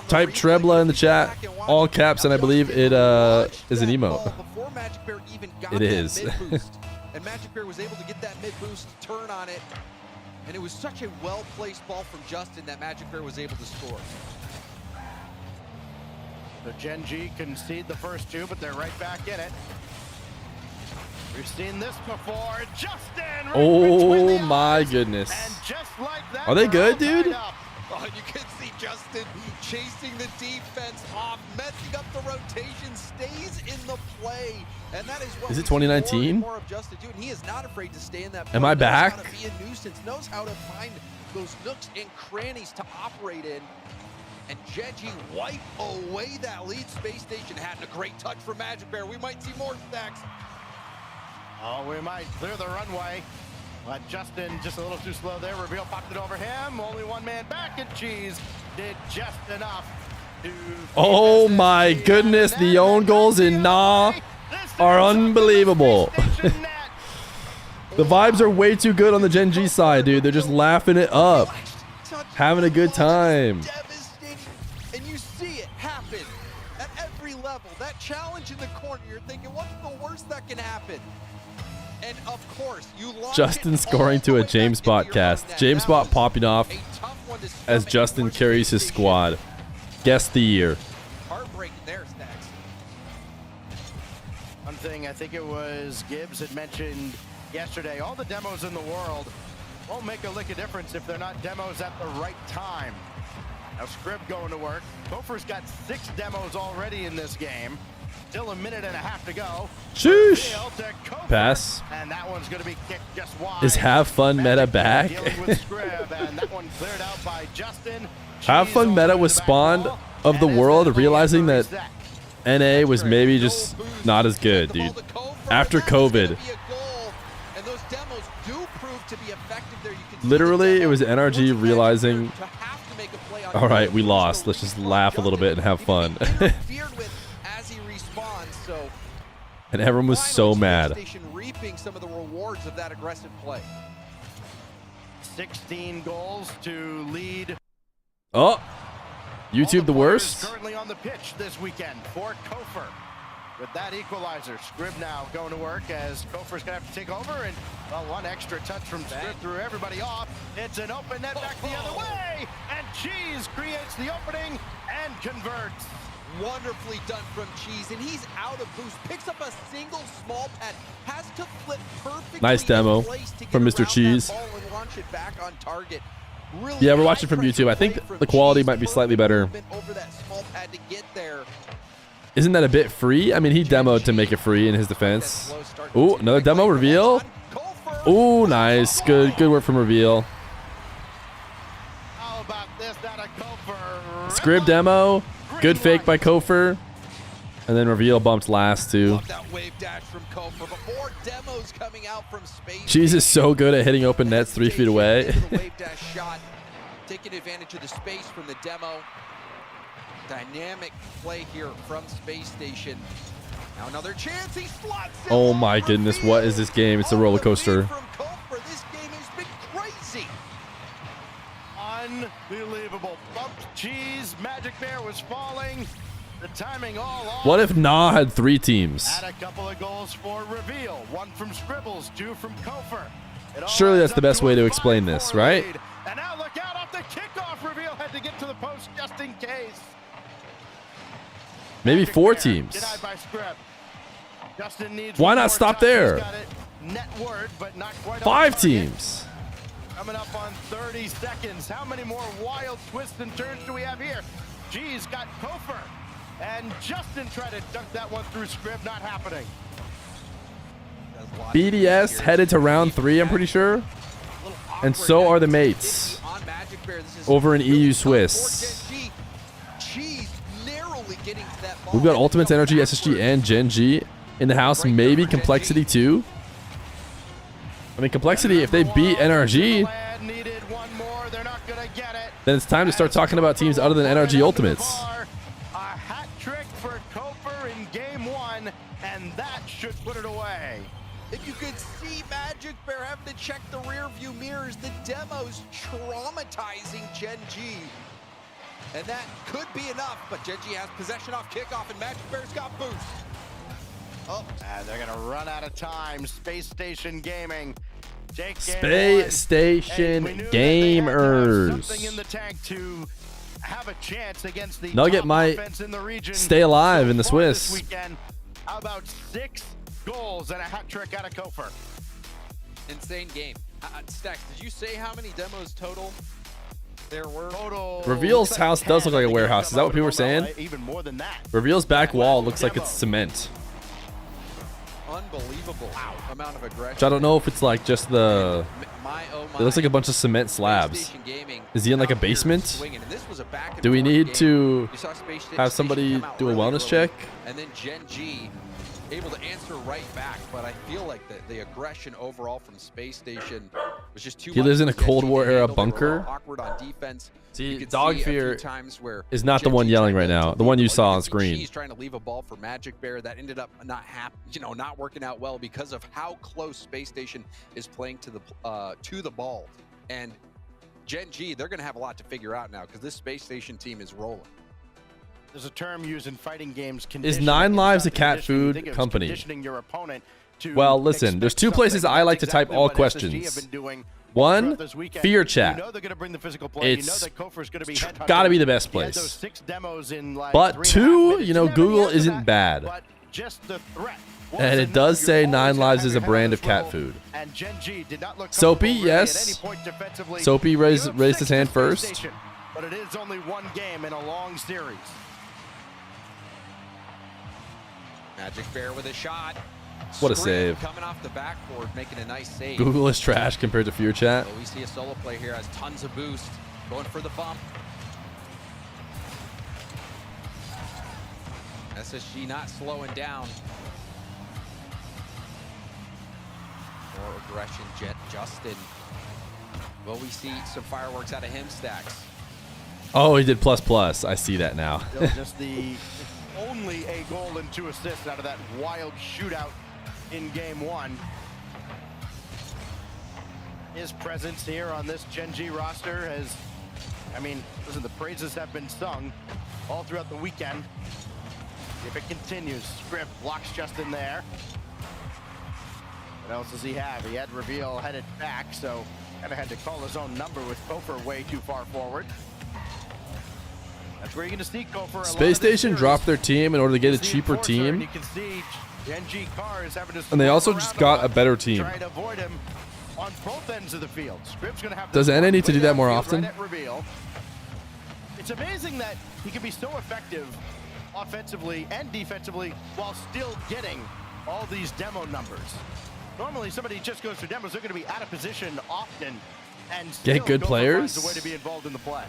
Type Trebla in the chat, all caps, and I believe it is an emote. It is. And Magic Bear was able to get that mid boost, turn on it, and it was such a well-placed ball from Justin that Magic Bear was able to score. The Gen G concede the first two, but they're right back in it. We've seen this before. Justin! Oh my goodness. Are they good, dude? Oh, you can see Justin chasing the defense off, messing up the rotation, stays in the play. And that is what is it 2019? More of Justin doing. He is not afraid to stay in that play. Am I back? Knows how to be a nuisance, knows how to find those nooks and crannies to operate in. And Genji wipe away that lead. Space Station had a great touch from Magic Bear. We might see more stacks. Oh, we might clear the runway. But Justin just a little too slow there. Reveal popped it over him. Only one man back, and Cheese did just enough to... Oh my goodness, the own goals in Nah are unbelievable. The vibes are way too good on the Gen G side, dude. They're just laughing it up. Having a good time. And you see it happen at every level. That challenge in the corner, you're thinking, what's the worst that can happen? And of course, you Justin scoring to a James Bot cast. James Bot popping off as Justin carries his squad. Guess the year. Heartbreaking there, Stacks. One thing I think it was Gibbs had mentioned yesterday, all the demos in the world won't make a lick of difference if they're not demos at the right time. Now Scrib going to work. Gopher's got 6 demos already in this game. Still a minute and a half to go. Sheesh. Pass. And that one's going to be kicked just wide. Is Have Fun Meta back? Have Fun Meta was spawned of the world, realizing that NA was maybe just not as good, dude. After COVID. Literally, it was NRG realizing, all right, we lost. Let's just laugh a little bit and have fun. And everyone was so mad. Reaping some of the rewards of that aggressive play. 16 goals to lead. Oh, YouTube the worst. Currently on the pitch this weekend for Kofer. With that equalizer, Scrib now going to work as Kofer's gonna have to take over, and well, one extra touch from Scrib threw everybody off. It's an open net back the other way, and Cheese creates the opening and converts. Wonderfully done from Cheese, and he's out of boost. Picks up a single small pad, has to flip perfectly. Nice demo from Mr. Cheese. And launch it back on target. Really yeah, we're watching from YouTube. I think the quality might be slightly better. Over that small pad to get there. Isn't that a bit free? I mean, he demoed to make it free in his defense. Ooh, another demo reveal. Ooh, nice. Good work from reveal. How about this? That a Kofer. Scrib demo. Good fake by Kofer. And then reveal bumped last too. Cheese is so good at hitting open nets 3 feet away. Taking advantage of the space from the demo. Dynamic play here from Space Station. Now another chance. He slots it. Oh my goodness, what is this game? It's a roller coaster. This game has been crazy. Unbelievable. Bumped Cheese. Magic Bear was falling. The timing all off. What if Nah had 3 teams? Had a couple of goals for reveal. 1 from Scribbles, 2 from Kofer. Surely that's the best way to explain this, right? And now look out off the kickoff. Reveal had to get to the post just in case. Maybe 4 teams. Denied by Scrib. Justin needs Why not stop there? 5 teams. Coming up on 30 seconds. How many more wild twists and turns do we have here? G's got Kofer. And Justin tried to dunk that one through Scrib. Not happening. BDS headed to round 3, I'm pretty sure. And so are the mates over in EU Swiss. We've got Ultimates, Energy, SSG, and Gen G in the house. Maybe Complexity too. I mean, Complexity, if they beat NRG, then it's time to start talking about teams other than NRG Ultimates. A hat trick for Kofer in game 1, and that should put it away. If you could see Magic Bear having to check the rear view mirrors, the demo's traumatizing Gen G. And that could be enough, but Gen G has possession off kickoff, and Magic Bear's got boost. Oh, and they're gonna run out of time. Space Station Gaming. Jake Space Station Gamers. Something in the tank to have a chance against the Nugget might stay alive in the Swiss. This weekend. How about 6 goals and a hat trick out of Kofer? Insane game. Stacks, did you say how many demos total there were? Reveal's house does look like a warehouse. Is that what people were saying? Even more than that. Reveal's back wall looks like it's cement. Unbelievable amount of aggression. Which I don't know if it's like just the... It looks like a bunch of cement slabs. Is he in like a basement? Do we need to have somebody do a wellness check? And then Gen G able to answer right back, but I feel like the aggression overall from Space Station was just too much. He lives in a Cold War era bunker. Awkward on defense. See, Dog Fear is not the one yelling right now. The one you saw on screen. He's trying to leave a ball for Magic Bear that ended up not working out well because of how close Space Station is playing to the ball. And Gen G, they're going to have a lot to figure out now because this Space Station team is rolling. There's a term used in fighting games. Is 9 Lives a cat food company? Well, listen, there's 2 places I like to type all questions. 1, Feer chat. It's gotta be the best place. But 2, you know, Google isn't bad. And it does say 9 Lives is a brand of cat food. Soapy, yes. Soapy raised his hand first. But it is only 1 game in a long series. Magic Bear with a shot. What a save. Coming off the backboard, making a nice save. Google is trash compared to Fear chat. So we see a solo play here, has tons of boost. Going for the bump. SSG not slowing down. More aggression, Justin. Will we see some fireworks out of him, Stacks? Oh, he did plus. I see that now. Still just the only a goal and 2 assists out of that wild shootout in game 1. His presence here on this Gen G roster has, I mean, listen, the praises have been sung all throughout the weekend. If it continues, Script blocks Justin there. What else does he have? He had Reveal headed back, so kind of had to call his own number with Kofer way too far forward. That's where you're going to see Kofer. Space Station dropped their team in order to get a cheaper team. You can see Gen G cars having to, and they also just got a better team. Try to avoid him on both ends of the field. Script's going to have Does NA need to do that more often? It's amazing that he can be so effective offensively and defensively while still getting all these demo numbers. Normally, somebody just goes through demos, they're going to be out of position often and get good players. The way to be involved in the play.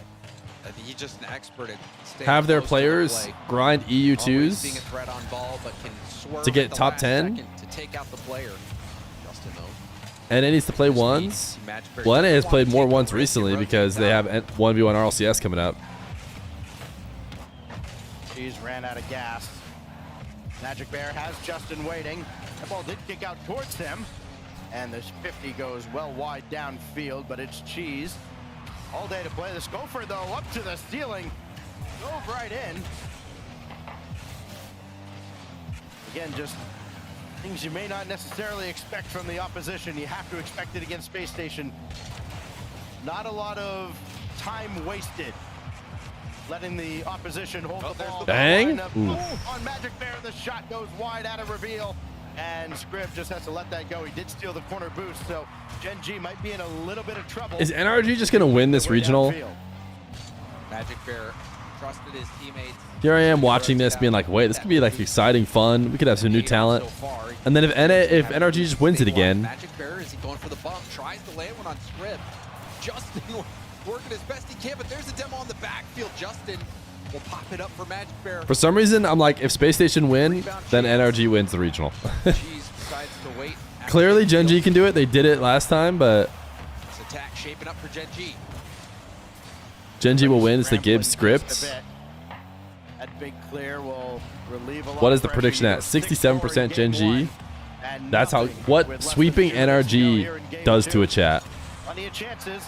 I think he's just an expert at have their players grind EU2s being a threat on ball, but can swerve to get top 10 to take out the player. Justin, though. And it needs to play ones. Well, NA has played more ones recently because they have 1v1 RLCS coming up. He's ran out of gas. Magic Bear has Justin waiting. That ball did kick out towards him. And this 50 goes well wide downfield, but it's Cheese. All day to play. The Scofer, though, up to the ceiling. Dove right in. Again, just things you may not necessarily expect from the opposition. You have to expect it against Space Station. Not a lot of time wasted. Letting the opposition hold the ball. Dang. On Magic Bear, the shot goes wide out of Reveal. And Scrib just has to let that go. He did steal the corner boost, so Gen G might be in a little bit of trouble. Is NRG just gonna win this regional? Magic Bear trusted his teammates. Here I am watching this, being like, wait, this could be like exciting, fun. We could have some new talent. And then if NRG just wins it again. Magic Bear, is he going for the bump? Tries to land one on Scrib. Justin working as best he can, but there's a demo on the backfield. Justin will pop it up for Magic Bear. For some reason, I'm like, if Space Station win, then NRG wins the regional. Clearly, Gen G can do it. They did it last time, but This attack shaping up for Gen G. Gen G will win. It's the Gibbs script. That big clear will relieve a lot What is the of prediction at? pressure. 67% Gen G. That's how what sweeping NRG does to a chat. Plenty of chances.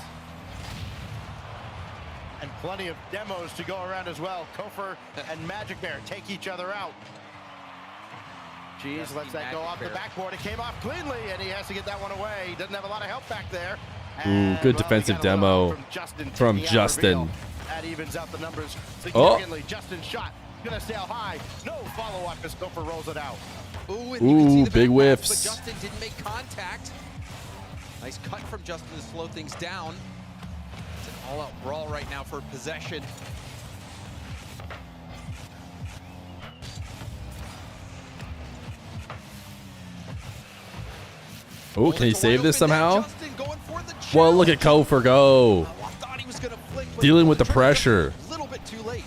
And plenty of demos to go around as well. Kofor and Magic Bear take each other out. Jeez, lets that go off the backboard. It came off cleanly, and he has to get that one away. He doesn't have a lot of help back there. Ooh, good defensive demo from Justin. That evens out the numbers significantly. Justin's shot gonna sail high. No follow-up as Kofor rolls it out. Ooh, big whiffs. But Justin didn't make contact. Nice cut from Justin to slow things down. It's an all-out brawl right now for possession. Oh, can he save this somehow? Well, look at Kofor go. Dealing with the pressure. A little bit too late.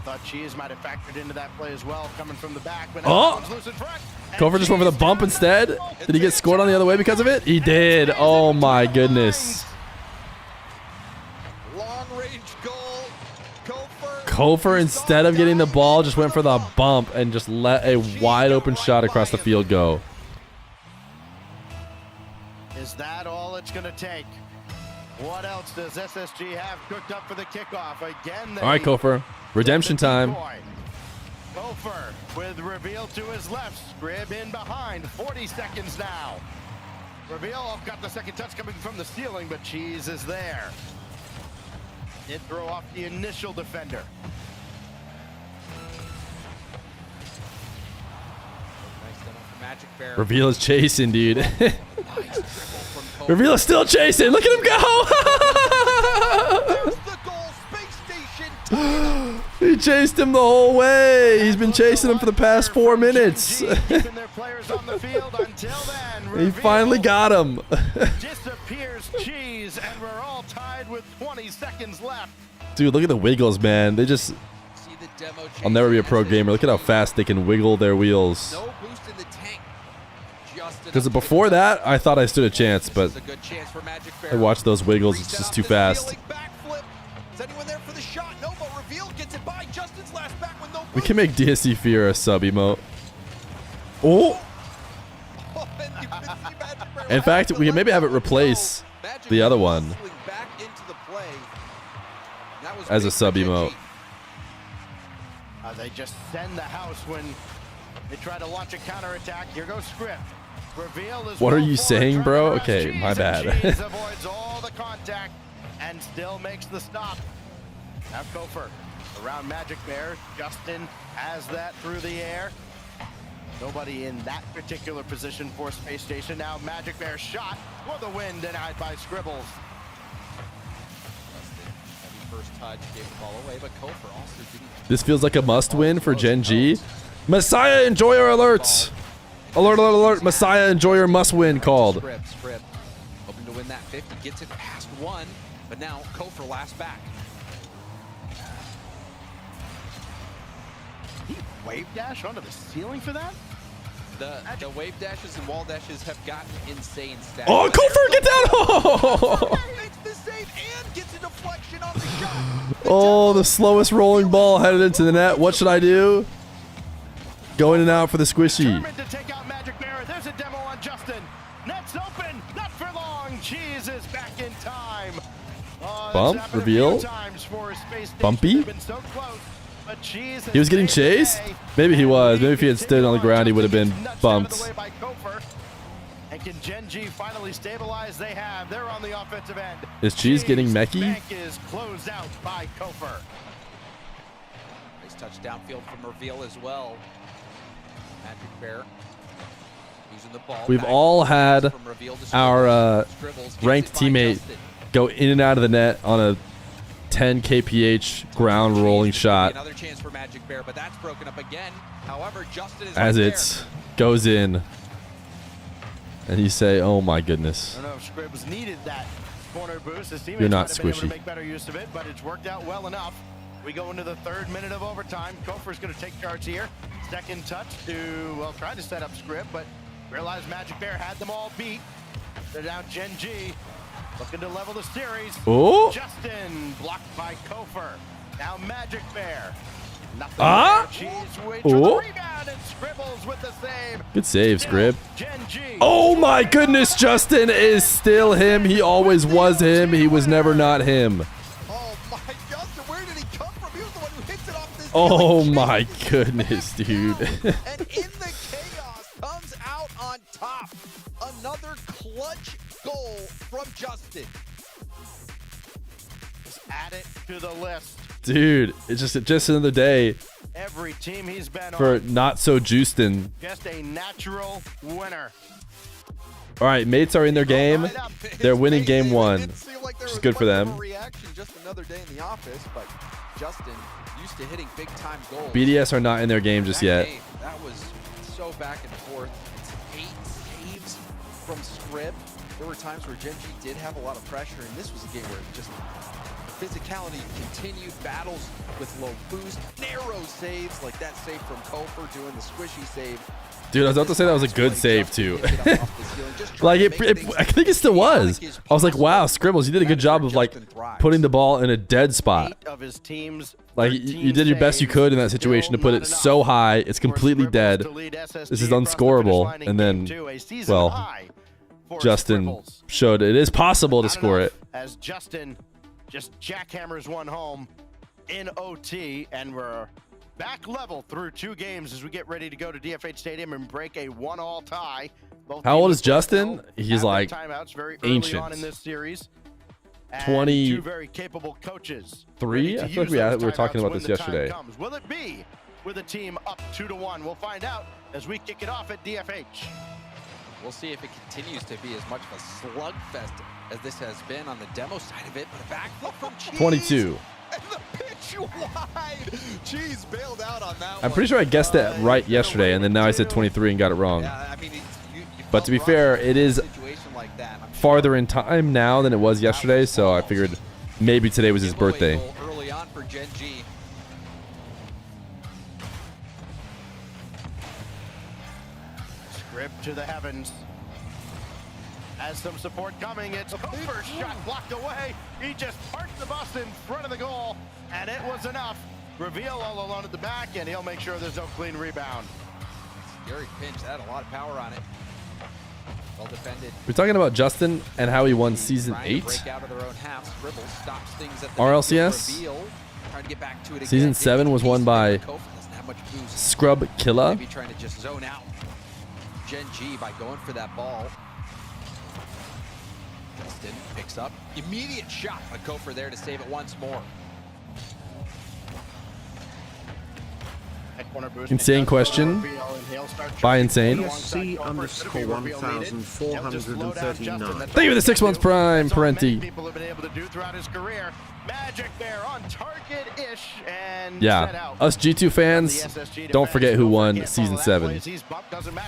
Thought Cheese might have factored into that play as well, coming from the back. But Kofor just went for the bump instead. Did he get scored on the other way because of it? He did. Oh my goodness. Long-range goal. Kofor, instead of getting the ball, just went for the bump and just let a wide open shot across the field go. Is that all it's going to take? What else does SSG have cooked up for the kickoff? Again, all right, Kofor. Redemption time. Kofor with reveal to his left. Scrib in behind. 40 seconds now. Reveal got the second touch coming from the ceiling, but Cheese is there. It throw off the initial defender. Reveal is chasing, dude. Reveal is still chasing. Look at him go. He chased him the whole way. He's been chasing him for the past 4 minutes. He finally got him. Disappears Cheese, and we're all tied with 20 seconds left. Dude, look at the wiggles, man. They just... I'll never be a pro gamer. Look at how fast they can wiggle their wheels. Because before that, I thought I stood a chance, but I watched those wiggles. It's just too fast. We can make DSC Fear a sub emote. Oh! In fact, we can maybe have it replace the other one as a sub emote. They just send the house when they try to launch a counterattack. Here goes Script. Reveal is what are you saying, bro? Okay, my bad. Cheese avoids all the contact and still makes the stop. Now Kofor around Magic Bear. Justin has that through the air. Nobody in that particular position for Space Station. Now Magic Bear shot for the win, denied by Scribbles. First touch gave the ball away, but Kofor also didn't. This feels like a must-win for Gen G. Messiah Enjoyer alert! Alert, alert, alert. Messiah Enjoyer must-win called. Scrib hoping to win that 50, gets it past one, but now Kofor last back. He wave dash onto the ceiling for that? The wave dashes and wall dashes have gotten insane stats. Oh, Kofor, get down! Makes the save and gets a deflection on the shot. Oh, the slowest rolling ball headed into the net. What should I do? Go in and out for the squishy. To take out Magic Bear. There's a demo on Justin. Net's open. Not for long. Cheese is back in time. Bump, reveal. Bumpy. So close, but Cheese he was getting chased? Maybe he was. Maybe if he had stood on the ground, he would have been bumped. And can Gen G finally stabilize? They have. They're on the offensive end. Is Cheese getting mechy? Bank is closed out by Kofor. Nice touch downfield from Reveal as well. Magic Bear we've all had our ranked teammate go in and out of the net on a 10 kph ground rolling shot Another chance for Magic Bear, but that's broken up again. However, Justin is as right it goes in. And you say, oh my goodness. I don't know if Scribbs needed that corner boost. His teammates You're not might have been able to squishy. make better use of it, but it's worked out well enough. We go into the 3rd minute of overtime. Kofer's going to take charge here. Second touch to, well, try to set up Scribb, but realized Magic Bear had them all beat. They're now Gen G looking to level the series. Oh. Justin blocked by Kofer. Now Magic Bear. Nothing Ah. there. Cheese waits for the Oh. rebound and Scribbles with the save. Good save, Scribb. Gen G. Oh my goodness, Justin is still him. He always was him. He was never not him. Oh my, Justin, where did he come from? He was the one who hits it off this. Oh my goodness, dude. And in the chaos, comes out on top. Another clutch goal from Justin. Just add it to the list. Dude, it's just another day Every team he's been for on, not so Justin. just a natural winner. All right, mates are in their game. They're winning game 1, which is good for them. Reaction, just another day in the office, but Justin used to hitting big time goals. BDS are not in their game just yet. That was so back and forth. It's 8 saves from Scribb. There were times where Gen G did have a lot of pressure, and this was a game where just physicality continued, battles with low boost, narrow saves like that save from Kofer doing the squishy save. Dude, I was about to say that was a good save too. Like I think it still was. I was like, wow, Scribbles, you did a good job of like putting the ball in a dead spot. Of his team's Like you did your best you could in that situation to put it so high, it's completely dead. This is unscorable, and then, well, Justin showed it is possible to score it. As Justin just jackhammers one home in OT, and we're back level through 2 games as we get ready to go to DFH Stadium and break a 1-1 tie. How old is Justin? He's like timeouts very early ancient. on in this series. And 20 two very capable coaches. 3? I feel like we were talking about this yesterday. Will it be with a team up 2-1? We'll find out as we kick it off at DFH. We'll see if it continues to be as much of a slugfest as this has been on the demo side of it, but a backflip from Cheese. 22. And the pitch wide. Cheese bailed out on that I'm pretty sure I guessed it right yesterday, and then now I said 23 and got it wrong. Yeah, I mean, But to be fair, it is farther in time now than it was yesterday, so I figured maybe today was his birthday. Early on for Gen G. Scribb to the heavens. Has some support coming. It's Kofer's shot blocked away. He just parked the bus in front of the goal, and it was enough. Reveal all alone at the back, and he'll make sure there's no clean rebound. Scary pinch. That had a lot of power on it. Well defended. We're talking about Justin and how he won Season 8. Break out of their own half. Scribble stops things at the RLCS. reveal. Trying to get back to it again. Season 7 was won by Scrub Killa. Maybe trying to just zone out Gen G by going for that ball. Justin picks up. Immediate shot. A Kofer there to save it once more. Insane question by Insane. C_1439. Thank you for the 6 months Prime, Parenti. People have been able to do throughout his career. Magic Bear on target-ish and set Yeah, out. us G2 fans, don't forget who won Season 7.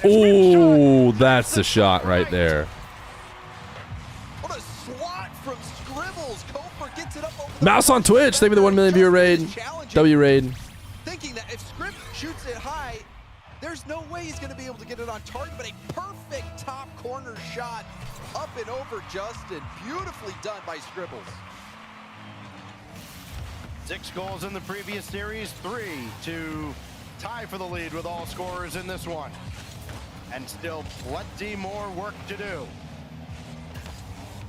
Oh, that's the shot right there. What a swat from Scribbles. Kofer gets it up over the Mouse on Twitch, thank you for the 1 million viewer raid. W raid. Thinking that if Scribb shoots it high, there's no way he's going to be able to get it on target, but a perfect top corner shot up and over Justin. Beautifully done by Scribbles. 6 goals in the previous series, 3 to tie for the lead with all scorers in this one. And still plenty more work to do.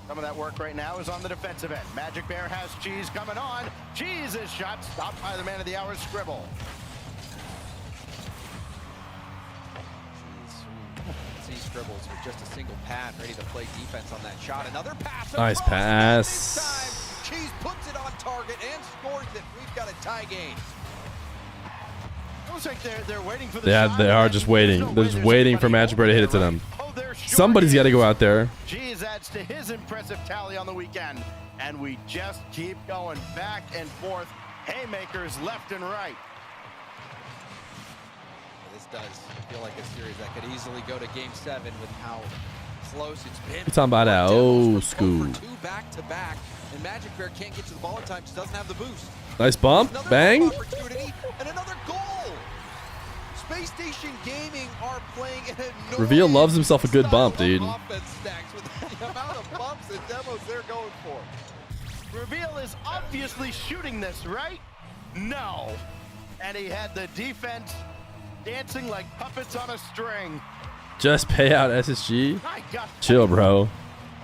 Some of that work right now is on the defensive end. Magic Bear has Cheese coming on. Cheese's shot stopped by the man of the hour, Scribble. See Scribbles with just a single pad, ready to play defense on that shot. Another pass. Nice pass. Cheese puts it on target and scores it. We've got a tie game. Looks like they're waiting for the Yeah, shot. they are just waiting. They're just waiting for Magic Bear to hit it to them. Oh, Somebody's got to go out there. G's adds to his impressive tally on the weekend. And we just keep going back and forth. Haymakers left and right. This does feel like a series that could easily go to Game 7 with how close it's been. We're talking about that old school. Two back-to-back, and Magic Bear can't get to the ball in time. Just doesn't have the boost. Nice bump. Another Bang. opportunity and another goal. Space Station Gaming are playing an Reveal loves himself a good bump, dude. offense stacks with the amount of bumps and demos they're going for. Reveal is obviously shooting this, right? No. And he had the defense dancing like puppets on a string. Just pay out SSG. My God. Chill, bro.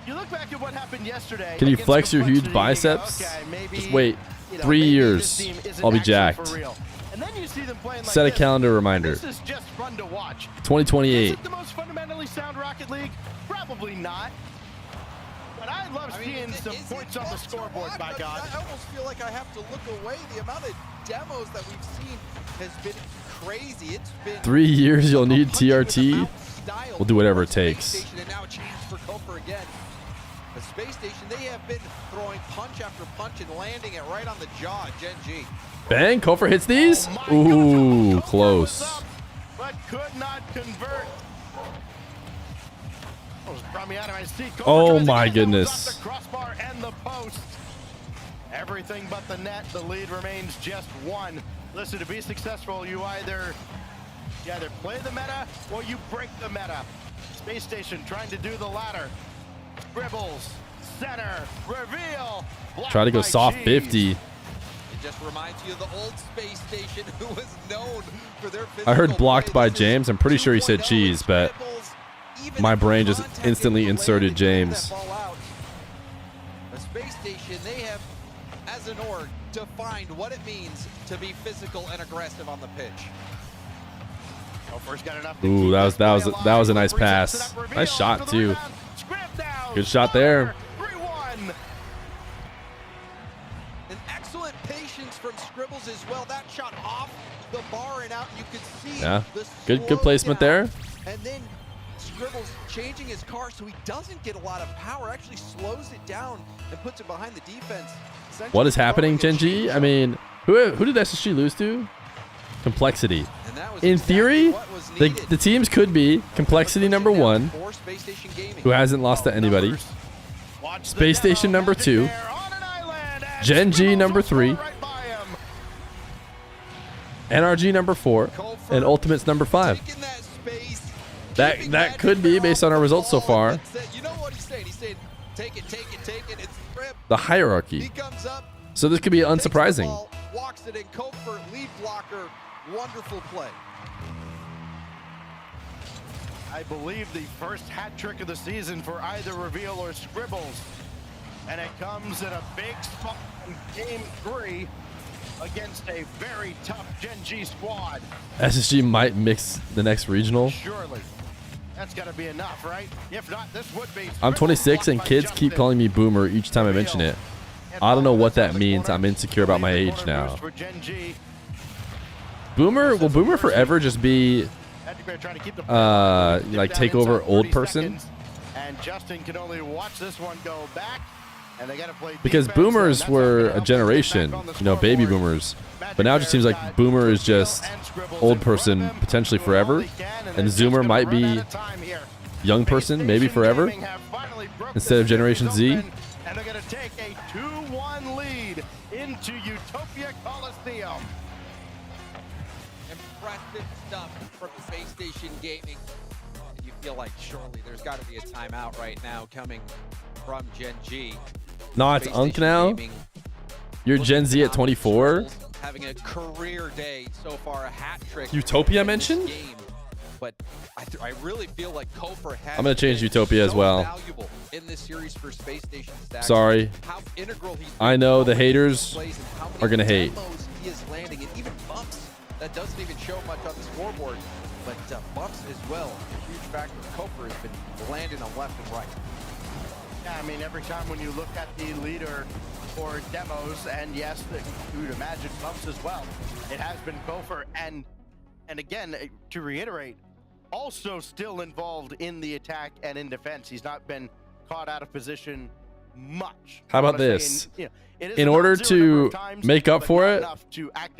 You look back at what happened yesterday. Can you against flex your huge Complexity, you go, biceps? okay, maybe, Just wait. you know, 3 maybe years. this team isn't I'll be actually jacked. for real. And then you see them playing like Set a this. calendar reminder. This is just fun to watch. 2028. Is it the most fundamentally sound Rocket League? Probably not. But I love seeing some points on the scoreboard, by God. I almost feel like I have to look away. The amount of demos that we've seen has been crazy. It's been 3 years you'll need TRT. We'll do whatever it takes. and now a chance for Kofer again. The Space Station, they have been throwing punch after punch and landing it right on the jaw of Gen G. Bang. Kofer hits these. Ooh, close. But could not convert. Oh my goodness. The crossbar and the post. Everything but the net. The lead remains just one. Listen, to be successful, you either play the meta or you break the meta. Space Station trying to do the latter. Scribbles, center, reveal. Try to go soft 50. It just reminds you of the old Space Station who was known for their I heard blocked by James. I'm pretty sure he said cheese, but my brain just instantly inserted James. The Space Station, they have, as an org, defined what it means to be physical and aggressive on the pitch. Ooh, that was a nice pass. Nice shot too. Good shot there. An excellent patience from Scribbles as well. That shot off the bar and out, and you could see good placement there. And then Scribbles changing his car so he doesn't get a lot of power, actually slows it down and puts it behind the defense. What is happening, Gen G? I mean, who did SSG lose to? Complexity. In theory, the teams could be Complexity #1, who hasn't lost to anybody. Space Station #2. Gen G #3. NRG #4. And Ultimates #5. That could be based on our results so far. You know what he's saying? He's saying, take it. It's Rip. The hierarchy. He comes up, So this could be unsurprising. ball, walks it in. Kofer, lead blocker, wonderful play. I believe the first hat trick of the season for either Reveal or Scribbles. And it comes in a big spot in Game 3 against a very tough Gen G squad. SSG might mix the next regional. Surely. That's got to be enough, right? If not, this would be. I'm 26 and kids keep calling me boomer each time I mention it. I don't know what that means. I'm insecure about my age now. Boomer, will boomer forever just be like take over old person? And Justin can only watch this one go back. And they got to play Because boomers were a generation, baby boomers. But now it just seems like boomer is just old person potentially forever. And zoomer might be young person, maybe forever, instead of Generation Z. And they're going to take a 2-1 lead into Utopia Coliseum. Impressive stuff from Space Station Gaming. And you feel like surely there's got to be a timeout right now coming from Gen G. No, it's Unk now. You're Gen Z at 24. Having a career day so far, a hat trick. Utopia mentioned? But I really feel like Kofer has I'm gonna change Utopia as well. valuable in this series for Space Station stacks. Sorry. How integral he's I know the haters are gonna hate. demos he is landing, and even bumps that doesn't even show much on the scoreboard, but bumps as well. A huge factor. Kofer has been landing on left and right. Yeah, I mean, every time when you look at the leader for demos, and yes, you would imagine bumps as well, it has been Kofer. And again, to reiterate, also still involved in the attack and in defense. He's not been caught out of position much. How about this? In order to make up for it,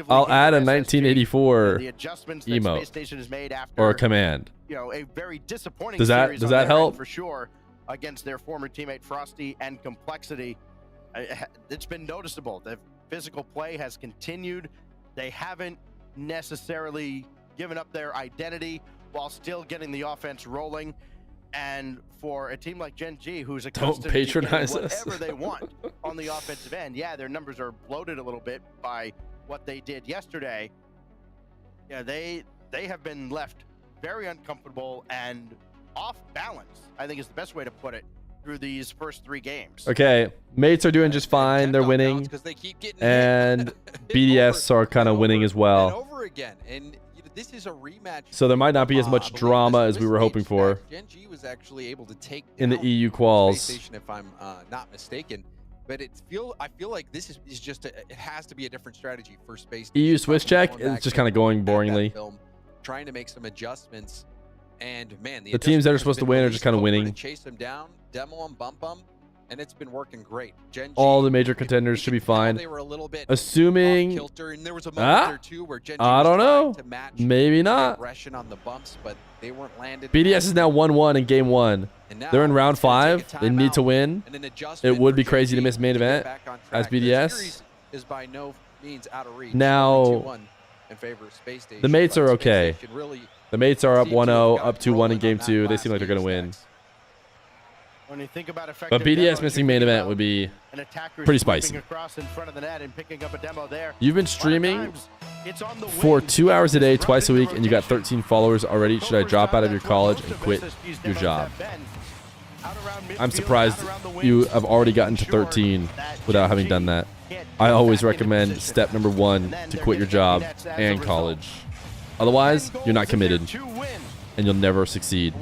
I'll add a 1984 emote or a command. You know, a very disappointing does that help? For sure, against their former teammate Frosty and Complexity. It's been noticeable. The physical play has continued. They haven't necessarily given up their identity while still getting the offense rolling. And for a team like Gen G, who's accustomed to patronize whatever they want on the offensive end, yeah, their numbers are bloated a little bit by what they did yesterday. Yeah, they have been left very uncomfortable and off balance, I think is the best way to put it, through these first 3 games. Okay, mates are doing just fine. They're winning, and BDS are kind of winning as well. This is a rematch. So there might not be as much drama as we were hoping for. Gen G was actually able to take in the EU quals. Station, if I'm not mistaken, but I feel like this is just it has to be a different strategy for Space Station. EU Swiss check is just kind of going boringly. Trying to make some adjustments, and man, the teams that are supposed to win are just kind of winning. Chase them down, demo them, bump them. And it's been working great. Gen G, all the major contenders should be fine. They were a little bit assuming kilter, and there was a moment or two where Gen G I don't know. To match maybe not. On the bumps, but they weren't landed. BDS is now 1-1 in game 1. They're in round 5. They need to win. It would be crazy to miss main event as BDS. Is by no means out of reach. Now, the mates are okay. The mates are up 1-0, up 2-1 in game 2. They seem like they're going to win. When you think about but BDS missing main event would be pretty spicy. You've been streaming for 2 hours a day, twice a week, and you got 13 followers already. Should I drop out of your college and quit your job? I'm surprised you have already gotten to 13 without having done that. I always recommend step number 1 to quit your job and college. Otherwise, you're not committed, and you'll never succeed.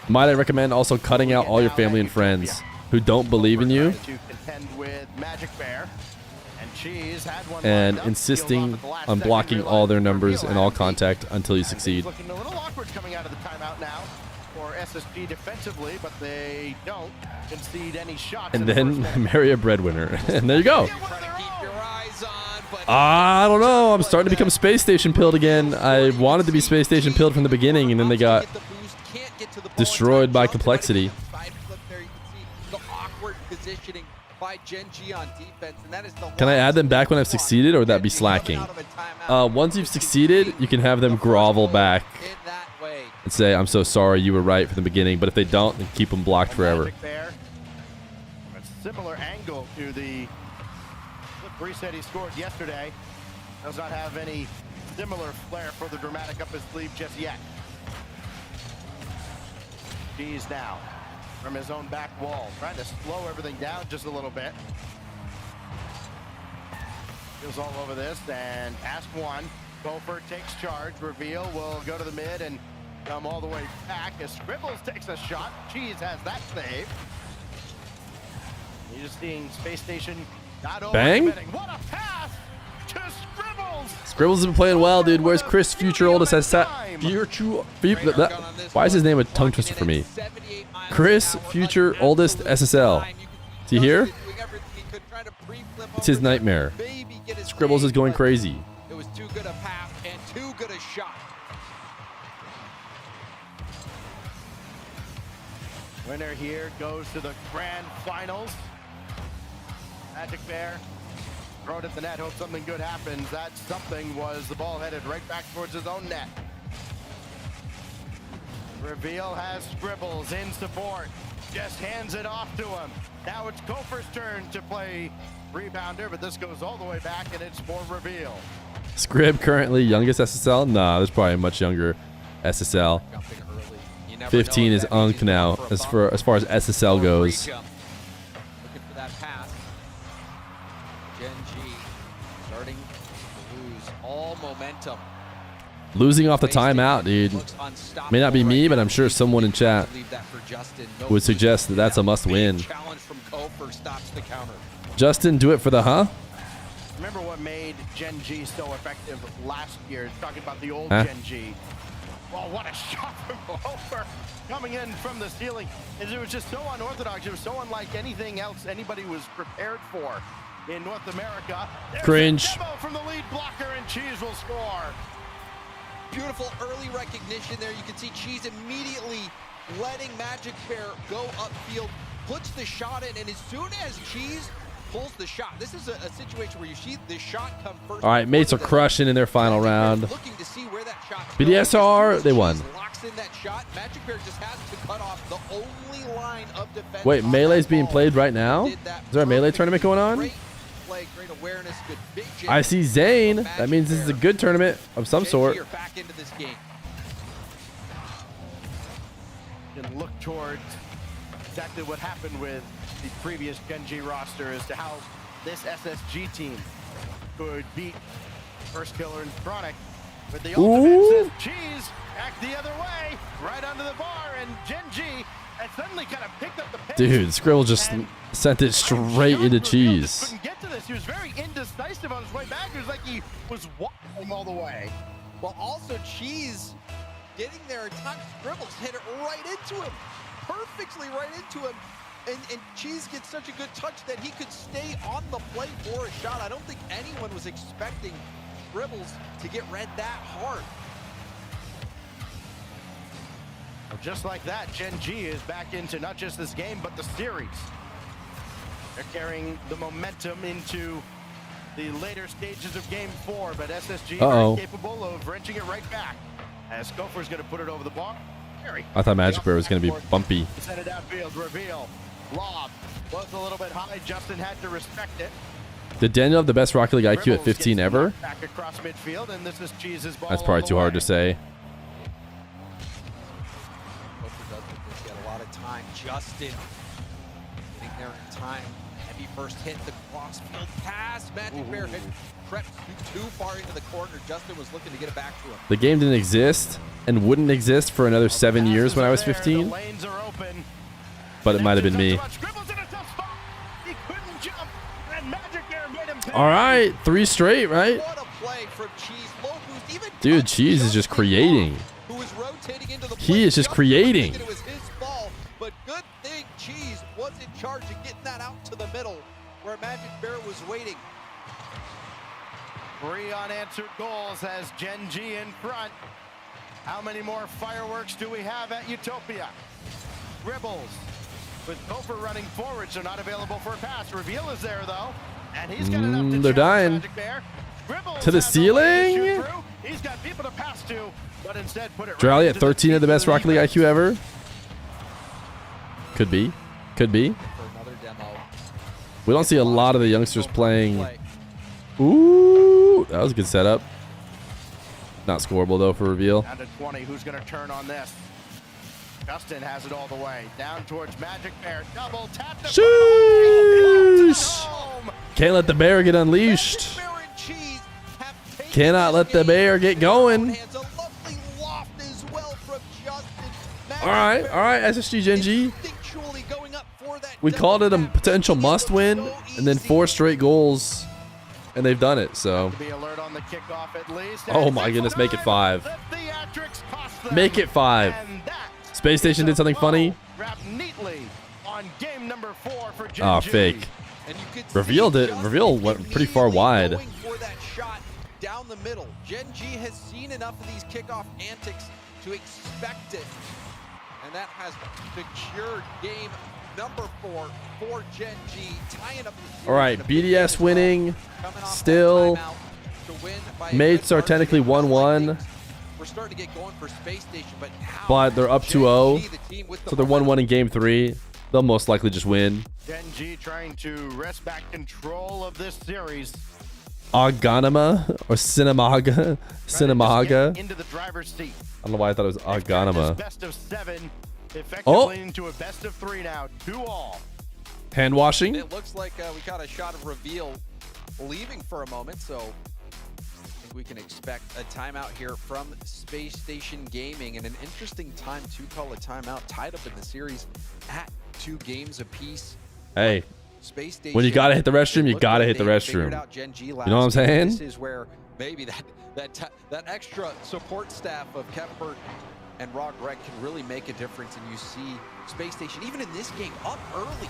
Might I recommend also cutting out all your family and friends who don't believe in you and insisting on blocking all their numbers and all contact until you succeed. Looking a little awkward coming out of the timeout now for SSG defensively, but they don't concede any shots. And then marry a breadwinner. And there you go. I don't know. I'm starting to become Space Station pilled again. I wanted to be Space Station pilled from the beginning, and then they got destroyed by Complexity. Can I add them back when I've succeeded, or would that be slacking? Once you've succeeded, you can have them grovel back and say, I'm so sorry, you were right from the beginning. But if they don't, then keep them blocked forever. A similar angle to the reset he scored yesterday. Does not have any similar flair for the dramatic up his sleeve just yet. He's now from his own back wall, trying to slow everything down just a little bit. Feels all over this, and Ask One. Gopher takes charge. Reveal will go to the mid and come all the way back as Scribbles takes a shot. Cheese has that save. You're just seeing Space Station not bang. What a pass to Scribbles. Scribbles has been playing well, dude. Where's Chris, future oldest SSL? Why is his name a tongue twister for me? Chris, future oldest SSL. Is he here? It's his nightmare. Scribbles is going crazy. It was too good a pass and too good a shot. Winner here goes to the grand finals. Magic Bear, throw it at the net, hope something good happens. That something was the ball headed right back towards his own net. Reveal has Scribbles in support, just hands it off to him. Now it's Gopher's turn to play rebounder, but this goes all the way back and it's for Reveal. Scrib currently youngest SSL? Nah, there's probably a much younger SSL. 15 is Unk now, as far as SSL goes. Looking for that pass. Gen G starting to lose all momentum. Losing off the timeout, dude. May not be me, but I'm sure someone in chat would suggest that that's a must win. Justin, do it for the huh? remember what made Gen G so effective last year? Talking about the old Huh? Gen G. Well, what a shot from Hofer coming in from the ceiling. It was just so unorthodox. It was so unlike anything else anybody was prepared for in North America. There's Cringe. a demo from the lead blocker, and Cheese will score. Beautiful early recognition there. You can see Cheese immediately letting Magic Bear go upfield, puts the shot in, and as soon as Cheese pulls the shot, this is a situation where you see the shot come first. All right, mates are crushing in their final round. Looking to see where that shot's BDSR, they won. locks in that shot. Magic Bear just has to cut off the only line of defense. Wait, Melee's being played right now? Is there a Melee tournament going on? Great play, great awareness, good vision. I see Zane. That means this is a good tournament of some sort. Feer back into this game. And look towards exactly what happened with the previous Gen G roster as to how this SSG team could beat First Killer and Chronic. But the ultimate says Cheese back the other way, right under the bar, and Gen G and suddenly kind of picked up the pace. Dude, Scribble just sent it straight into Cheese. Couldn't get to this. He was very indecisive on his way back. It was like he was walking all the way. Well, also Cheese getting there in time. Scribbles hit it right into him, perfectly right into him. And Cheese gets such a good touch that he could stay on the play for a shot. I don't think anyone was expecting Scribbles to get red that hard. Just like that, Gen G is back into not just this game, but the series. They're carrying the momentum into the later stages of Game 4, but SSG are capable of wrenching it right back. As Gopher's going to put it over the bar. I thought Magic Bear was going to be bumpy. Send it outfield, reveal, lob. Was a little bit high. Justin had to respect it. Did Daniel have the best Rocket League IQ at 15 ever? Back across midfield, and this is Cheese's ball. That's probably too hard to say. Get a lot of time. Justin getting there in time. Heavy first hit, the cross-field pass. Magic Bear had crept too far into the corner. Justin was looking to get it back to him. The game didn't exist and wouldn't exist for another 7 years when I was 15. But it might have been me. All right, 3 straight, right? Dude, Cheese is just creating. He is just creating. It was his ball, but good thing Cheese was in charge of getting that out to the middle where Magic Bear was waiting. 3 unanswered goals has Gen G in front. How many more fireworks do we have at Utopia? Ribbles with Gopher running forward, so not available for a pass. Reveal is there though, and he's got enough to they're dying. To the ceiling? He's got people to pass to, but instead put it Drally at 13 of the best Rocket League IQ ever. Could be. Could be. We don't see a lot of the youngsters playing. Ooh, that was a good setup. Not scoreable though for reveal. Down to 20. Who's going to turn on this? Justin has it all the way down towards Magic Bear. Double tap. Sheesh! Can't let the bear get unleashed. Cannot let the bear get going. All right, SSG Gen G. We called it a potential must win, and then 4 straight goals, and they've done it. So, oh my goodness, make it 5. Make it 5. Space Station did something funny. Oh, fake. Revealed it. Reveal went pretty far wide. Down the middle. Gen G has seen enough of these kickoff antics to expect it. And that has secured game number 4 for Gen G, tying up the all right, BDS winning. Still, mates are technically 1-1. We're starting to get going for Space Station, but they're up 2-0. So they're 1-1 in game 3. They'll most likely just win. Gen G trying to wrest back control of this series. Aganima or Cinemaga. Into the driver's seat. I don't know why I thought it was Aganima. Best of 7, effectively into a best of 3 now. 2-all. Hand washing. It looks like we got a shot of reveal leaving for a moment, so I think we can expect a timeout here from Space Station Gaming, and an interesting time to call a timeout, tied up in the series at 2 games apiece. Hey, Space Station. When you gotta hit the restroom, you gotta hit the restroom. You know what I'm saying? This is where maybe that extra support staff of Kepler and Raw Greg can really make a difference, and you see Space Station, even in this game, up early.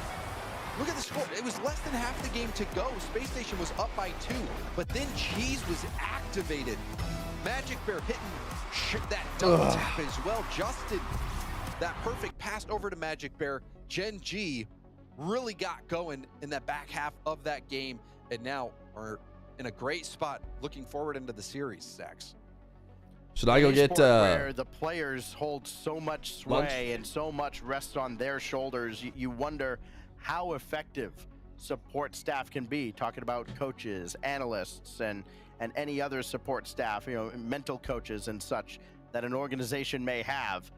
Look at the score. It was less than half the game to go. Space Station was up by 2, but then Cheese was activated. Magic Bear hitting that double tap as well. Justin, that perfect pass over to Magic Bear. Gen G really got going in that back half of that game, and now are in a great spot looking forward into the series, Stacks. Should I go get where the players hold so much sway lunch? and so much rests on their shoulders, you wonder how effective support staff can be, talking about coaches, analysts, and any other support staff, you know, mental coaches and such that an organization may have.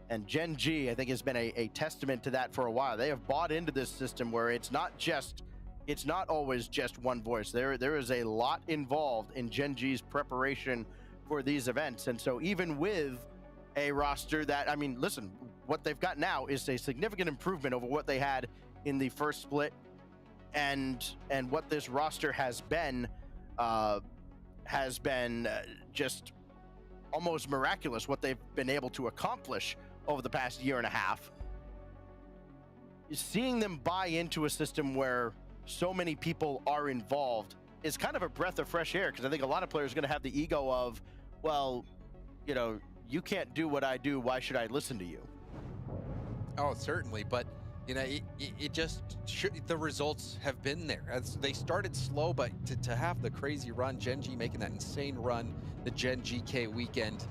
And Gen G, I think, has been a testament to that for a while. They have bought into this system where it's not always just one voice. There is a lot involved in Gen G's preparation for these events. And so even with a roster that, I mean, listen, what they've got now is a significant improvement over what they had in the first split, and what this roster has been just almost miraculous what they've been able to accomplish over the past year and a half. Seeing them buy into a system where so many people are involved is kind of a breath of fresh air, because I think a lot of players are going to have the ego of, well, you know, you can't do what I do, why should I listen to you? Oh, certainly, but you know, it just the results have been there. As they started slow, but to have the crazy run, Gen G making that insane run, the Gen GK weekend,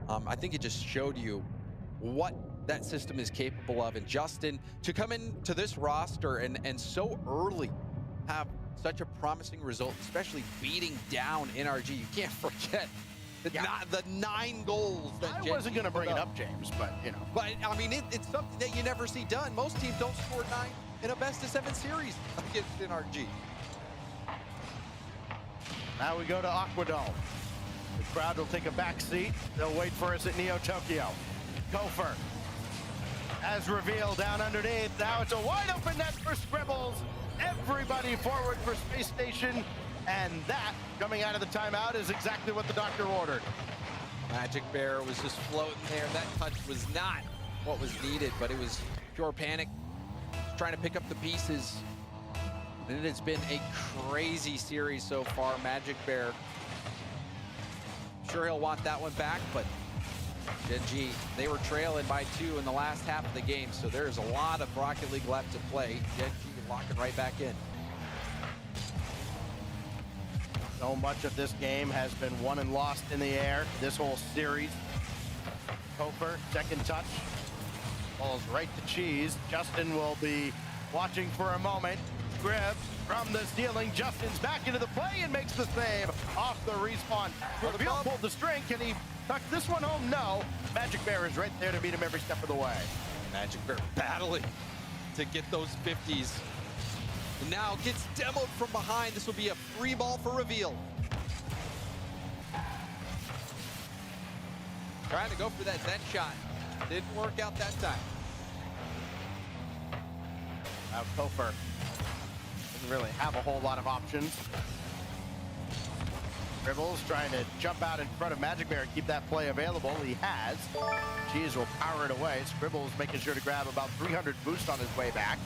I think it just showed you what that system is capable of. And Justin, to come into this roster and so early have such a promising result, especially beating down NRG. You can't forget the 9 goals that I wasn't going to bring it up, James, but you know. But I mean, it's something that you never see done. Most teams don't score 9 in a best-of-7 series against NRG. Now we go to Aquadome. The crowd will take a back seat. They'll wait for us at Neo Tokyo. Gopher, as revealed down underneath. Now it's a wide open net for Scribbles. Everybody forward for Space Station. And that, coming out of the timeout, is exactly what the doctor ordered. Magic Bear was just floating there. That touch was not what was needed, but it was pure panic. Trying to pick up the pieces. And it has been a crazy series so far. Magic Bear, sure he'll want that one back, but Gen G, they were trailing by 2 in the last half of the game, so there's a lot of Rocket League left to play. Gen G locking right back in. So much of this game has been won and lost in the air, this whole series. Koper, second touch. Falls right to Cheese. Justin will be watching for a moment. Grib from the ceiling. Justin's back into the play and makes the save off the respawn. Reveal pulled the string. Can he tuck this one home? No. Magic Bear is right there to meet him every step of the way. Magic Bear battling to get those 50s. And now gets demoed from behind. This will be a free ball for Reveal. Trying to go for that Zen shot. Didn't work out that time. Now Kofer doesn't really have a whole lot of options. Dribbles trying to jump out in front of Magic Bear and keep that play available. He has. Cheese will power it away. Scribbles making sure to grab about 300 boost on his way back.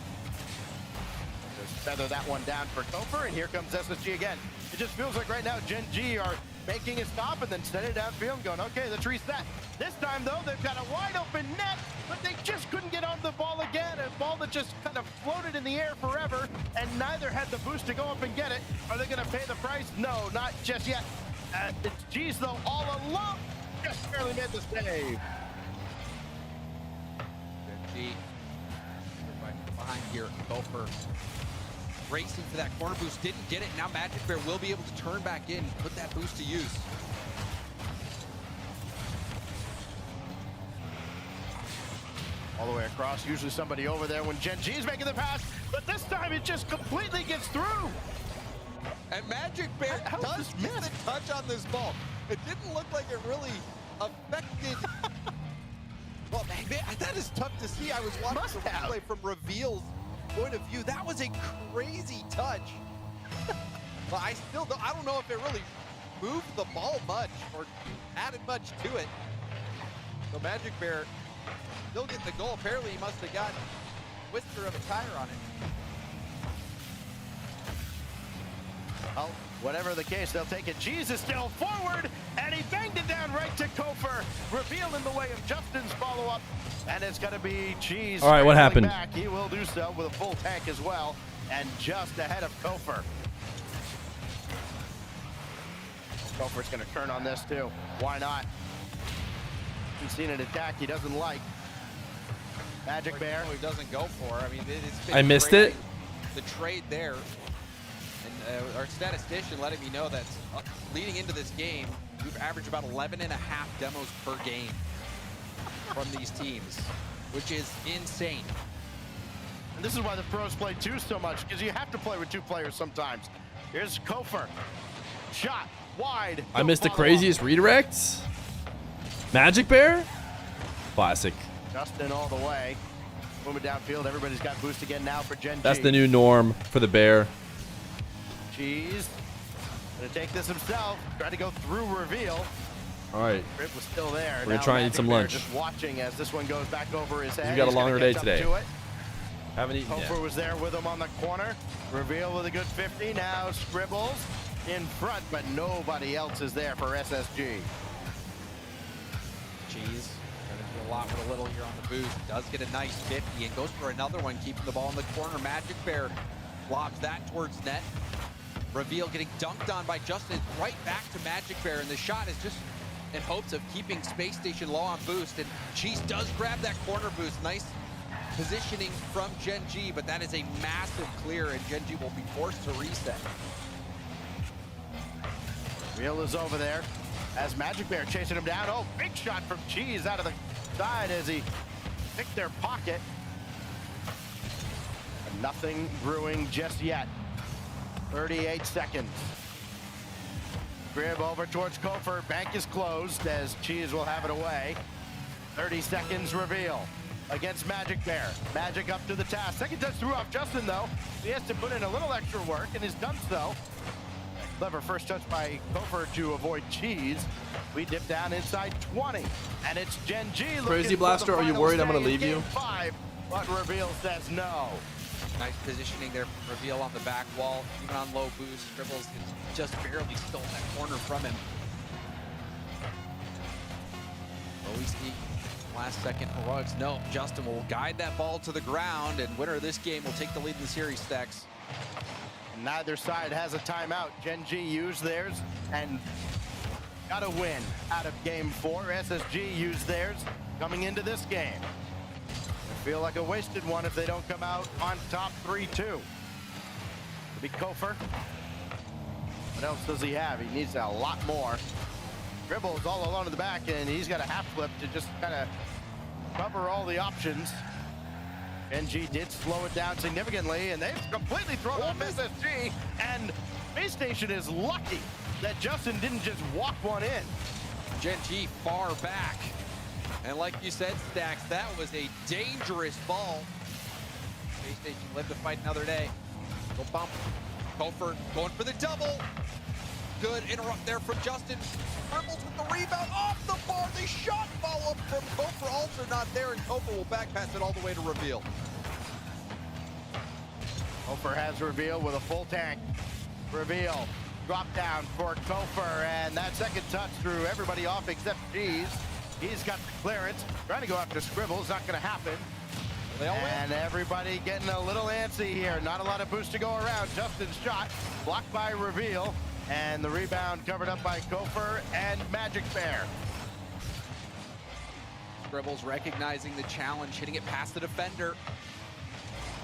Just feather that one down for Kofer, and here comes SSG again. It just feels like right now Gen G are making a stop and then sending it downfield and going, okay, let's reset. This time, though, they've got a wide open net, but they just couldn't get on the ball again. A ball that just kind of floated in the air forever, and neither had the boost to go up and get it. Are they going to pay the price? No, not just yet. It's G's, though, all alone. Just barely made the save. Gen G right behind here. Gopher racing for that corner boost, didn't get it. Now Magic Bear will be able to turn back in, put that boost to use. All the way across, usually somebody over there when Gen G is making the pass, but this time it just completely gets through. And Magic Bear does miss a touch on this ball. It didn't look like it really affected. Well, man, that is tough to see. I was watching the replay from Reveal's point of view, that was a crazy touch. But I don't know if it really moved the ball much or added much to it. So Magic Bear still getting the goal. Apparently he must have got a whisker of a tire on it. Well, whatever the case, they'll take it. Cheese is still forward, and he banged it down right to Kofer. Reveal in the way of Justin's follow-up, and it's going to be Cheese. All right, what happened? Back. He will do so with a full tank as well, and just ahead of Kofer. Kofer's going to turn on this too. Why not? He's seen an attack he doesn't like. Magic Bear. He doesn't go for. I mean, it's been I missed it. The trade there. And our statistician letting me know that leading into this game, we've averaged about 11.5 demos per game from these teams, which is insane. And this is why the pros play two so much, because you have to play with two players sometimes. Here's Kofer. Shot wide. I missed the craziest redirects. Magic Bear? Classic. Justin all the way. Moving downfield. Everybody's got boost again now for Gen G. That's the new norm for the Bear. Cheese. Gonna take this himself. Try to go through reveal. All right. Rip was still there. We're gonna try and eat some lunch. Just watching as this one goes back over his head. He's got a longer day today. To it. Haven't eaten yet. Hofer was there with him on the corner. Reveal with a good 50. Now Scribbles in front, but nobody else is there for SSG. Cheese. Gonna do a lot with a little here on the boost. Does get a nice 50 and goes for another one, keeping the ball in the corner. Magic Bear lobs that towards net. Reveal getting dunked on by Justin. Right back to Magic Bear, and the shot is just in hopes of keeping Space Station low on boost. And Cheese does grab that corner boost. Nice positioning from Gen G, but that is a massive clear, and Gen G will be forced to reset. Reveal is over there as Magic Bear chasing him down. Oh, big shot from Cheese out of the side as he picked their pocket. And nothing brewing just yet. 38 seconds. Grib over towards Kofer. Bank is closed as Cheese will have it away. 30 seconds reveal against Magic Bear. Magic up to the task. Second touch threw off Justin though. He has to put in a little extra work and has done so. Clever first touch by Kofer to avoid Cheese. We dip down inside 20. And it's Gen G. Crazy Blaster, are you worried I'm going to leave you? 5, but Reveal says no. Nice positioning there from Reveal on the back wall. Even on low boost, Scribbles just barely stole that corner from him. Always sneak. Last second heroics. No, Justin will guide that ball to the ground, and winner of this game will take the lead in the series, Stacks. Neither side has a timeout. Gen G used theirs and got a win out of game 4. SSG used theirs coming into this game. Feel like a wasted one if they don't come out on top 3-2. It'll be Kofer. What else does he have? He needs a lot more. Dribbles all alone in the back, and he's got a half flip to just kind of cover all the options. NG did slow it down significantly, and they've completely thrown off SSG, and Space Station is lucky that Justin didn't just walk one in. Gen G far back. And like you said, Stacks, that was a dangerous ball. Space Station live to fight another day. Go bump. Kofer going for the double. Good interrupt there from Justin. Purples with the rebound off the bar. The shot follow-up from Kofer also not there, and Kofer will back pass it all the way to Reveal. Kofer has Reveal with a full tank. Reveal, drop down for Kofer, and that second touch threw everybody off except Cheese. He's got the clearance, trying to go after Scribbles, not gonna happen. And everybody getting a little antsy here. Not a lot of boost to go around. Justin's shot blocked by Reveal, and the rebound covered up by Kofer and Magic Bear. Scribbles recognizing the challenge, hitting it past the defender.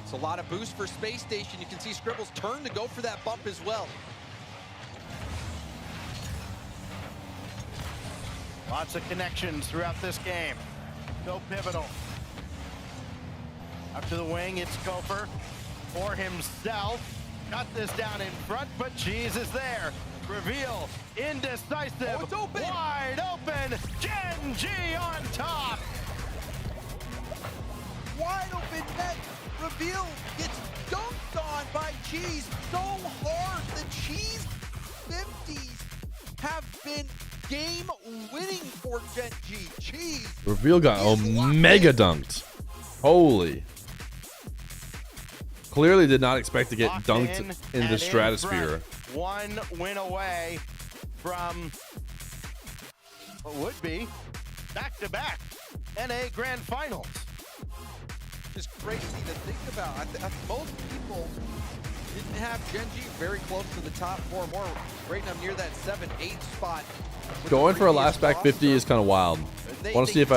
It's a lot of boost for Space Station. You can see Scribbles turn to go for that bump as well. Lots of connections throughout this game. So pivotal. Up to the wing, it's Kofer for himself. Got this down in front, but Cheese is there. Reveal, indecisive, it's open. Wide open. Gen G on top. Wide open net. Reveal gets Cheese so hard. The Cheese 50s have been game-winning for Gen G. Cheese. Reveal got mega dunked. Holy. Clearly did not expect to get dunked in the stratosphere. One win away from what would be back-to-back NA Grand Finals. Just crazy to think about. Most people didn't have Gen G very close to the top 4, more rating them near that 7-8 spot. Going for a last back 50 is kind of wild. Want to see if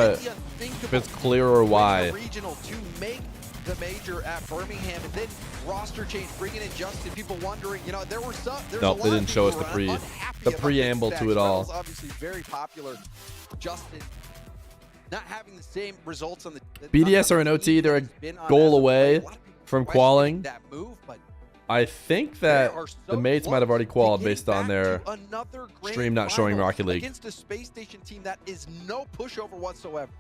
it's clearer why. Regional to make the major at Birmingham, and then roster change, bringing in Justin. People wondering, you know, there were some. Nope, they didn't show us the preamble to it all. Was obviously very popular. Justin not having the same results on the BDS are an OT. They're a goal away from qualing. That move, but I think that the mates might have already qualified based on their stream not showing Rocket League. Against a space station team that is no pushover whatsoever.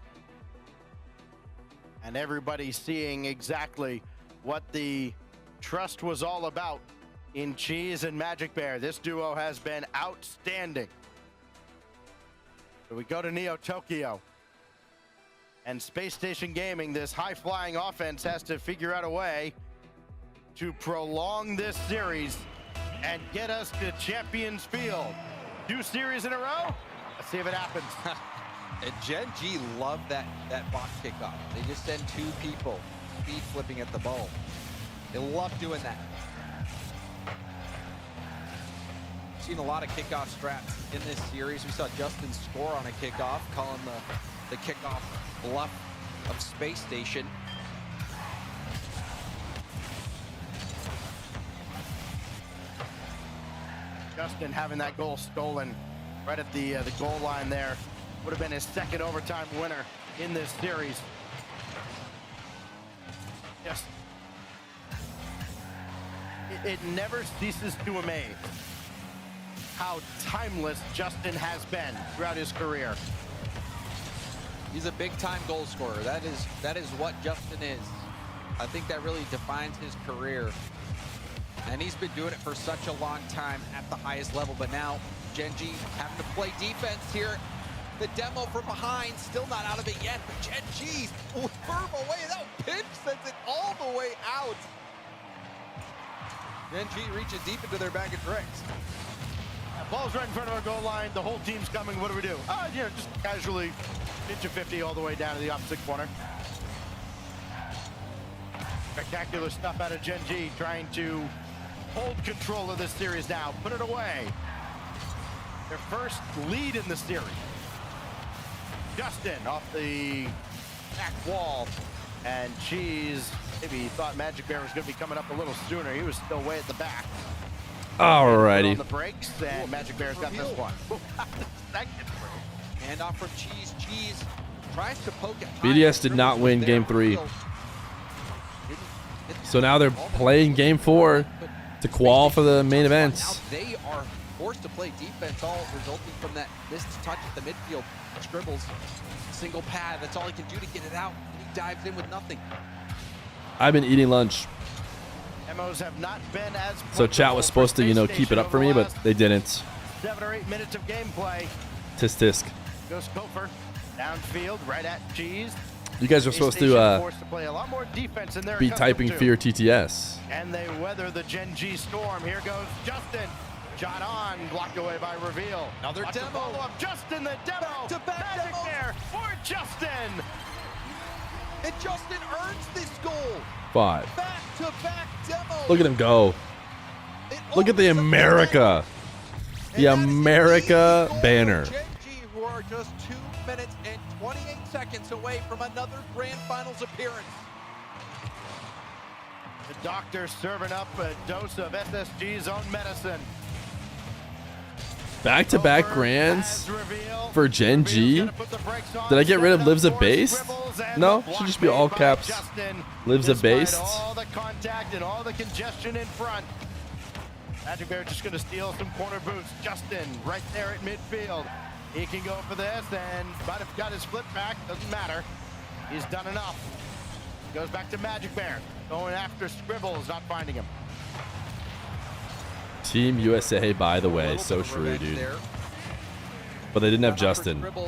And everybody seeing exactly what the trust was all about in Cheese and Magic Bear. This duo has been outstanding. So we go to Neo Tokyo. And Space Station Gaming, this high-flying offense, has to figure out a way to prolong this series and get us to Champions Field. 2 series in a row? Let's see if it happens. And Gen G love that box kickoff. They just send 2 people speed flipping at the ball. They love doing that. Seen a lot of kickoff strats in this series. We saw Justin score on a kickoff, calling the kickoff bluff of Space Station. Justin having that goal stolen right at the goal line there. Would have been his 2nd overtime winner in this series. Just, it never ceases to amaze how timeless Justin has been throughout his career. He's a big-time goal scorer. That is what Justin is. I think that really defines his career. And he's been doing it for such a long time at the highest level. But now, Gen G having to play defense here. The demo from behind, still not out of it yet, but Gen G will firm away. That pinch sends it all the way out. Gen G reaches deep into their bag of tricks. Ball's right in front of our goal line. The whole team's coming. What do we do? You know, just casually ninja 50 all the way down to the opposite corner. Spectacular stuff out of Gen G, trying to hold control of this series now. Put it away. Their first lead in the series. Justin off the back wall. And Cheese, maybe he thought Magic Bear was going to be coming up a little sooner. He was still way at the back. Alrighty. On the brakes, and Magic Bear's got this one. Hand off from Cheese. Cheese tries to poke it. BDS did not win Game 3. So now they're playing Game 4 to qual for the main events. They are forced to play defense, all resulting from that missed touch at the midfield. Scribbles, single pad. That's all he can do to get it out. And he dives in with nothing. I've been eating lunch. Demos have not been as So chat was supposed to, you know, keep it up for me, but they didn't. 7 or 8 minutes of gameplay. Tisk tisk. Goes Kofer downfield, right at Cheese. You guys are supposed to play a lot more defense in there. be typing Feer TTS. And they weather the Gen G storm. Here goes Justin. Shot on, blocked away by Reveal. Another demo. Follow-up. Justin, the demo. Back-to-back Magic Bear for Justin. And Justin earns this goal. 5. Back-to-back demo. Look at him go. Look at the America. The America banner. Gen G, who are just 2 minutes and 28 seconds away from another Grand Finals appearance. The doctor serving up a dose of SSG's own medicine. Back-to-back grands for Gen G. Did I get rid of Lives a Based? No, should just be all caps. Lives a Based. All the contact and all the congestion in front. Magic Bear just going to steal some corner boots. Justin right there at midfield. He can go for this and might have got his flip back. Doesn't matter. He's done enough. Goes back to Magic Bear. Going after Scribbles, not finding him. Team USA, by the way. So true, dude. But they didn't have Justin. Trying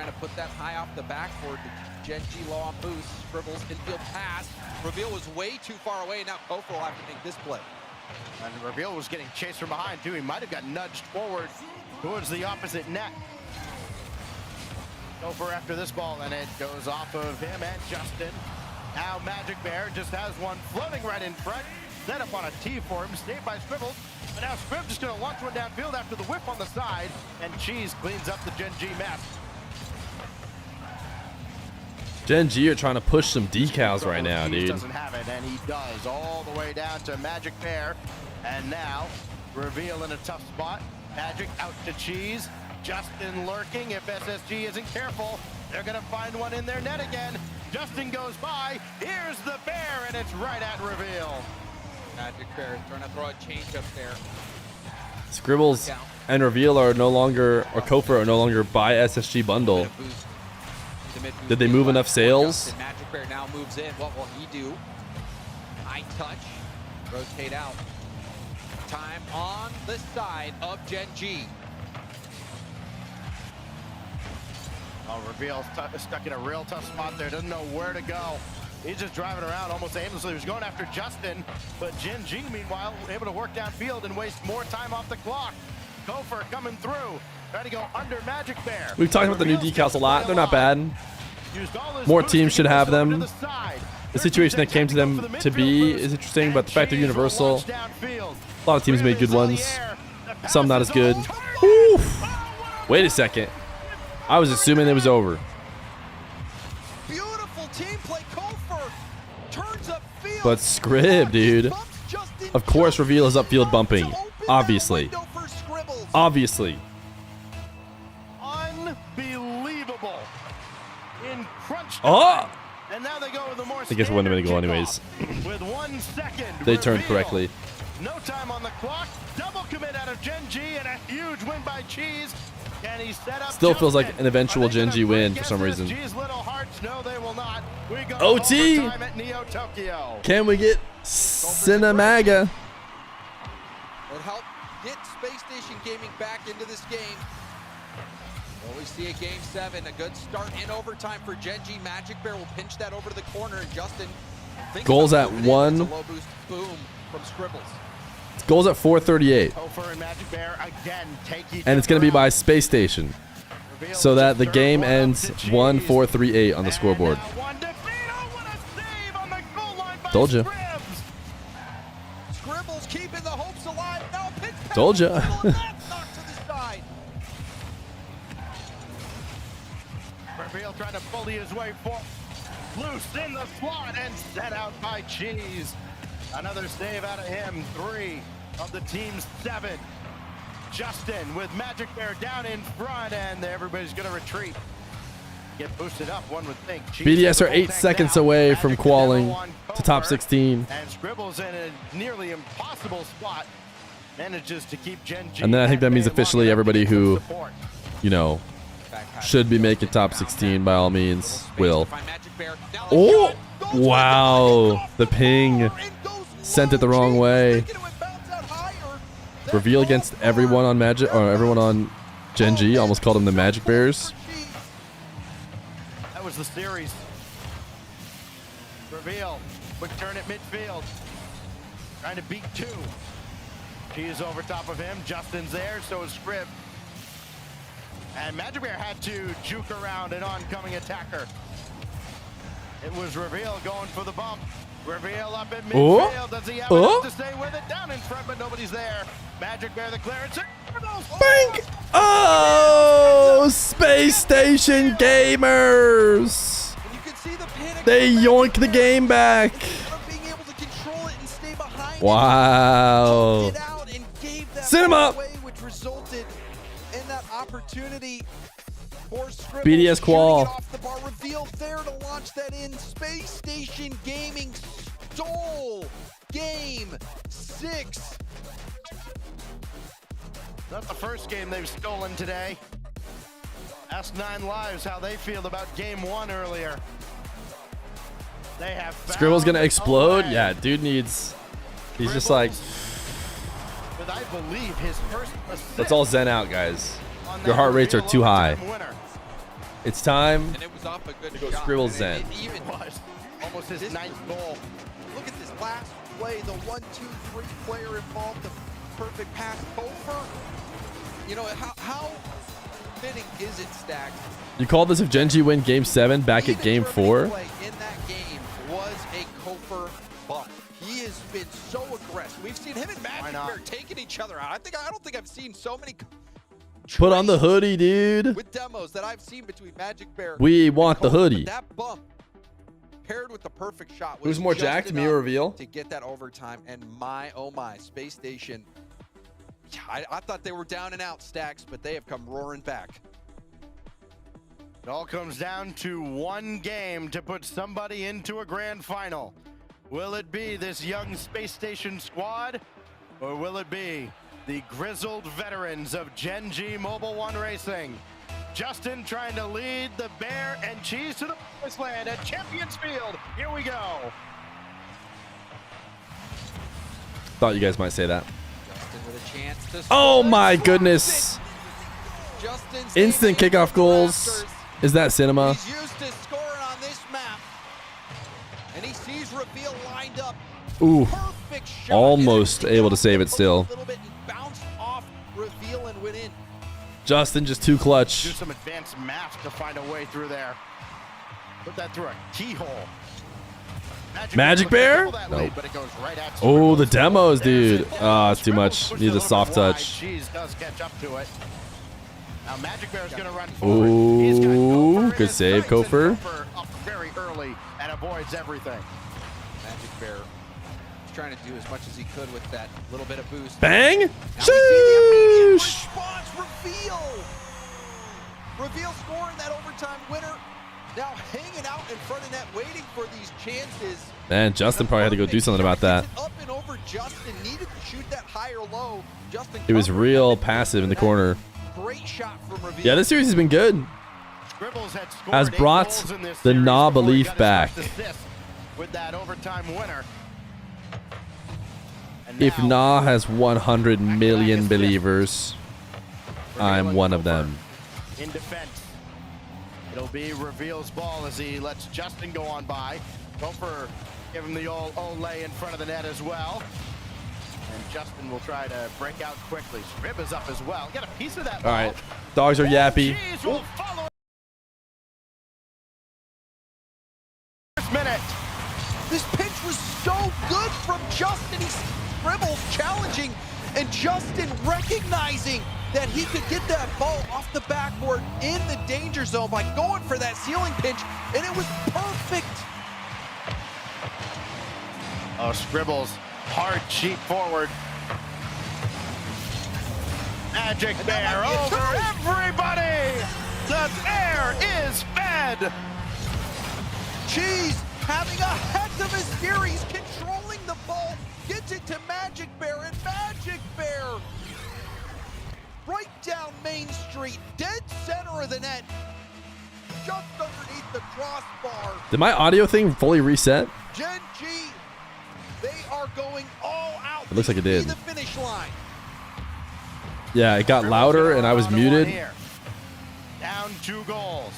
to put that high off the backboard. Gen G low on boost. Scribbles infield pass. Reveal was way too far away. Now Kofa will have to make this play. And Reveal was getting chased from behind too. He might have got nudged forward towards the opposite net. Kofa after this ball, and it goes off of him and Justin. Now Magic Bear just has one floating right in front. Set up on a tee for him, saved by Scribbles. But now Scribbles just going to launch one downfield after the whip on the side, and Cheese cleans up the Gen G mess. Gen G are trying to push some decals right now, dude. Doesn't have it, and he does, all the way down to Magic Bear. And now, Reveal in a tough spot. Magic out to Cheese. Justin lurking. If SSG isn't careful, they're going to find one in their net again. Justin goes by. Here's the Bear, and it's right at Reveal. Magic Bear trying to throw a change up there. Scribbles and Reveal are no longer, or Kofa are no longer by SSG bundle. Did they move enough sales? Magic Bear now moves in. What will he do? High touch. Rotate out. Time on the side of Gen G. Oh, Reveal stuck in a real tough spot there. Doesn't know where to go. He's just driving around almost aimlessly. He was going after Justin, but Gen G, meanwhile, able to work downfield and waste more time off the clock. Kofa coming through, trying to go under Magic Bear. We've talked about the new decals a lot. They're not bad. More teams should have them. The situation that came to them to be is interesting, but the fact they're universal, a lot of teams made good ones. Some not as good. Oof. Wait a second. I was assuming it was over. Beautiful team play. Kofa turns up field. But Scrib, dude. Of course, Reveal is upfield bumping. Obviously. Obviously. Unbelievable. In crunch time. Oh! And now they go with the more I guess it wouldn't have been a goal anyways. With 1 second. They turned correctly. No time on the clock. Double commit out of Gen G and a huge win by Cheese. Can he set up Still feels like an eventual Gen G win for some reason. G's little hearts? No, they will not. We go OT! overtime at Neo Tokyo. Can we get Cinemaga? Would help get Space Station Gaming back into this game. Well, we see a game 7, a good start in overtime for Gen G. Magic Bear will pinch that over to the corner, and Justin Goals at 1. low boost boom from Scribbles. Goals at 438. Kofa and Magic Bear again take each And it's going to be by Space Station. So that the game ends 1-4-3-8 on the scoreboard. Told you. Scribbles keeping the hopes alive. Now pitch Told you. knocked to the side. Reveal trying to bully his way forward. Loose in the slot and set out by Cheese. Another save out of him. 3 of the team's 7. Justin with Magic Bear down in front, and everybody's going to retreat. Get boosted up, one would think. BDS are 8 seconds away from qualing to top 16. And Scribbles in a nearly impossible spot manages to keep Gen G. And then I think that means officially everybody who, you know, should be making top 16 by all means will. Oh, wow. The ping sent it the wrong way. Reveal against everyone on Magic, or everyone on Gen G. Almost called them the Magic Bears. That was the series. Reveal. Quick turn at midfield. Trying to beat 2. He is over top of him. Justin's there, so is Scrib. And Magic Bear had to juke around an oncoming attacker. It was Reveal going for the bump. Reveal up in midfield. Does he have enough to stay with it? Down in front, but nobody's there. Magic Bear the clearance. Bang! Oh, Space Station Gamers! They yoink the game back. Wow. Cinema! Which resulted in that opportunity for Scribbles. BDS qual. Off the bar, Reveal there to launch that in. Space Station Gaming stole game 6. Not the first game they've stolen today. Ask 9 Lives how they feel about game 1 earlier. They have Scribble's gonna explode? Yeah, dude needs... He's just like... with, I believe, his first assist. Let's all zen out, guys. Your heart rates are too high. It's time And it was off a good to go shot. scribble And zen. It even was almost his ninth goal. Look at this last play, the 1-2-3 player involved, the perfect pass. Kofer, you know, how fitting is it, Stacked? You called this if Genji win Game 7 back at Game 4? Play in that game was a Kofer bump. He has been so aggressive. We've seen him and Magic Bear taking each other out. I don't think I've seen so many Put on the hoodie, dude. with demos that I've seen between Magic Bear. We want the and Kofer. hoodie. But that bump paired with the perfect shot was Who's more just jacked, me enough or Reveal? to get that overtime. And my, oh my, Space Station. Yeah, I thought they were down and out, Stacks, but they have come roaring back. It all comes down to one game to put somebody into a grand final. Will it be this young Space Station squad, or will it be the grizzled veterans of Gen G Mobile One Racing? Justin trying to lead the Bear and Cheese to the promised land at Champions Field. Here we go. Thought you guys might say that. Justin with a chance to Oh my goodness. Justin's Instant kickoff goals. Is that cinema? He's used to scoring on this map. And he sees Reveal lined up. Ooh. Perfect shot. Almost able to save it still. A little bit and bounced off Reveal and went in. Justin just too clutch. Do some advanced math to find a way through there. Put that through a keyhole. Magic Bear? Nope. Nope. But it goes right at Oh, the demos, dude. Ah, it's too much. Need the soft touch. Cheese does catch up to it. Now Magic Bear is going to run forward. He's got Ooh, Kofer in good his save, sights, and Kofer. Kofer up very early and avoids everything. Magic Bear was trying to do as much as he could with that little bit of boost. Bang! Now we see the immediate Sheesh! response. Reveal scoring that overtime winner. Now hanging out in front of net, waiting for these chances. Man, Justin probably had to go do something about that. Up and over Justin, needed to shoot that high or low. Justin It was real passive in the corner. great shot from Reveal. Yeah, this series has been good. Scribbles had scored Has 8 brought goals in this the series Nah before he belief got his back. first assist with that overtime winner. And If now, Nah has 100 million believers, I'm one of them. in defense, it'll be Reveal's ball as he lets Justin go on by. Kofer give him the old Olay in front of the net as well. And Justin will try to break out quickly. Scrib is up as well. Get a piece of that All ball. right, dogs are yappy. Cheese will follow. First minute. This pitch was so good from Justin. He scribbles challenging, and Justin recognizing that he could get that ball off the backboard in the danger zone by going for that ceiling pinch, and it was perfect. Oh, Scribbles, hard cheat forward. Magic Bear over everybody. The air is fed. Cheese having a heck of a series, controlling the ball, gets it to Magic Bear, and Magic Bear right down Main Street, dead center of the net, just underneath the crossbar. Did my audio thing fully reset? Gen G, they are going all out. It looks like it did. The finish line. Yeah, it got louder and I was muted. Down 2 goals.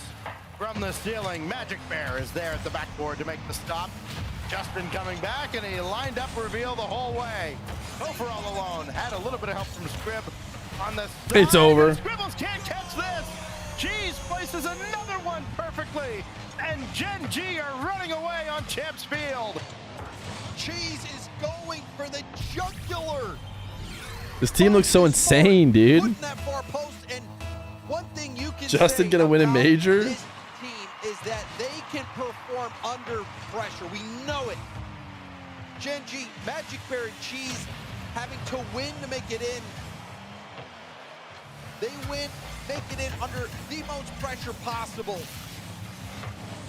From the ceiling, Magic Bear is there at the backboard to make the stop. Justin coming back, and he lined up Reveal the whole way. Kofer all alone. Had a little bit of help from Scrib on the side. It's over. Scribbles can't catch this. Cheese places another one perfectly. And Gen G are running away on Champs Field. Cheese is going for the jugular. This team looks so insane, dude. Putting that far post, and one thing you can Justin say gonna win a about major? This team is that they can perform under pressure. We know it. Gen G, Magic Bear, and Cheese having to win to make it in. They win, make it in under the most pressure possible.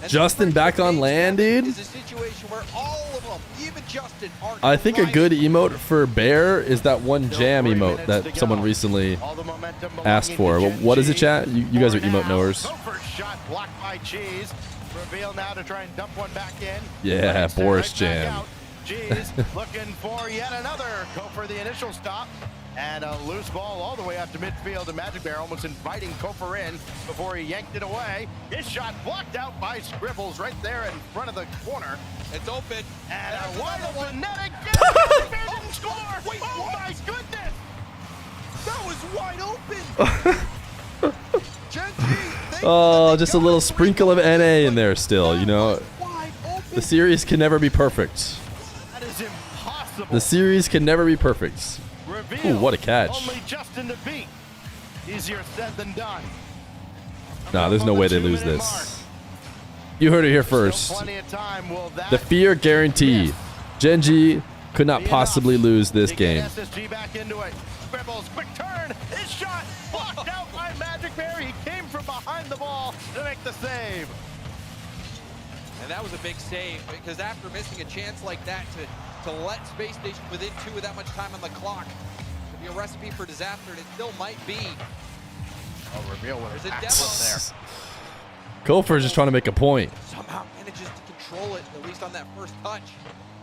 And Justin back on land, dude. is a situation where all of them, even Justin, are I think a good emote for Bear is that one jam emote that someone recently asked for. What is it, chat? You guys are emote knowers. Kofer's shot blocked by Cheese. Reveal now to try and dump one back in. Yeah, But it's Boris right back jam. out. SSG's looking for yet another. Go for the initial stop. And a loose ball all the way up to midfield. And Magic Bear almost inviting Kofor in before he yanked it away. His shot blocked out by Scribbles right there in front of the corner. It's open. And a wide open net again. Magic Bear didn't score. Wait, oh my goodness. That was wide open. Oh, just a little sprinkle of NA in there still, you know. The series can never be perfect. That is impossible. The series can never be perfect. Ooh, what a catch. Only Justin to beat. Easier said than done. Nah, there's no way they lose this. You heard it here first. The Feer guarantee. Gen.G could not possibly lose this game. SSG back into it. Scribbles, quick turn. His shot blocked out by Magic Bear. He came from behind the ball to make the save. And that was a big save because after missing a chance like that to let Space Station within 2 with that much time on the clock could be a recipe for disaster, and it still might be. Oh, reveal with There's a demo there. Kofor is just trying to make a point. Somehow manages to control it, at least on that first touch.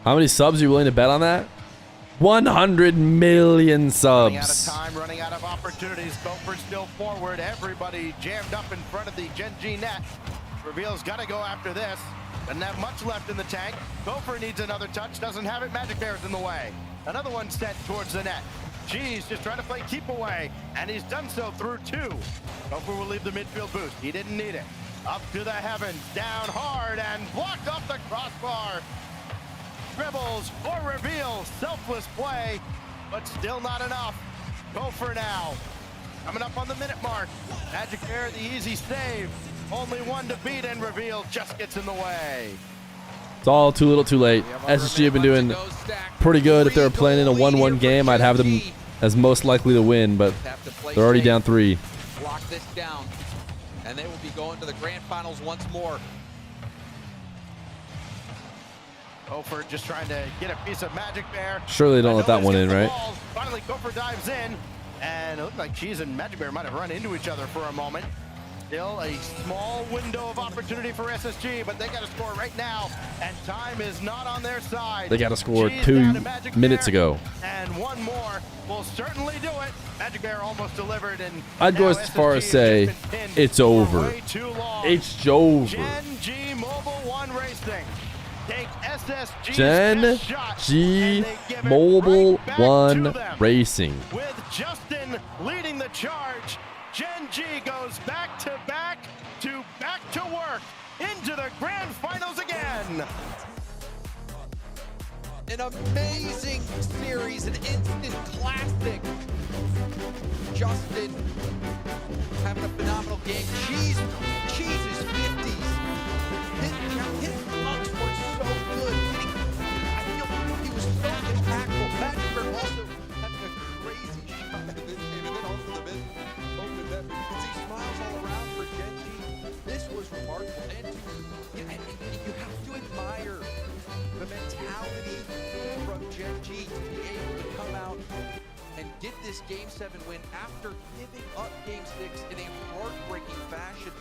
How many subs are you willing to bet on that? 100 million Running out of subs. time, running out of opportunities. Kofor still forward. Everybody jammed up in front of the Gen.G net. Reveal's got to go after this. Doesn't have much left in the tank. Kofor needs another touch. Doesn't have it. Magic Bear's in the way. Another one sent towards the net. G's just trying to play keep away, and he's done so through 2. Kofor will leave the midfield boost. He didn't need it. Up to the heavens, down hard, and blocked off the crossbar. Dribbles or Reveal, selfless play, but still not enough. Kofor now. Coming up on the minute mark. Magic Bear, the easy save. Only one to beat, and Reveal just gets in the way. It's all too little too late. SSG have been doing pretty good. If they were playing in a 1-1 game, I'd have them as most likely to win, but they're already down 3. Lock this down, and they will be going to the grand finals once more. Kofor just trying to get a piece of Magic Bear. Surely they don't let that one in, right? Finally, Kofor dives in, and it looked like Cheese and Magic Bear might have run into each other for a moment. Still a small window of opportunity for SSG, but they got to score right now, and time is not on their side. They got to score Cheese 2 down to minutes Bear, ago. and one more will certainly do it. Magic Bear almost delivered, and I'd go as far as say it's over. It's over. Gen.G Mobile 1 Racing. Take SSG's Gen.G Mobile 1 Racing. With Justin leading the charge, Gen.G goes back to work into the grand finals again. An amazing series, an instant classic. Justin having a phenomenal game. Cheese's 50s. His blocks were so good. I feel he was so impactful. Magic Bear also having a crazy shot in this game, and then also the mid open net. You can see smiles all around for Gen.G. This was remarkable, and you have to admire the mentality from Gen.G to be able to come out and get this Game 7 win after giving up Game 6 in a heartbreaking fashion,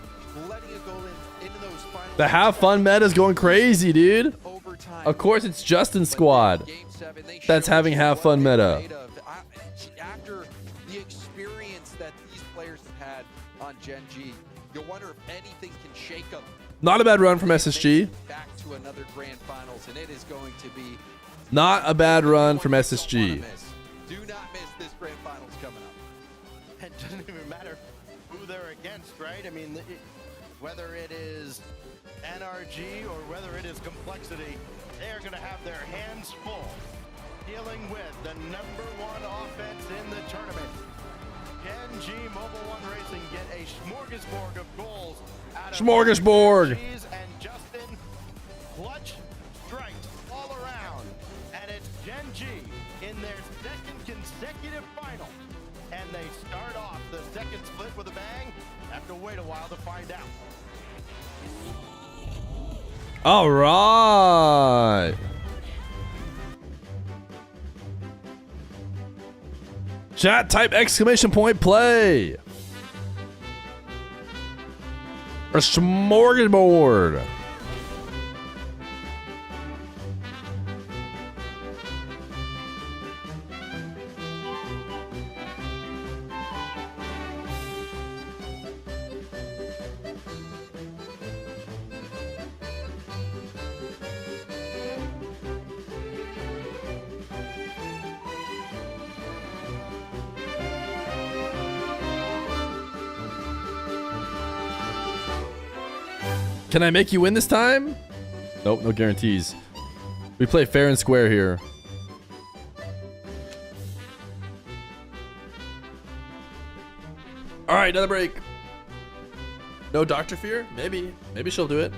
letting it go into those finals. The have fun meta is going crazy, dude. Of course, it's Justin's squad that's having have fun meta. After the experience that these players have had on Gen.G, you wonder if anything can shake them. Not a bad run from SSG. Back to another grand finals, and it is going to be not a bad run from SSG. Do not miss this grand finals coming up. It doesn't even matter who they're against, right? I mean, whether it is NRG or whether it is Complexity, they are going to have their hands full dealing with the #1 offense in the tournament. Gen.G Mobile 1 Racing get a smorgasbord of goals out of Smorgasbord. Cheese and Justin. Clutch strikes all around, and it's Gen.G in their second consecutive final, and they start off the second split with a bang. Have to wait a while to find out. All right. Chat, type exclamation point play. A smorgasbord. Can I make you win this time? Nope, no guarantees. We play fair and square here. All right, another break. No Dr. Feer? Maybe. Maybe she'll do it.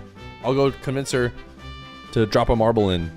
I'll go convince her to drop a marble in.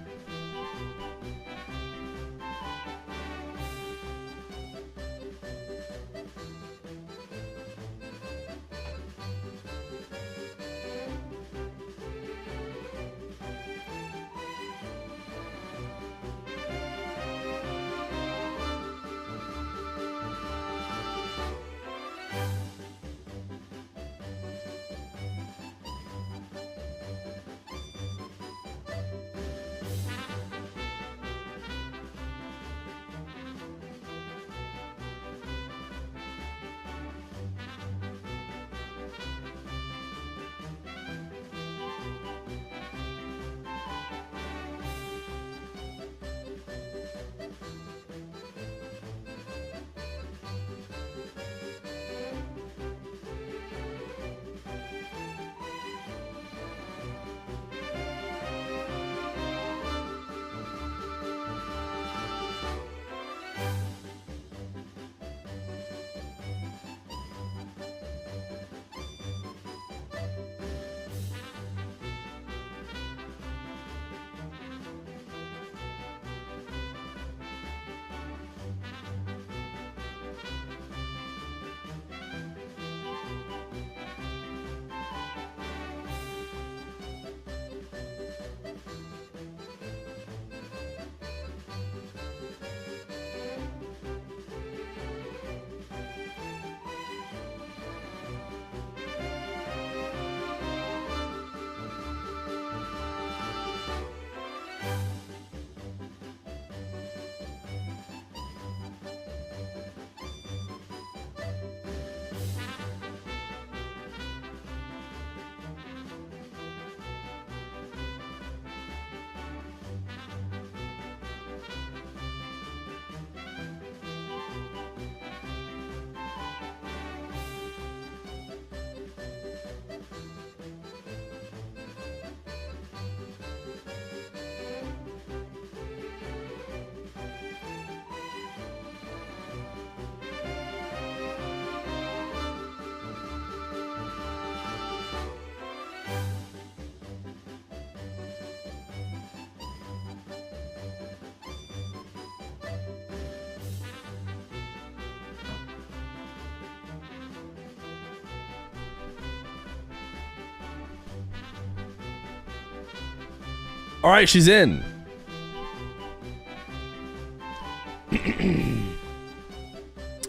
All right, she's in.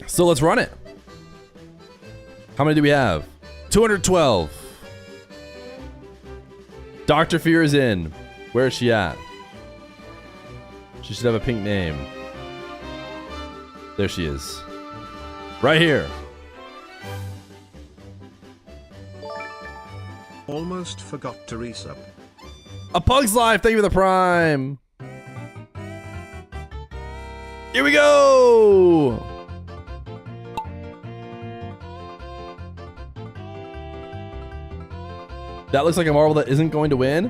So let's run it. How many do we have? 212. Dr. Feer is in. Where is she at? She should have a pink name. There she is. Right here. Almost forgot to resub. A Pug's Life, thank you for the prime. Here we go. That looks like a marble that isn't going to win.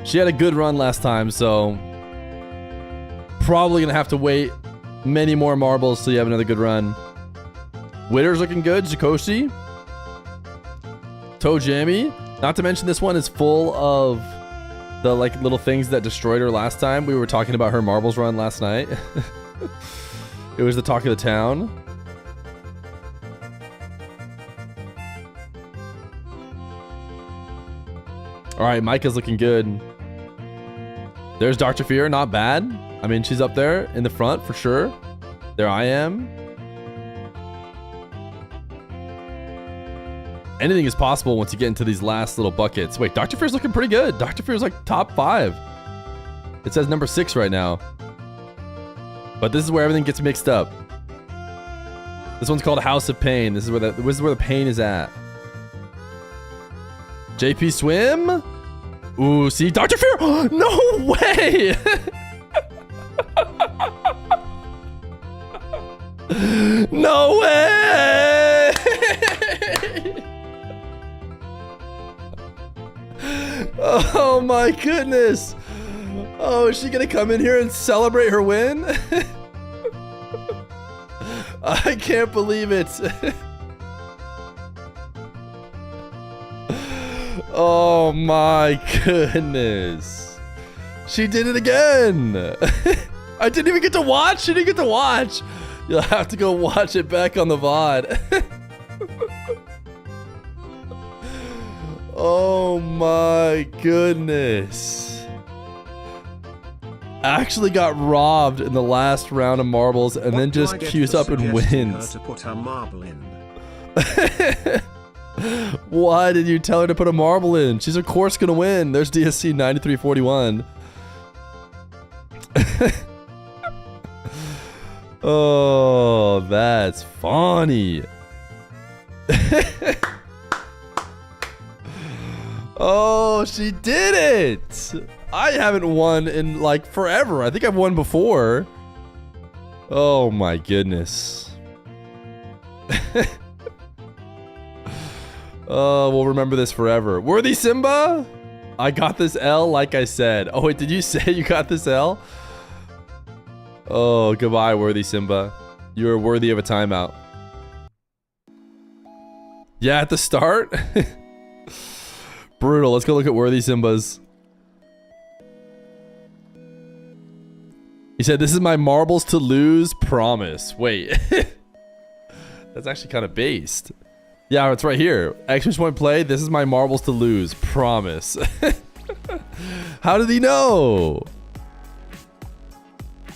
She had a good run last time, so probably gonna have to wait many more marbles till you have another good run. Witter's looking good. Jakoshi. Toe Jammy. Not to mention this one is full of the like little things that destroyed her last time. We were talking about her marbles run last night. It was the talk of the town. All right, Micah's looking good. There's Dr. Feer, not bad. I mean, she's up there in the front for sure. There I am. Anything is possible once you get into these last little buckets. Wait, Dr. Feer's looking pretty good. Dr. Feer's like top 5. It says number 6 right now. But this is where everything gets mixed up. This one's called House of Pain. This is where the pain is at. JP Swim? Ooh, see, Dr. Feer! No way! No way! Oh my goodness. Oh, is she gonna come in here and celebrate her win? I can't believe it. Oh my goodness. She did it again. I didn't even get to watch. She didn't get to watch. You'll have to go watch it back on the VOD. Oh my goodness. Actually got robbed in the last round of marbles and then just queues up and wins. To put a marble in? Why did you tell her to put a marble in? She's of course gonna win. There's DSC 9341. Oh, that's funny. Oh, she did it. I haven't won in like forever. I think I've won before. Oh my goodness. Oh, we'll remember this forever. Worthy Simba? I got this L like I said. Oh wait, did you say you got this L? Oh, goodbye, Worthy Simba. You are worthy of a timeout. Yeah, at the start? Brutal. Let's go look at Worthy Simba's. He said, this is my marbles to lose promise. Wait. That's actually kind of based. Yeah, it's right here. Exclamation point play. This is my marbles to lose promise. How did he know?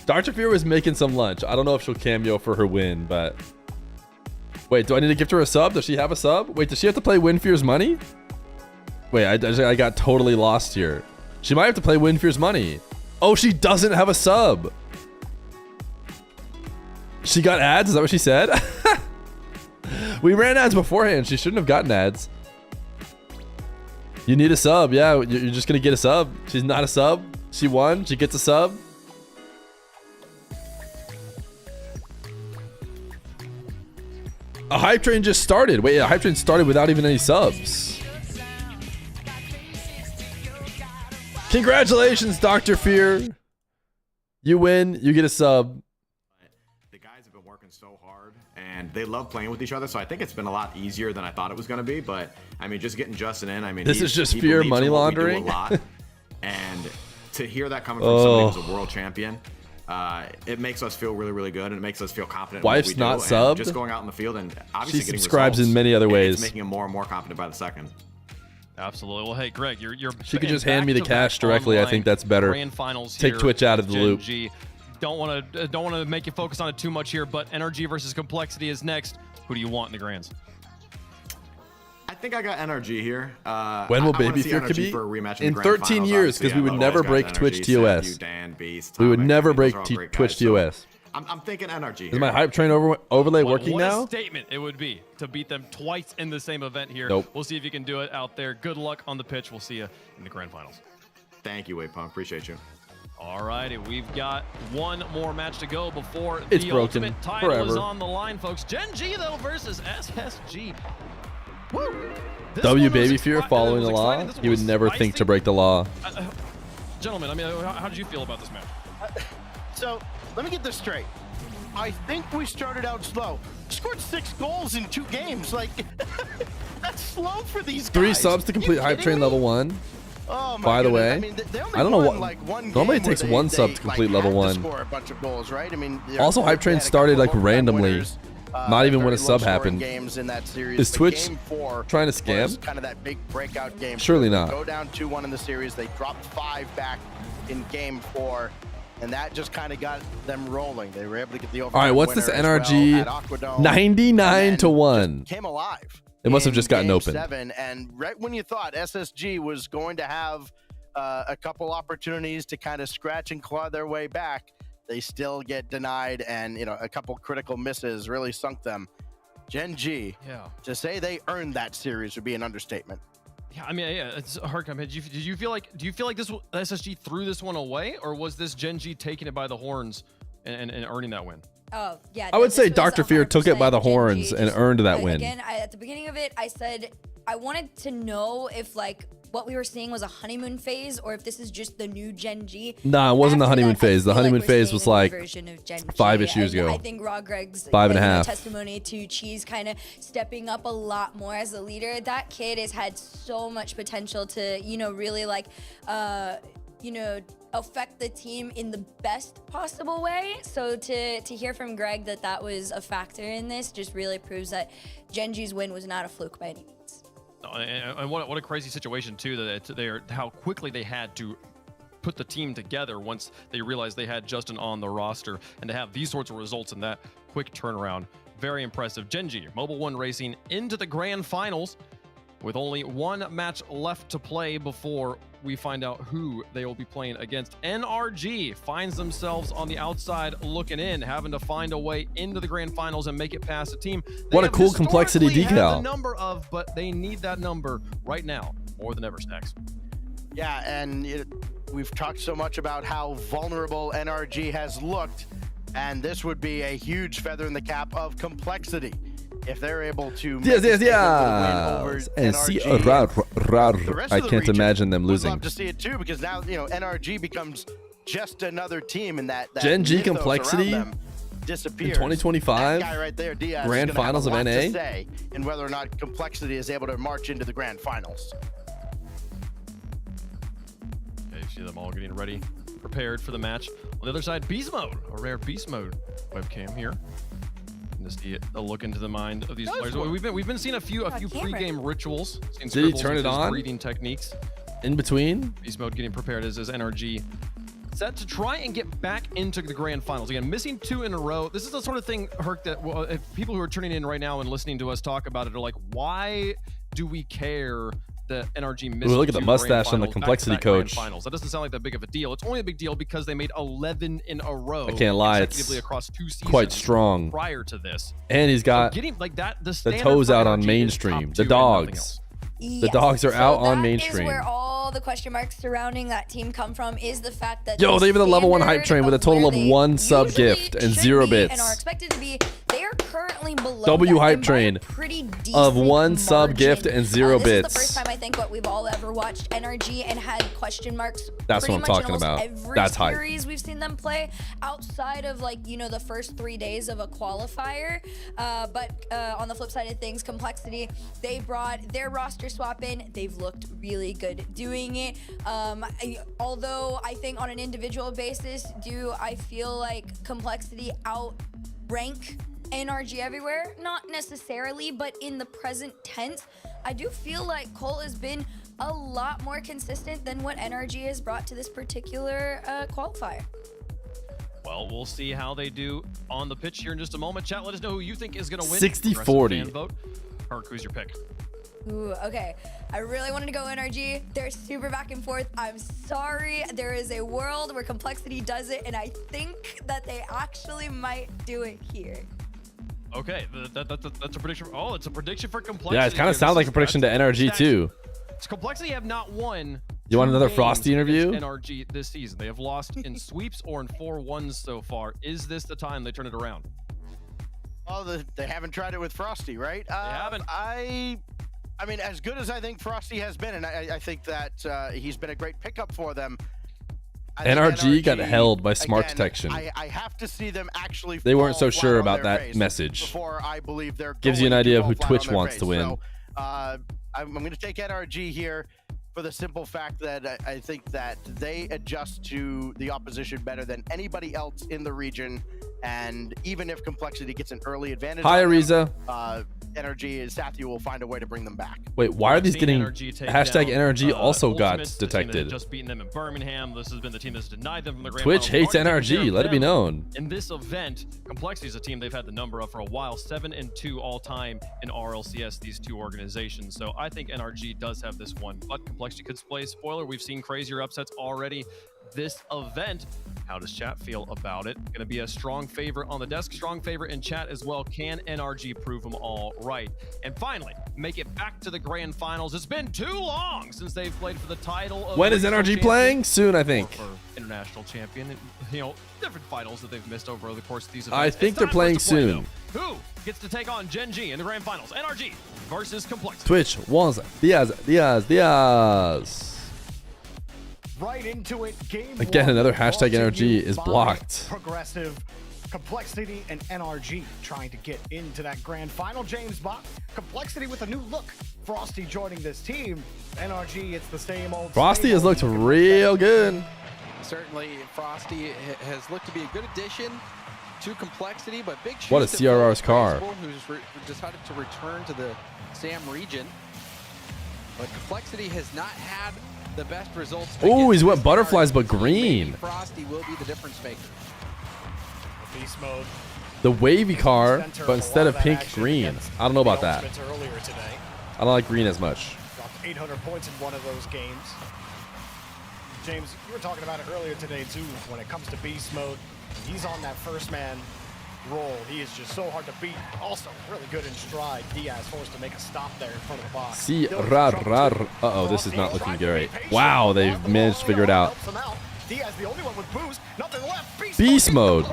Dr. Feer was making some lunch. I don't know if she'll cameo for her win, but... Wait, do I need to gift her a sub? Does she have a sub? Wait, does she have to play Win Fear's money? Wait, I got totally lost here. She might have to play Win Fear's money. Oh, she doesn't have a sub. She got ads? Is that what she said? We ran ads beforehand. She shouldn't have gotten ads. You need a sub. Yeah, you're just going to get a sub. She's not a sub. She won. She gets a sub. A hype train just started. Wait, a hype train started without even any subs. Congratulations, Dr. Fear. You win. You get a sub. The guys have been working so hard, and they love playing with each other, so I think it's been a lot easier than I thought it was going to be. But, I mean, just getting Justin in, I mean, this is just Fear money laundering. A lot. And to hear that coming from somebody who's a world champion, it makes us feel really, really good, and it makes us feel confident. Wife's in what we not do. subbed. And just going out in the field and obviously she getting subscribes results, in many other ways. It's making him more and more confident by the second. Absolutely. Well, hey, Greg, you're she could just hand me the cash directly. I think that's better. Grand finals Take here, Twitch out of the loop. G. Don't want to make you focus on it too much here, but energy versus complexity is next. Who do you want in the grands? I think I got energy here. When will Baby Fear compete? In 13 years, because we would never break Twitch TOS. We would never break Twitch TOS. I'm thinking energy here. Is my hype train overlay working what now? A statement it would be to beat them twice in the same event here. Nope. We'll see if you can do it out there. Good luck on the pitch. We'll see you in the grand finals. Thank you, Wade Punk. Appreciate you. All righty, we've got one more match to go before it's the broken ultimate title forever. is on the line, folks. Gen G, though, versus SSG. Woo! W Baby Fear following the law. You would never think to break the law. Gentlemen, I mean, how did you feel about this match? So, let me get this straight. I think we started out slow. Scored 6 goals in 2 games. Like, that's slow for these guys. 3 subs to complete hype train level 1. Oh my By the goodness. way, I mean, I don't know what. like Normally it takes 1 sub to complete level 1. Score a bunch of goals, right? I mean, Also, hype train started like randomly. Not even when a sub happened. Games in that series, Is Twitch game 4 trying to scam? was kind of that big breakout game. Surely not. Go down 2-1 in the series. They dropped 5 back in game 4. And that just kind of got them rolling. They were able to get the overtime. All right, what's this NRG? 99 to 1. Came alive. It must have just gotten game open. 7, and right when you thought SSG was going to have a couple opportunities to kind of scratch and claw their way back, they still get denied, and a couple critical misses really sunk them. Gen G, to say they earned that series would be an understatement. Yeah, I mean, yeah, it's a hard comment. Do you feel like this SSG threw this one away, or was this Gen G taking it by the horns and earning that win? Oh, yeah. I would say Dr. Fear took it by the horns and earned that win. Again, at the beginning of it, I said I wanted to know if, like, what we were seeing was a honeymoon phase, or if this is just the new Gen G. Nah, it wasn't the honeymoon phase. The honeymoon we're phase seeing was a new like version of Gen G. 5-ish years And ago. I think Raw Greg's 5.5. testimony to Cheese kind of stepping up a lot more as a leader. That kid has had so much potential to, you know, really like, you know, affect the team in the best possible way. So to hear from Greg that that was a factor in this just really proves that Gen G's win was not a fluke by any means. And what a crazy situation too, that how quickly they had to put the team together once they realized they had Justin on the roster, and to have these sorts of results in that quick turnaround. Very impressive. Gen G, Mobile One Racing into the grand finals with only one match left to play before we find out who they will be playing against. NRG finds themselves on the outside looking in, having to find a way into the grand finals and make it past the team. What a cool complexity decal. The number of, but they need that number right now more than ever, Stacks. Yeah, and we've talked so much about how vulnerable NRG has looked, and this would be a huge feather in the cap of complexity if they're able to and see I can't imagine them losing. We'd love to see it too, because now, you know, NRG becomes just another team, and that Gen G complexity disappears. in 2025 that guy right there, Diaz, grand finals of NA, to say and whether or not complexity is able to march into the grand finals. Okay, you see them all getting ready, prepared for the match. On the other side, Beast Mode, a rare Beast Mode webcam here. To see a look into the mind of these players. We've been seeing a few pre-game rituals. Did he turn it on? Breathing techniques. In between? Beast Mode getting prepared as NRG set to try and get back into the grand finals. Again, missing 2 in a row. This is the sort of thing, Herc, that if people who are tuning in right now and listening to us talk about it are like, why do we care that NRG missed? Ooh, look at the mustache on the complexity coach. Finals. That doesn't sound like that big of a deal. It's only a big deal because they made 11 in a row. I can't lie, it's across 2 seasons quite strong. Prior to this, and he's got getting like that, the toes out on mainstream. The dogs. The dogs are out on mainstream. That is where all the question marks surrounding that team come from, is the fact that they even the level 1 hype train with a total of 1 sub gift and 0 bits. And are expected to be. They are currently below W that, hype train of 1 sub gift and 0 this bits. This is the first time I think we've all ever watched NRG and had question marks. That's what I'm talking about. That's hype. Series we've seen them play outside of, like, you know, the first 3 days of a qualifier. But on the flip side of things, complexity, they brought their roster swap in. They've looked really good doing it. Although I think on an individual basis, I feel like complexity outrank NRG everywhere? Not necessarily, but in the present tense, I do feel like Cole has been a lot more consistent than what NRG has brought to this particular qualifier. Well, we'll see how they do on the pitch here in just a moment. Chat, let us know who you think is going to win. 60-40. Vote. Herc, who's your pick? Ooh, okay. I really wanted to go NRG. They're super back and forth. I'm sorry. There is a world where complexity does it, and I think that they actually might do it here. Okay, that's a prediction. Oh, it's a prediction for complexity. Yeah, it kind of sounds like a prediction to NRG too. Complexity have not won. You want another Frosty interview? NRG this season. They have lost in sweeps or in 4-1s so far. Is this the time they turn it around? Well, they haven't tried it with Frosty, right? They haven't. I mean, as good as I think Frosty has been, and I think that he's been a great pickup for them. NRG got held by smart detection. I have to see them actually. They weren't so sure about that message. Before I believe they're gives you an idea of who Twitch wants to win. So, I'm going to take NRG here for the simple fact that I think that they adjust to the opposition better than anybody else in the region. And even if complexity gets an early advantage, hi Ariza. NRG and Sathu will find a way to bring them back. Wait, why are these getting hashtag NRG also got detected? Just beating them in Birmingham. This has been the team that's denied them from the grand Twitch hates NRG. Let it be known. In this event, Complexity is a team they've had the number of for a while, 7-2 all time in RLCS. These two organizations. So I think NRG does have this one, but Complexity could play spoiler. We've seen crazier upsets already this event. How does chat feel about it? Going to be a strong favorite on the desk, strong favorite in chat as well. Can NRG prove them all right? And finally, make it back to the grand finals. It's been too long since they've played for the title of when is NRG playing? Soon, I think. international champion. And, you know, different finals that they've missed over the course of these events. I think they're playing soon. Who gets to take on Gen G in the grand finals? NRG versus Complexity. Twitch, Wanza, Diaz. Right into it. Game Again, one. another hashtag NRG NRG is blocked. Progressive, Complexity, and NRG trying to get into that grand final. James Bot, Complexity with a new look. Frosty joining this team. NRG, it's the same old. Frosty has looked real good. Certainly, Frosty has looked to be a good addition to Complexity, but big shoes What is to fill CRR's for car? Who's decided to return to the SAM region. But Complexity has not had the best results. Oh, he's wet butterflies, but green. Frosty will be the difference maker. Beast mode. The wavy car, but instead of pink, green. I don't know about that. Earlier today. I don't like green as much. Dropped 800 points in one of those games. James, you were talking about it earlier today too. When it comes to beast mode, he's on that first man roll. He is just so hard to beat. Also, really good in stride. Diaz forced to make a stop there in front of the box. Uh-oh, this is not looking great. Wow, they've managed to figure it out. Diaz the only one with boost. Nothing left. Beast mode.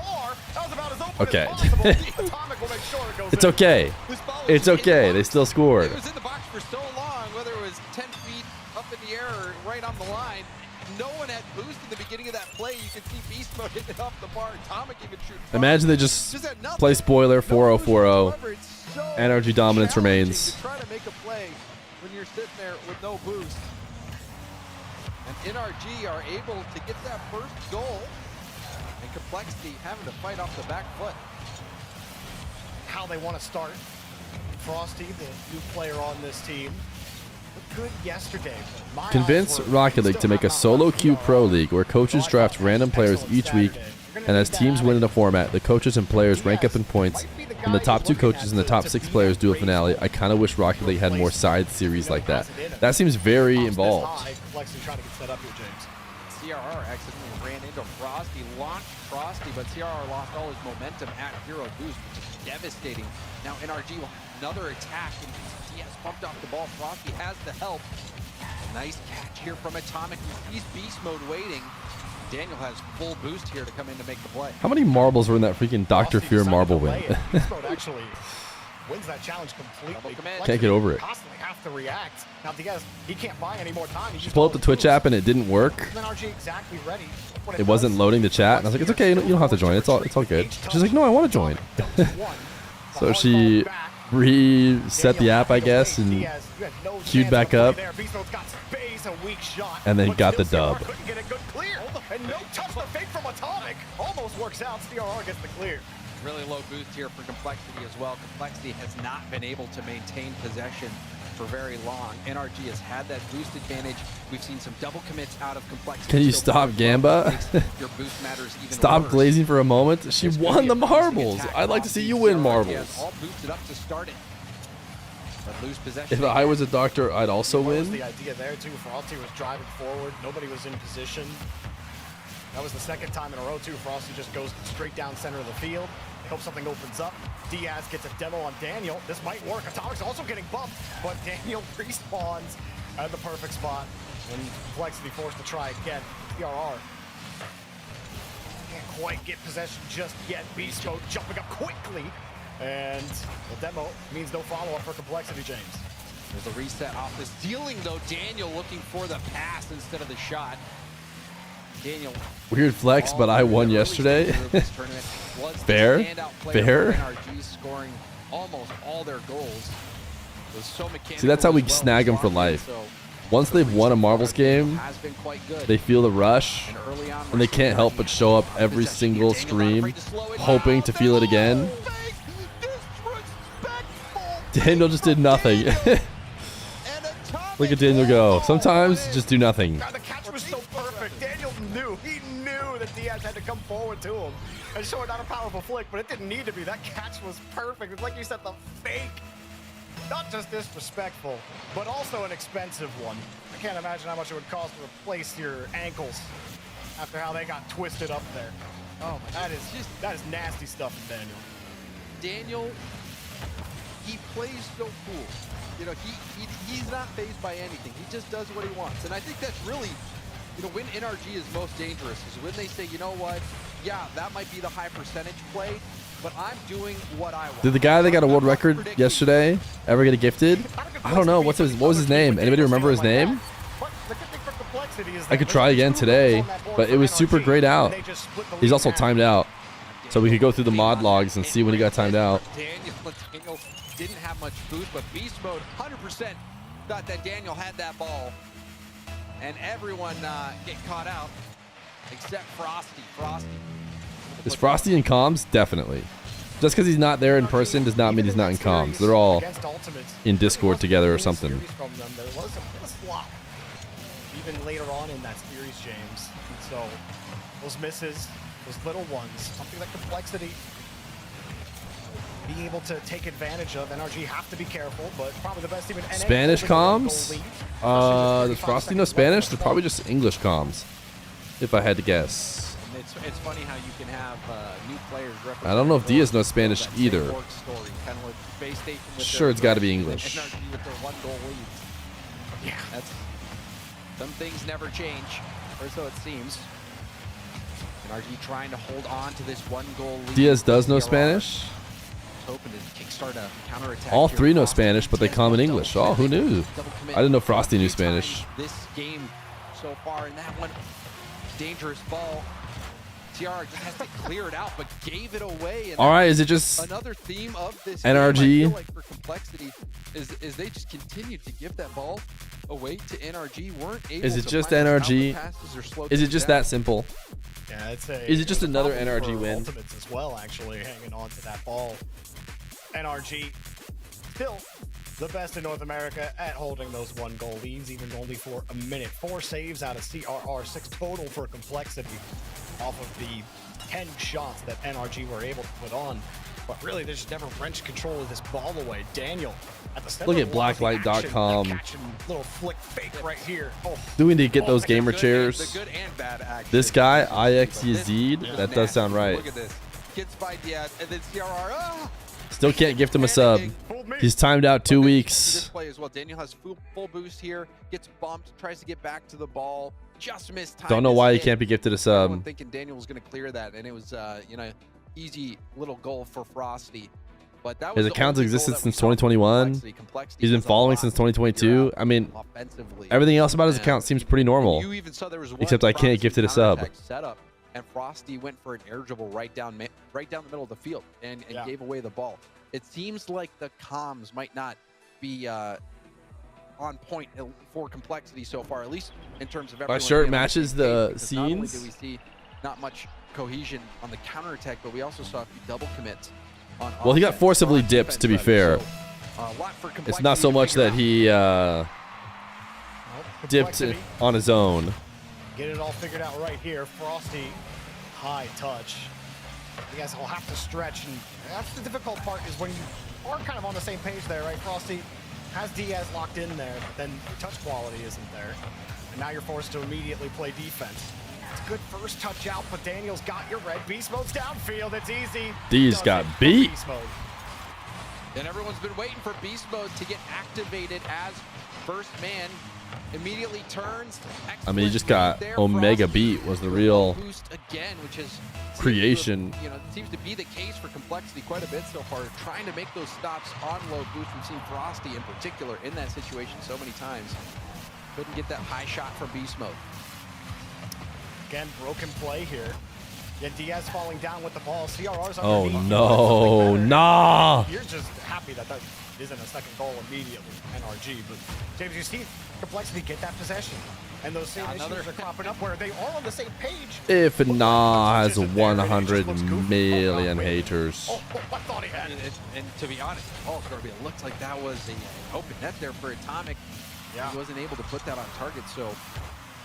Okay. It's okay. It's okay. They still scored. It was in the box for so long, whether it was 10 feet up in the air or right on the line. No one had boost in the beginning of that play. You could see Beast Mode hitting it off the bar. Atomic even shooting. Imagine they just play spoiler 4040. Energy dominance remains. To try to make a play when you're sitting there with no boost. And NRG are able to get that first goal. And Complexity having to fight off the back foot. How they want to start. Frosty, the new player on this team, looked good yesterday. Convince Rocket League to make a solo queue pro league where coaches draft random players each week, and as teams win in the format, the coaches and players rank up in points, and the top 2 coaches and the top 6 players do a finale. I kind of wish Rocket League had more side series like that. That seems very involved. CRR accidentally ran into Frosty, launched Frosty, but CRR lost all his momentum at Hero Boost, which is devastating. Now NRG will have another attack, and Diaz bumped off the ball. Frosty has the help. Nice catch here from Atomic. He's beast mode waiting. Daniel has full boost here to come in to make the play. How many marbles were in that freaking Dr. Fear marble win? Beast mode actually wins that challenge completely. Can't get over it. Constantly have to react. Now Diaz, he can't buy any more time. Just pull up the Twitch app and it didn't work. Exactly ready. It wasn't loading the chat, and I was like, "It's okay, you don't have to join. It's all good." She's like, "No, I want to join." So she reset the app, I guess, and queued back up, and then got the dub. And no touch the fake from Atomic. Almost works out. CRR gets the clear. Really low boost here for Complexity as well. Complexity has not been able to maintain possession for very long. NRG has had that boost advantage. We've seen some double commits out of Complexity. Can you stop Gamba? Your boost matters even Stop worse. glazing for a moment. She won the marbles. I'd like to see you win marbles. All boosted up to start it. But lose possession. If I was a doctor, I'd also What was win. the idea there too? Frosty was driving forward. Nobody was in position. That was the second time in a row too. Frosty just goes straight down center of the field. Hope something opens up. Diaz gets a demo on Daniel. This might work. Atomic's also getting bumped, but Daniel respawns at the perfect spot. And Complexity forced to try again. CRR can't quite get possession just yet. Beast Mode jumping up quickly. And the demo means no follow-up for Complexity, James. There's a reset off the ceiling, though. Daniel looking for the pass instead of the shot. Daniel. Weird flex, but I won yesterday. Fair. Fair. NRG scoring almost all their goals. See, that's how we snag them for life. Once they've won a marbles game, they feel the rush, and they can't help but show up every single stream, hoping to feel it again. Daniel just did nothing. Look at Daniel go. Sometimes just do nothing. The catch was so perfect. Daniel knew. He knew that Diaz had to come forward to him. And sure, not a powerful flick, but it didn't need to be. That catch was perfect. It's like you said, the fake. Not just disrespectful, but also an expensive one. I can't imagine how much it would cost to replace your ankles after how they got twisted up there. Oh my, that is nasty stuff from Daniel. Daniel, he plays so cool. You know, he's not fazed by anything. He just does what he wants. And I think that's really you know, when NRG is most dangerous is when they say, you know what, yeah, that might be the high percentage play, but I'm doing what I want. Did the guy that got a world record yesterday ever get a gifted? I don't know. What was his name? Anybody remember his name? I could try again today, but it was super grayed out. He's also timed out. So we could go through the mod logs and see when he got timed out. Daniel didn't have much boost, but beast mode 100% thought that Daniel had that ball. And everyone get caught out except Frosty. Is Frosty in comms? Definitely. Just because he's not there in person does not mean he's not in comms. They're all in Discord together or something. There was a flop even later on in that series, James. And so those misses, those little ones, something like complexity, being able to take advantage of. NRG have to be careful, but probably the best team in NA. Spanish comms? Does Frosty know Spanish? They're probably just English comms, if I had to guess. It's funny how you can have new players. I don't know if Diaz knows Spanish either. Sure, it's got to be English. NRG with their 1-goal lead. Yeah, some things never change, or so it seems. NRG trying to hold on to this 1-goal lead. Diaz does know Spanish. Hoping to kickstart a counterattack. All three know Spanish, but they come in English. Oh, who knew? I didn't know Frosty knew Spanish. This game so far, and that one dangerous ball. TR just has to clear it out, but gave it away. And all right, is it just another theme of this NRG? Game, I feel like for complexity is they just continued to give that ball away to NRG. Weren't able is it to just find NRG? Is it just down. that simple? Yeah, it's a. Is it just another NRG win? Ultimates as well, actually, hanging on to that ball. NRG still the best in North America at holding those 1-goal leads, even only for a minute. 4 saves out of CRR, 6 total for complexity off of the 10 shots that NRG were able to put on. But really, they just never wrenched control of this ball away. Daniel at the center. Look at blacklight.com. Little flick fake right here. Oh. Doing to get those gamer chairs. The good and bad, actually. This guy, IX Yazid, that does sound right. Look at this. Gets by Diaz, and then CRR. Still can't gift him a sub. He's timed out 2 weeks. This play as well. Daniel has full boost here. Gets bumped. Tries to get back to the ball. Just missed time. Don't know why he can't be gifted a sub. Everyone thinking Daniel was going to clear that, and it was easy little goal for Frosty. But that was his account's existed since 2021. He's been following since 2022. I mean, everything else about his account seems pretty normal. Except I can't gift it a sub. Setup, and Frosty went for an air dribble right down the middle of the field and gave away the ball. It seems like the comms might not be on point for complexity so far, at least in terms of everyone. My shirt matches the scenes. Not only do we see not much cohesion on the counterattack, but we also saw a few double commits. Well, he got forcibly dipped, to be fair. It's not so much that he dipped on his own. Get it all figured out right here. Frosty, high touch. You guys will have to stretch, and that's the difficult part, is when you are kind of on the same page there, right? Frosty has Diaz locked in there, but then your touch quality isn't there. And now you're forced to immediately play defense. It's a good first touch out, but Daniel's got your red. Beast mode's downfield. It's easy. D's got beat. Beast mode. And everyone's been waiting for Beast mode to get activated as first man. Immediately turns. I mean, he just got Omega beat was the real boost again, which is creation. It seems to be the case for complexity quite a bit so far. Trying to make those stops on low boost. We've seen Frosty in particular in that situation so many times. Couldn't get that high shot from Beast mode. Again, broken play here. Yeah, Diaz falling down with the ball. CRR's oh no, nah. You're just happy that that isn't a second goal immediately, NRG. But James, you see complexity get that possession, and those same issues are cropping up where they are on the same page. If Nah has 100 million haters. Oh, I thought he had it. And to be honest, it looks like that was an open net there for Atomic. Yeah. He wasn't able to put that on target, so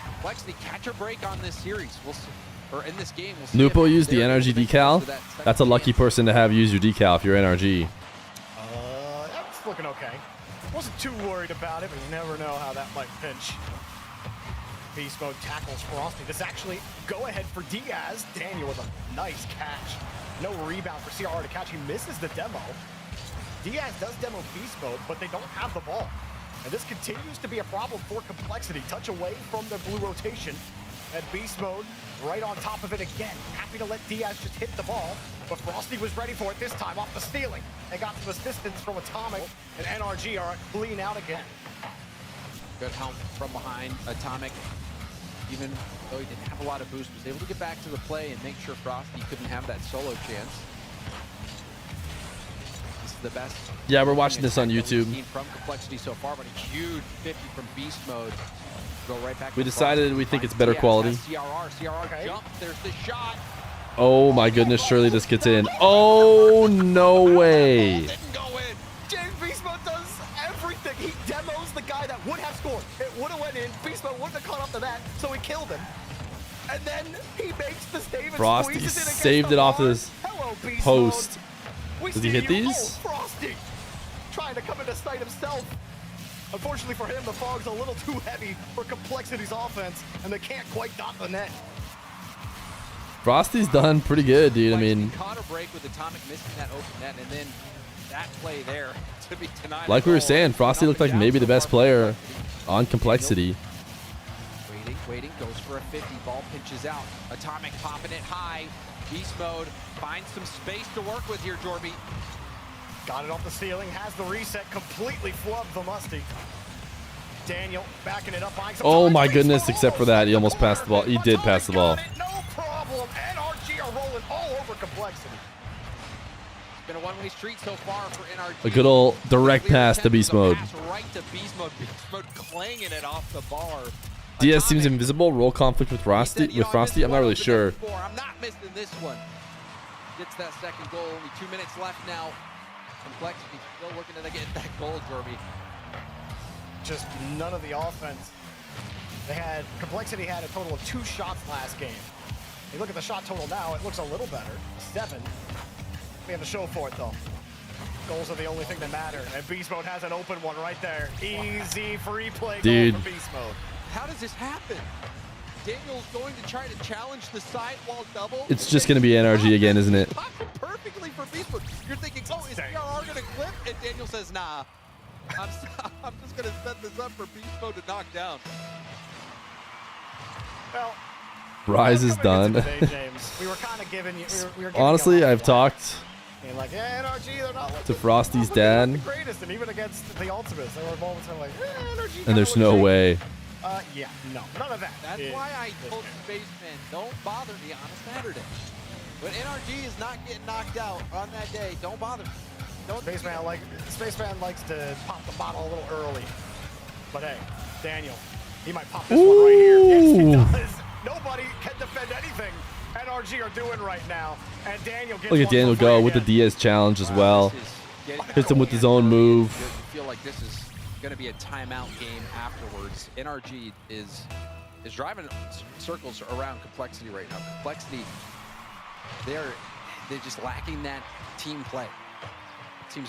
complexity catch a break on this series. We'll see. Or in this game, we'll see. Nupo used the NRG decal. That's a lucky person to have use your decal if you're NRG. That's looking okay. Wasn't too worried about it, but you never know how that might pinch. Beast mode tackles Frosty. This actually go ahead for Diaz. Daniel with a nice catch. No rebound for CRR to catch. He misses the demo. Diaz does demo beast mode, but they don't have the ball. And this continues to be a problem for complexity. Touch away from their blue rotation. And Beast Mode right on top of it again. Happy to let Diaz just hit the ball, but Frosty was ready for it this time off the stealing. They got some assistance from Atomic, and NRG are clean out again. Good help from behind. Atomic, even though he didn't have a lot of boost, was able to get back to the play and make sure Frosty couldn't have that solo chance. This is the best. Yeah, we're watching this on YouTube. From Complexity so far, but a huge 50 from Beast Mode. Go right back. We decided we think it's better quality. CRR jump. There's the shot. Oh my goodness, surely this gets in. Oh, no way. Didn't go in. James Beast Mode does everything. He demos the guy that would have scored. It would have went in. Beast Mode wouldn't have caught up to that, so he killed him. And then he makes the save and Frosty squeezes it against saved the it off bar. his Hello, Beast post. Mode. Does he hit these? Oh, Frosty trying to come into sight himself. Unfortunately for him, the fog's a little too heavy for Complexity's offense, and they can't quite dot the net. Frosty's done pretty good, dude. I mean, Caught a break with Atomic missing that open net, and then that play there to be denied. like we were saying, Frosty looked like maybe the best player on Complexity. Waiting, goes for a 50. Ball pinches out. Atomic popping it high. Beast Mode finds some space to work with here, Jorby. Got it off the ceiling, has the reset, completely flubbed the Musty. Daniel backing it up. Oh my goodness, except for that, he almost passed the ball. He did pass the ball. No problem. NRG are rolling all over Complexity. It's been a one-way street so far for NRG. A good old direct pass to Beast Mode. Right to Beast Mode. Beast Mode clanging it off the bar. Diaz seems invisible. Roll conflict with Frosty. I'm not really sure. I'm not missing this one. Gets that second goal. Only 2 minutes left now. Complexity still looking to get that goal, Jorby. Just none of the offense. Complexity had a total of 2 shots last game. You look at the shot total now, it looks a little better. 7. We have a show for it though. Goals are the only thing that matter. And Beast Mode has an open one right there. Easy free play goal for Beast Mode. How does this happen? Daniel's going to try to challenge the sidewall double. It's just going to be NRG again, isn't it? Perfectly for Beast Mode. You're thinking, oh, is CRR going to clip? And Daniel says, nah. I'm just going to set this up for Beast Mode to knock down. Well, Rise is done. We were kind of giving you. We were Honestly, I've talked like, yeah, NRG, they're not to Frosty's dad, the greatest, and even against the Ultimates, there were moments where I'm like, NRG. and there's no way. Yeah, no, none of that. That's why I told Spaceman, don't bother me on a Saturday. When NRG is not getting knocked out on that day, don't bother me. Spaceman likes to pop the bottle a little early. But hey, Daniel, he might pop this one right here. Yes, he does. Nobody can defend anything NRG are doing right now. And Daniel gets Look at Daniel go with the Diaz challenge as well. Hits him with his own move. I feel like this is going to be a timeout game afterwards. NRG is driving circles around Complexity right now. Complexity, they're just lacking that team play.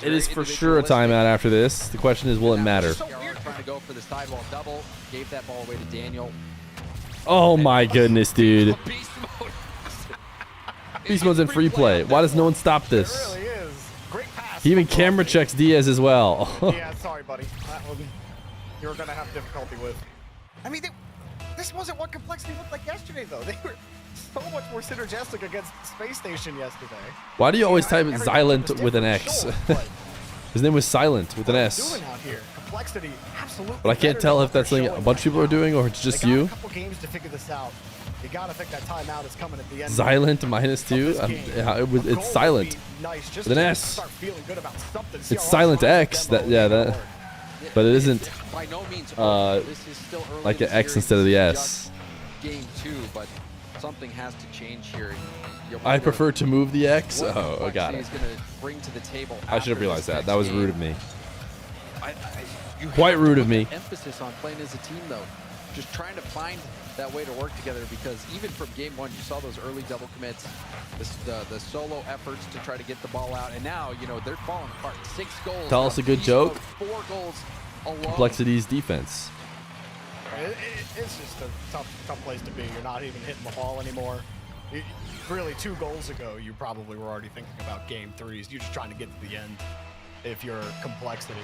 It is for sure a timeout after this. The question is, will it matter? Trying to go for the sidewall double, gave that ball away to Daniel. Oh my goodness, dude. Beast Mode's in free play. Why does no one stop this? It really is. Great pass. He even camera checks Diaz as well. Yeah, sorry, buddy. That one you were going to have difficulty with. I mean, this wasn't what Complexity looked like yesterday, though. They were so much more synergistic against Space Station yesterday. Why do you always type Silent with an X? His name was Silent with an S. Complexity, absolutely. But I can't tell if that's something a bunch of people are doing or it's just they got you. a couple games to figure this out. You gotta think that timeout is coming at the end. Silent -2. It's Silent with an S. It's Silent X. But it isn't By no means, this is still early like in an the X series. instead of the This is S. just Game 2, but something has to change here. I prefer to move the X. Oh, I got it. Bring to the table I should have realized that. That was rude of me. You Quite have rude to of put me. Emphasis on playing as a team, though. Just trying to find that way to work together, because even from game 1, you saw those early double commits, the solo efforts to try to get the ball out, and now they're falling apart. 6 goals. Tell us a good joke. 4 goals alone. Complexity's defense. It's just a tough place to be. You're not even hitting the ball anymore. Really, 2 goals ago, you probably were already thinking about game 3s. You're just trying to get to the end if you're Complexity.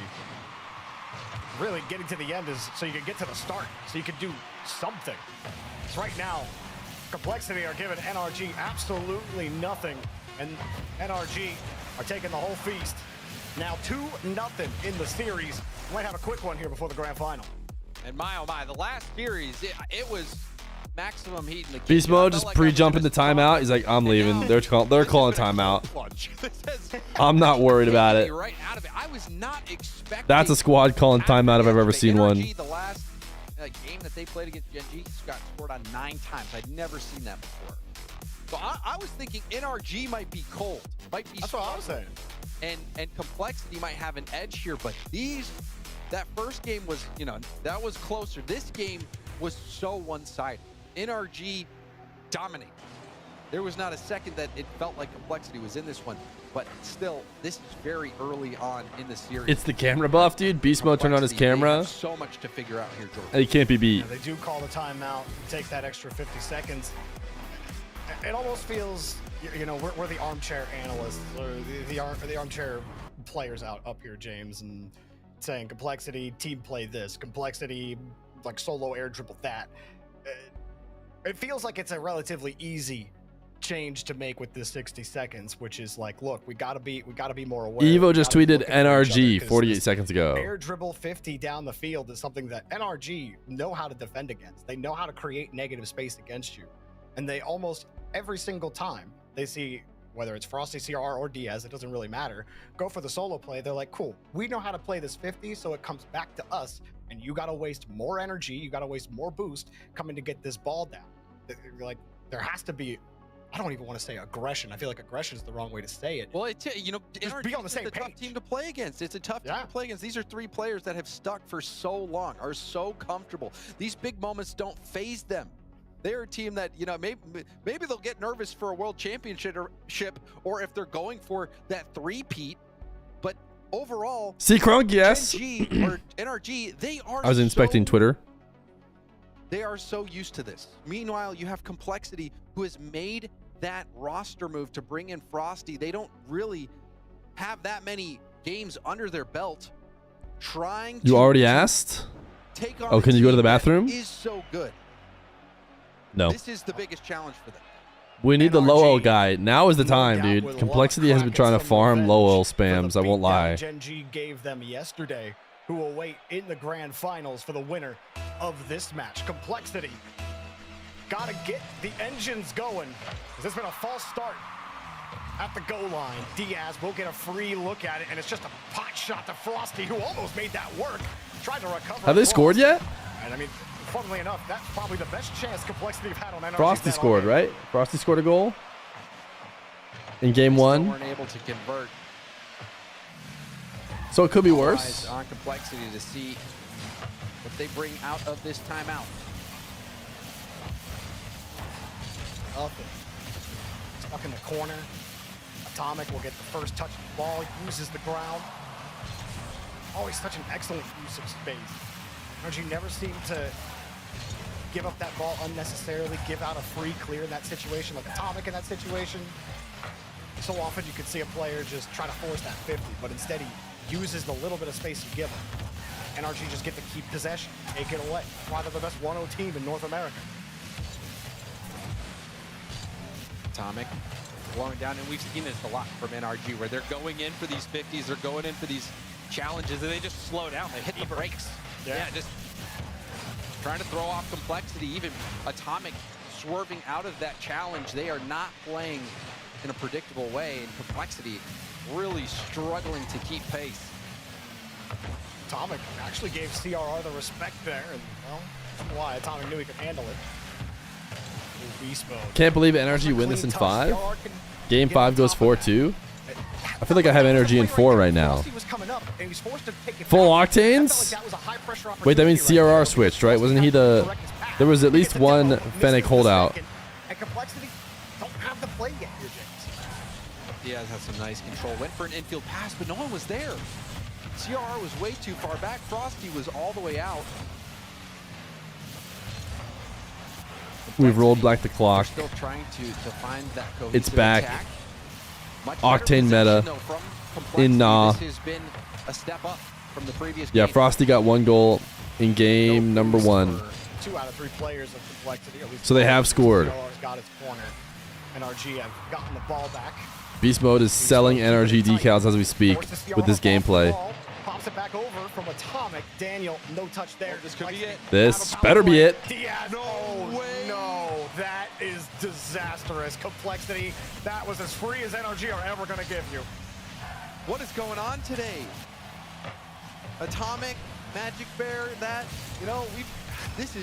really getting to the end is so you can get to the start, so you can do something. So right now, Complexity are giving NRG absolutely nothing, and NRG are taking the whole feast. Now 2-0 in the series. We might have a quick one here before the grand final. And my, oh my, the last series, it was maximum heat in the Beast mode just pre-jumping the timeout. He's like, I'm leaving. They're calling timeout. I'm not worried about it. Right out of it. I was not expecting. That's a squad calling timeout if I've ever seen one. The last game that they played against Gen G, got scored on 9 times. I'd never seen that before. So I was thinking NRG might be cold. That's what I was saying. And Complexity might have an edge here, but that first game was, that was closer. This game was so one-sided. NRG dominated. There was not a second that it felt like Complexity was in this one, but still, this is very early on in the series. It's the camera buff, dude. Beast mode turned on his camera. So much to figure out here, Jordan. And he can't be beat. Yeah, they do call the timeout, take that extra 50 seconds. It almost feels, we're the armchair analysts or the armchair players up here, James, and saying Complexity team play this, Complexity like solo air dribble that. It feels like it's a relatively easy change to make with this 60 seconds, which is like, look, we gotta be more aware. Evo just tweeted NRG 48 seconds ago. Air dribble 50 down the field is something that NRG know how to defend against. They know how to create negative space against you, and they almost every single time they see, whether it's Frosty, CRR, or Diaz, it doesn't really matter, go for the solo play. They're like, cool, we know how to play this 50, so it comes back to us, and you got to waste more energy, you got to waste more boost coming to get this ball down. Like, there has to be, I don't even want to say aggression. I feel like aggression is the wrong way to say it. Well, NRG be on the same is a tough team to play against. It's a tough team to play against. These are 3 players that have stuck for so long, are so comfortable. These big moments don't phase them. They're a team that, maybe they'll get nervous for a world championship, or if they're going for that three-peat. But overall, See Crunk, yes. NG or NRG, they are. I was inspecting Twitter. They are so used to this. Meanwhile, you have Complexity, who has made that roster move to bring in Frosty. They don't really have that many games under their belt. You already asked? Take on Oh, can you go to the bathroom? Is so good. No. This is the biggest challenge for them. We need the low L guy. Now is the time, dude. Complexity has been trying to farm low L spams. I won't lie. Gen G gave them yesterday, who will wait in the grand finals for the winner of this match. Complexity gotta get the engines going. This has been a false start at the goal line. Diaz will get a free look at it, and it's just a pot shot to Frosty, who almost made that work. Tried to recover. Have they scored yet? And I mean, funnily enough, that's probably the best chance Complexity have had on NRG. Frosty scored, right? Frosty scored a goal in game 1. Weren't able to convert. So it could be All worse. eyes on Complexity to see what they bring out of this timeout. Nothing. Stuck in the corner. Atomic will get the first touch of the ball, uses the ground. Always such an excellent use of space. NRG never seemed to give up that ball unnecessarily, give out a free clear in that situation, like Atomic in that situation. So often you could see a player just try to force that 50, but instead he uses the little bit of space you give him. NRG just get to keep possession, take it away. That's why they're the best 1-0 team in North America. Atomic blowing down, and we've seen this a lot from NRG, where they're going in for these 50s, they're going in for these challenges, and they just slow down, they hit the brakes. Yeah, just trying to throw off Complexity. Even Atomic swerving out of that challenge. They are not playing in a predictable way, and Complexity really struggling to keep pace. Atomic actually gave CRR the respect there, and well, that's why Atomic knew he could handle it. Beast mode. Can't believe NRG win this in 5. Game 5 goes 4-2. I feel like I have energy in 4 right now. Full octanes? Wait, that means CRR switched, right? Wasn't he the... There was at least one Fennec holdout. And Complexity don't have the play yet here, James. Diaz has some nice control. Went for an infield pass, but no one was there. CRR was way too far back. Frosty was all the way out. We've rolled back the clock. Still trying to find that It's back. Much Octane meta in in This has been a step up. from the previous Yeah, game. Frosty got 1 goal in game number 1. 2 out of 3 players of complexity. At least So they have scored. CRR's got his corner. NRG have gotten the ball back. Beast Mode is selling NRG decals as we speak with this gameplay. Pops it back over from Atomic. Daniel, no touch there. This could be it. This better be it. Diaz, no way. No, that is disastrous. Complexity, that was as free as NRG are ever going to give you. What is going on today? Atomic, Magic Bear, that, you know, this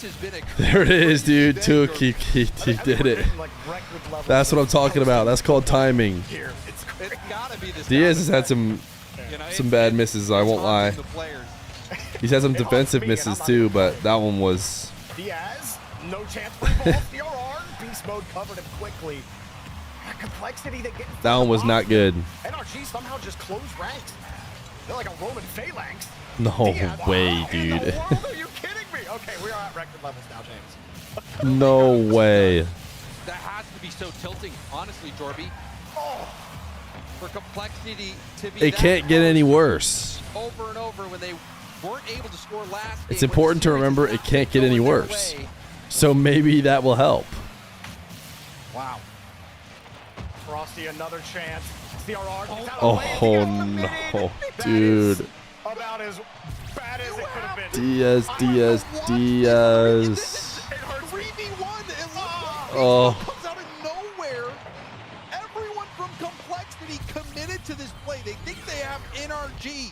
has been a There it is, dude. Took he did it. That's what I'm talking about. That's called timing. It's gotta be this Diaz has had some bad misses, I won't lie. He's had some defensive misses too, but that one was Diaz, no chance for the ball. CRR, beast mode covered him quickly. Complexity that get that one was not good. NRG somehow just closed ranks. They're like a Roman phalanx. No way, dude. Are you kidding me? Okay, we are at record levels now, James. No way. That has to be so tilting, honestly, Jorby. Oh, for complexity to be It can't get any worse. over and over when they weren't able to score last It's game, important to remember it can't get any worse. So maybe that will help. Wow. Frosty, another chance. CRR. Oh no, dude. About as bad as it could have been. Diaz. 3v1. Oh. Comes out of nowhere. Everyone from complexity committed to this play. They think they have NRG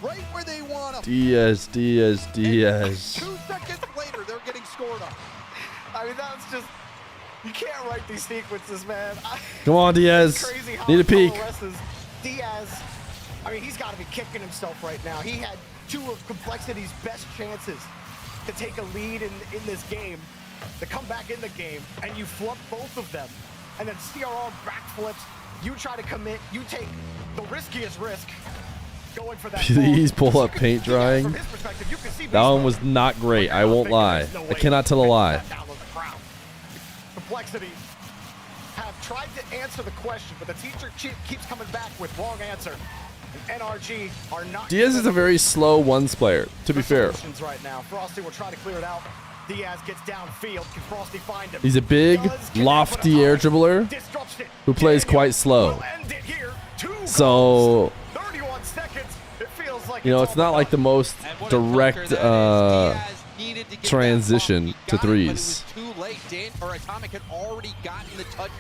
right where they want them. Diaz. 2 seconds later, they're getting scored on. I mean, that's just. You can't write these sequences, man. Come on, Diaz. Crazy how Need a peek. Diaz, I mean, he's got to be kicking himself right now. He had 2 of Complexity's best chances to take a lead in this game, to come back in the game, and you flub both of them. And then CRR backflips. You try to commit. You take the riskiest risk going for that. Please pull up paint drying. That one was not great. I won't lie. I cannot tell a lie. Complexity have tried to answer the question, but the teacher keeps coming back with wrong answer. And NRG are not. Diaz is a very slow ones player, to be fair. Right now, Frosty will try to clear it out. Diaz gets downfield. Can Frosty find him? He's a big, lofty air dribbler who plays quite slow. So, you know, it's not like the most direct transition to threes.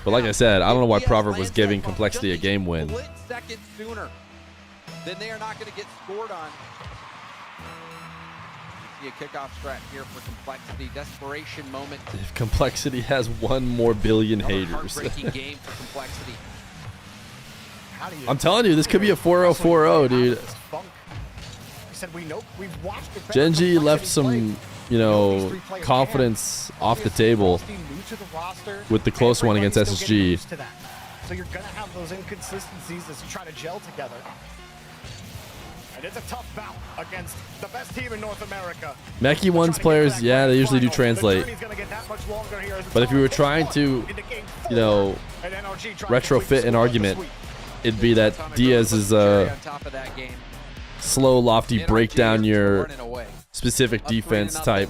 But like I said, I don't know why Proverb was giving Complexity a game win. Seconds sooner, then they are not going to get scored on. See a kickoff strat here for Complexity. Desperation moment. If Complexity has 1 more billion haters. Heartbreaking game for Complexity. I'm telling you, this could be a 4-0-4-0, dude. Genji left some, you know, confidence off the table with the close one against SSG. So you're going to have those inconsistencies as you try to gel together. And it's a tough bout against the best team in North America. Mechie ones players, yeah, they usually do translate. But if you were trying to, you know, retrofit an argument, it'd be that Diaz is a slow, lofty, break down your specific defense type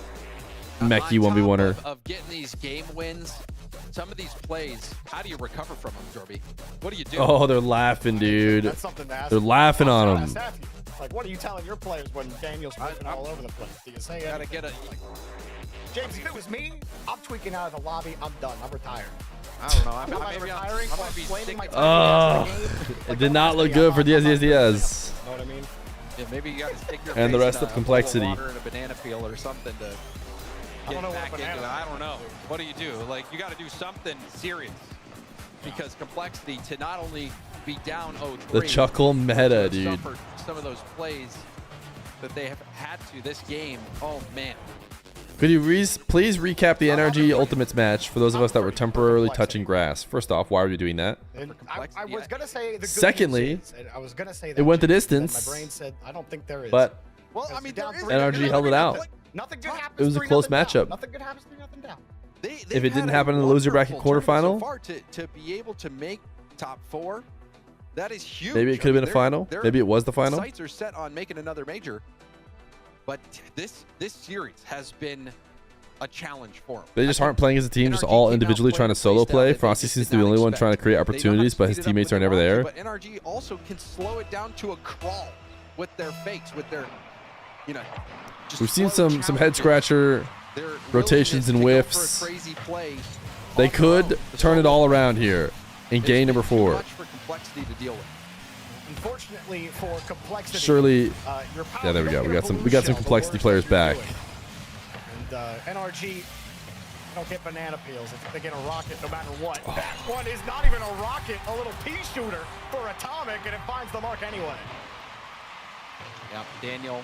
Mechie 1v1er. Of getting these game wins, some of these plays, how do you recover from them, Jorby? What do you do? Oh, they're laughing, dude. They're laughing on him. Like, what are you telling your players when Daniel's moving all over the place? Do you say gotta get a James, if it was me, I'm tweaking out of the lobby. I'm done. I'm retired. I don't know. I'm retiring. I'm gonna be sitting. It did not look good for Diaz. You know what I mean? Yeah, maybe you gotta stick your And the face rest in of a Complexity. bowl of water and a banana peel or something to get back into it. I don't know. What do you do? Like, you got to do something serious because Complexity to not only be down 0-3. The chuckle meta, dude. Some of those plays that they have had to this game. Oh man. Could you please recap the NRG Ultimates match for those of us that were temporarily touching grass? First off, why are you doing that? I was gonna say the good Secondly, news is, I was gonna say that it went the James, distance. My brain said I don't think there is. But well, I mean, NRG held it out. Nothing good happens. It was a close matchup. Nothing good happens. Nothing down. If it didn't happen in the loser bracket quarterfinal, so far to be able to make top 4 That is huge. Maybe it could have been a final. Maybe it was the final. Sights are set on making another major. But this series has been a challenge for them. They just aren't playing as a team, just all individually trying to solo play. Frosty seems to be the only one trying to create opportunities, but his teammates are never there. But NRG also can slow it down to a crawl with their fakes, with their, you know. We've seen some head scratcher rotations and whiffs. They could turn it all around here in game number 4. For complexity to deal with. Unfortunately for complexity, Surely, yeah, there we go. We got some complexity players back. And NRG don't get banana peels if they get a rocket no matter what. That one is not even a rocket, a little pea shooter for Atomic, and it finds the mark anyway. Yep, Daniel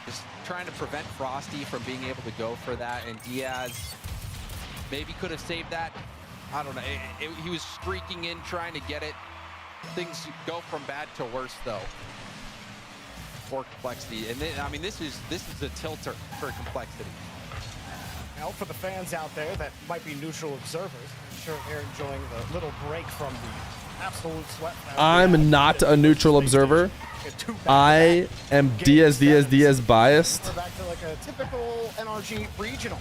just trying to prevent Frosty from being able to go for that, and Diaz maybe could have saved that. I don't know. He was streaking in, trying to get it. Things go from bad to worse, though, for complexity. And then, I mean, this is a tilter for complexity. Now, for the fans out there that might be neutral observers, I'm sure they're enjoying the little break from the absolute sweat. I'm not a neutral observer. I am Diaz biased. We're back to like a typical NRG regional.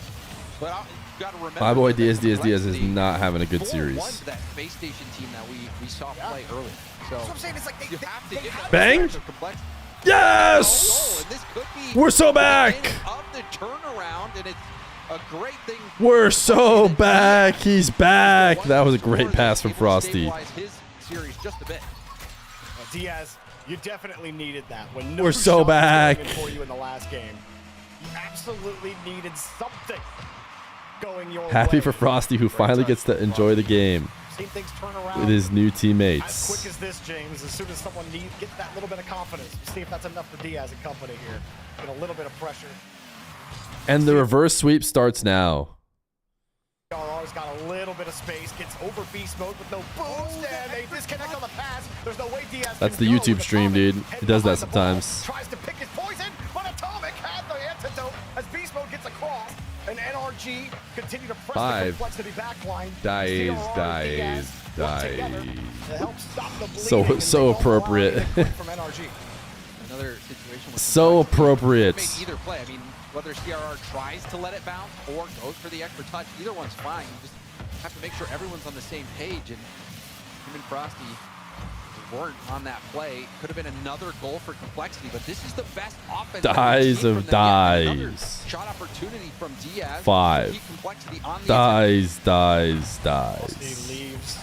But you got to remember, My boy Diaz is not having a good series. Was that base station team that we saw play early. So I'm saying, it's like you have to give Bang! Yes! We're so back! Of the turnaround, and it's a great thing. We're so back. He's back. That was a great pass from Frosty. His series just a bit. Diaz, you definitely needed that. When We're so back. For you in the last game, you absolutely needed something going your Happy way. for Frosty, who finally gets to enjoy the game Seen things turn around with his new as teammates. quick as this, James. As soon as someone gets that little bit of confidence, see if that's enough for Diaz and company here. Get a little bit of pressure. And the reverse sweep starts now. RR's got a little bit of space, gets over beast mode with no boost, and they disconnect on the pass. There's no way Diaz That's can the go YouTube with stream, Atomic. dude. Head It does that behind the ball, sometimes. Tries to pick his poison, but Atomic had the antidote as beast mode gets across, and NRG continue to press the complexity backline. Dies. To help stop the bleeding, So appropriate. from NRG. Another situation with So appropriate. make either play. I mean, whether CRR tries to let it bounce or goes for the extra touch, either one's fine. You just have to make sure everyone's on the same page. And him and Frosty weren't on that play. Could have been another goal for complexity, but this is the best offense. Dies of dies. Shot opportunity from Diaz. 5. Keep complexity on the Dies. He leaves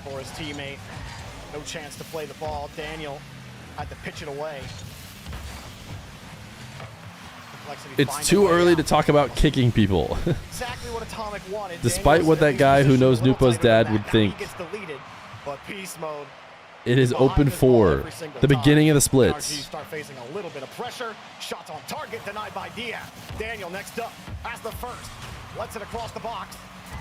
for his teammate. No chance to play the ball. Daniel had to pitch it away. It's too early to talk about kicking people. Exactly what Atomic wanted. Despite what that guy who knows Nupo's dad would think. Gets deleted, but beast mode. It is open for the beginning of the splits. Start facing a little bit of pressure. Shots on target denied by Diaz. Daniel next up has the first. Lets it across the box.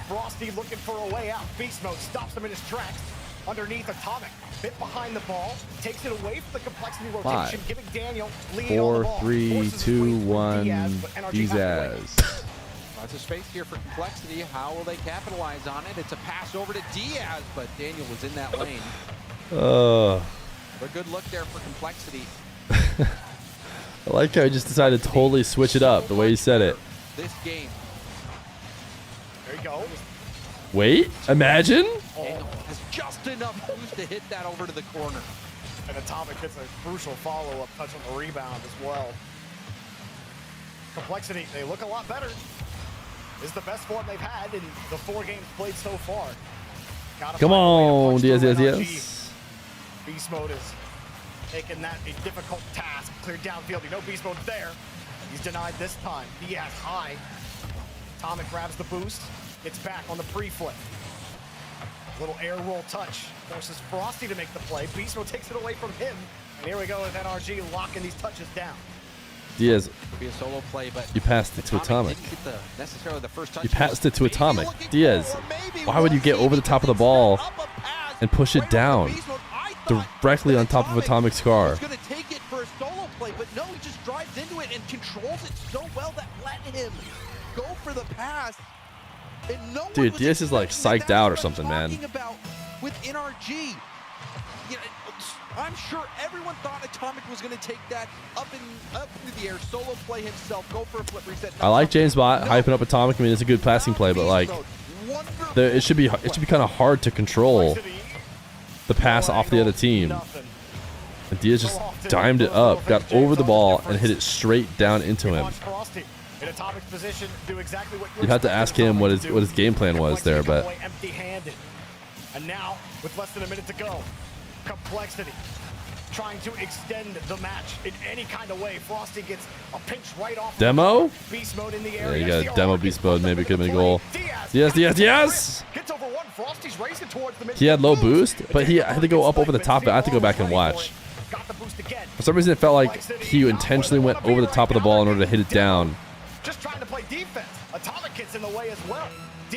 Frosty looking for a way out. Beast mode stops him in his tracks. Underneath Atomic, bit behind the ball, takes it away from the complexity rotation, 5, giving Daniel lead 4, on the ball. 3, 2, 1. Diaz. Lots of space here for complexity. How will they capitalize on it? It's a pass over to Diaz, but Daniel was in that lane. A good look there for complexity. I like how he just decided to totally switch it up the way he said it. This game. There you go. Wait, imagine? Daniel has just enough boost to hit that over to the corner. And Atomic gets a crucial follow-up touch on the rebound as well. Complexity, they look a lot better. This is the best form they've had in the 4 games played so far. Come on, Diaz. Beast mode is making that a difficult task. Clear downfield, you know Beast mode's there. He's denied this time. Diaz high. Atomic grabs the boost. It's back on the pre-flip. Little air roll touch. Forces Frosty to make the play. Beast mode takes it away from him. And here we go with NRG locking these touches down. Diaz, Could be a solo play, but you passed it to Atomic. didn't get necessarily the first touch. You passed it to Atomic. Diaz, why would you get over the top of the ball and push it down directly on top of Atomic's car? He's going to take it for a solo play, but no, he just drives into it and controls it so well that let him go for the pass. And no Dude, Diaz is like psyched out or something, man. About with NRG, you know, I'm sure everyone thought Atomic was going to take that up into the air, solo play himself, go for a flip reset. I like James Bot hyping up Atomic. I mean, it's a good passing play, but like, it should be kind of hard to control the pass off the other team. And Diaz just dimed it up, got over the ball, and hit it straight down into him. You'd have to ask him what his game plan was there, but empty-handed. And now, with less than a minute to go, Complexity trying to extend the match in any kind of way. Frosty gets a pinch right off. Demo? Beast mode in the air. Yeah, you got a demo beast mode. Maybe it could have been a goal. Yes! Gets over one. Frosty's racing towards the He had low boost, but he had to go up over the top. I have to go back and watch. For some reason, it felt like he intentionally went over the top of the ball in order to hit it down. Just trying to play defense. Atomic gets in the way as well.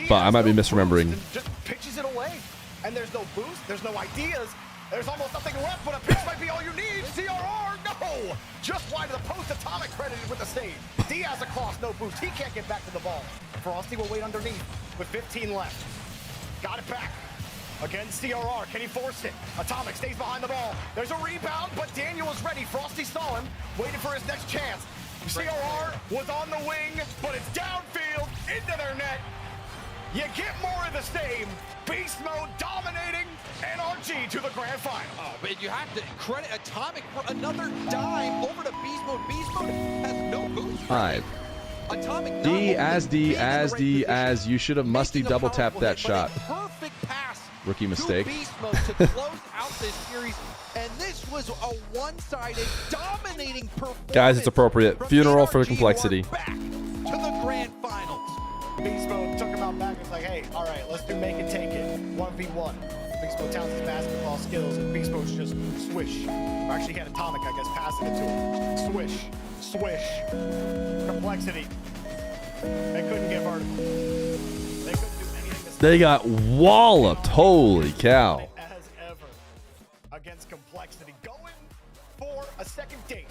But I might be misremembering. Just pitches it away. And there's no boost. There's no ideas. There's almost nothing left, but a pitch might be all you need. CRR, no! Just wide of the post. Atomic credited with the save. Diaz across, no boost. He can't get back to the ball. Frosty will wait underneath with 15 left. Got it back. Again, CRR, can he force it? Atomic stays behind the ball. There's a rebound, but Daniel is ready. Frosty saw him, waiting for his next chance. CRR was on the wing, but it's downfield, into their net. You get more of the same. Beast mode dominating NRG to the grand final. Oh, but you have to credit Atomic for another dime over to Beast mode. Beast mode has no boost. 5. Atomic as you should have musty double tapped that shot. Perfect pass. Rookie mistake. Beast mode to close out this series, and this was a one-sided, dominating performance. Guys, it's appropriate. Funeral for Complexity. Back to the grand finals. Beast mode took him out back. It's like, hey, all right, let's do make it, take it. 1v1. Beast mode touts his basketball skills, and Beast mode's just swish. Or actually, he had Atomic, I guess, passing it to him. Swish, swish. Complexity. They couldn't get vertical. They couldn't do anything. They got walloped. Holy cow. As ever against Complexity, going for a second date.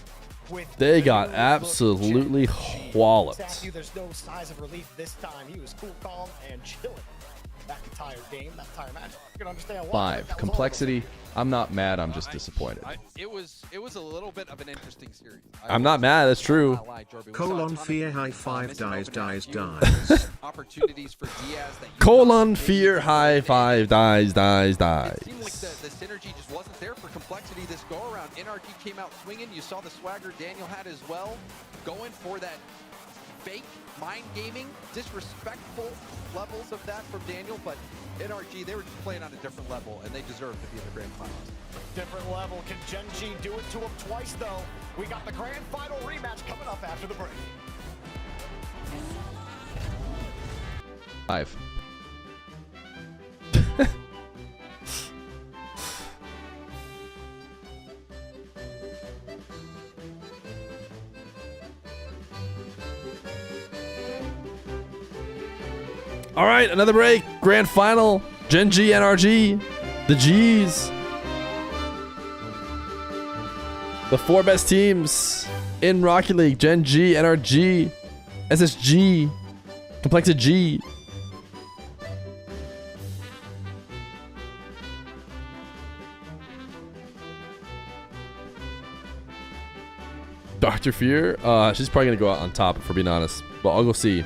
They got absolutely walloped. There's no signs of relief this time. He was cool, calm, and chilling that entire game, that entire match. You can understand why. 5. Complexity. I'm not mad. I'm just disappointed. It was a little bit of an interesting series. I'm not mad. That's true. Fear high 5 dies. Opportunities for Diaz. Fear high 5 dies. It seemed like the synergy just wasn't there for Complexity this go around. NRG came out swinging. You saw the swagger Daniel had as well, going for that fake mind gaming, disrespectful levels of that from Daniel, but NRG, they were just playing on a different level, and they deserve to be in the grand finals. Different level. Can Genji do it to him twice, though? We got the grand final rematch coming up after the break. 5. All right, another break. Grand final. Genji, NRG. The G's. The 4 best teams in Rocket League. Genji, NRG, SSG, Complexity G. Dr. Feer? She's probably going to go out on top, if we're being honest. But I'll go see.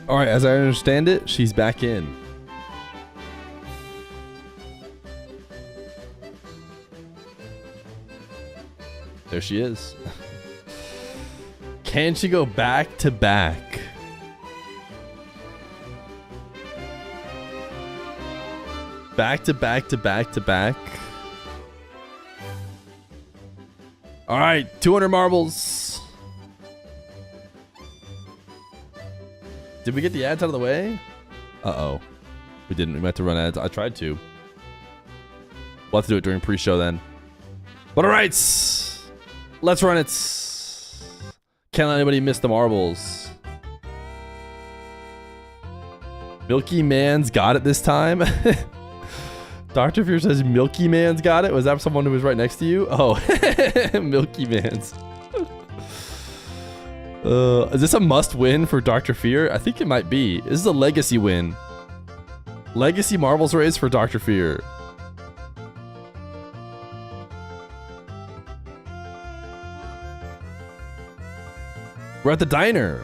All right, as I understand it, she's back in. There she is. Can she go back to back? Back to back to back to back. All right, 200 marbles. Did we get the ads out of the way? Uh-oh. We didn't. We meant to run ads. I tried to. We'll have to do it during pre-show then. But all right. Let's run it. Can't let anybody miss the marbles. Milky Man's got it this time. Dr. Fear says Milky Man's got it. Was that someone who was right next to you? Oh, Milky Man's. Is this a must win for Dr. Fear? I think it might be. This is a legacy win. Legacy marbles race for Dr. Fear. We're at the diner.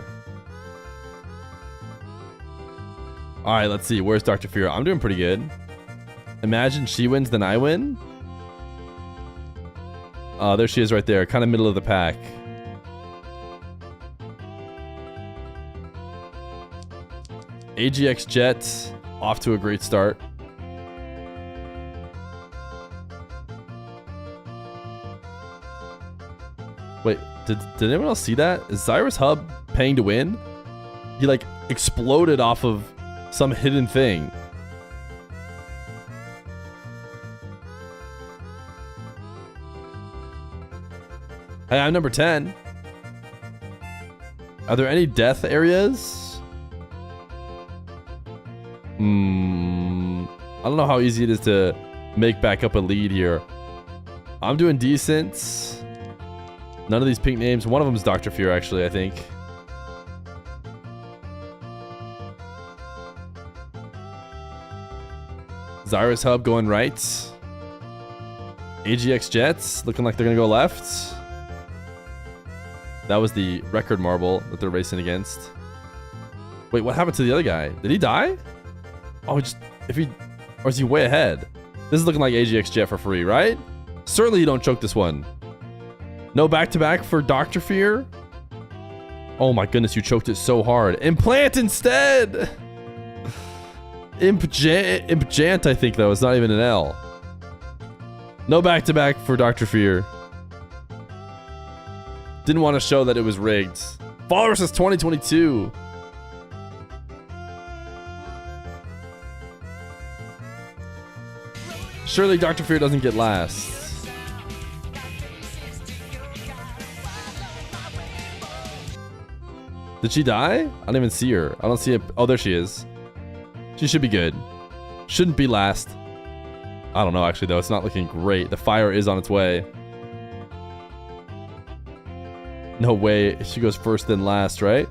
All right, let's see. Where's Dr. Fear? I'm doing pretty good. Imagine she wins, then I win. Oh, there she is right there. Kind of middle of the pack. AGX Jet off to a great start. Wait, did anyone else see that? Is Cyrus Hub paying to win? He like exploded off of some hidden thing. Hey, I'm number 10. Are there any death areas? I don't know how easy it is to make back up a lead here. I'm doing decent. None of these pink names. One of them is Dr. Fear, actually, I think. Zyrus Hub going right. AGX Jets looking like they're going to go left. That was the record marble that they're racing against. Wait, what happened to the other guy? Did he die? Oh, or is he way ahead? This is looking like AGX Jet for free, right? Certainly you don't choke this one. No back-to-back for Dr. Fear. Oh my goodness, you choked it so hard. Implant instead! Impjant, I think, though. It's not even an L. No back-to-back for Dr. Fear. Didn't want to show that it was rigged. Fall versus 2022. Surely Dr. Fear doesn't get last. Did she die? I don't even see her. I don't see it. Oh, there she is. She should be good. Shouldn't be last. I don't know, actually, though. It's not looking great. The fire is on its way. No way. She goes first then last, right?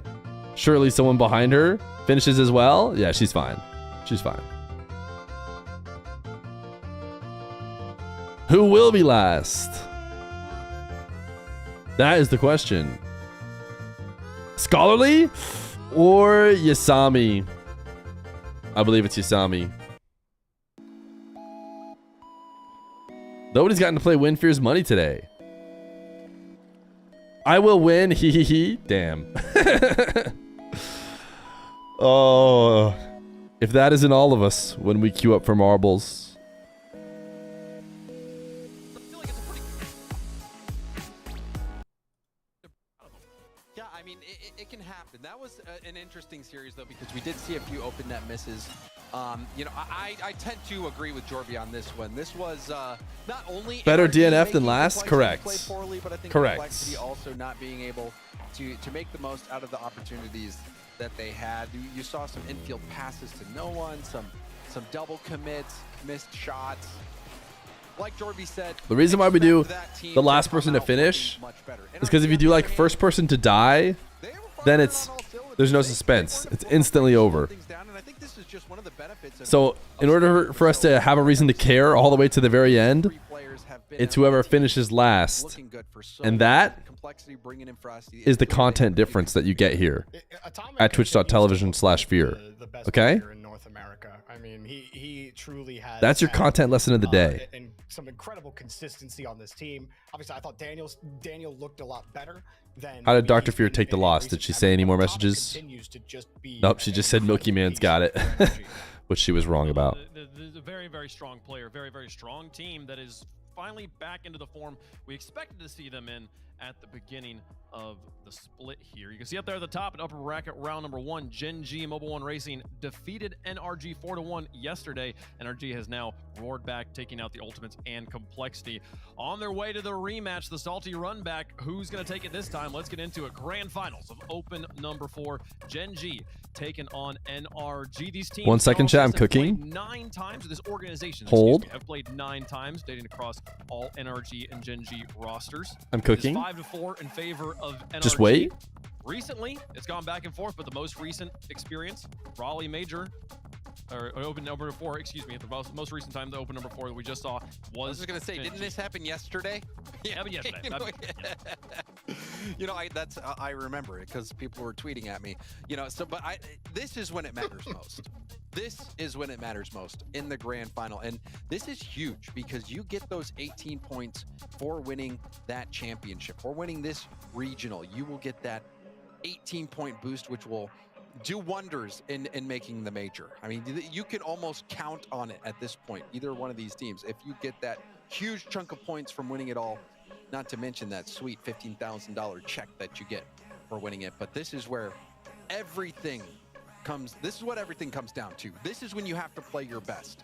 Surely someone behind her finishes as well? Yeah, she's fine. She's fine. Who will be last? That is the question. Scholarly or Yasami? I believe it's Yasami. Nobody's gotten to play Winfear's money today. I will win. Hee hee hee. Damn. Oh. If that isn't all of us when we queue up for marbles. Yeah, I mean, it can happen. That was an interesting series, though, because we did see a few open net misses. You know, I tend to agree with Jorby on this one. This was not only better DNF than last. Correct. Play poorly, but I think correct. Complexity also not being able to make the most out of the opportunities that they had. You saw some infield passes to no one, some double commits, missed shots. Like Jorby said, the reason why we do the last person to finish is because if you do like first person to die, then there's no suspense. It's instantly over. So in order for us to have a reason to care all the way to the very end, it's whoever finishes last. And that complexity, bringing in Frosty. is the content difference that you get here at twitch.tv/Feer. Okay? In North America. I mean, he truly has. That's your content lesson of the day. And some incredible consistency on this team. Obviously, I thought Daniel looked a lot better than. How did Dr. Fear take the loss? Did she say any more messages? Nope, she just said Milky Man's got it, which she was wrong about. There's a very, very strong player, very, very strong team that is finally back into the form we expected to see them in at the beginning of the split here. You can see up there at the top in upper bracket round number 1, Gen G Mobile One Racing defeated NRG 4-1 yesterday. NRG has now roared back, taking out the Ultimates and Complexity. On their way to the rematch, the Salty Run Back. Who's going to take it this time? Let's get into it. Grand Finals of Open number 4, Gen G taking on NRG. These teams 1 second, chat. I'm cooking. 9 times with this organization. Hold. Have played 9 times, dating across all NRG and Gen G rosters. I'm cooking. 5-4 in favor of NRG. Just wait. Recently, it's gone back and forth, but the most recent experience, Raleigh Major, or Open number 4, excuse me, at the most recent time, the Open number 4 that we just saw was. I was just gonna say, didn't this happen yesterday? Yeah, happened yesterday. You know, I remember it because people were tweeting at me. You know, so but this is when it matters most. This is when it matters most in the grand final, and this is huge because you get those 18 points for winning that championship, for winning this regional. You will get that 18-point boost, which will do wonders in making the major. I mean, you can almost count on it at this point, either one of these teams. If you get that huge chunk of points from winning it all, not to mention that sweet $15,000 check that you get for winning it. But this is where everything comes, this is what everything comes down to. This is when you have to play your best.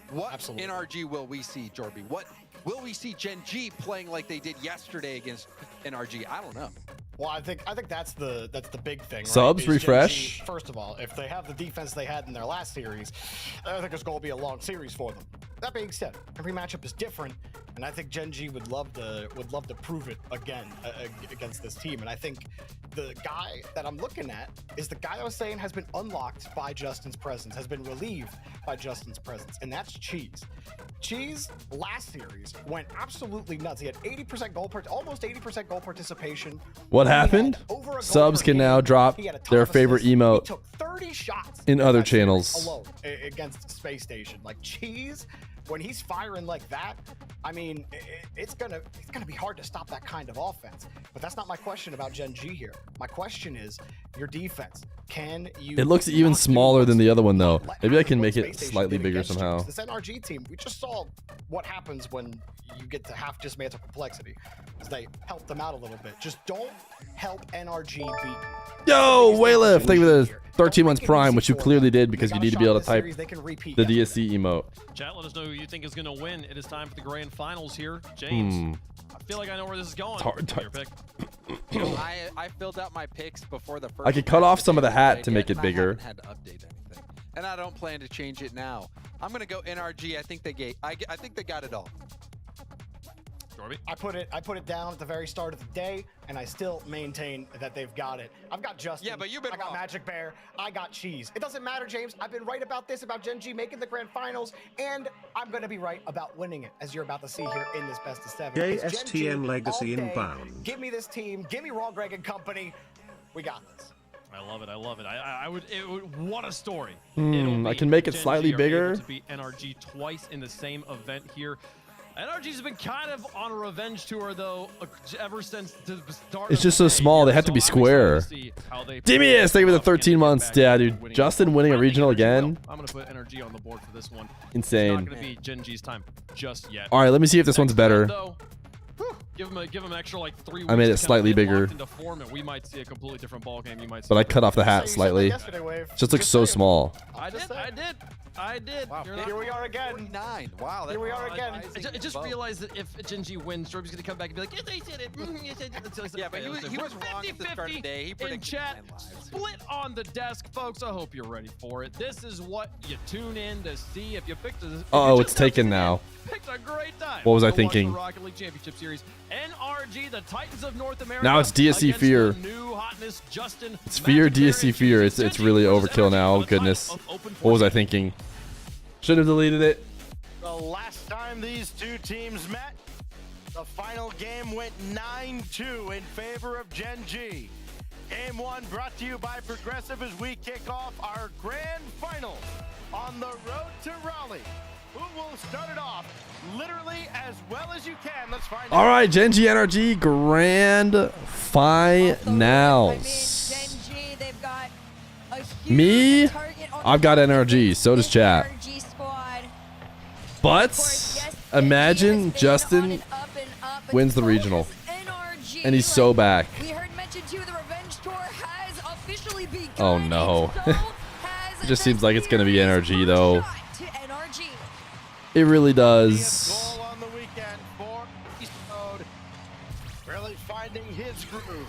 What NRG will we see, Jorby? What will we see Gen G playing like they did yesterday against NRG? I don't know. Well, I think that's the big thing. Right? Subs, refresh. First of all, if they have the defense they had in their last series, I think it's going to be a long series for them. That being said, every matchup is different, and I think Gen G would love to prove it again against this team. And I think the guy that I'm looking at is the guy I was saying has been unlocked by Justin's presence, has been relieved by Justin's presence, and that's Cheese. Cheese last series went absolutely nuts. He had 80% goal, almost 80% goal participation. What happened? Subs can now drop their favorite emote. He took 30 shots in other channels alone against Space Station. Like Cheese, when he's firing like that, I mean, it's gonna be hard to stop that kind of offense. But that's not my question about Gen G here. My question is your defense. Can you? It looks even smaller than the other one, though. Maybe I can make it slightly bigger somehow. This NRG team, we just saw what happens when you get to half dismantle Complexity, as they help them out a little bit. Just don't help NRG beat. Yo, Waylif, thank you for the 13 months Prime, which you clearly did because you need to be able to type the DSC emote. Chat, let us know who you think is going to win. It is time for the grand finals here. James, I feel like I know where this is going. It's hard Your pick. I filled out my picks before the first. I could cut off some of the hat to make it bigger. I haven't had to update anything, and I don't plan to change it now. I'm gonna go NRG. I think they got it all. I put it down at the very start of the day, and I still maintain that they've got it. I've got Justin. Yeah, but you've been I got wrong. Magic Bear. I got Cheese. It doesn't matter, James. I've been right about this, about Gen G making the grand finals, and I'm going to be right about winning it, as you're about to see here in this best of 7. It's Gen G JSTM Legacy all day. inbound. Give me this team. Give me Raw Greg and company. We got this. I love it. I love it. What a story. I can make it Gen slightly G are bigger. able to beat NRG twice in the same event here. NRG's been kind of on a revenge tour, though, ever since the start. It's just so small. They have to be square. Demius, thank you for the 13 months. Yeah, dude. Justin winning a regional again. I'm going to put NRG on the board for this one. Insane. It's not going to be Gen G's time just yet. All right, let me see if this one's better. Give him extra like 3 weeks. I made it to slightly kind of get bigger. locked into form, and we might see a completely different ball game. You might see But I cut off the hat slightly. Just looks so small. I did. Wow, Here we are again. 9. Wow. Here we are again. I just realized that if Gen G wins, Jorby's going to come back and be like, yes, I said it. Yes, I did it. Yeah, but he was wrong at the start of the day. He in predicted chat, 9 lives. split on the desk, folks. I hope you're ready for it. This is what you tune in to see. If you picked a, Uh-oh, it's taken now. picked a great time. What was I to watch the thinking? Rocket League Championship Series. NRG, the Titans of North America. Now it's DSC against Fear. the new hotness, Justin. It's Fear, Magic Bear, DSC and Fear. Cheese. It's really overkill now. Goodness. What was I thinking? Should have deleted it. The last time these two teams met, The final game went 9-2 in favor of Gen G. Game 1 brought to you by Progressive as we kick off our grand finals on the road to Raleigh. Who will start it off literally as well as you can? Let's find out. All right, Gen G NRG Grand Finals. Gen G, they've got a huge Me, target on I've got NRG. So does chat. NRG squad. But imagine Justin wins the regional, and he's so back. We heard mention too, the Revenge Tour has officially begun. Oh no. It just seems like it's gonna be NRG though. To NRG. It really does. Goal on the weekend for East Mode. Really finding his groove.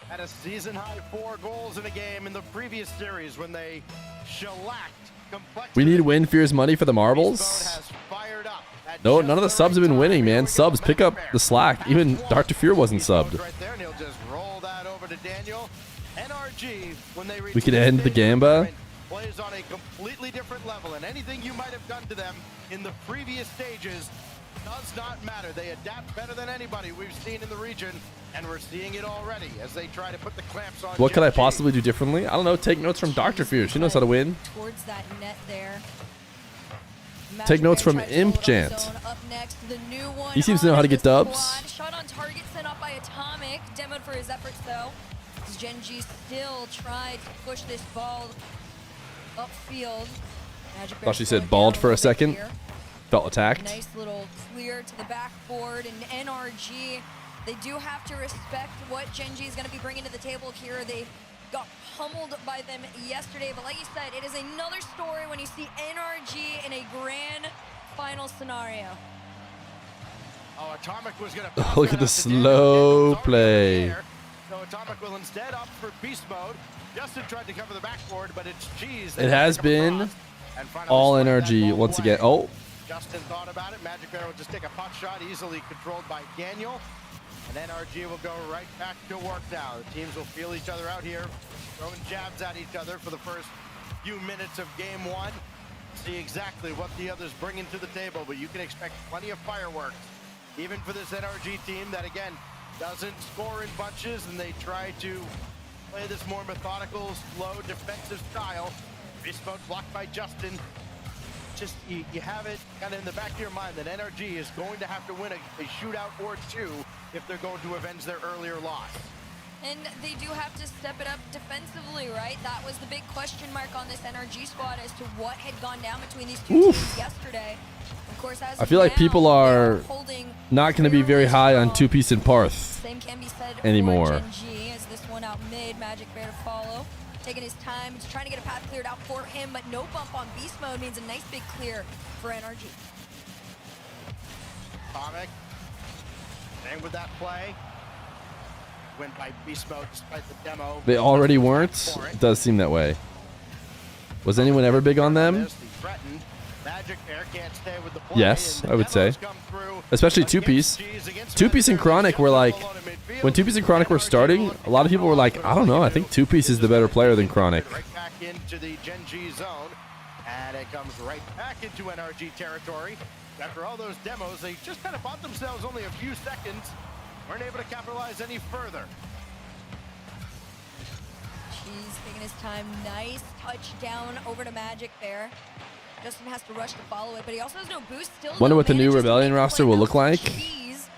Had a season high 4 goals in a game in the previous series when they shellacked Complexity. We need win Fear's money for the marbles. No, none of the subs have been winning, man. Subs, pick up the slack. Even Dr. Fear wasn't subbed. Right there, and he'll just roll that over to Daniel. NRG, when they We could end the Gamba. plays on a completely different level, and anything you might have done to them in the previous stages does not matter. They adapt better than anybody we've seen in the region, and we're seeing it already as they try to put the clamps on. What could I Gen G. possibly do differently? I don't know. Take notes from Dr. Fear. She knows how to win. Towards that net there. Take notes from Imp Jant. He seems to know how to get dubs. Shot on target sent up by Atomic. Demoed for his efforts though. As Gen G still tried to push this ball upfield. Thought she said bald for a second. Felt attacked. Nice little clear to the backboard, and NRG, they do have to respect what Gen G is going to be bringing to the table here. They got pummeled by them yesterday, but like you said, it is another story when you see NRG in a grand final scenario. Oh, Atomic was going Oh, look at the slow play. So Atomic will instead opt for beast mode. Justin tried to cover the backboard, but it's Cheese. It has been all NRG once again. Oh. Justin thought about it. Magic Bear will just take a pot shot, easily controlled by Daniel. And NRG will go right back to work now. The teams will feel each other out here, throwing jabs at each other for the first few minutes of game 1. See exactly what the others bring into the table, but you can expect plenty of fireworks, even for this NRG team that, again, doesn't score in bunches, and they try to play this more methodical, slow, defensive style. Beast mode blocked by Justin. Just, you have it kind of in the back of your mind that NRG is going to have to win a shootout or 2 if they're going to avenge their earlier loss. And they do have to step it up defensively, right? That was the big question mark on this NRG squad as to what had gone down between these two teams yesterday. Of course, as I feel like people are not going to be very high on Two Piece and Parth Same can be said anymore. for Gen G, as this one out mid, Magic Bear to follow. Taking his time, he's trying to get a path cleared out for him, but no bump on beast mode means a nice big clear for NRG. Atomic, staying with that play. Went by beast mode despite the demo. They already weren't? It does seem that way. Was anyone ever big on them? Yes, I would say. Especially Two Piece. Two Piece and Chronic were like, when Two Piece and Chronic were starting, a lot of people were like, I don't know, I think Two Piece is the better player than Chronic. Right back into the Gen G zone, and it comes right back into NRG territory. After all those demos, they just kind of bought themselves only a few seconds. Weren't able to capitalize any further. He's taking his time. Nice touchdown over to Magic there. Justin has to rush to follow it, but he also has no boost. Still Wonder what the new manages to Rebellion make the roster play. will That look was like Cheese.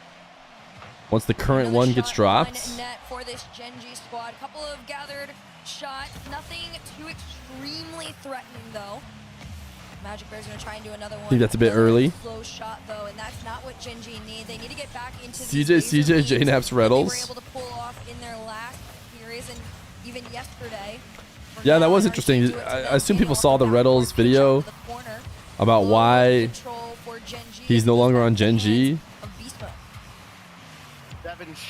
once the current Another one gets shot dropped. on net for this Gen G squad. Couple of gathered shots. Nothing too extremely threatening though. Magic Bear's gonna try and do another one. I think that's a bit Another early. Slow shot though, and that's not what Gen G need. They need to get back into CJ, J-Naps, They were Rlcs. able to pull off in their last series and even yesterday. Yeah, that was interesting. I assume people saw the Rlcs video about why he's no longer on Gen G.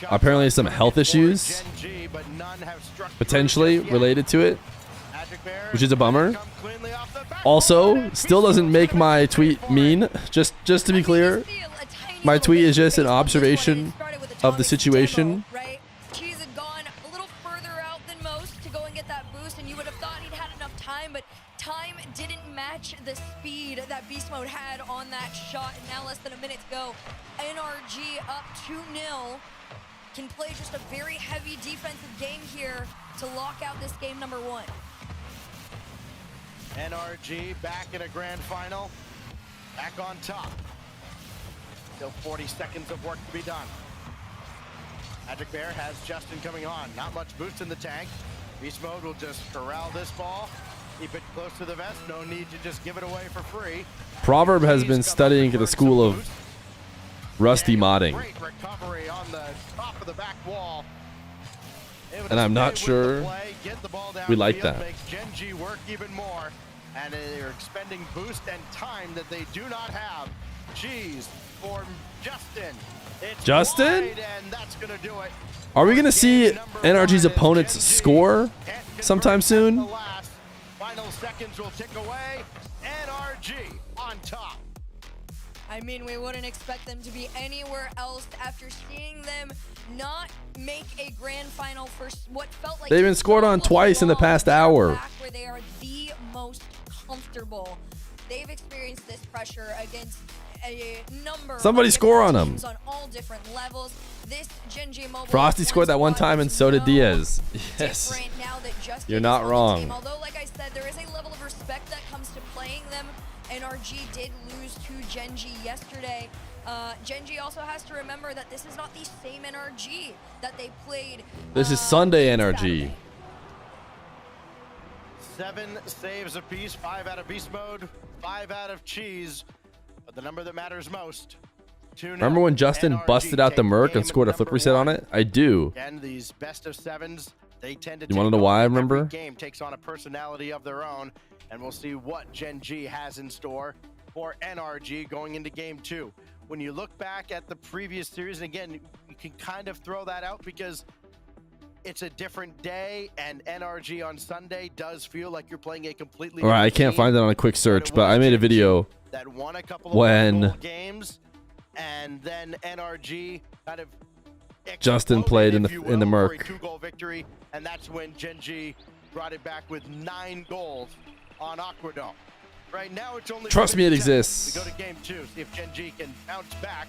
Apparently some health issues potentially related to it, which is a bummer. Also, still doesn't make my tweet mean. Just to be clear, my tweet is just an observation of the situation. Cheese had gone a little further out than most to go and get that boost, and you would have thought he'd had enough time, but time didn't match the speed that Beast Mode had on that shot, and now less than a minute to go. NRG up 2-0. Can play just a very heavy defensive game here to lock out this game number 1. NRG back in a grand final, back on top. Still 40 seconds of work to be done. Magic Bear has Justin coming on. Not much boost in the tank. Beast Mode will just corral this ball. Keep it close to the vest. No need to just give it away for free. Proverb has been studying at the school of Rusty modding. Great recovery on the top of the back wall. And I'm not sure we like that. Make Gen G work even more. And they're expending boost and time that they do not have. Cheese for Justin. It's Justin? wide, and that's gonna do it. Are we going to see NRG's opponents score sometime soon? Final seconds will tick away. NRG on top. I mean, we wouldn't expect them to be anywhere else after seeing them not make a grand final for what felt like They've been scored on twice in the past hour. back where they are the most comfortable. They've experienced this pressure against a number Somebody of score on teams them. on all different levels. This Gen G Mobile Frosty scored that one time, and so did Diaz. Yes. now that Justin You're is not on the wrong. team. Although, like I said, there is a level of respect that comes to playing them. NRG did lose to Gen G yesterday. Gen G also has to remember that this is not the same NRG that they played. This is Sunday NRG. 7 saves apiece, 5 out of Beast Mode, 5 out of Cheese. But the number that matters most, 2-0. Remember when Justin NRG busted out the take Merc and game scored a flip number reset on 1. it? I do. Again, these best of 7s, they tend to You want to take know why I over. remember? Every game takes on a personality of their own, and we'll see what Gen G has in store for NRG going into game 2. When you look back at the previous series, and again, you can kind of throw that out because it's a different day, and NRG on Sunday does feel like you're playing a completely All right, I different can't team. find it on a quick search, but I made a video That won a couple when of games, and then NRG kind of Justin played in the for a Merc. 2-goal victory, and that's when Gen G brought it back with 9 goals on Aquadome. Right now, it's only Trust me, it 10. exists. We go to game 2, see if Gen G can bounce back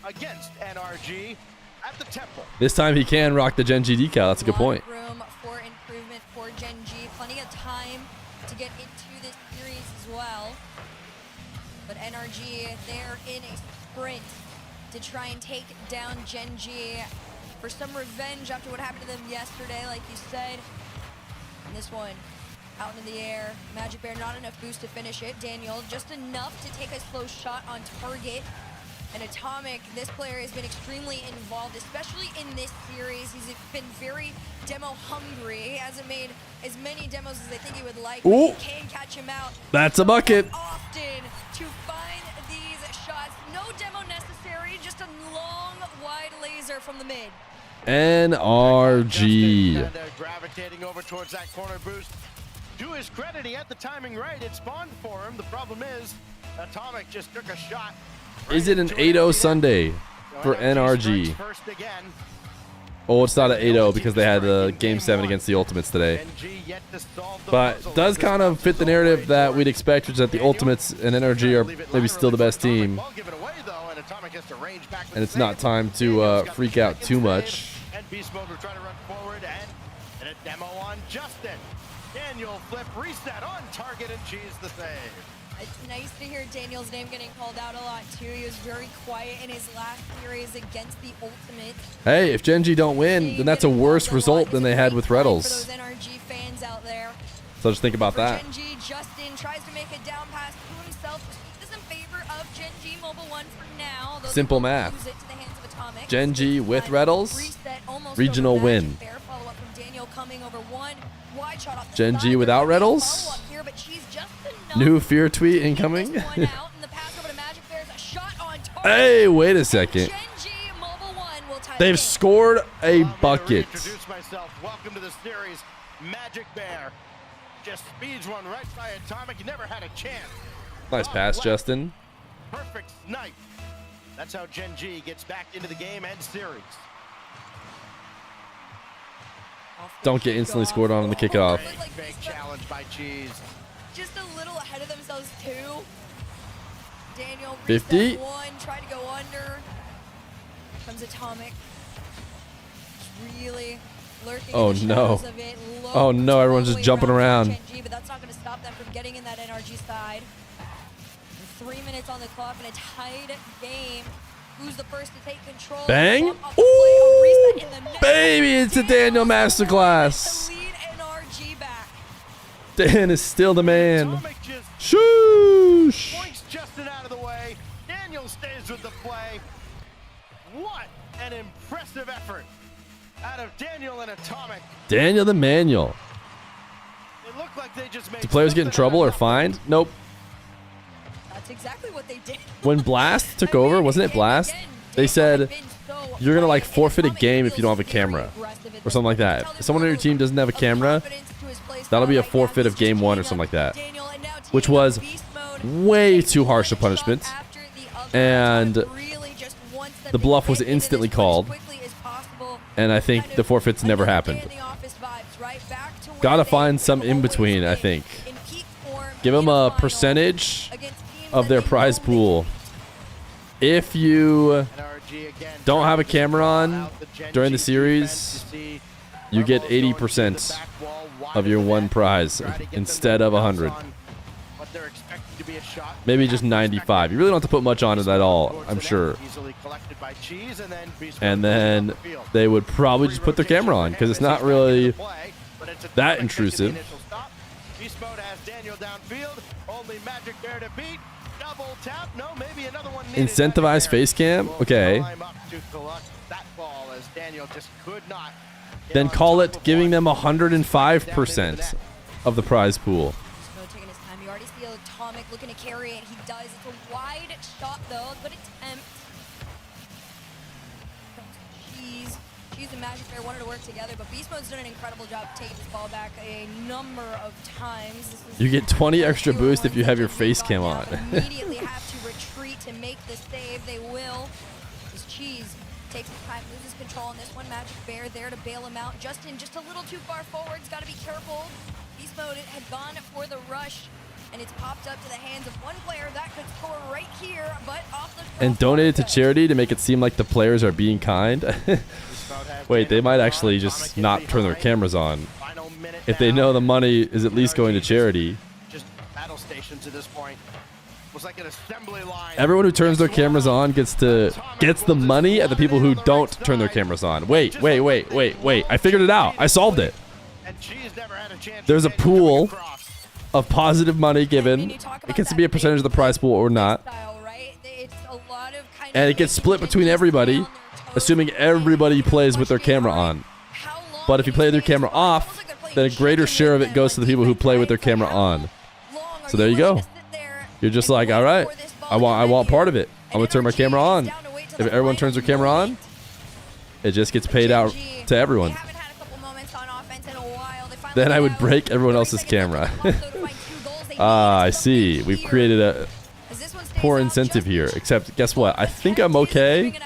against NRG at the Temple. This time he can rock the Gen G decal. That's a good point. Room for improvement for Gen G. Plenty of time to get into this series as well. But NRG, they're in a sprint to try and take down Gen G for some revenge after what happened to them yesterday, like you said. And this one, out in the air. Magic Bear, not enough boost to finish it. Daniel, just enough to take a slow shot on target. And Atomic, this player has been extremely involved, especially in this series. He's been very demo hungry. He hasn't made as many demos as I think he would like. Ooh. But he can catch him out. That's a bucket. Often to find these shots. No demo necessary, just a long, wide laser from the mid. NRG. And, gravitating over towards that corner boost. To his credit, he had the timing right. It spawned for him. The problem is, Atomic just took a shot. Is it an 8-0 Sunday for NRG? First again. Oh, it's not an 8-0 because they had the Game 7 against the Ultimates today. But does kind of fit the narrative that we'd expect, which is that the Ultimates and NRG are maybe still the best team. And it's not time to freak out too much. And Beast Mode will try to run forward, and a demo on Justin. Daniel flip reset on target and cheese the save. It's nice to hear Daniel's name getting called out a lot too. He was very quiet in his last series against the Ultimate. Hey, if Gen G don't win, then that's a worse result than they had with For Rlcs. those NRG fans out there. So just think about that. Gen G, Justin tries to make a down pass to himself. This is in favor of Gen G Mobile 1 for now. Simple math. Gen G with Rlcs, regional win. Gen G without Rlcs, new Feer tweet incoming. Hey, wait a second. They've scored a bucket. Introduce myself. Welcome to the series. Magic Bear just speeds one right by Atomic. He never had a chance. Nice pass, Justin. Perfect snipe. That's how Gen G gets back into the game and series. Don't get instantly scored on the kickoff. Big challenge by Cheese. just a little ahead of themselves too. Daniel 50. One, tried to go under. Comes Atomic. Really lurking Oh in the no. shadows of it. Oh no, everyone's just jumping around. Gen G, but that's not going to stop them from getting in that NRG side. And 3 minutes on the clock in a tied game. Who's the first to take control? Bang! Ooh! Baby, it's a Daniel masterclass. NRG back. Dan is still the man. Shoosh! Points Justin out of the way. Daniel stays with the play. What an impressive effort out of Daniel and Atomic. Daniel the manual. It looked like they just made Do players get in trouble or fined? Nope. That's exactly what they did. When Blast took over, wasn't it Blast? They said you're gonna like forfeit a game if you don't have a camera or something like that. If someone on your team doesn't have a camera, that'll be a forfeit of game 1 or something like that, which was way too harsh a punishment. And the bluff was instantly called, and I think the forfeits never happened. Gotta find some in between, I think. Give them a percentage of their prize pool. If you don't have a camera on during the series, you get 80% of your one prize instead of 100. Maybe just 95. You really don't have to put much on it at all, I'm sure. And then they would probably just put their camera on because it's not really that intrusive. Beast mode has Daniel downfield. Only Magic Bear to beat. Double tap. No, maybe another one needed. Incentivize face cam? Okay. Then call it giving them 105% of the prize pool. Taking his time. You already see Atomic looking to carry it. He does. It's a wide shot though. Good attempt. Cheese and Magic Bear wanted to work together, but Beast Mode's done an incredible job taking this ball back a number of times. You get 20 extra boost if you have your face cam on. Immediately have to retreat to make the save. They will. As Cheese takes his time, loses control on this one. Magic Bear there to bail him out. Justin just a little too far forward. He's got to be careful. Beast Mode had gone for the rush, and it's popped up to the hands of one player that could score right here, but off the And donated to charity to make it seem like the players are being kind. Wait, they might actually just not turn their cameras on if they know the money is at least going to charity. Just battle stations at this point. Was like an assembly line. Everyone who turns their cameras on gets the money at the people who don't turn their cameras on. Wait. I figured it out. I solved it. There's a pool of positive money given. It gets to be a percentage of the prize pool or not. And it gets split between everybody, assuming everybody plays with their camera on. But if you play with your camera off, then a greater share of it goes to the people who play with their camera on. So there you go. You're just like, all right, I want part of it. I'm gonna turn my camera on. If everyone turns their camera on, it just gets paid out to everyone. Then I would break everyone else's camera. Ah, I see. We've created a poor incentive here. Except, guess what? I think I'm okay.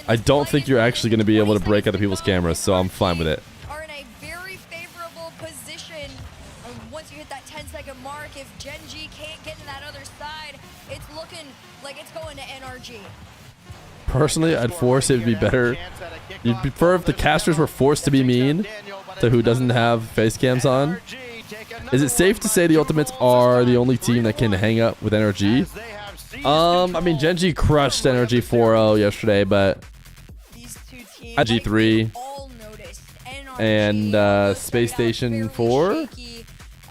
I don't think you're actually going to be able to break other people's cameras, so I'm fine with it. Are in a very favorable position. Once you hit that 10-second mark, if Gen G can't get in that other side, it's looking like it's going to NRG. Personally, I'd force it to be better. You'd prefer if the casters were forced to be mean to who doesn't have face cams on. Is it safe to say the Ultimates are the only team that can hang up with NRG? I mean, Gen G crushed NRG 4-0 yesterday, but G3 and Space Station 4,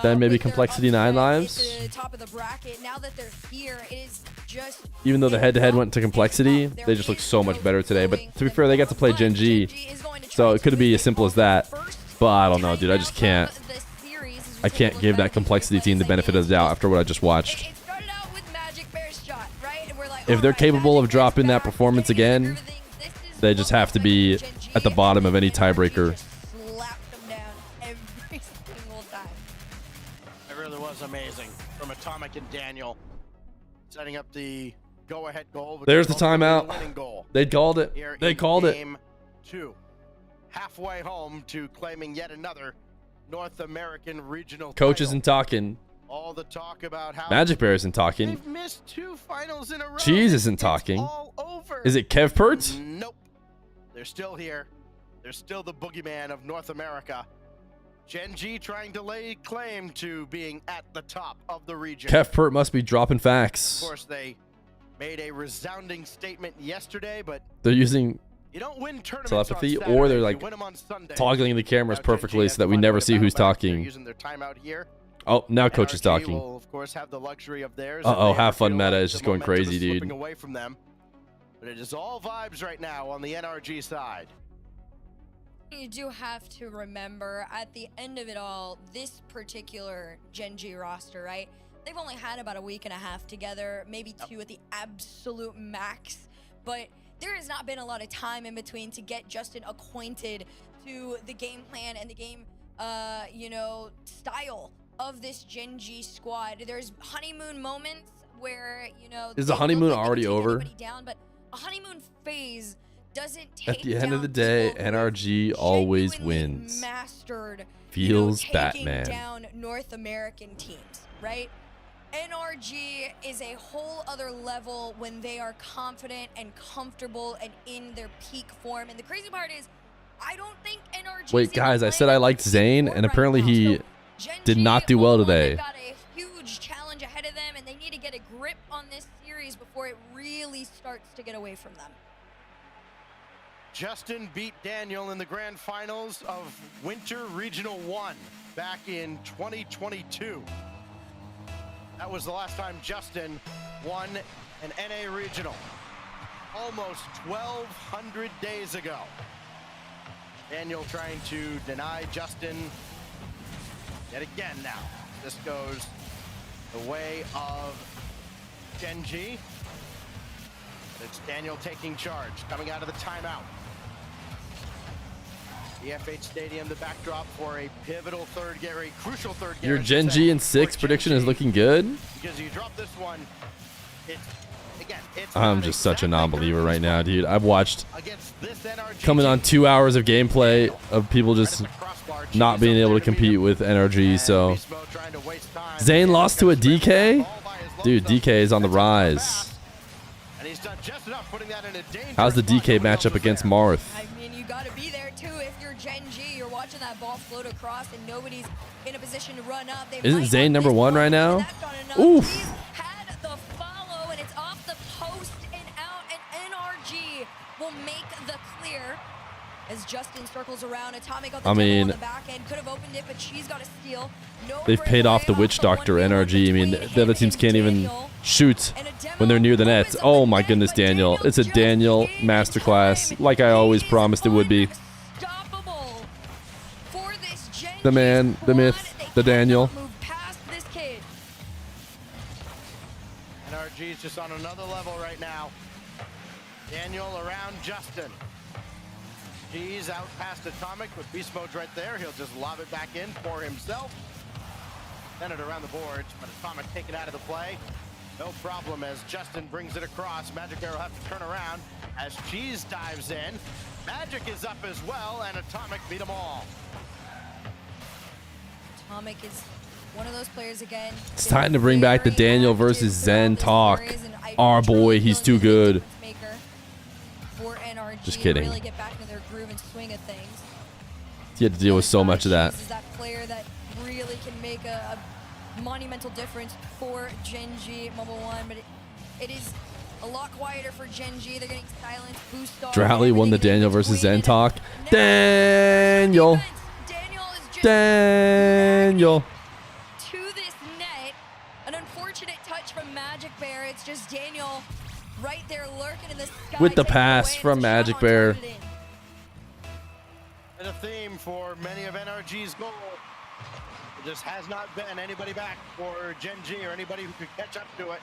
then maybe Complexity 9 lives. Even though the head-to-head went to Complexity, they just look so much better today. But to be fair, they got to play Gen G, so it could be as simple as that. But I don't know, dude. I just can't. I can't give that Complexity team the benefit of the doubt after what I just watched. If they're capable of dropping that performance again, they just have to be at the bottom of any tiebreaker. It really was amazing from Atomic and Daniel, setting up the go-ahead goal. There's the timeout. They called it. They called it. Game 2, halfway home to claiming yet another North American regional Coach title. isn't talking. All the talk about how Magic Bear isn't talking. they've missed 2 finals in a row. Cheese isn't talking. All over. Is it Kevpert? Nope. They're still here. They're still the boogeyman of North America. Gen G trying to lay claim to being at the top of the region. Kevpert must be dropping facts. Of course, they made a resounding statement yesterday, but They're using you don't win tournaments telepathy, on Saturday, or they're you like win 'em on Sunday. toggling the cameras Now, perfectly Gen G so that we has to never find see a who's battle back. They're talking. using their timeout here. Oh, now coach is NRG talking. will, of course, have the luxury of theirs. Uh-oh, If they have ever fun feel meta like is the just going momentum crazy, is dude. slipping away from them. But it is all vibes right now on the NRG side. You do have to remember, at the end of it all, this particular Gen G roster, right? They've only had about a week and a half together, maybe 2 at the absolute max. But there has not been a lot of time in between to get Justin acquainted to the game plan and the game, style of this Gen G squad. There's honeymoon moments where, Is the honeymoon already over? Down, but a honeymoon phase doesn't take At the end of the day, NRG always wins. mastered Feels taking Batman. down North American teams, right? NRG is a whole other level when they are confident and comfortable and in their peak form. And the crazy part is, I don't think NRG. Wait, guys, I said I liked Zane, and apparently he did not do well today. Got a huge challenge ahead of them, and they need to get a grip on this series before it really starts to get away from them. Justin beat Daniel in the grand finals of Winter Regional 1 back in 2022. That was the last time Justin won an NA Regional. Almost 1,200 days ago. Daniel trying to deny Justin yet again now. This goes the way of Gen G. It's Daniel taking charge, coming out of the timeout. The FH Stadium, the backdrop for a pivotal third game, a crucial third game. Your Gen G and 6 prediction is looking good. Because you drop this one, it's I'm just such a non-believer right now, dude. I've watched coming on 2 hours of gameplay of people just not being able to compete with NRG. So Zane lost to a DK? Dude, DK is on the rise. How's the DK matchup against Marth? I mean, you got to be there too if you're Gen G. You're watching that ball float across and nobody's in a position to run up. They Isn't Zane number 1 right now? Oof. Had the follow and it's off the post and out, and NRG will make the clear as Justin circles around. Atomic on the on the back end could have opened it, but she's got a steal. They've paid off the Witch Doctor NRG. I mean, the other teams can't even shoot when they're near the net. Oh my goodness, Daniel. It's a Daniel masterclass, like I always promised it would be. The man, the myth, the Daniel. NRG's just on another level right now. Daniel around Justin. G's out past Atomic with Beast Mode's right there. He'll just lob it back in for himself. Send it around the boards, but Atomic taken out of the play. No problem as Justin brings it across. Magic Arrow have to turn around as Cheese dives in. Magic is up as well, and Atomic beat them all. Atomic is one of those players again. It's time to bring back the Daniel versus Zen talk. Our boy, he's too good. Just kidding. Really get back into their groove and swing at things. He had to deal with so much of that. Is that player that really can make a monumental difference for Gen G at Mobile 1, but it is a lot quieter for Gen G. They're getting silenced, boost off. Drowley won the Daniel versus Zen talk. Daniel. Daniel. To this net, an unfortunate touch from Magic Bear. It's just Daniel right there lurking in the sky. With the pass from Magic Bear. And a theme for many of NRG's goals. There just has not been anybody back for Gen G or anybody who could catch up to it.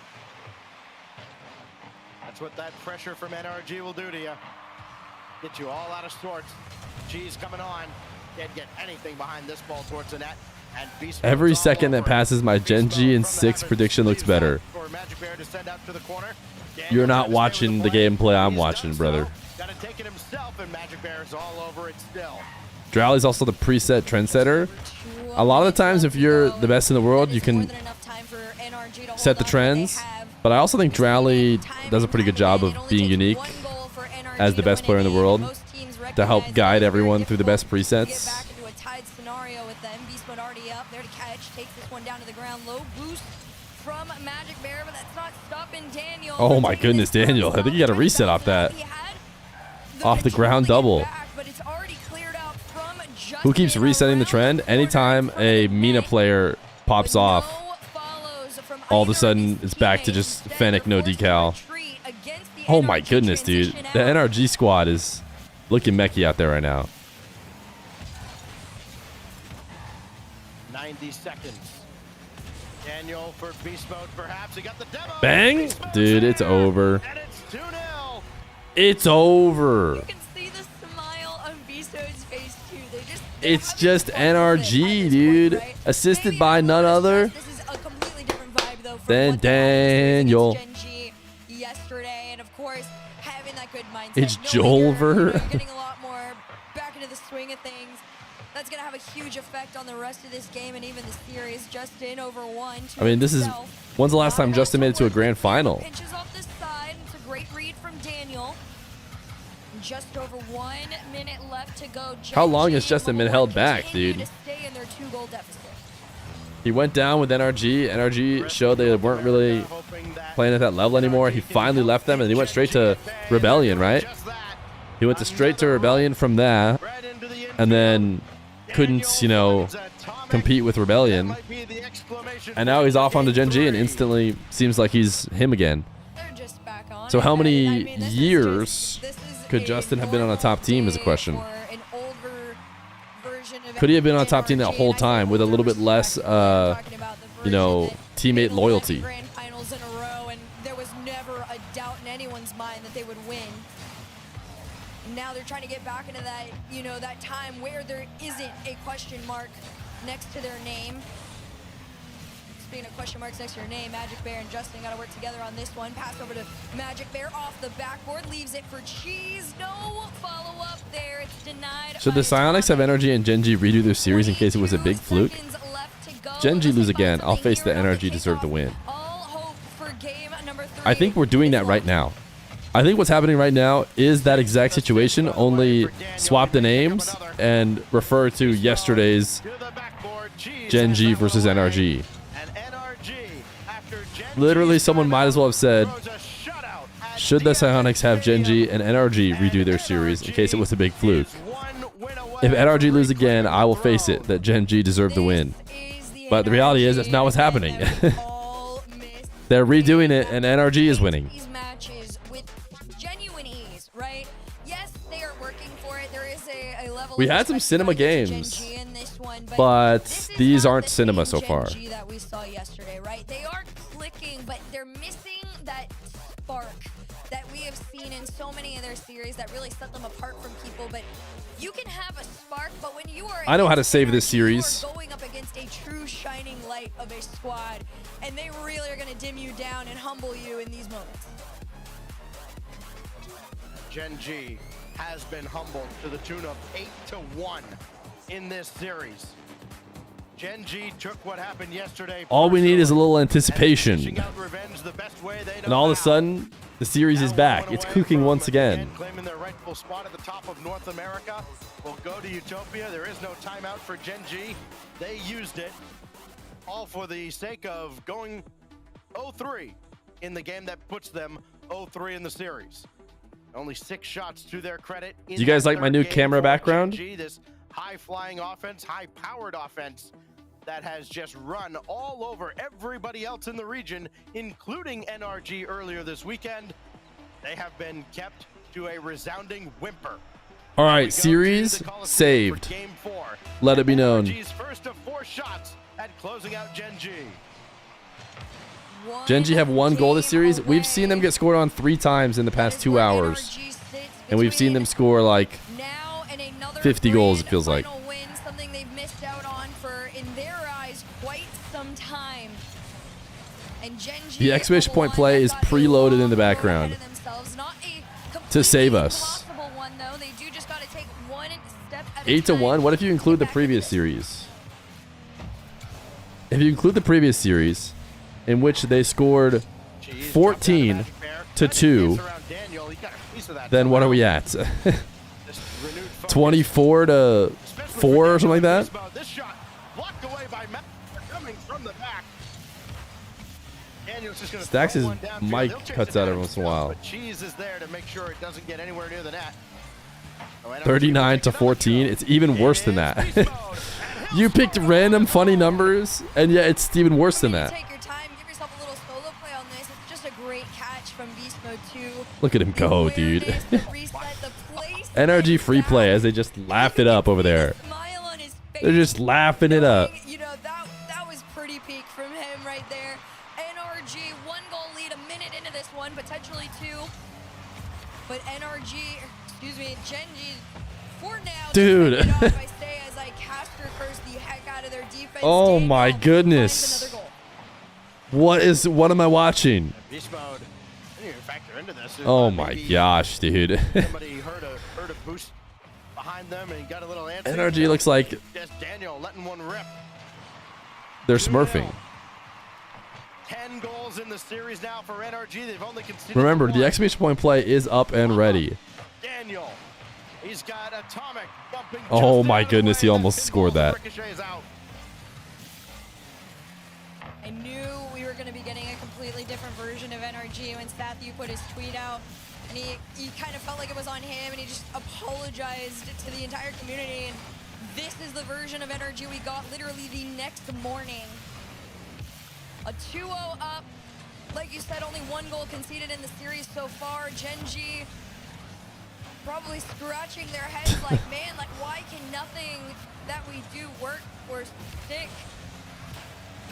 That's what that pressure from NRG will do to you. Get you all out of sorts. G's coming on. Can't get anything behind this ball towards the net. And Every second that passes, my Gen G and 6 prediction looks better. You're not watching the gameplay I'm watching, brother. Gotta take it himself, and Magic Bear's all over it still. Drowley's also the preset trendsetter. a lot of the times if you're the best in the world, you can set the trends. But I also think Drally does a pretty good job of being unique as the best player in the world to help guide everyone through the best presets. Back into a tied scenario with them. Beast Mode already up there to catch. Takes this one down to the ground. Low boost from Magic Bear, but that's not stopping Daniel. Oh my goodness, Daniel. I think you got a reset off that. Off the ground double. Who keeps resetting the trend? Anytime a Mina player pops off, all of a sudden it's back to just Fennec no decal. Oh my goodness, dude. The NRG squad is looking mechy out there right now. 90 seconds. Daniel for Beast Mode, perhaps. He got the demo. Bang! Dude, it's over. It's over. You can see the smile on Beast Mode's face too. It's just NRG, dude. Assisted by none other than Daniel. Yesterday, and of course, having that good mindset. It's Jolver. Getting a lot more back into the swing of things. That's gonna have a huge effect on the rest of this game and even the series. Justin over one. I mean, this is when's the last time Justin made it to a grand final? Pinches off the side. It's a great read from Daniel. Just over 1 minute left to go. How long has Justin been held back, dude? To stay in their 2-goal deficit. He went down with NRG. NRG showed they weren't really playing at that level anymore. He finally left them, and he went straight to Rebellion, right? He went straight to Rebellion from that, and then couldn't, you know, compete with Rebellion. And now he's off onto Gen G, and instantly seems like he's him again. So how many years could Justin have been on a top team is a question. Could he have been on a top team that whole time with a little bit less, you know, teammate loyalty? Finals in a row, and there was never a doubt in anyone's mind that they would win. Now they're trying to get back into that, you know, that time where there isn't a question mark next to their name. Speaking of question marks next to your name, Magic Bear and Justin got to work together on this one. Pass over to Magic Bear off the backboard, leaves it for Cheese. No follow-up there. It's denied. Should the Psionics have NRG and Gen G redo their series in case it was a big fluke? Gen G lose again. I'll face the NRG deserve the win. I think we're doing that right now. I think what's happening right now is that exact situation, only swap the names and refer to yesterday's Gen G versus NRG. Literally, someone might as well have said, should the Psionics have Gen G and NRG redo their series in case it was a big fluke? If NRG lose again, I will face it that Gen G deserved the win. But the reality is, that's not what's happening. They're redoing it, and NRG is winning. We had some cinema games, but these aren't cinema so far. That we saw yesterday, right? They are clicking, but they're missing that spark that we have seen in so many of their series that really set them apart from people. But you can have a spark, but when you are, I know how to save this series. Going up against a true shining light of a squad, and they really are going to dim you down and humble you in these moments. Gen G has been humbled to the tune of 8-1 in this series. Gen G took what happened yesterday. All we need is a little anticipation. And all of a sudden, the series is back. It's cooking once again. Claiming their rightful spot at the top of North America will go to Utopia. There is no timeout for Gen G. They used it all for the sake of going 0-3 in the game that puts them 0-3 in the series. Only 6 shots to their credit. Do you guys like my new camera background? This high-flying offense, high-powered offense that has just run all over everybody else in the region, including NRG earlier this weekend. They have been kept to a resounding whimper. All right, series saved. Let it be known. NRG's first of 4 shots at closing out Gen G. Gen G have 1 goal this series. We've seen them get scored on 3 times in the past 2 hours. And we've seen them score like 50 goals, it feels like. Something they've missed out on for, in their eyes, quite some time. And Gen G, The exclamation point play is preloaded in the background to save us. 8-1. What if you include the previous series? if you include the previous series, in which they scored 14-2, then what are we at? 24-4 or something like that? This shot blocked away by Matt coming from the back. Daniel's just gonna Stacks' throw one down here. mic They'll chase cuts it out down every once in a while. But Cheese is there to make sure it doesn't get anywhere near the net. 39-14. It's even worse than that. You picked random funny numbers, and yet it's even worse than that. Take your time, give yourself a little solo play on this. It's just a great catch from Beast Mode 2. Look at him go, dude. NRG free play as they just laughed it up over there. They're just laughing it up. You know, that was pretty peak from him right there. NRG, 1 goal lead a minute into this one, potentially 2. But NRG, excuse me, Genji, for now, dude. I say as I caster curse the heck out of their defense. Oh my goodness. What am I watching? Beast mode. I didn't even factor into this. Oh my gosh, dude. Somebody heard a boost behind them and got a little answer. NRG looks like Just Daniel letting one rip. they're smurfing. 10 goals in the series now for NRG. They've only conceded Remember, one. the exclamation point play is up and ready. Daniel. He's got atomic bumping. Oh my goodness, he almost scored that. Ricochets out. I knew we were going to be getting a completely different version of NRG when Stathu put his tweet out. And he kind of felt like it was on him, and he just apologized to the entire community. And this is the version of NRG we got literally the next morning. A 2-0 up. Like you said, only 1 goal conceded in the series so far. Genji probably scratching their heads like, man, like, why can nothing that we do work or stick?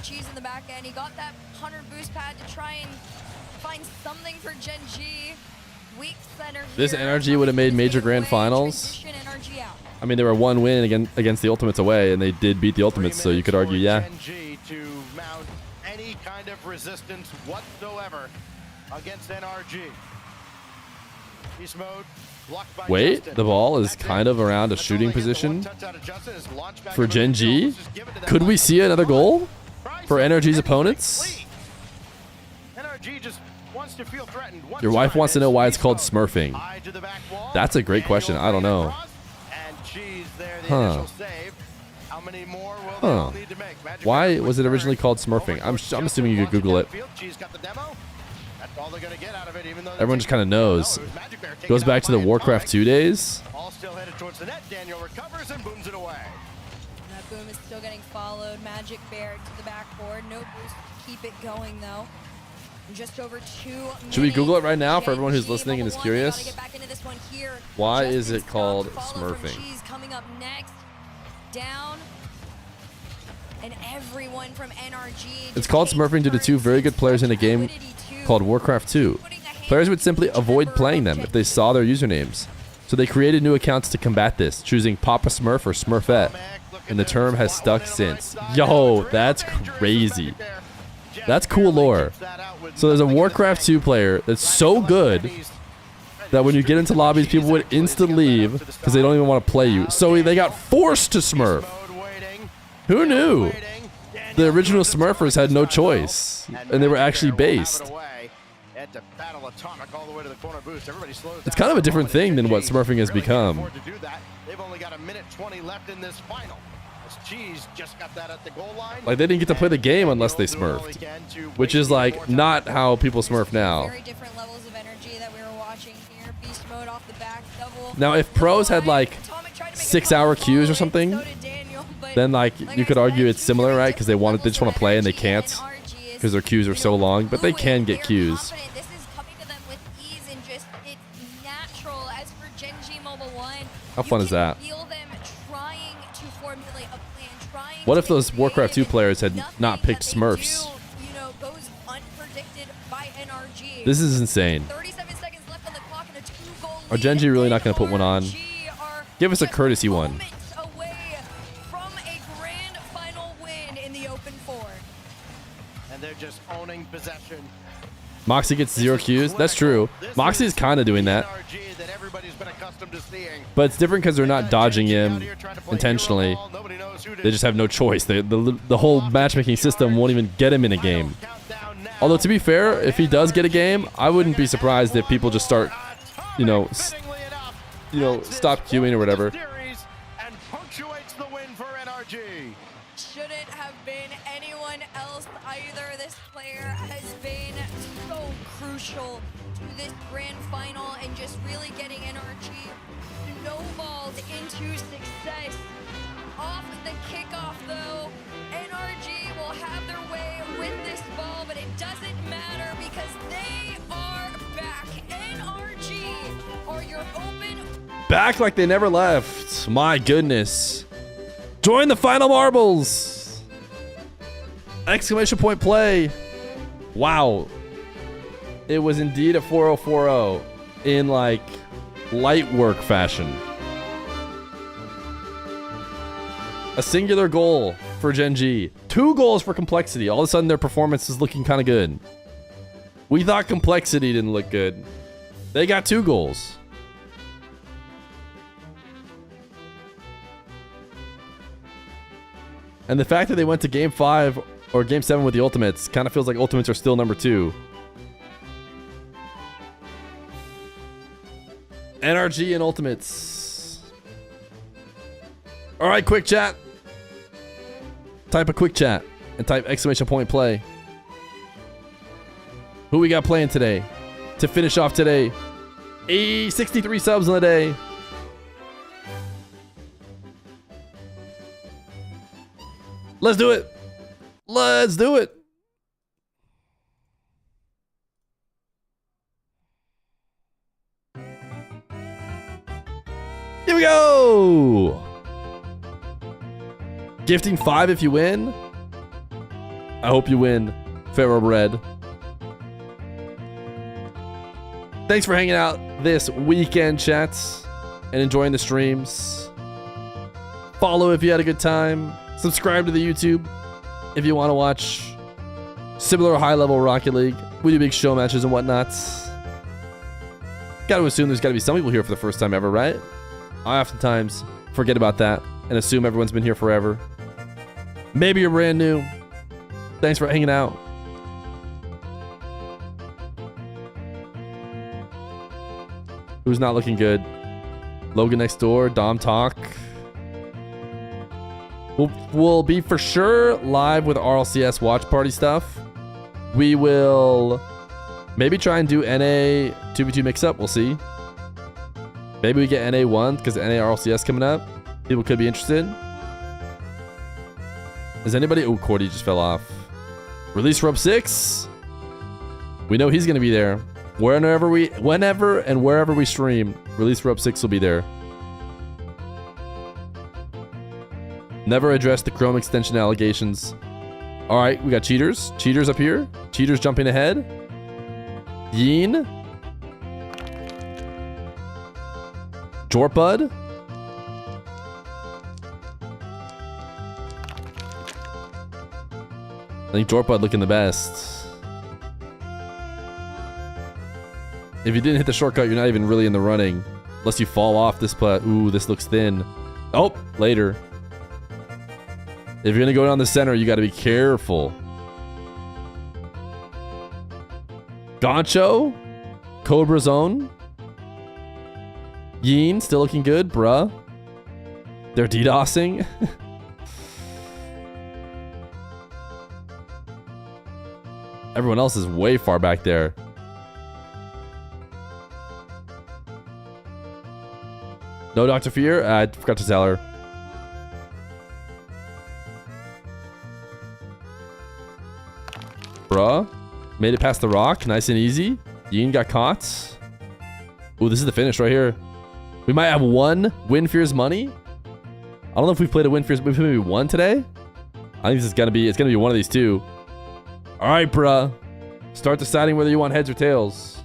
Cheese in the back end. He got that 100 boost pad to try and find something for Genji. Weak center. This NRG would have made major grand finals. I mean, they were 1 win against the Ultimates away, and they did beat the Ultimates, so you could argue, yeah. Genji to mount any kind of resistance whatsoever against NRG. Beast mode. Wait, the ball is kind of around a shooting position for Genji. Could we see another goal for NRG's opponents? NRG just wants to feel threatened. Your wife wants to know why it's called smurfing. That's a great question. I don't know. Huh. Huh. Why was it originally called smurfing? I'm assuming you could Google it. Everyone just kind of knows. Goes back to the Warcraft 2 days. All still headed towards the net. Daniel recovers and booms it away. That boom is still getting followed. Magic Bear to the backboard. No boost to keep it going though. Just over 2 minutes. Should we Google it right now for everyone who's listening and is curious? Why is it called smurfing? Coming up next. Down. And everyone from NRG. It's called smurfing due to 2 very good players in a game called Warcraft 2. Players would simply avoid playing them if they saw their usernames. So they created new accounts to combat this, choosing Papa Smurf or Smurfette. And the term has stuck since. Yo, that's crazy. That's cool lore. So there's a Warcraft 2 player that's so good that when you get into lobbies, people would instantly leave because they don't even want to play you. So they got forced to Smurf. Who knew? The original Smurfers had no choice, and they were actually based. It's kind of a different thing than what smurfing has become. They've only got a minute 20 left in this final. Cheese just got that at the goal line. Like, they didn't get to play the game unless they smurfed, which is like not how people smurf now. Very different levels of energy that we were watching here. Beast mode off the back, double. Now, if pros had like 6-hour queues or something, then like you could argue it's similar, right? Because they just want to play and they can't because their queues are so long, but they can get queues. This is coming to them with ease and just it's natural. As for Genji Mobile 1, How fun is that? feel them trying to formulate a plan, trying What if those Warcraft 2 players had not picked Smurfs? you know, goes unpredicted by NRG. This is insane. 37 seconds left on the clock and a 2-goal Are Genji really not going to put one on? Give us a courtesy one. away from a grand final win in the Open 4. And they're just owning possession. Moxie gets 0 Qs. That's true. Moxie is kind of doing that. But it's different because they're not dodging him intentionally. They just have no choice. The whole matchmaking system won't even get him in a game. Although, to be fair, if he does get a game, I wouldn't be surprised if people just start, you know, stop queuing or whatever. Shouldn't have been anyone else either. This player has been so crucial to this grand final and just really getting NRG snowballed into success. Off the kickoff, though, NRG will have their way with this ball, but it doesn't matter because they are back. NRG are your open... Back like they never left. My goodness. Join the final marbles. Exclamation point play. Wow. It was indeed a 4-0-4-0 in like light work fashion. A singular goal for Gen G. 2 goals for Complexity. All of a sudden their performance is looking kind of good. We thought Complexity didn't look good. They got 2 goals. And the fact that they went to Game 5 or Game 7 with the Ultimates kind of feels like Ultimates are still number 2. NRG and Ultimates. All right, quick chat. Type a quick chat and type exclamation point play. Who we got playing today? To finish off today. 63 subs on the day. Let's do it. Let's do it. Here we go. Gifting 5 if you win. I hope you win, Pharaoh Bread. Thanks for hanging out this weekend, chats, and enjoying the streams. Follow if you had a good time. Subscribe to the YouTube if you want to watch similar high-level Rocket League. We do big show matches and whatnot. Got to assume there's got to be some people here for the first time ever, right? I oftentimes forget about that and assume everyone's been here forever. Maybe you're brand new. Thanks for hanging out. Who's not looking good? Logan next door, Dom Talk. We'll be for sure live with RLCS watch party stuff. We will maybe try and do NA 2v2 mix up. We'll see. Maybe we get NA 1 because NA RLCS coming up. People could be interested. Is anybody? Oh, Cordy just fell off. Release Rub 6. We know he's going to be there. Whenever and wherever we stream, Release Rub 6 will be there. Never addressed the Chrome extension allegations. All right, we got cheaters. Cheaters up here. Cheaters jumping ahead. Yeen. Jorpud. I think Jorpud looking the best. If you didn't hit the shortcut, you're not even really in the running. Unless you fall off this plat. Ooh, this looks thin. Oh, later. If you're gonna go down the center, you gotta be careful. Goncho. Cobra Zone. Yeen, still looking good, bruh. They're DDoSing. Everyone else is way far back there. No Dr. Feer? I forgot to tell her. Bruh. Made it past the rock. Nice and easy. Yeen got caught. Ooh, this is the finish right here. We might have one Win Fear's money. I don't know if we've played a Win Fear's. We've maybe one today. I think this is gonna be. It's gonna be one of these two. All right, bruh. Start deciding whether you want heads or tails.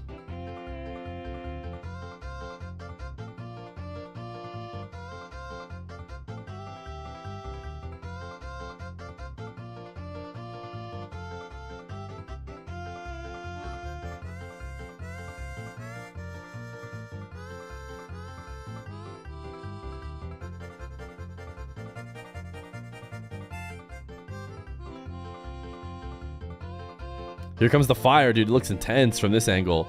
Here comes the fire, dude. It looks intense from this angle.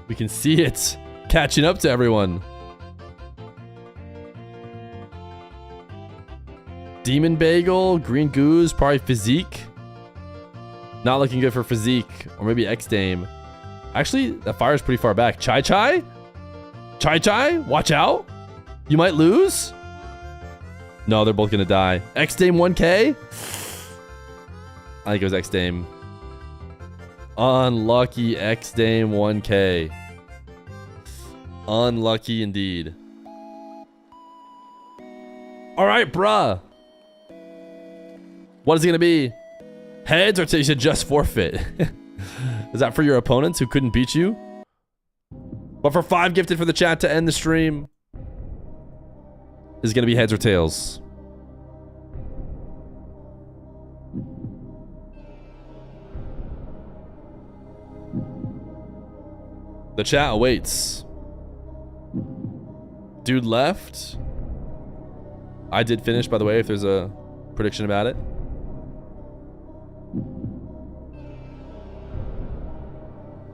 We can see it catching up to everyone. Demon Bagel, Green Goose, probably Physique. Not looking good for Physique. Or maybe X-Dame. Actually, that fire is pretty far back. Chai Chai? Chai Chai? Watch out. You might lose? No, they're both going to die. X-Dame 1K? I think it was X-Dame. Unlucky X-Dame 1K. Unlucky indeed. All right, bruh. What is it going to be? Heads or you should just forfeit? Is that for your opponents who couldn't beat you? But for 5 gifted for the chat to end the stream. Is it going to be heads or tails? The chat awaits. Dude left. I did finish, by the way, if there's a prediction about it.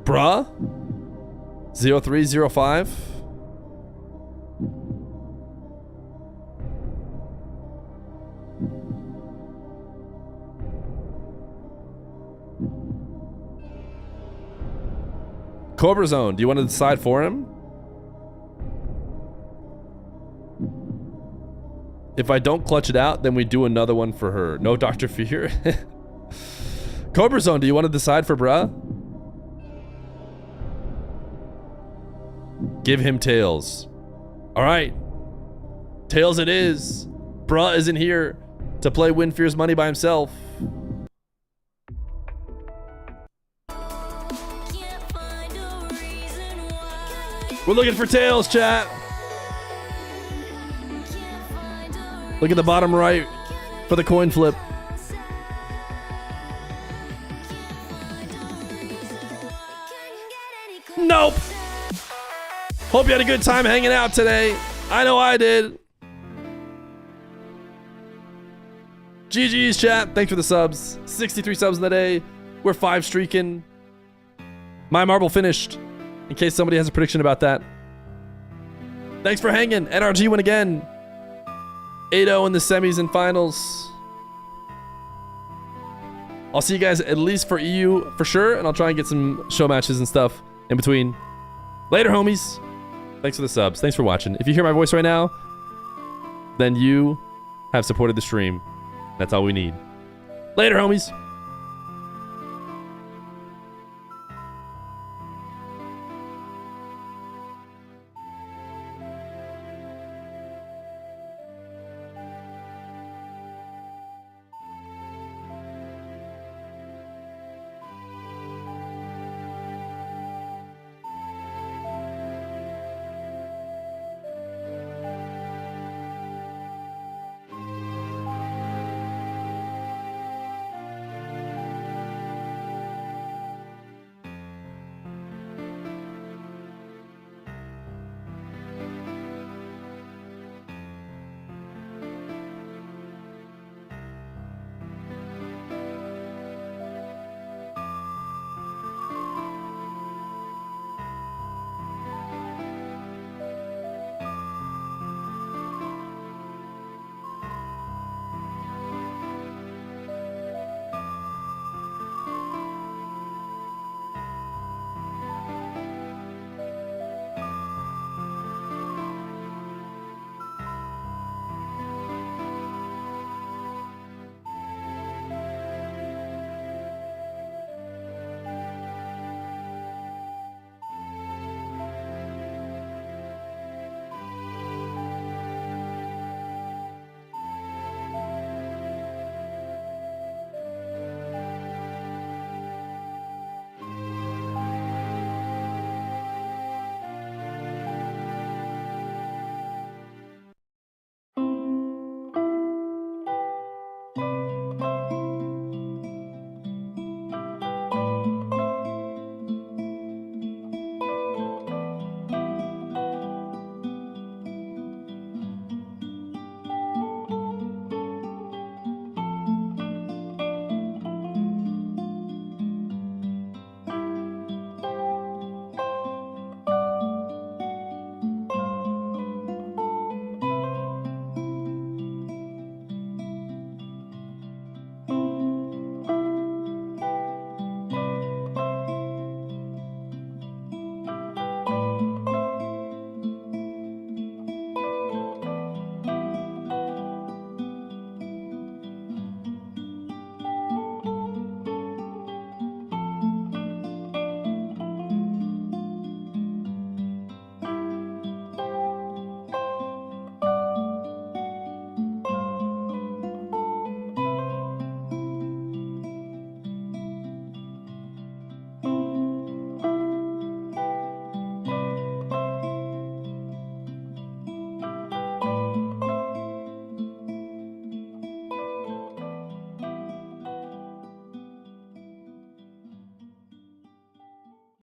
Bruh? 0305. Cobra Zone, do you want to decide for him? If I don't clutch it out, then we do another one for her. No Dr. Fear. Cobra Zone, do you want to decide for bruh? Give him tails. All right. Tails it is. Bruh isn't here to play Win Fear's money by himself. We're looking for tails, chat. Look at the bottom right for the coin flip. Nope. Hope you had a good time hanging out today. I know I did. GG's, chat. Thanks for the subs. 63 subs in the day. We're 5 streaking. My marble finished. In case somebody has a prediction about that. Thanks for hanging. NRG win again. 8-0 in the semis and finals. I'll see you guys at least for EU for sure. And I'll try and get some show matches and stuff in between. Later, homies. Thanks for the subs. Thanks for watching. If you hear my voice right now, then you have supported the stream. That's all we need. Later, homies.